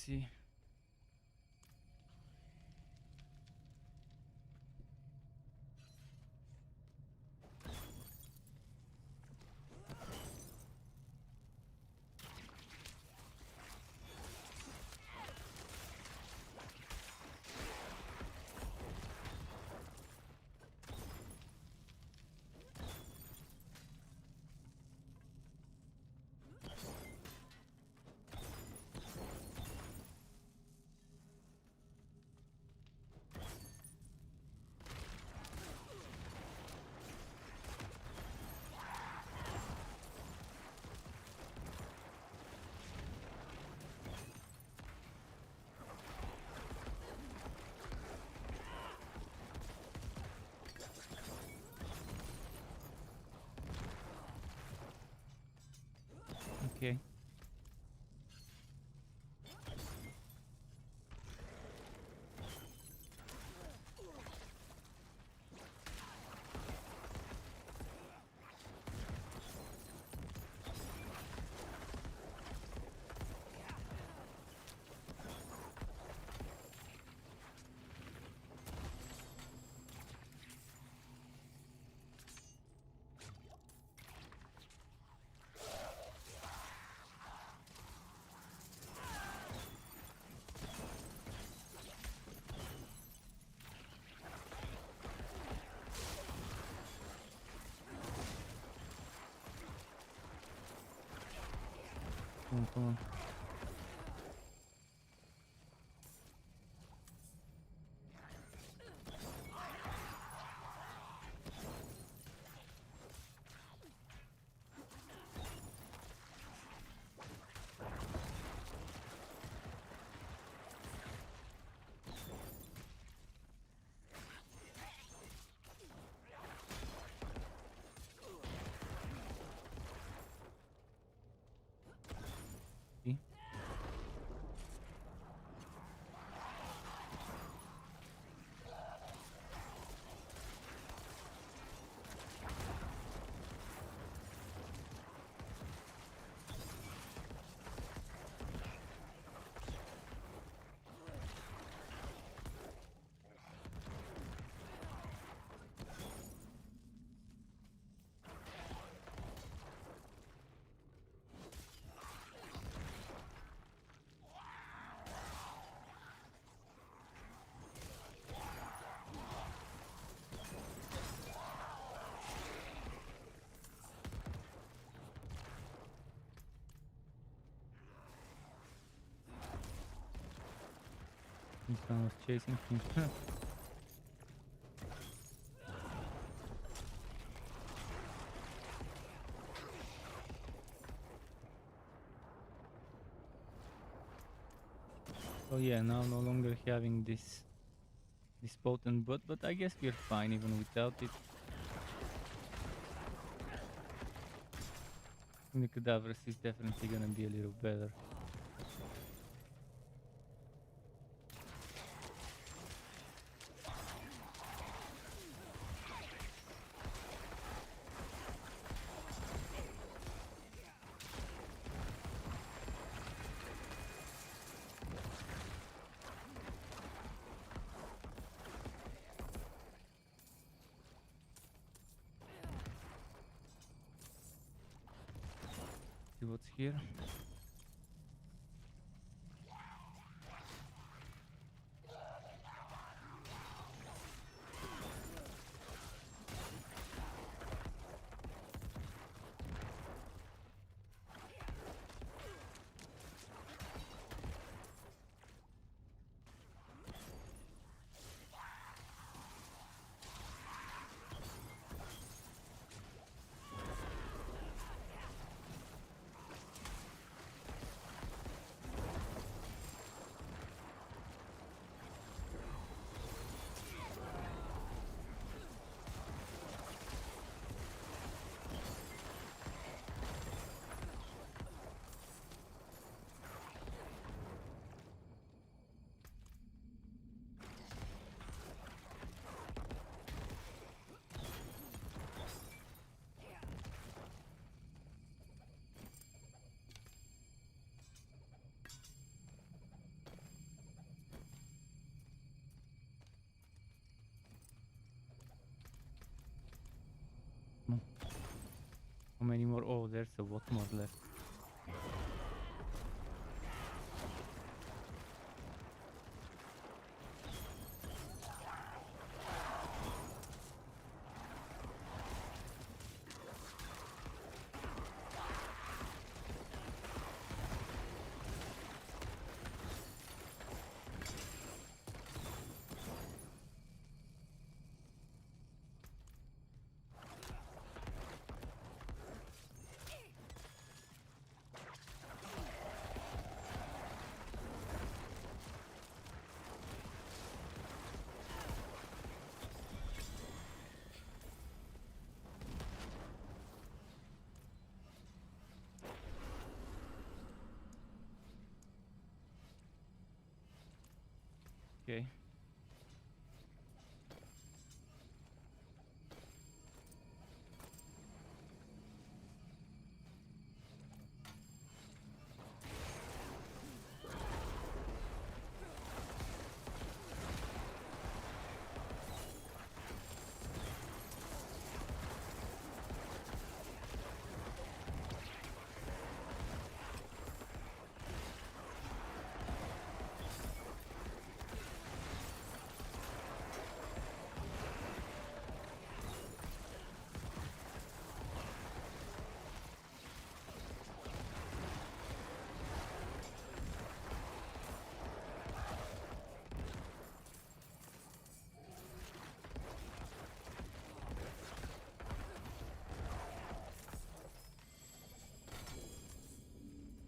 see. Okay. Come on. See? Someone was chasing him. So yeah, now no longer having this potent, but I guess we're fine even without it. The cadavers is definitely gonna be a little better. See what's here. How many more? Oh, there's a lot more left. Okay.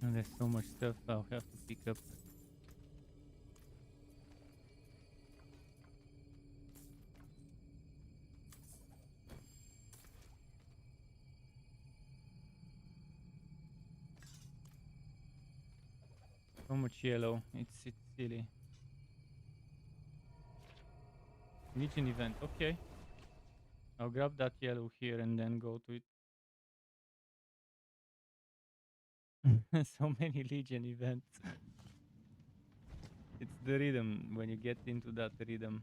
And there's so much stuff I'll have to pick up. So much yellow. It's silly. Legion event. Okay. I'll grab that yellow here and then go to it. So many Legion events. It's the rhythm when you get into that rhythm.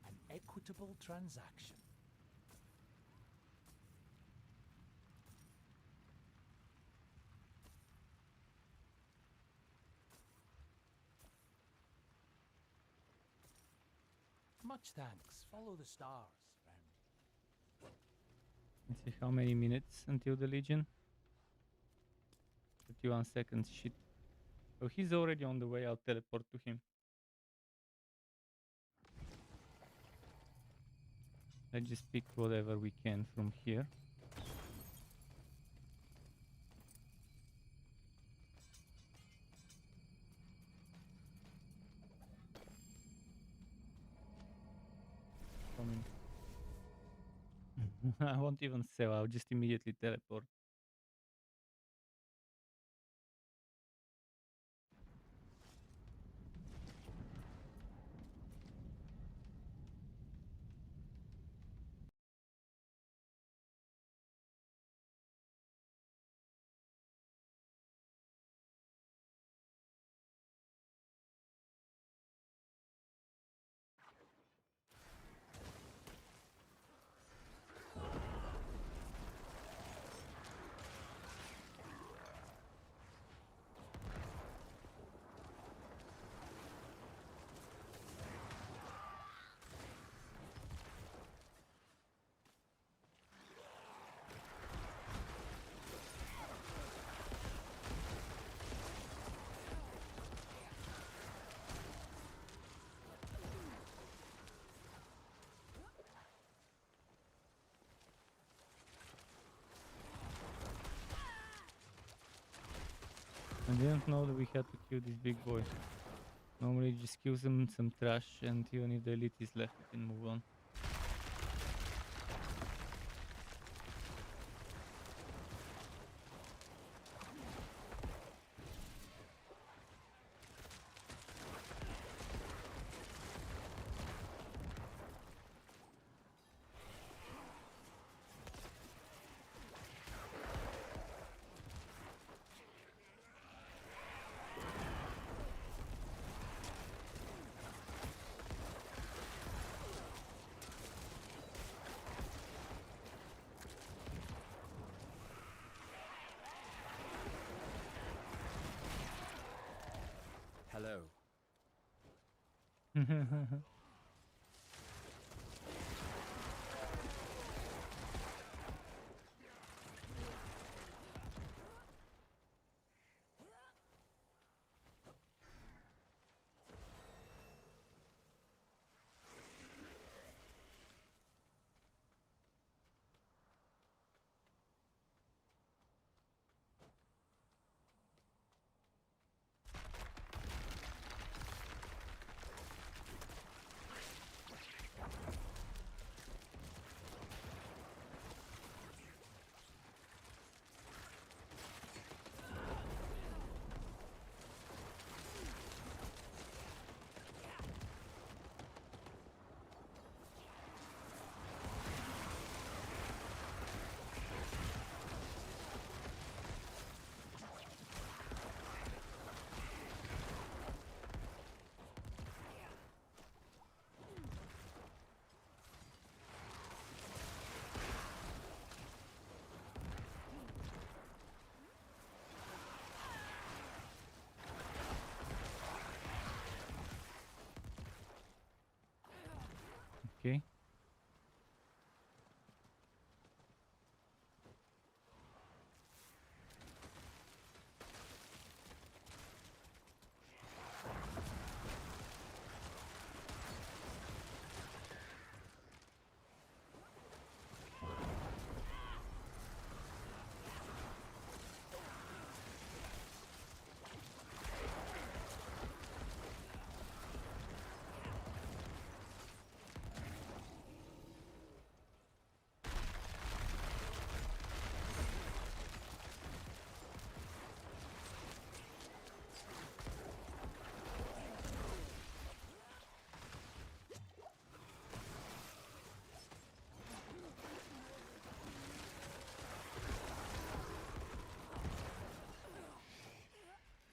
An equitable transaction. Much thanks. Follow the stars, friend. Let's see how many minutes until the Legion. 31 seconds. Shit. Oh, he's already on the way. I'll teleport to him. Let's just pick whatever we can from here. Coming. I won't even sell. I'll just immediately teleport. I didn't know that we had to kill this big boy. Normally just kill some trash, and even if the elite is left, we can move on. Okay.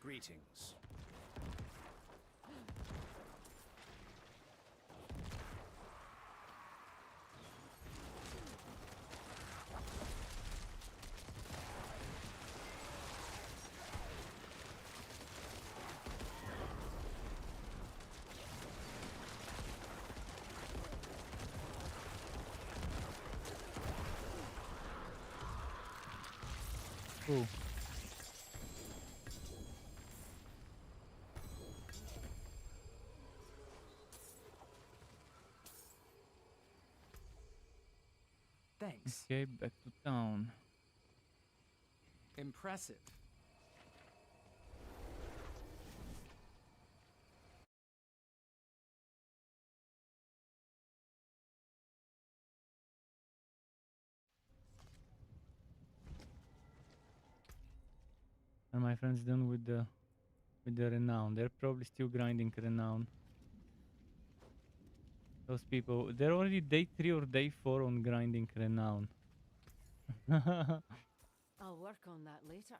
Greetings. Cool. Thanks. Okay, back to town. Impressive. Are my friends done with the renown? They're probably still grinding renown. Those people, they're already day 3 or day 4 on grinding renown. I'll work on that later.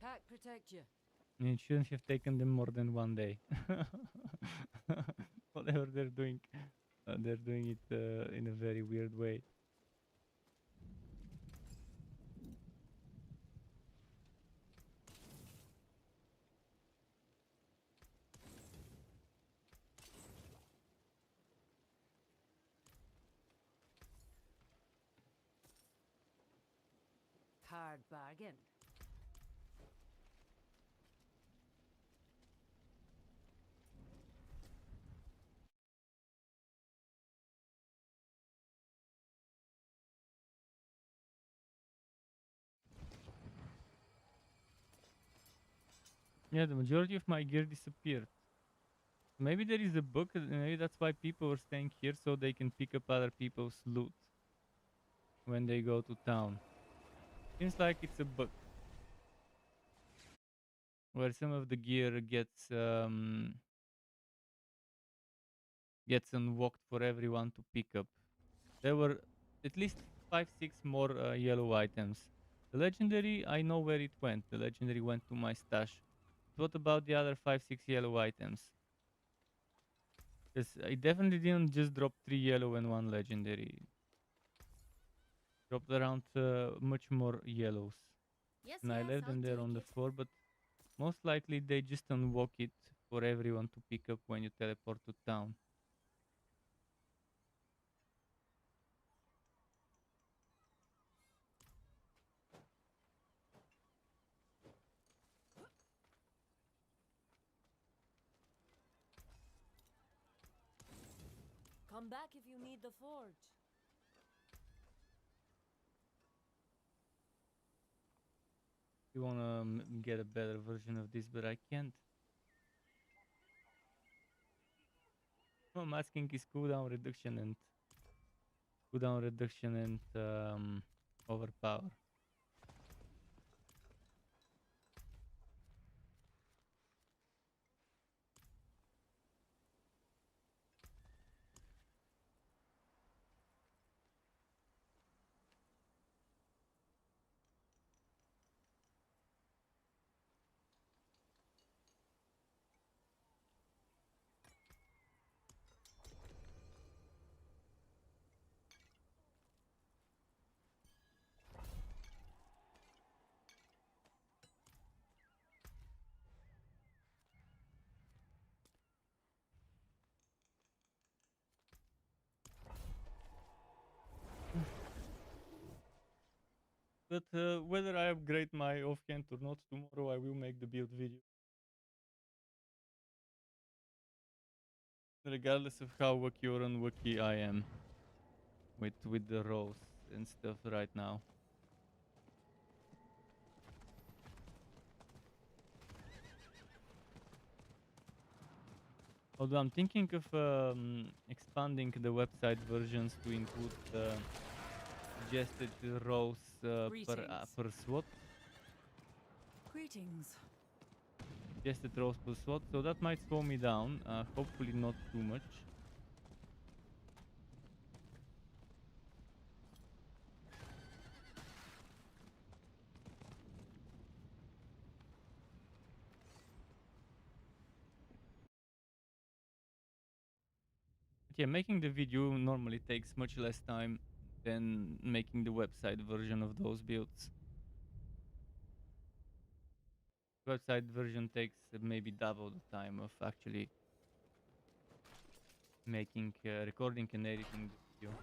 Pack protect you. It shouldn't have taken them more than 1 day. Whatever they're doing it in a very weird way. Hard bargain. Yeah, the majority of my gear disappeared. Maybe there is a bug, maybe that's why people are staying here so they can pick up other people's loot when they go to town. Seems like it's a bug. Where some of the gear gets unlocked for everyone to pick up. There were at least 5-6 more yellow items. The legendary, I know where it went. The legendary went to my stash. But what about the other 5-6 yellow items? Because I definitely didn't just drop 3 yellow and 1 legendary. Dropped around much more yellows. Yes, and I yes, left I'll them there take on the it. floor, but most likely they just unlock it for everyone to pick up when you teleport to town. Come back if you need the forge. You wanna get a better version of this, but I can't. No, masking is cooldown reduction and overpower. But whether I upgrade my offhand or not, tomorrow I will make the build video. Regardless of how wacky or unwacky I am with the rows and stuff right now. Although I'm thinking of expanding the website versions to include suggested rows per SWAT. Greetings. Suggested rows per SWAT, so that might slow me down. Hopefully not too much. But yeah, making the video normally takes much less time than making the website version of those builds. Website version takes maybe double the time of actually making, recording and editing the video.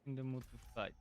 in the mood to fight.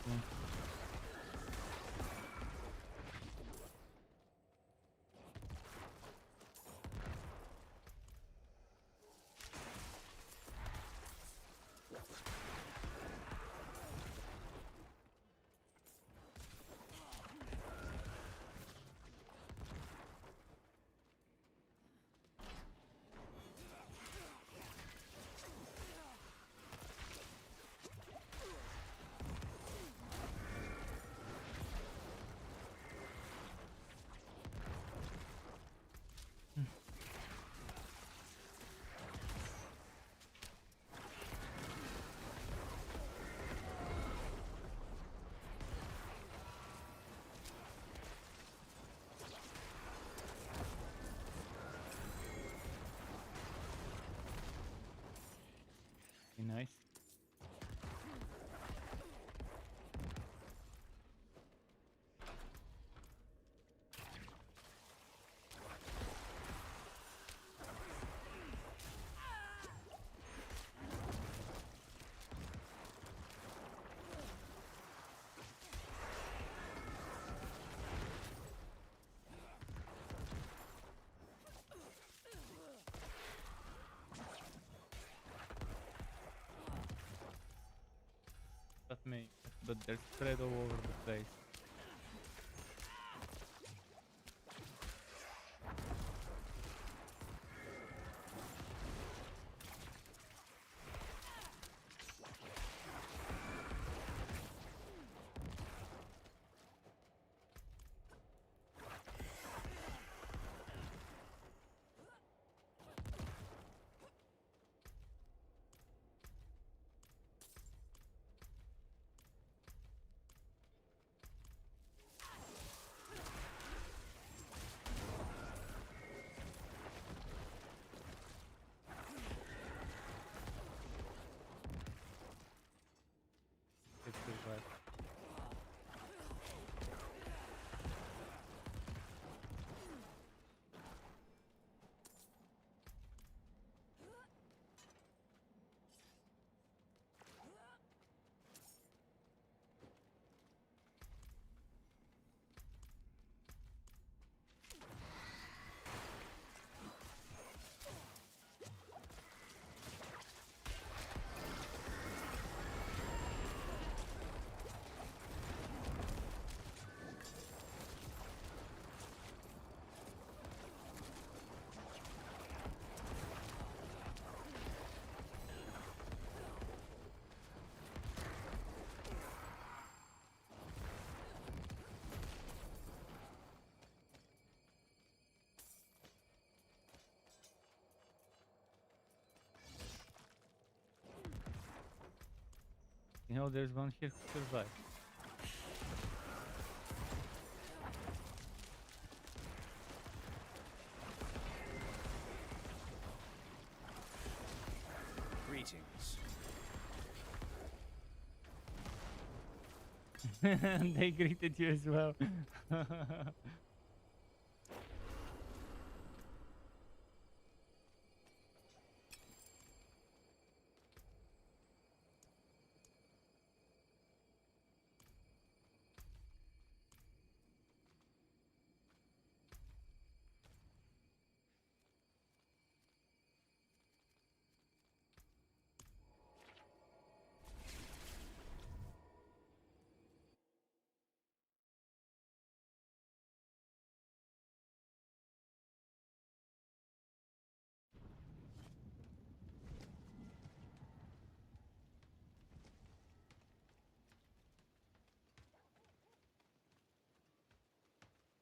Seems. Nice. But they're spread all over the place. hell, there's one here who survived. Greetings. They greeted you as well.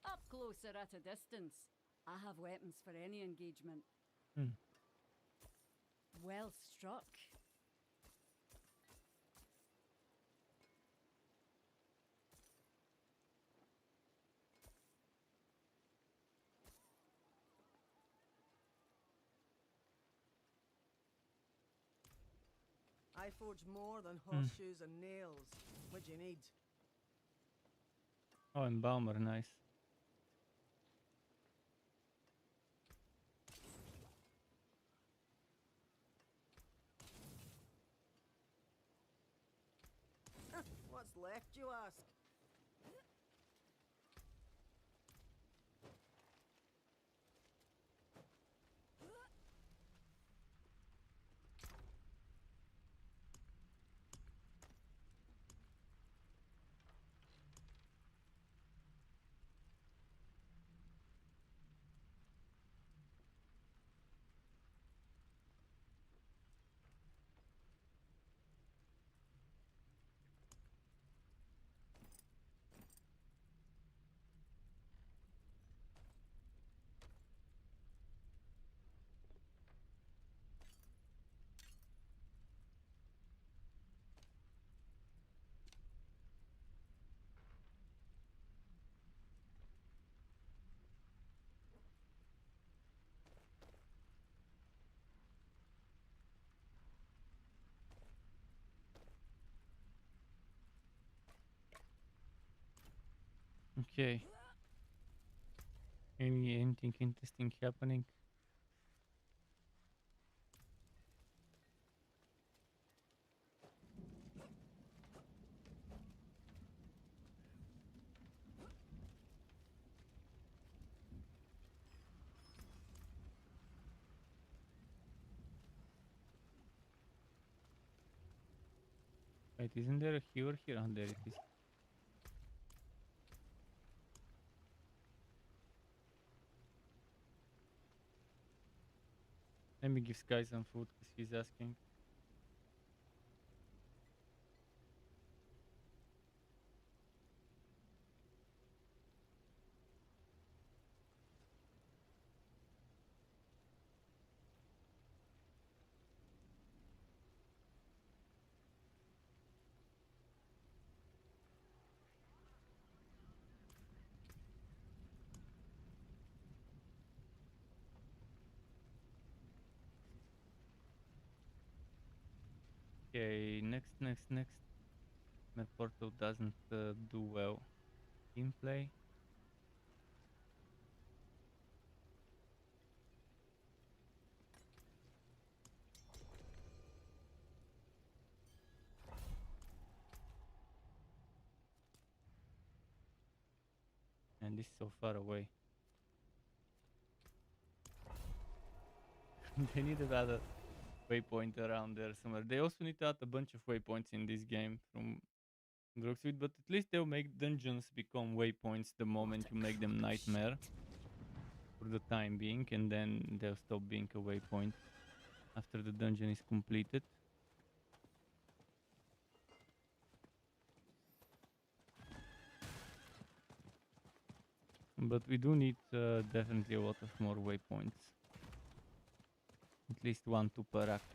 Up closer at a distance. I have weapons for any engagement. Hmm. Well struck. I forge more than horseshoes and nails. What do you need? Oh, and Balmer, nice. What's left, you ask? Okay. Anything interesting happening? Wait, isn't there a healer here? Oh, there it is. Let me give Sky some food because he's asking. Okay, next. My portal doesn't do well. Gameplay. And this is so far away. They need another waypoint around there somewhere. They also need to add a bunch of waypoints in this game from Brooksweet, but at least they'll make dungeons become waypoints the moment you make them nightmare for the time being, and then they'll stop being a waypoint after the dungeon is completed. But we do need definitely a lot of more waypoints. At least 1, 2 per act.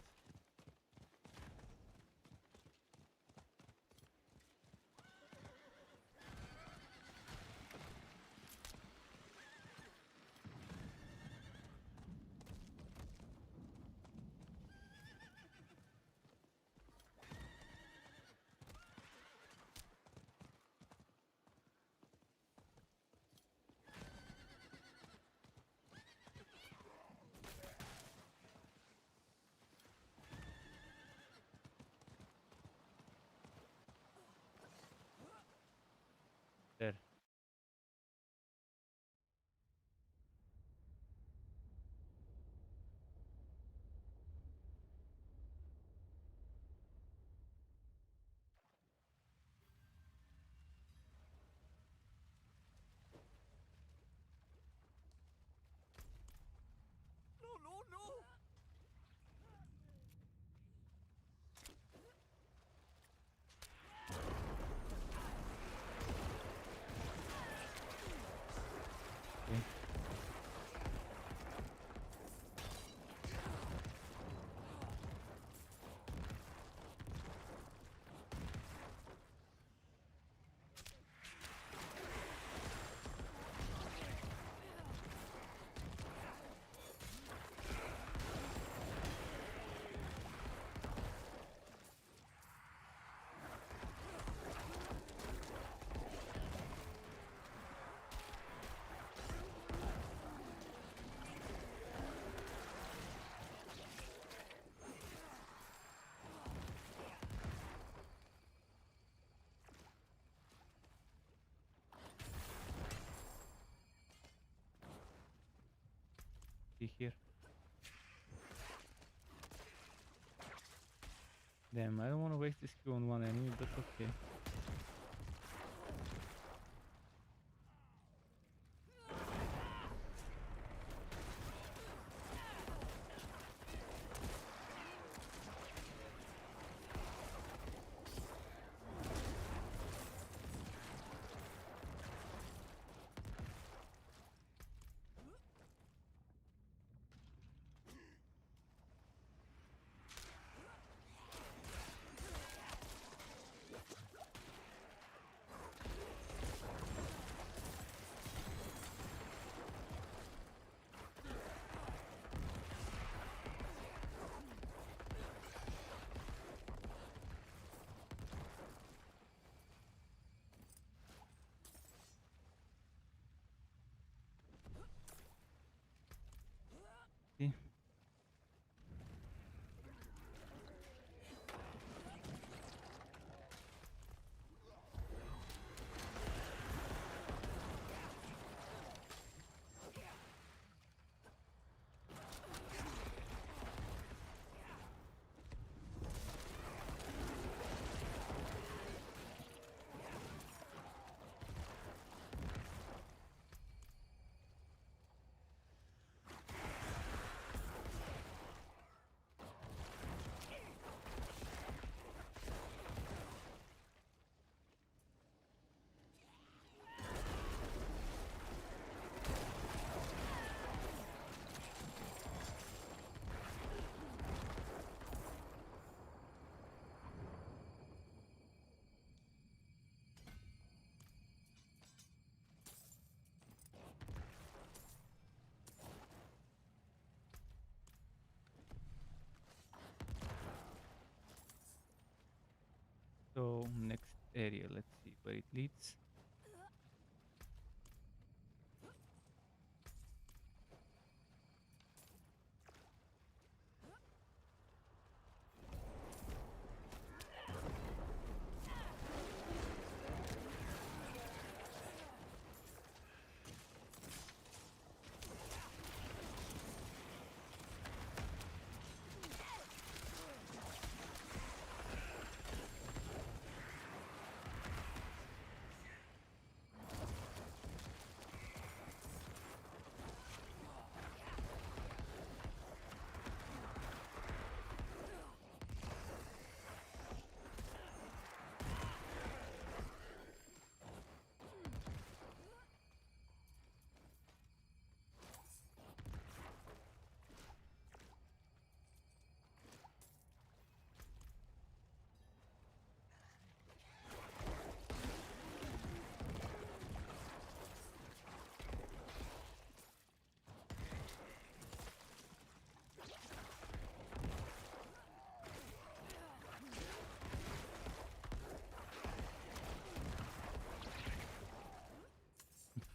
here. Damn, I don't want to waste this Q on one enemy, but okay. See? So next area, let's see where it leads.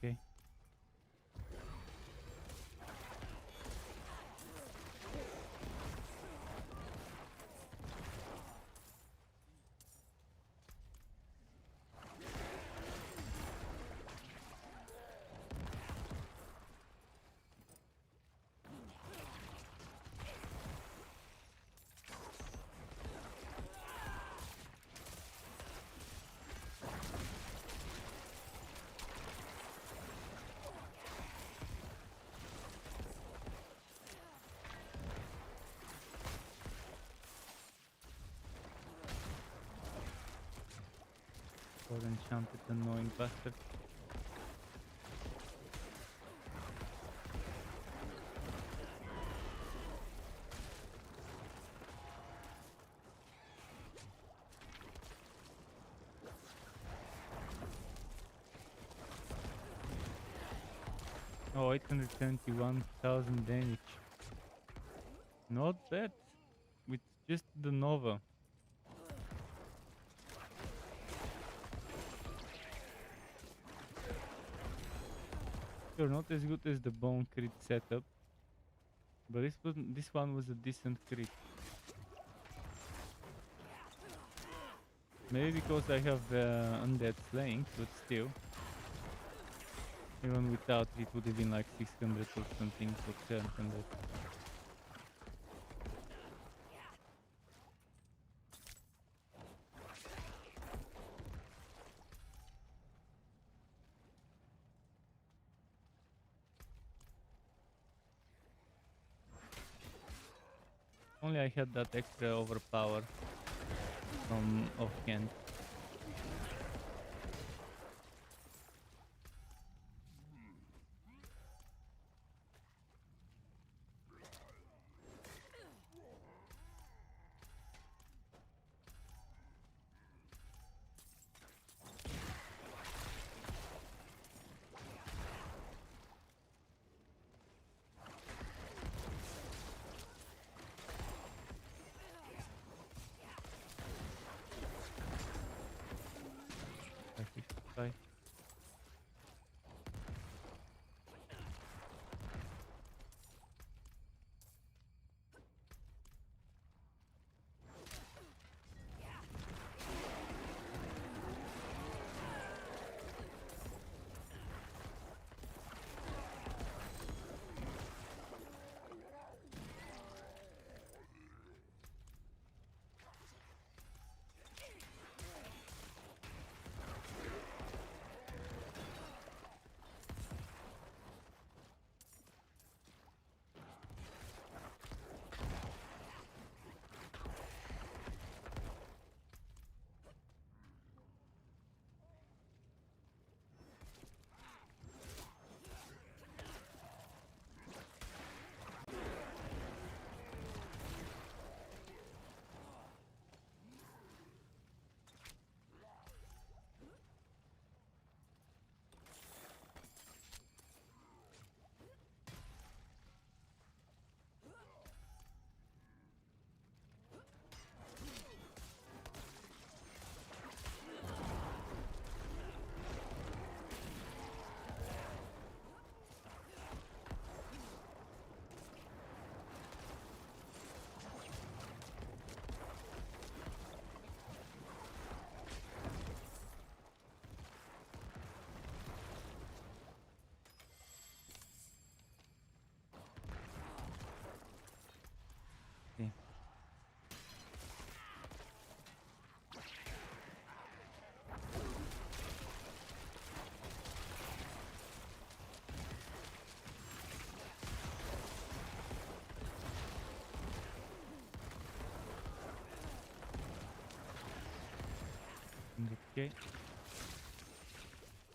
Okay. For enchanted annoying bastard. Oh, 821,000 damage. Not bad. With just the Nova. Sure, not as good as the bone crit setup, but this one was a decent crit. Maybe because I have undead slaying, but still. Even without it would have been like 600 or something, or 700. Only I had that extra overpower from offhand. Bye. Okay. Okay.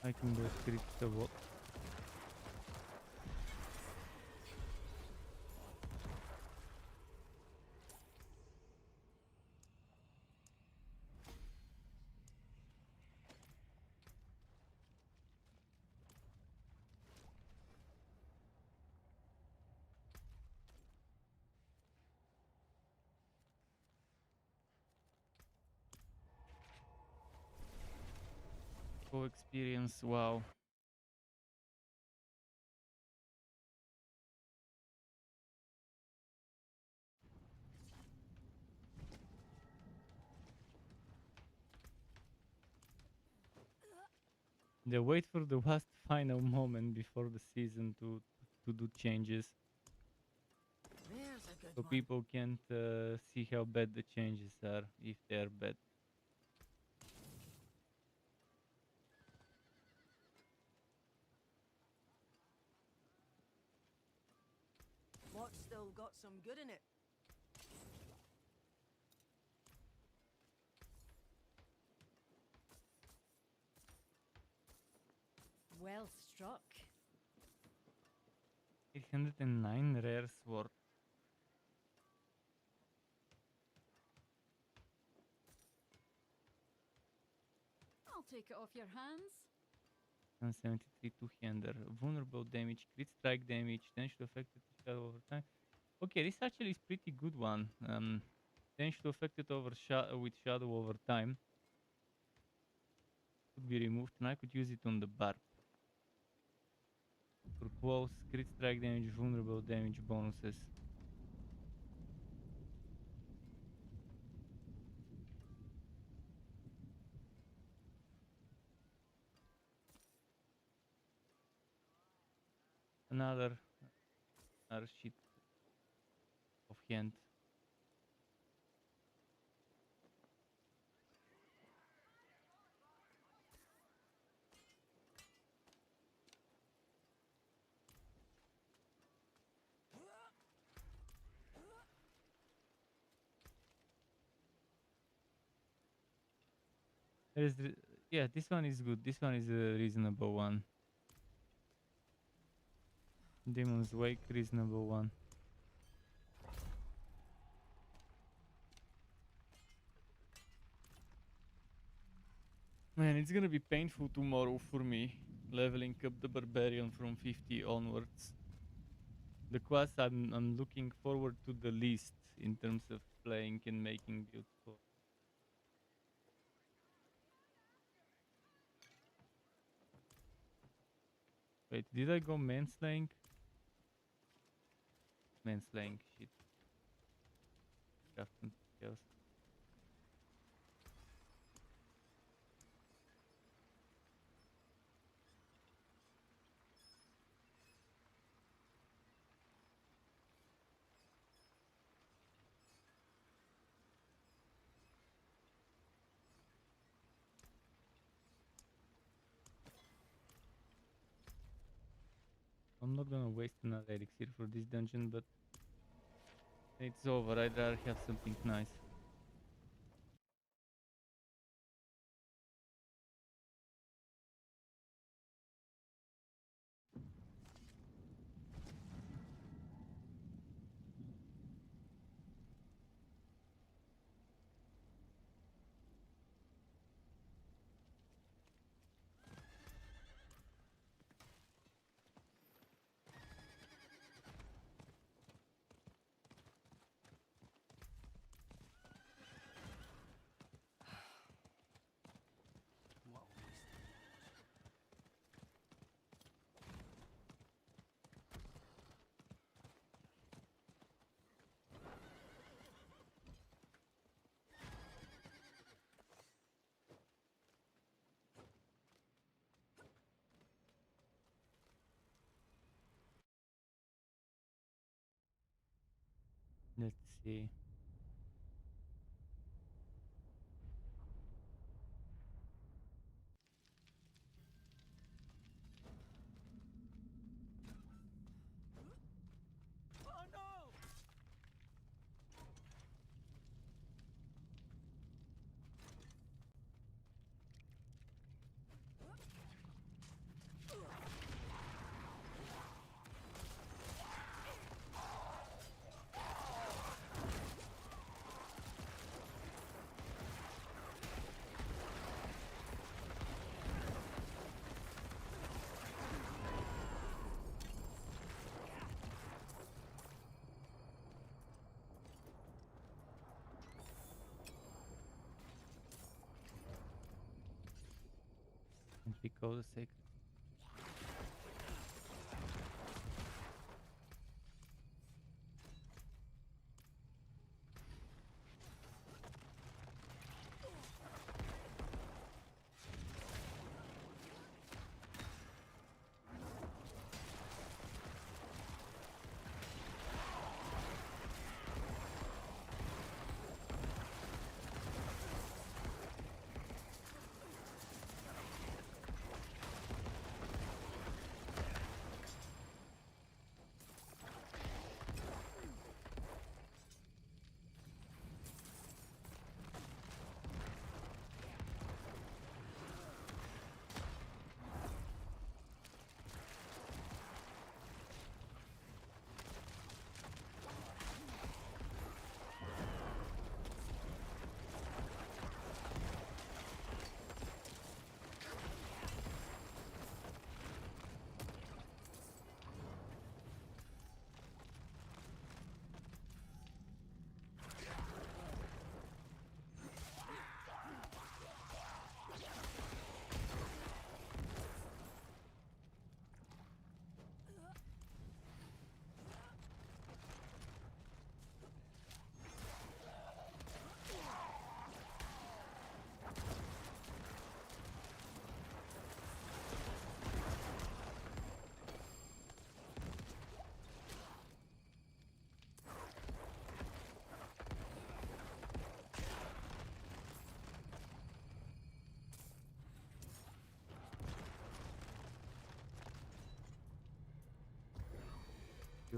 I can go straight to the wall. Experience, wow. They wait for the last final moment before the season to do changes, There's a good so one. people can't see how bad the changes are, if they're bad. What's still got some good in it? Well struck. 809 rare sword. I'll take it off your hands. 173 two-hander. Vulnerable damage, crit strike damage, potential affected shadow over time. Okay, this actually is pretty good one. Potential affected with shadow over time. Could be removed, and I could use it on the barb. For close, crit strike damage, vulnerable damage bonuses. another sheet of hand. There's yeah, this one is good. This one is a reasonable one. Demon's Wake, reasonable one. Man, it's gonna be painful tomorrow for me, leveling up the Barbarian from 50 onwards. The class I'm looking forward to the least in terms of playing and making builds for. Wait, did I go manslaying? Manslaying, shit. Craft materials. I'm not gonna waste another elixir for this dungeon, but it's over. I'd rather have something nice. What a waste. Let's see. And we call the sacred.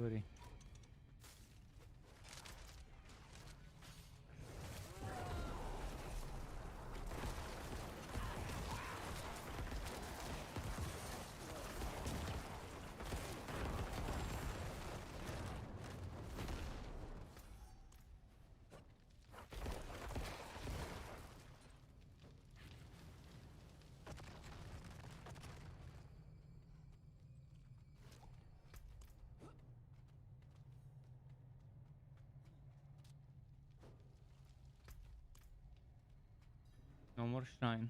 worry. No more shrine.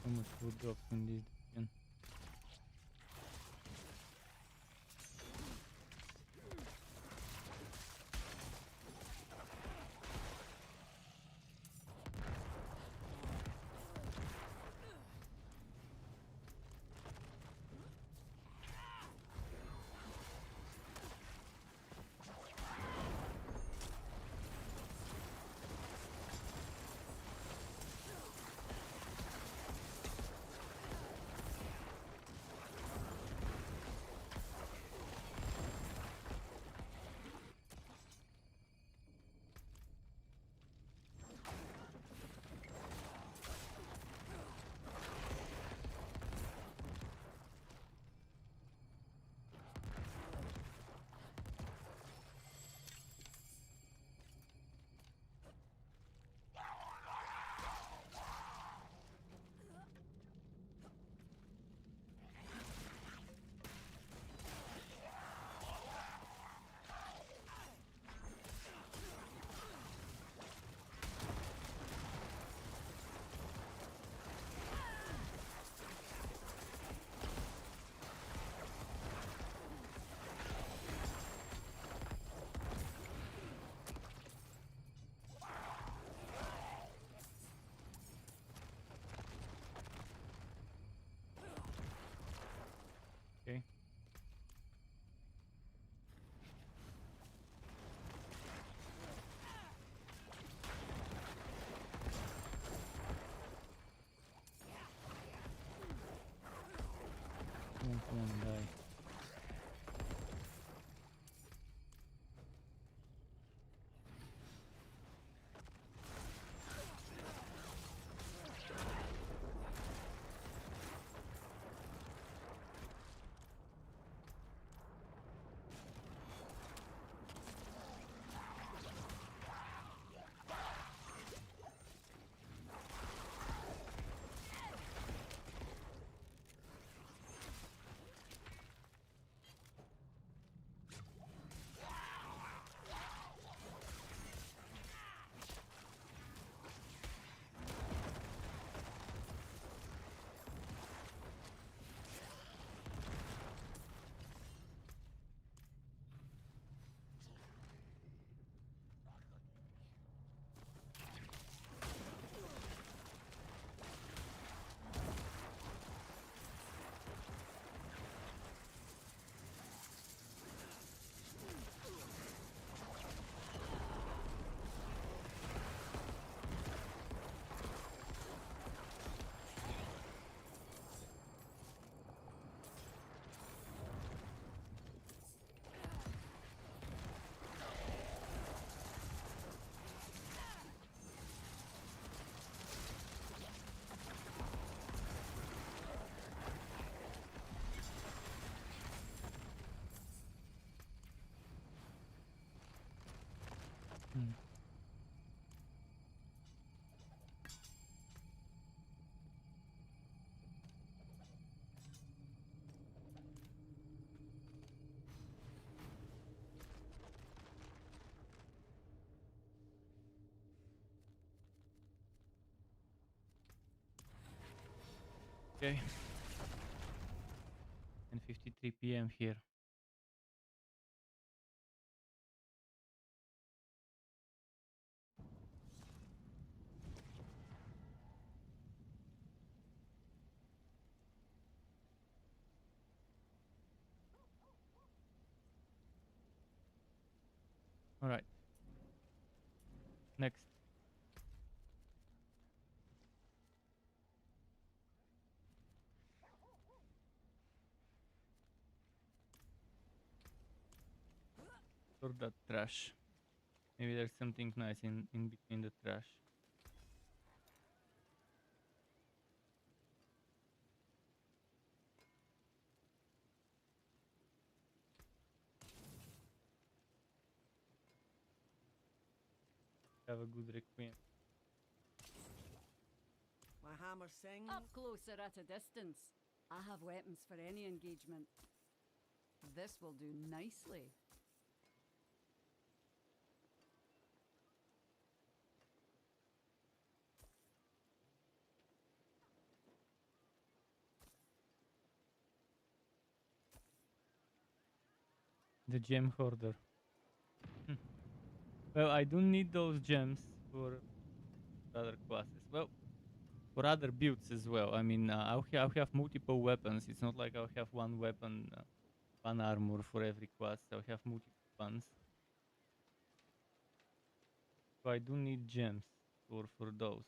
So much food drops in this dungeon. Okay. And 53 p.m. here. All right. Next. Or that trash. Maybe there's something nice in between the trash. Have a good requiem. My hammer sings. Up closer at a distance. I have weapons for any engagement. This will do nicely. The gem hoarder. Well, I don't need those gems for other classes. Well, for other builds as well. I mean, I'll have multiple weapons. It's not like I'll have one weapon, one armor for every class. I'll have multiple ones. So I do need gems for those.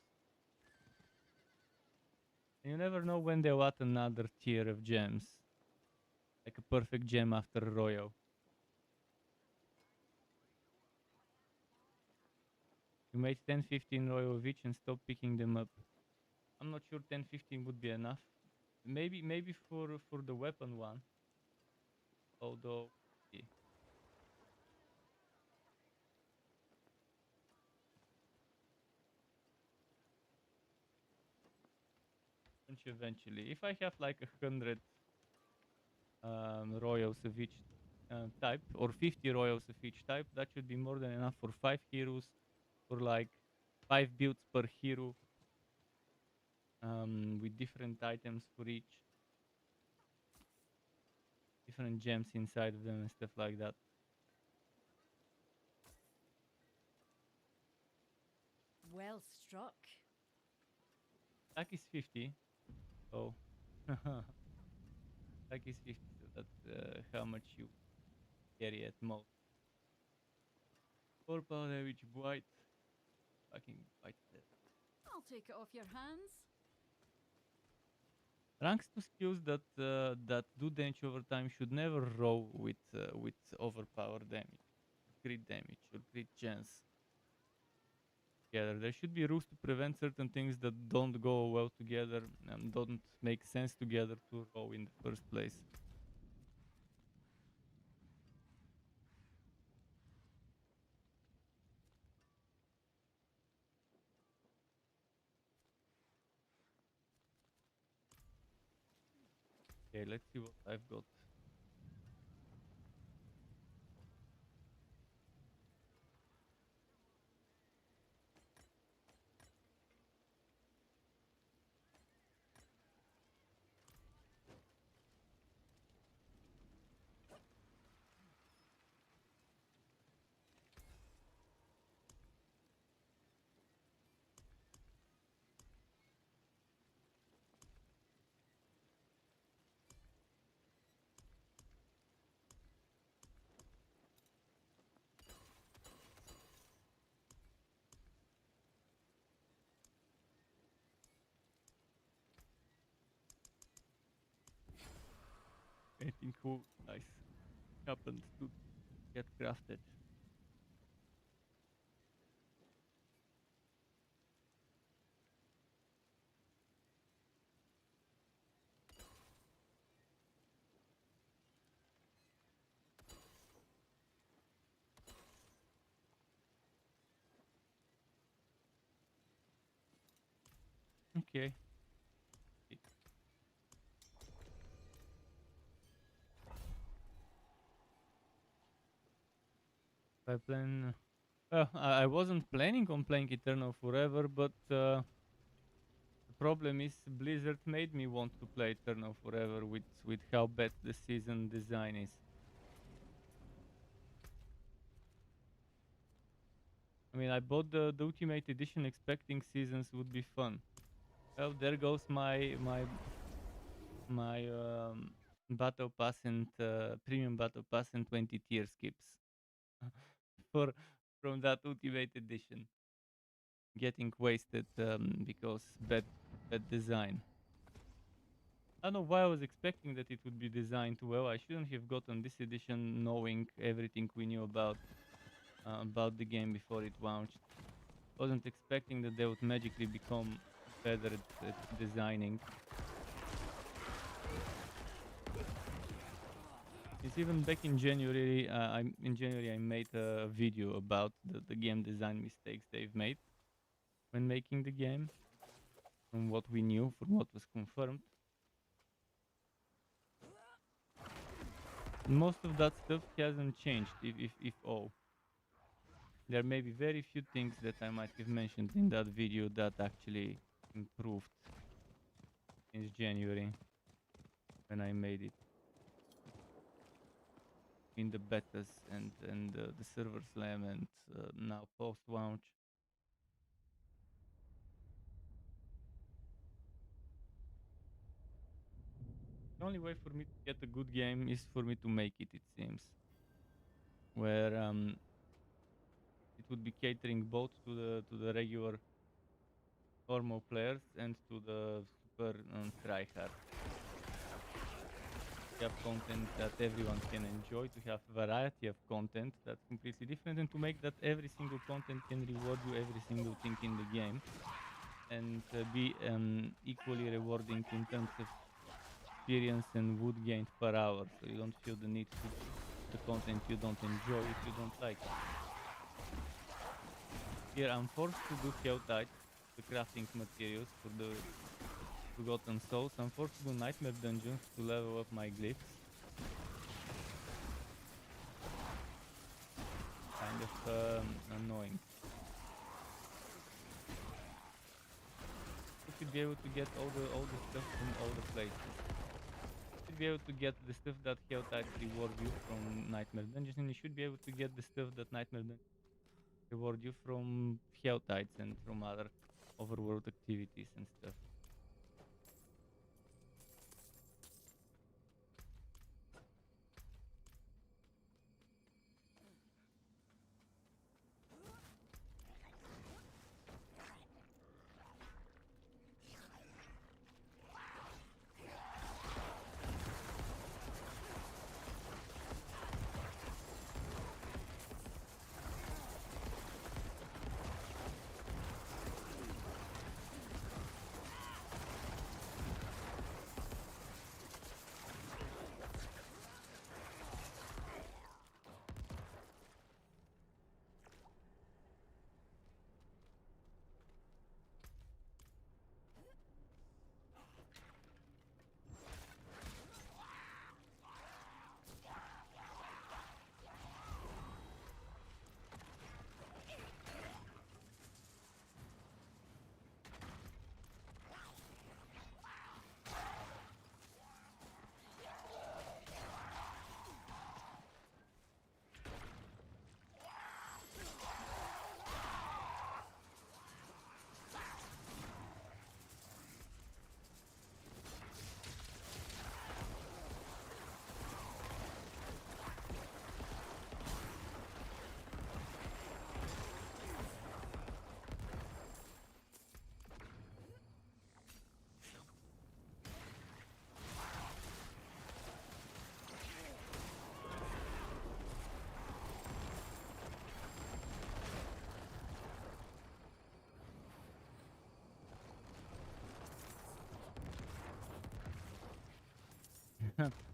And you never know when they'll add another tier of gems. Like a perfect gem after Royal. You made 10-15 Royal of each and stop picking them up. I'm not sure 10-15 would be enough. Maybe for the weapon one. Although, yeah. Eventually, if I have like 100 royals of each type, or 50 royals of each type, that should be more than enough for 5 heroes, for like 5 builds per hero, with different items for each, different gems inside of them and stuff like that. Well struck. Attack is 50, so attack is 50, so that's how much you carry at most. 4 power damage, white, fucking white. I'll take it off your hands. Ranks to skills that do damage over time should never roll with overpowered damage, crit damage, or crit chance. Together, there should be rules to prevent certain things that don't go well together and don't make sense together to roll in the first place. Okay, let's see what I've got. Anything cool, nice, happened to get crafted. Okay. I plan. I wasn't planning on playing Eternal forever, but the problem is Blizzard made me want to play Eternal Forever with how bad the season design is. I mean, I bought the Ultimate Edition expecting seasons would be fun. Well, there goes my Battle Pass and Premium Battle Pass and 20 tier skips for from that Ultimate Edition. Getting wasted because bad design. I don't know why I was expecting that it would be designed well. I shouldn't have gotten this edition knowing everything we knew about the game before it launched. Wasn't expecting that they would magically become better at designing. It's even back in January. In January I made a video about the game design mistakes they've made when making the game, from what we knew, from what was confirmed. Most of that stuff hasn't changed, if all. There may be very few things that I might have mentioned in that video that actually improved since January when I made it. In the betas and the server slam and now post-launch. The only way for me to get a good game is for me to make it, it seems. Where it would be catering both to the regular normal players and to the super tryhard. To have content that everyone can enjoy, to have variety of content that's completely different, and to make that every single content can reward you every single thing in the game, and be equally rewarding in terms of experience and wood gained per hour, so you don't feel the need to the content you don't enjoy if you don't like it. Here I'm forced to do Helltide, the crafting materials for the Forgotten Souls. I'm forced to do Nightmare Dungeons to level up my glyphs. Kind of annoying. You should be able to get all the stuff from all the places. You should be able to get the stuff that Helltide reward you from Nightmare Dungeons, and you should be able to get the stuff that Nightmare Dungeons reward you from Helltides and from other overworld activities and stuff.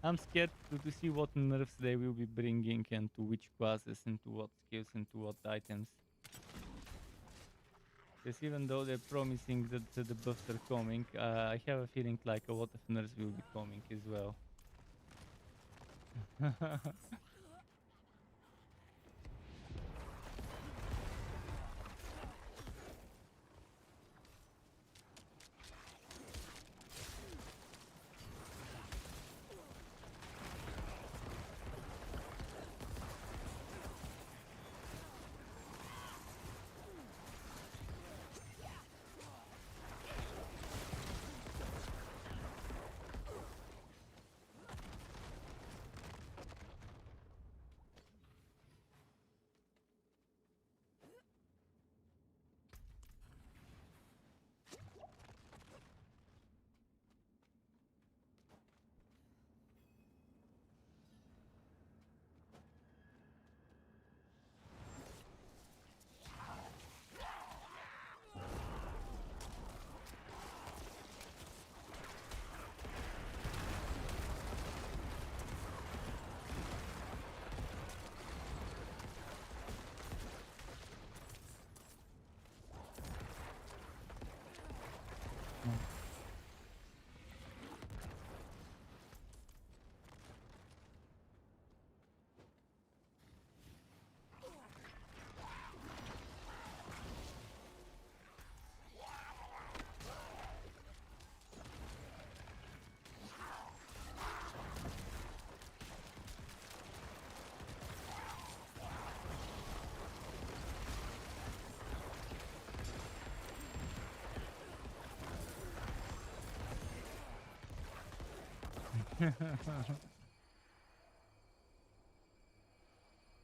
I'm scared to see what nerfs they will be bringing and to which classes and to what skills and to what items. Because even though they're promising that the buffs are coming, I have a feeling like a lot of nerfs will be coming as well.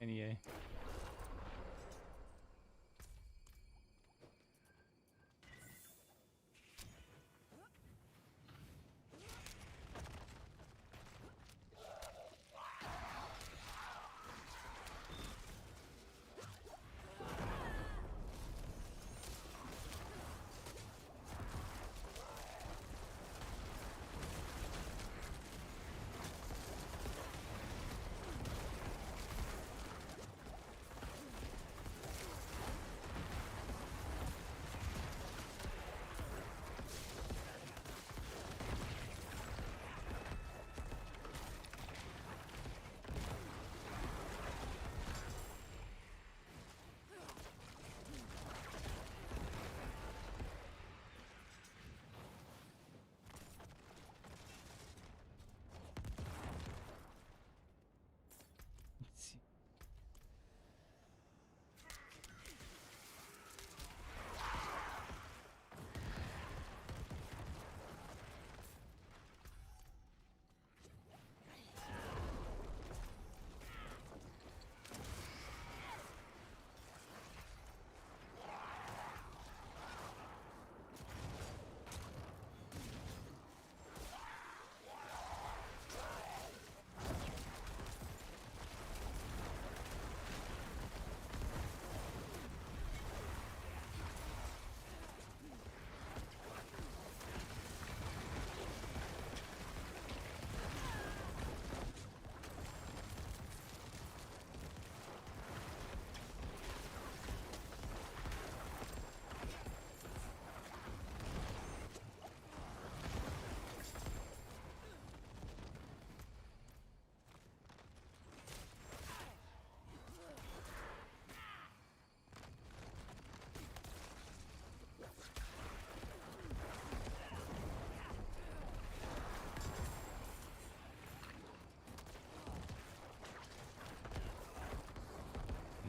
Anyway. Let's see.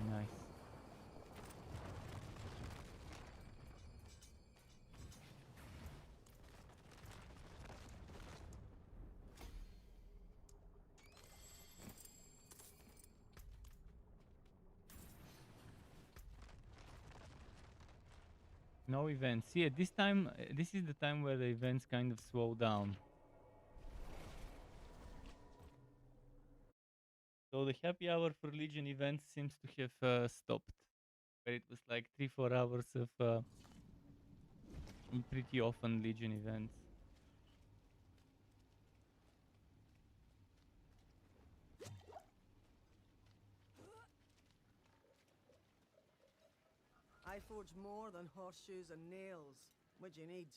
Nice. No events. Yeah, this time, this is the time where the events kind of slow down. So the happy hour for Legion events seems to have stopped. Where it was like 3-4 hours of pretty often Legion events. I forge more than horseshoes and nails. What do you need?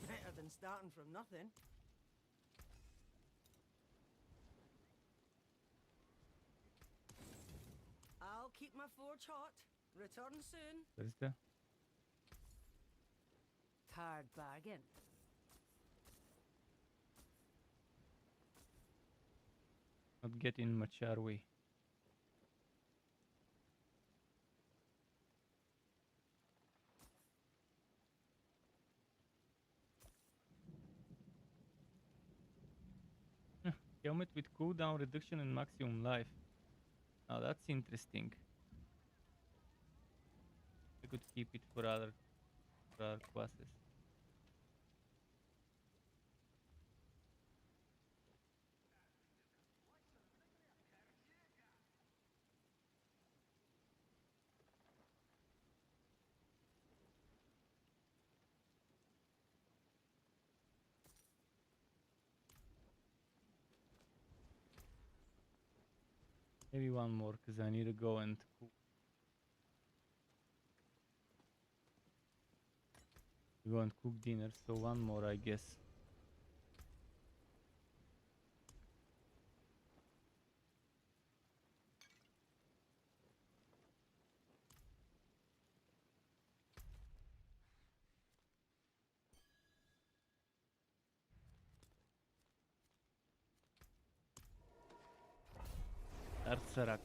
Better than starting from nothing. I'll keep my forge hot. Return soon. Where's the? Hard bargain. Not getting much, are we? Helmet with cooldown reduction and maximum life. Now that's interesting. I could keep it for other classes. Maybe one more, because I need to go and cook. Go and cook dinner, so one more, I guess. Arsarak.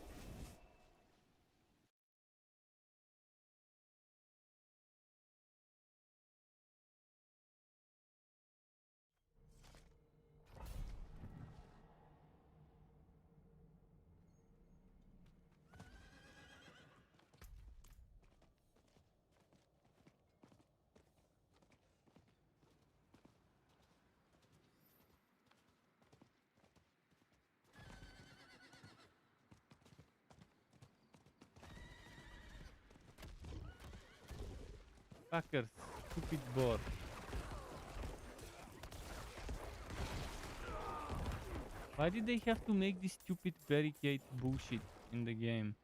Fuckers. Stupid board. Why did they have to make this stupid barricade bullshit in the game?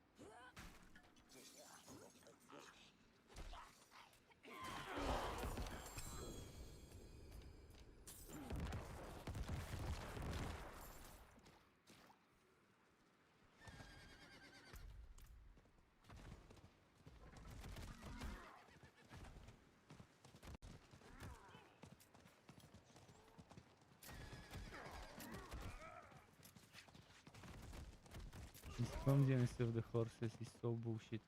This clumsiness of the horses is so bullshit.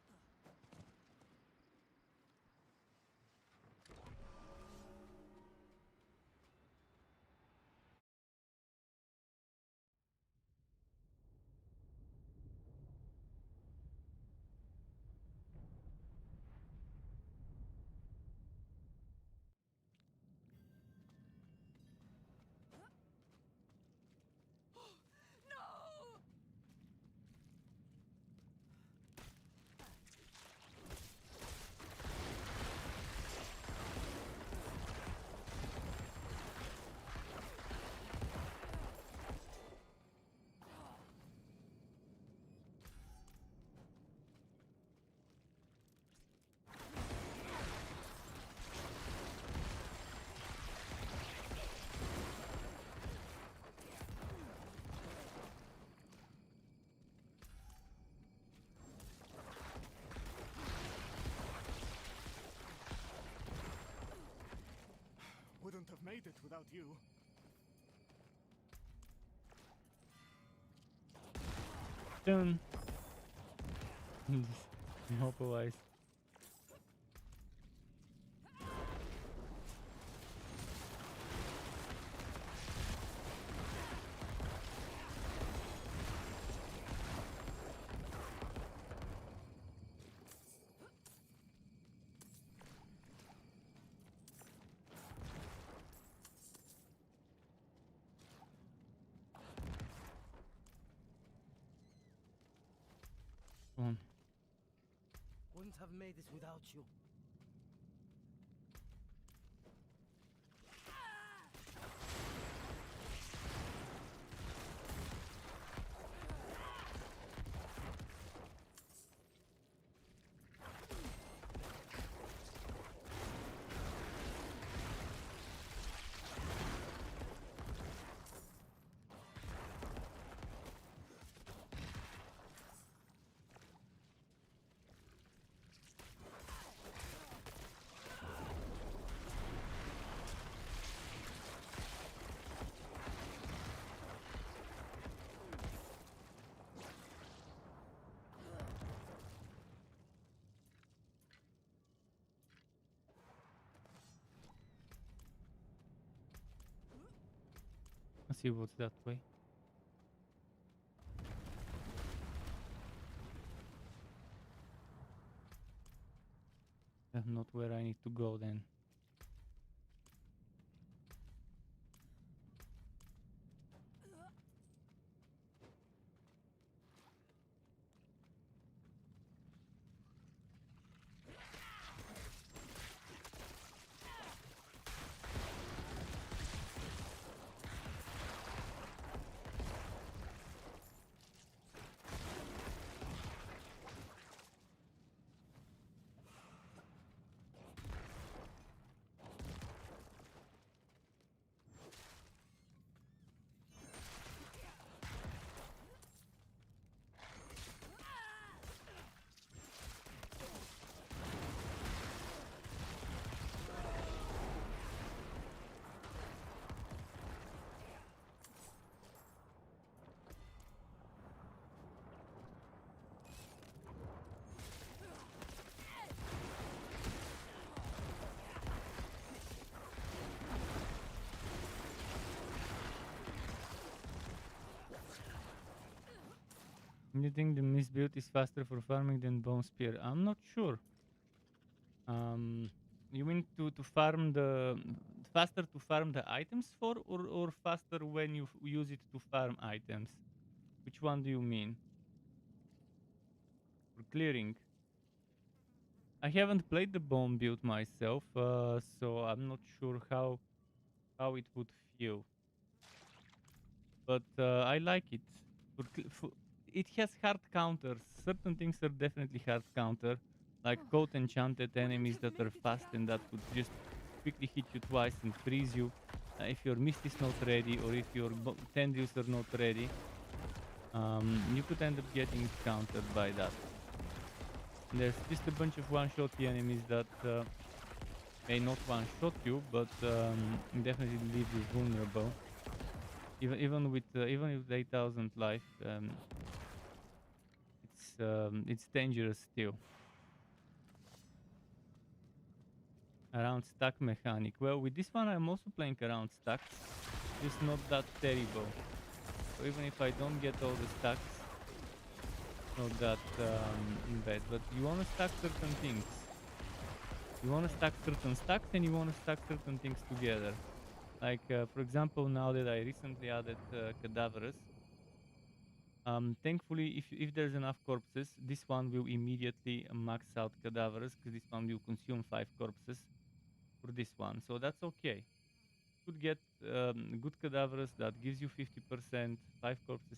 Wouldn't have made it without you. Done. Mobilize. Come on. Wouldn't have made this without you. Let's see what's that way. That's not where I need to go then. Do you think the Mist build is faster for farming than Bone Spear? I'm not sure. You mean to farm the faster to farm the items for, or faster when you use it to farm items? Which one do you mean? For clearing. I haven't played the bone build myself, so I'm not sure how it would feel. But I like it. It has hard counters. Certain things are definitely hard counter, like coat enchanted enemies that are fast and that could just quickly hit you twice and freeze you. If your mist is not ready or if your tendrils are not ready, you could end up getting countered by that. And there's just a bunch of one-shot enemies that may not one-shot you, but definitely leave you vulnerable. Even with 8,000 life, it's dangerous still. Around stack mechanic. Well, with this one I'm also playing around stacks. It's not that terrible. So even if I don't get all the stacks, not that bad. But you want to stack certain things. You want to stack certain stacks and you want to stack certain things together. Like for example, now that I recently added cadaverous, thankfully if there's enough corpses, this one will immediately max out cadaverous, because this one will consume 5 corpses for this one, so that's okay. Could get good cadaverous that gives you 50%, 5 corpses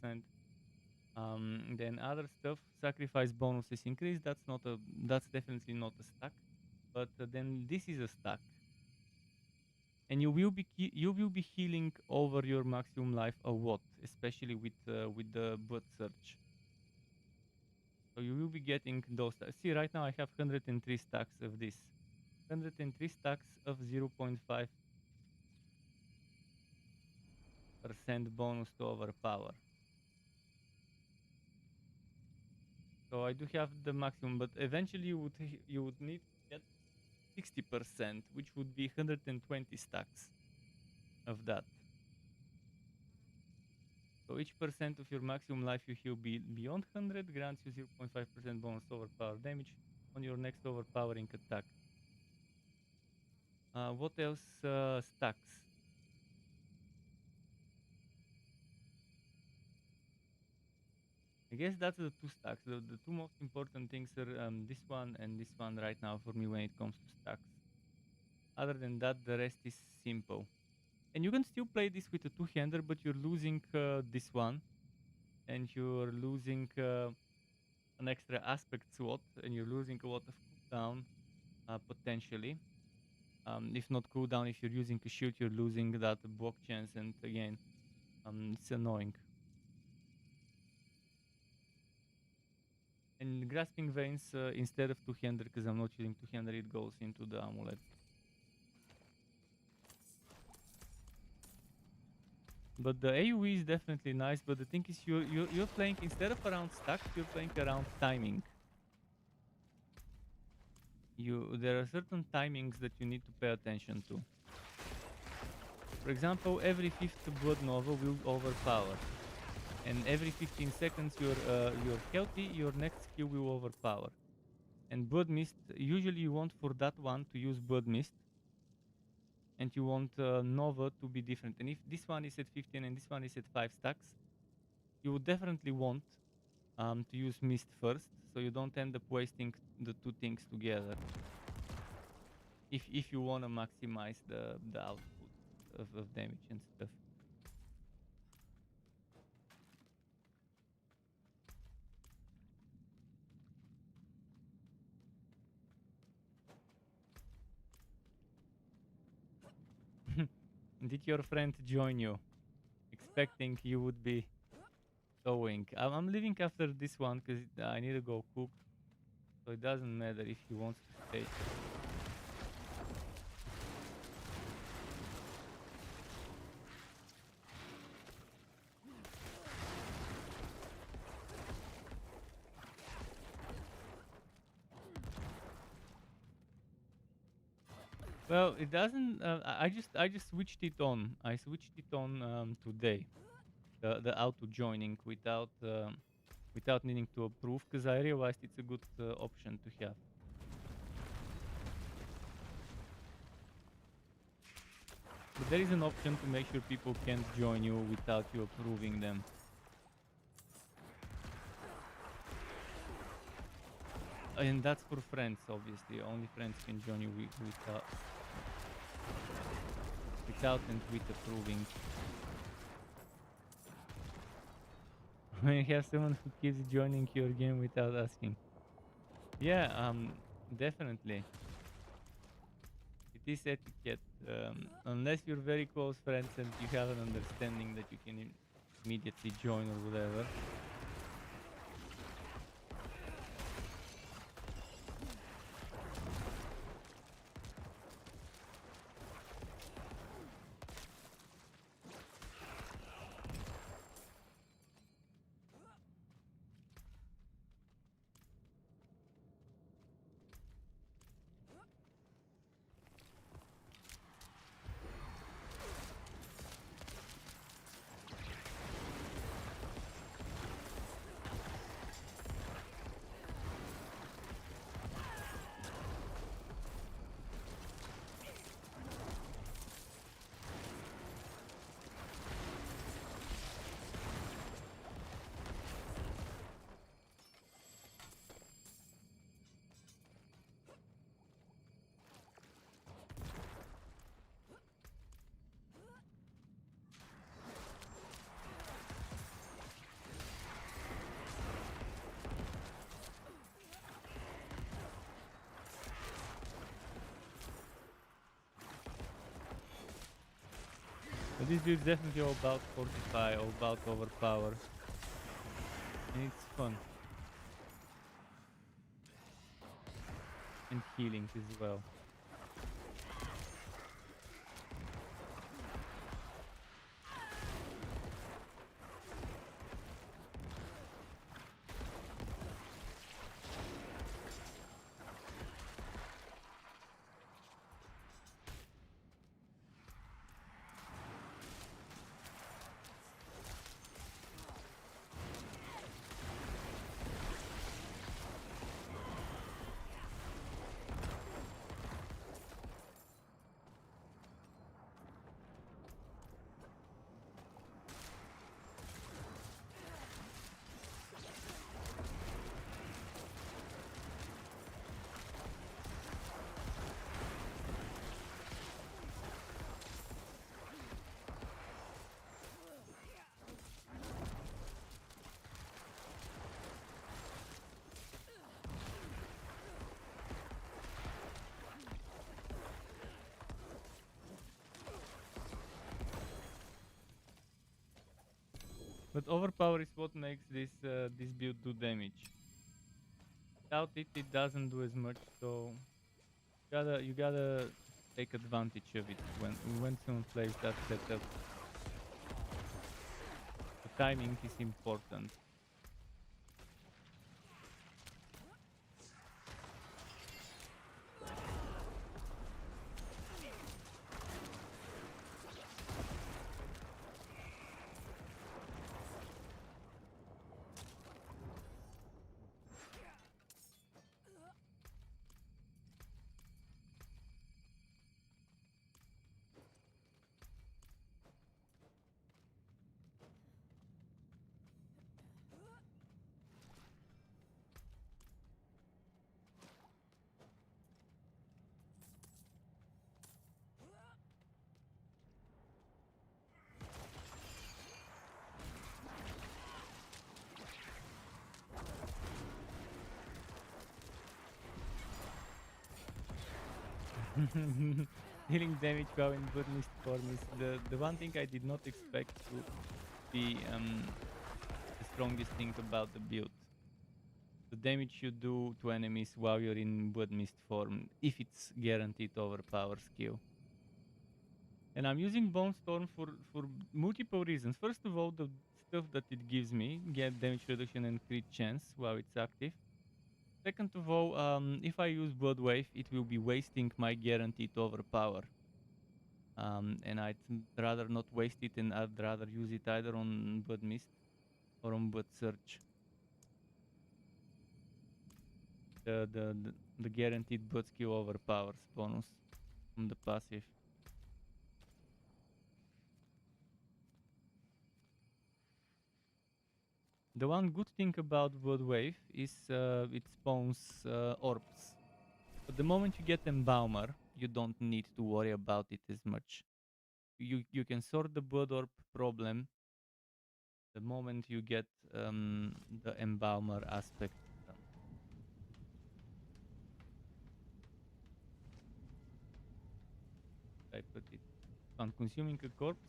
50%. Then other stuff, sacrifice bonuses increase. That's definitely not a stack, but then this is a stack, and you will be healing over your maximum life a lot, especially with the blood surge. So you will be getting those. See, right now I have 103 stacks of this. 103 stacks of 0.5% bonus to overpower. So I do have the maximum, but eventually you would need to get 60%, which would be 120 stacks of that. So each percent of your maximum life you heal beyond 100 grants you 0.5% bonus overpower damage on your next overpowering attack. What else stacks? I guess that's the 2 stacks. The 2 most important things are this one and this one right now for me when it comes to stacks. Other than that, the rest is simple. And you can still play this with a 2-hander, but you're losing this one. And you're losing an extra aspect slot, and you're losing a lot of cooldown potentially. If not cooldown, if you're using a shield, you're losing that block chance, and again, it's annoying. And grasping veins instead of 2-hander, because I'm not using 2-hander, it goes into the amulet. But the AoE is definitely nice, but the thing is you're playing, instead of around stacks, you're playing around timing. There are certain timings that you need to pay attention to. For example, every 5th Blood Nova will overpower. And every 15 seconds you're healthy, your next skill will overpower. And Blood Mist, usually you want for that one to use Blood Mist. And you want Nova to be different. And if this one is at 15 and this one is at 5 stacks, you would definitely want to use Mist first, so you don't end up wasting the 2 things together. If you want to maximize the output of damage and stuff. Did your friend join you? Expecting you would be going. I'm leaving after this one because I need to go cook. So it doesn't matter if he wants to stay. Well, it doesn't. I just switched it on. I switched it on today. The auto joining without needing to approve, because I realized it's a good option to have. But there is an option to make sure people can't join you without you approving them. And that's for friends, obviously. Only friends can join you without and with approving. When you have someone who keeps joining your game without asking. Yeah, definitely. It is etiquette. Unless you're very close friends and you have an understanding that you can immediately join or whatever. But this build is definitely all about fortify, all about overpower. And it's fun. And healing as well. But overpower is what makes this build do damage. Without it, it doesn't do as much. So you gotta take advantage of it when someone plays that setup. The timing is important. Dealing damage while in Blood Mist form is the one thing I did not expect to be the strongest thing about the build. The damage you do to enemies while you're in Blood Mist form, if it's guaranteed overpower skill. And I'm using Bone Storm for multiple reasons. First of all, the stuff that it gives me, get damage reduction and crit chance while it's active. Second of all, if I use Blood Wave, it will be wasting my guaranteed overpower. And I'd rather not waste it, and I'd rather use it either on Blood Mist or on Blood Surge. The guaranteed Blood skill overpowers bonus from the passive. The one good thing about Blood Wave is it spawns orbs. But the moment you get Embaumer, you don't need to worry about it as much. You can sort the Blood Orb problem the moment you get the Embaumer aspect done. I put it on consuming a corpse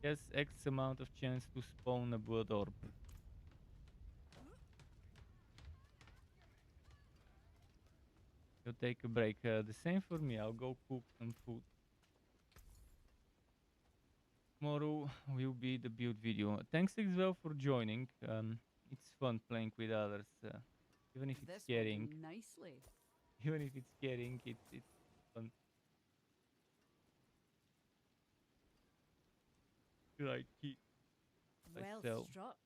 has X amount of chance to spawn a Blood Orb. You take a break. The same for me. I'll go cook some food. Tomorrow will be the build video. Thanks as well for joining. It's fun playing with others, even if it's scaring. Nicely. Even if it's scaring, it's fun. Right, Well struck.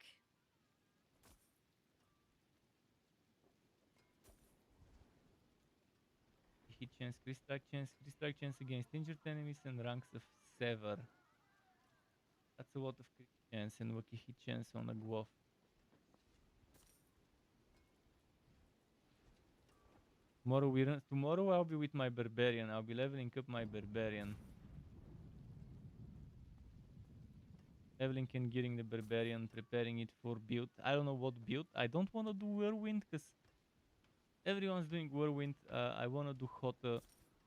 Hit chance, crit strike chance against injured enemies and ranks of sever. That's a lot of crit chance and wacky hit chance on a Guof. Tomorrow I'll be with my barbarian. I'll be leveling up my barbarian. Leveling and gearing the barbarian, preparing it for build. I don't know what build. I don't want to do whirlwind because everyone's doing whirlwind. I want to do hot,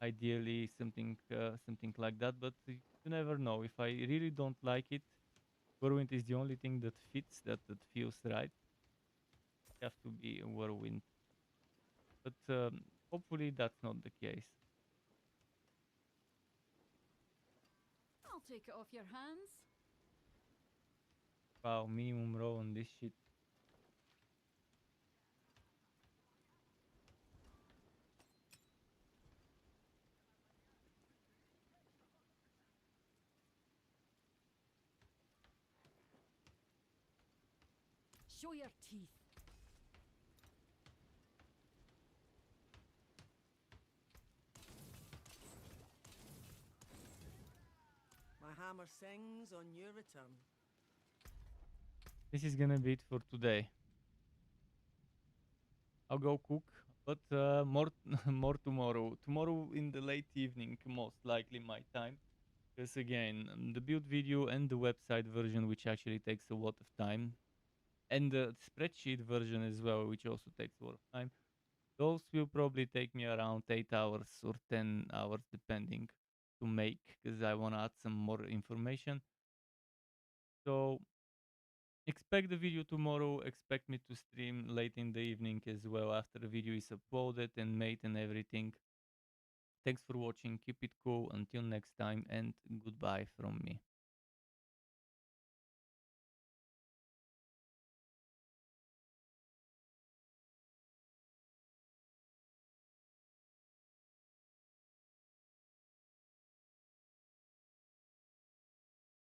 ideally something like that. But you never know. If I really don't like it, whirlwind is the only thing that fits, that feels right. Have to be a whirlwind. But hopefully that's not the case. I'll take it off your hands. Wow, minimum row on this shit. Show your teeth. My hammer sings on your return. This is gonna be it for today. I'll go cook, but more more tomorrow. Tomorrow in the late evening, most likely my time. Because again, the build video and the website version, which actually takes a lot of time, and the spreadsheet version as well, which also takes a lot of time. Those will probably take me around 8 hours or 10 hours, depending, to make, because I want to add some more information. So expect the video tomorrow. Expect me to stream late in the evening as well after the video is uploaded and made and everything. Thanks for watching. Keep it cool. Until next time, and goodbye from me.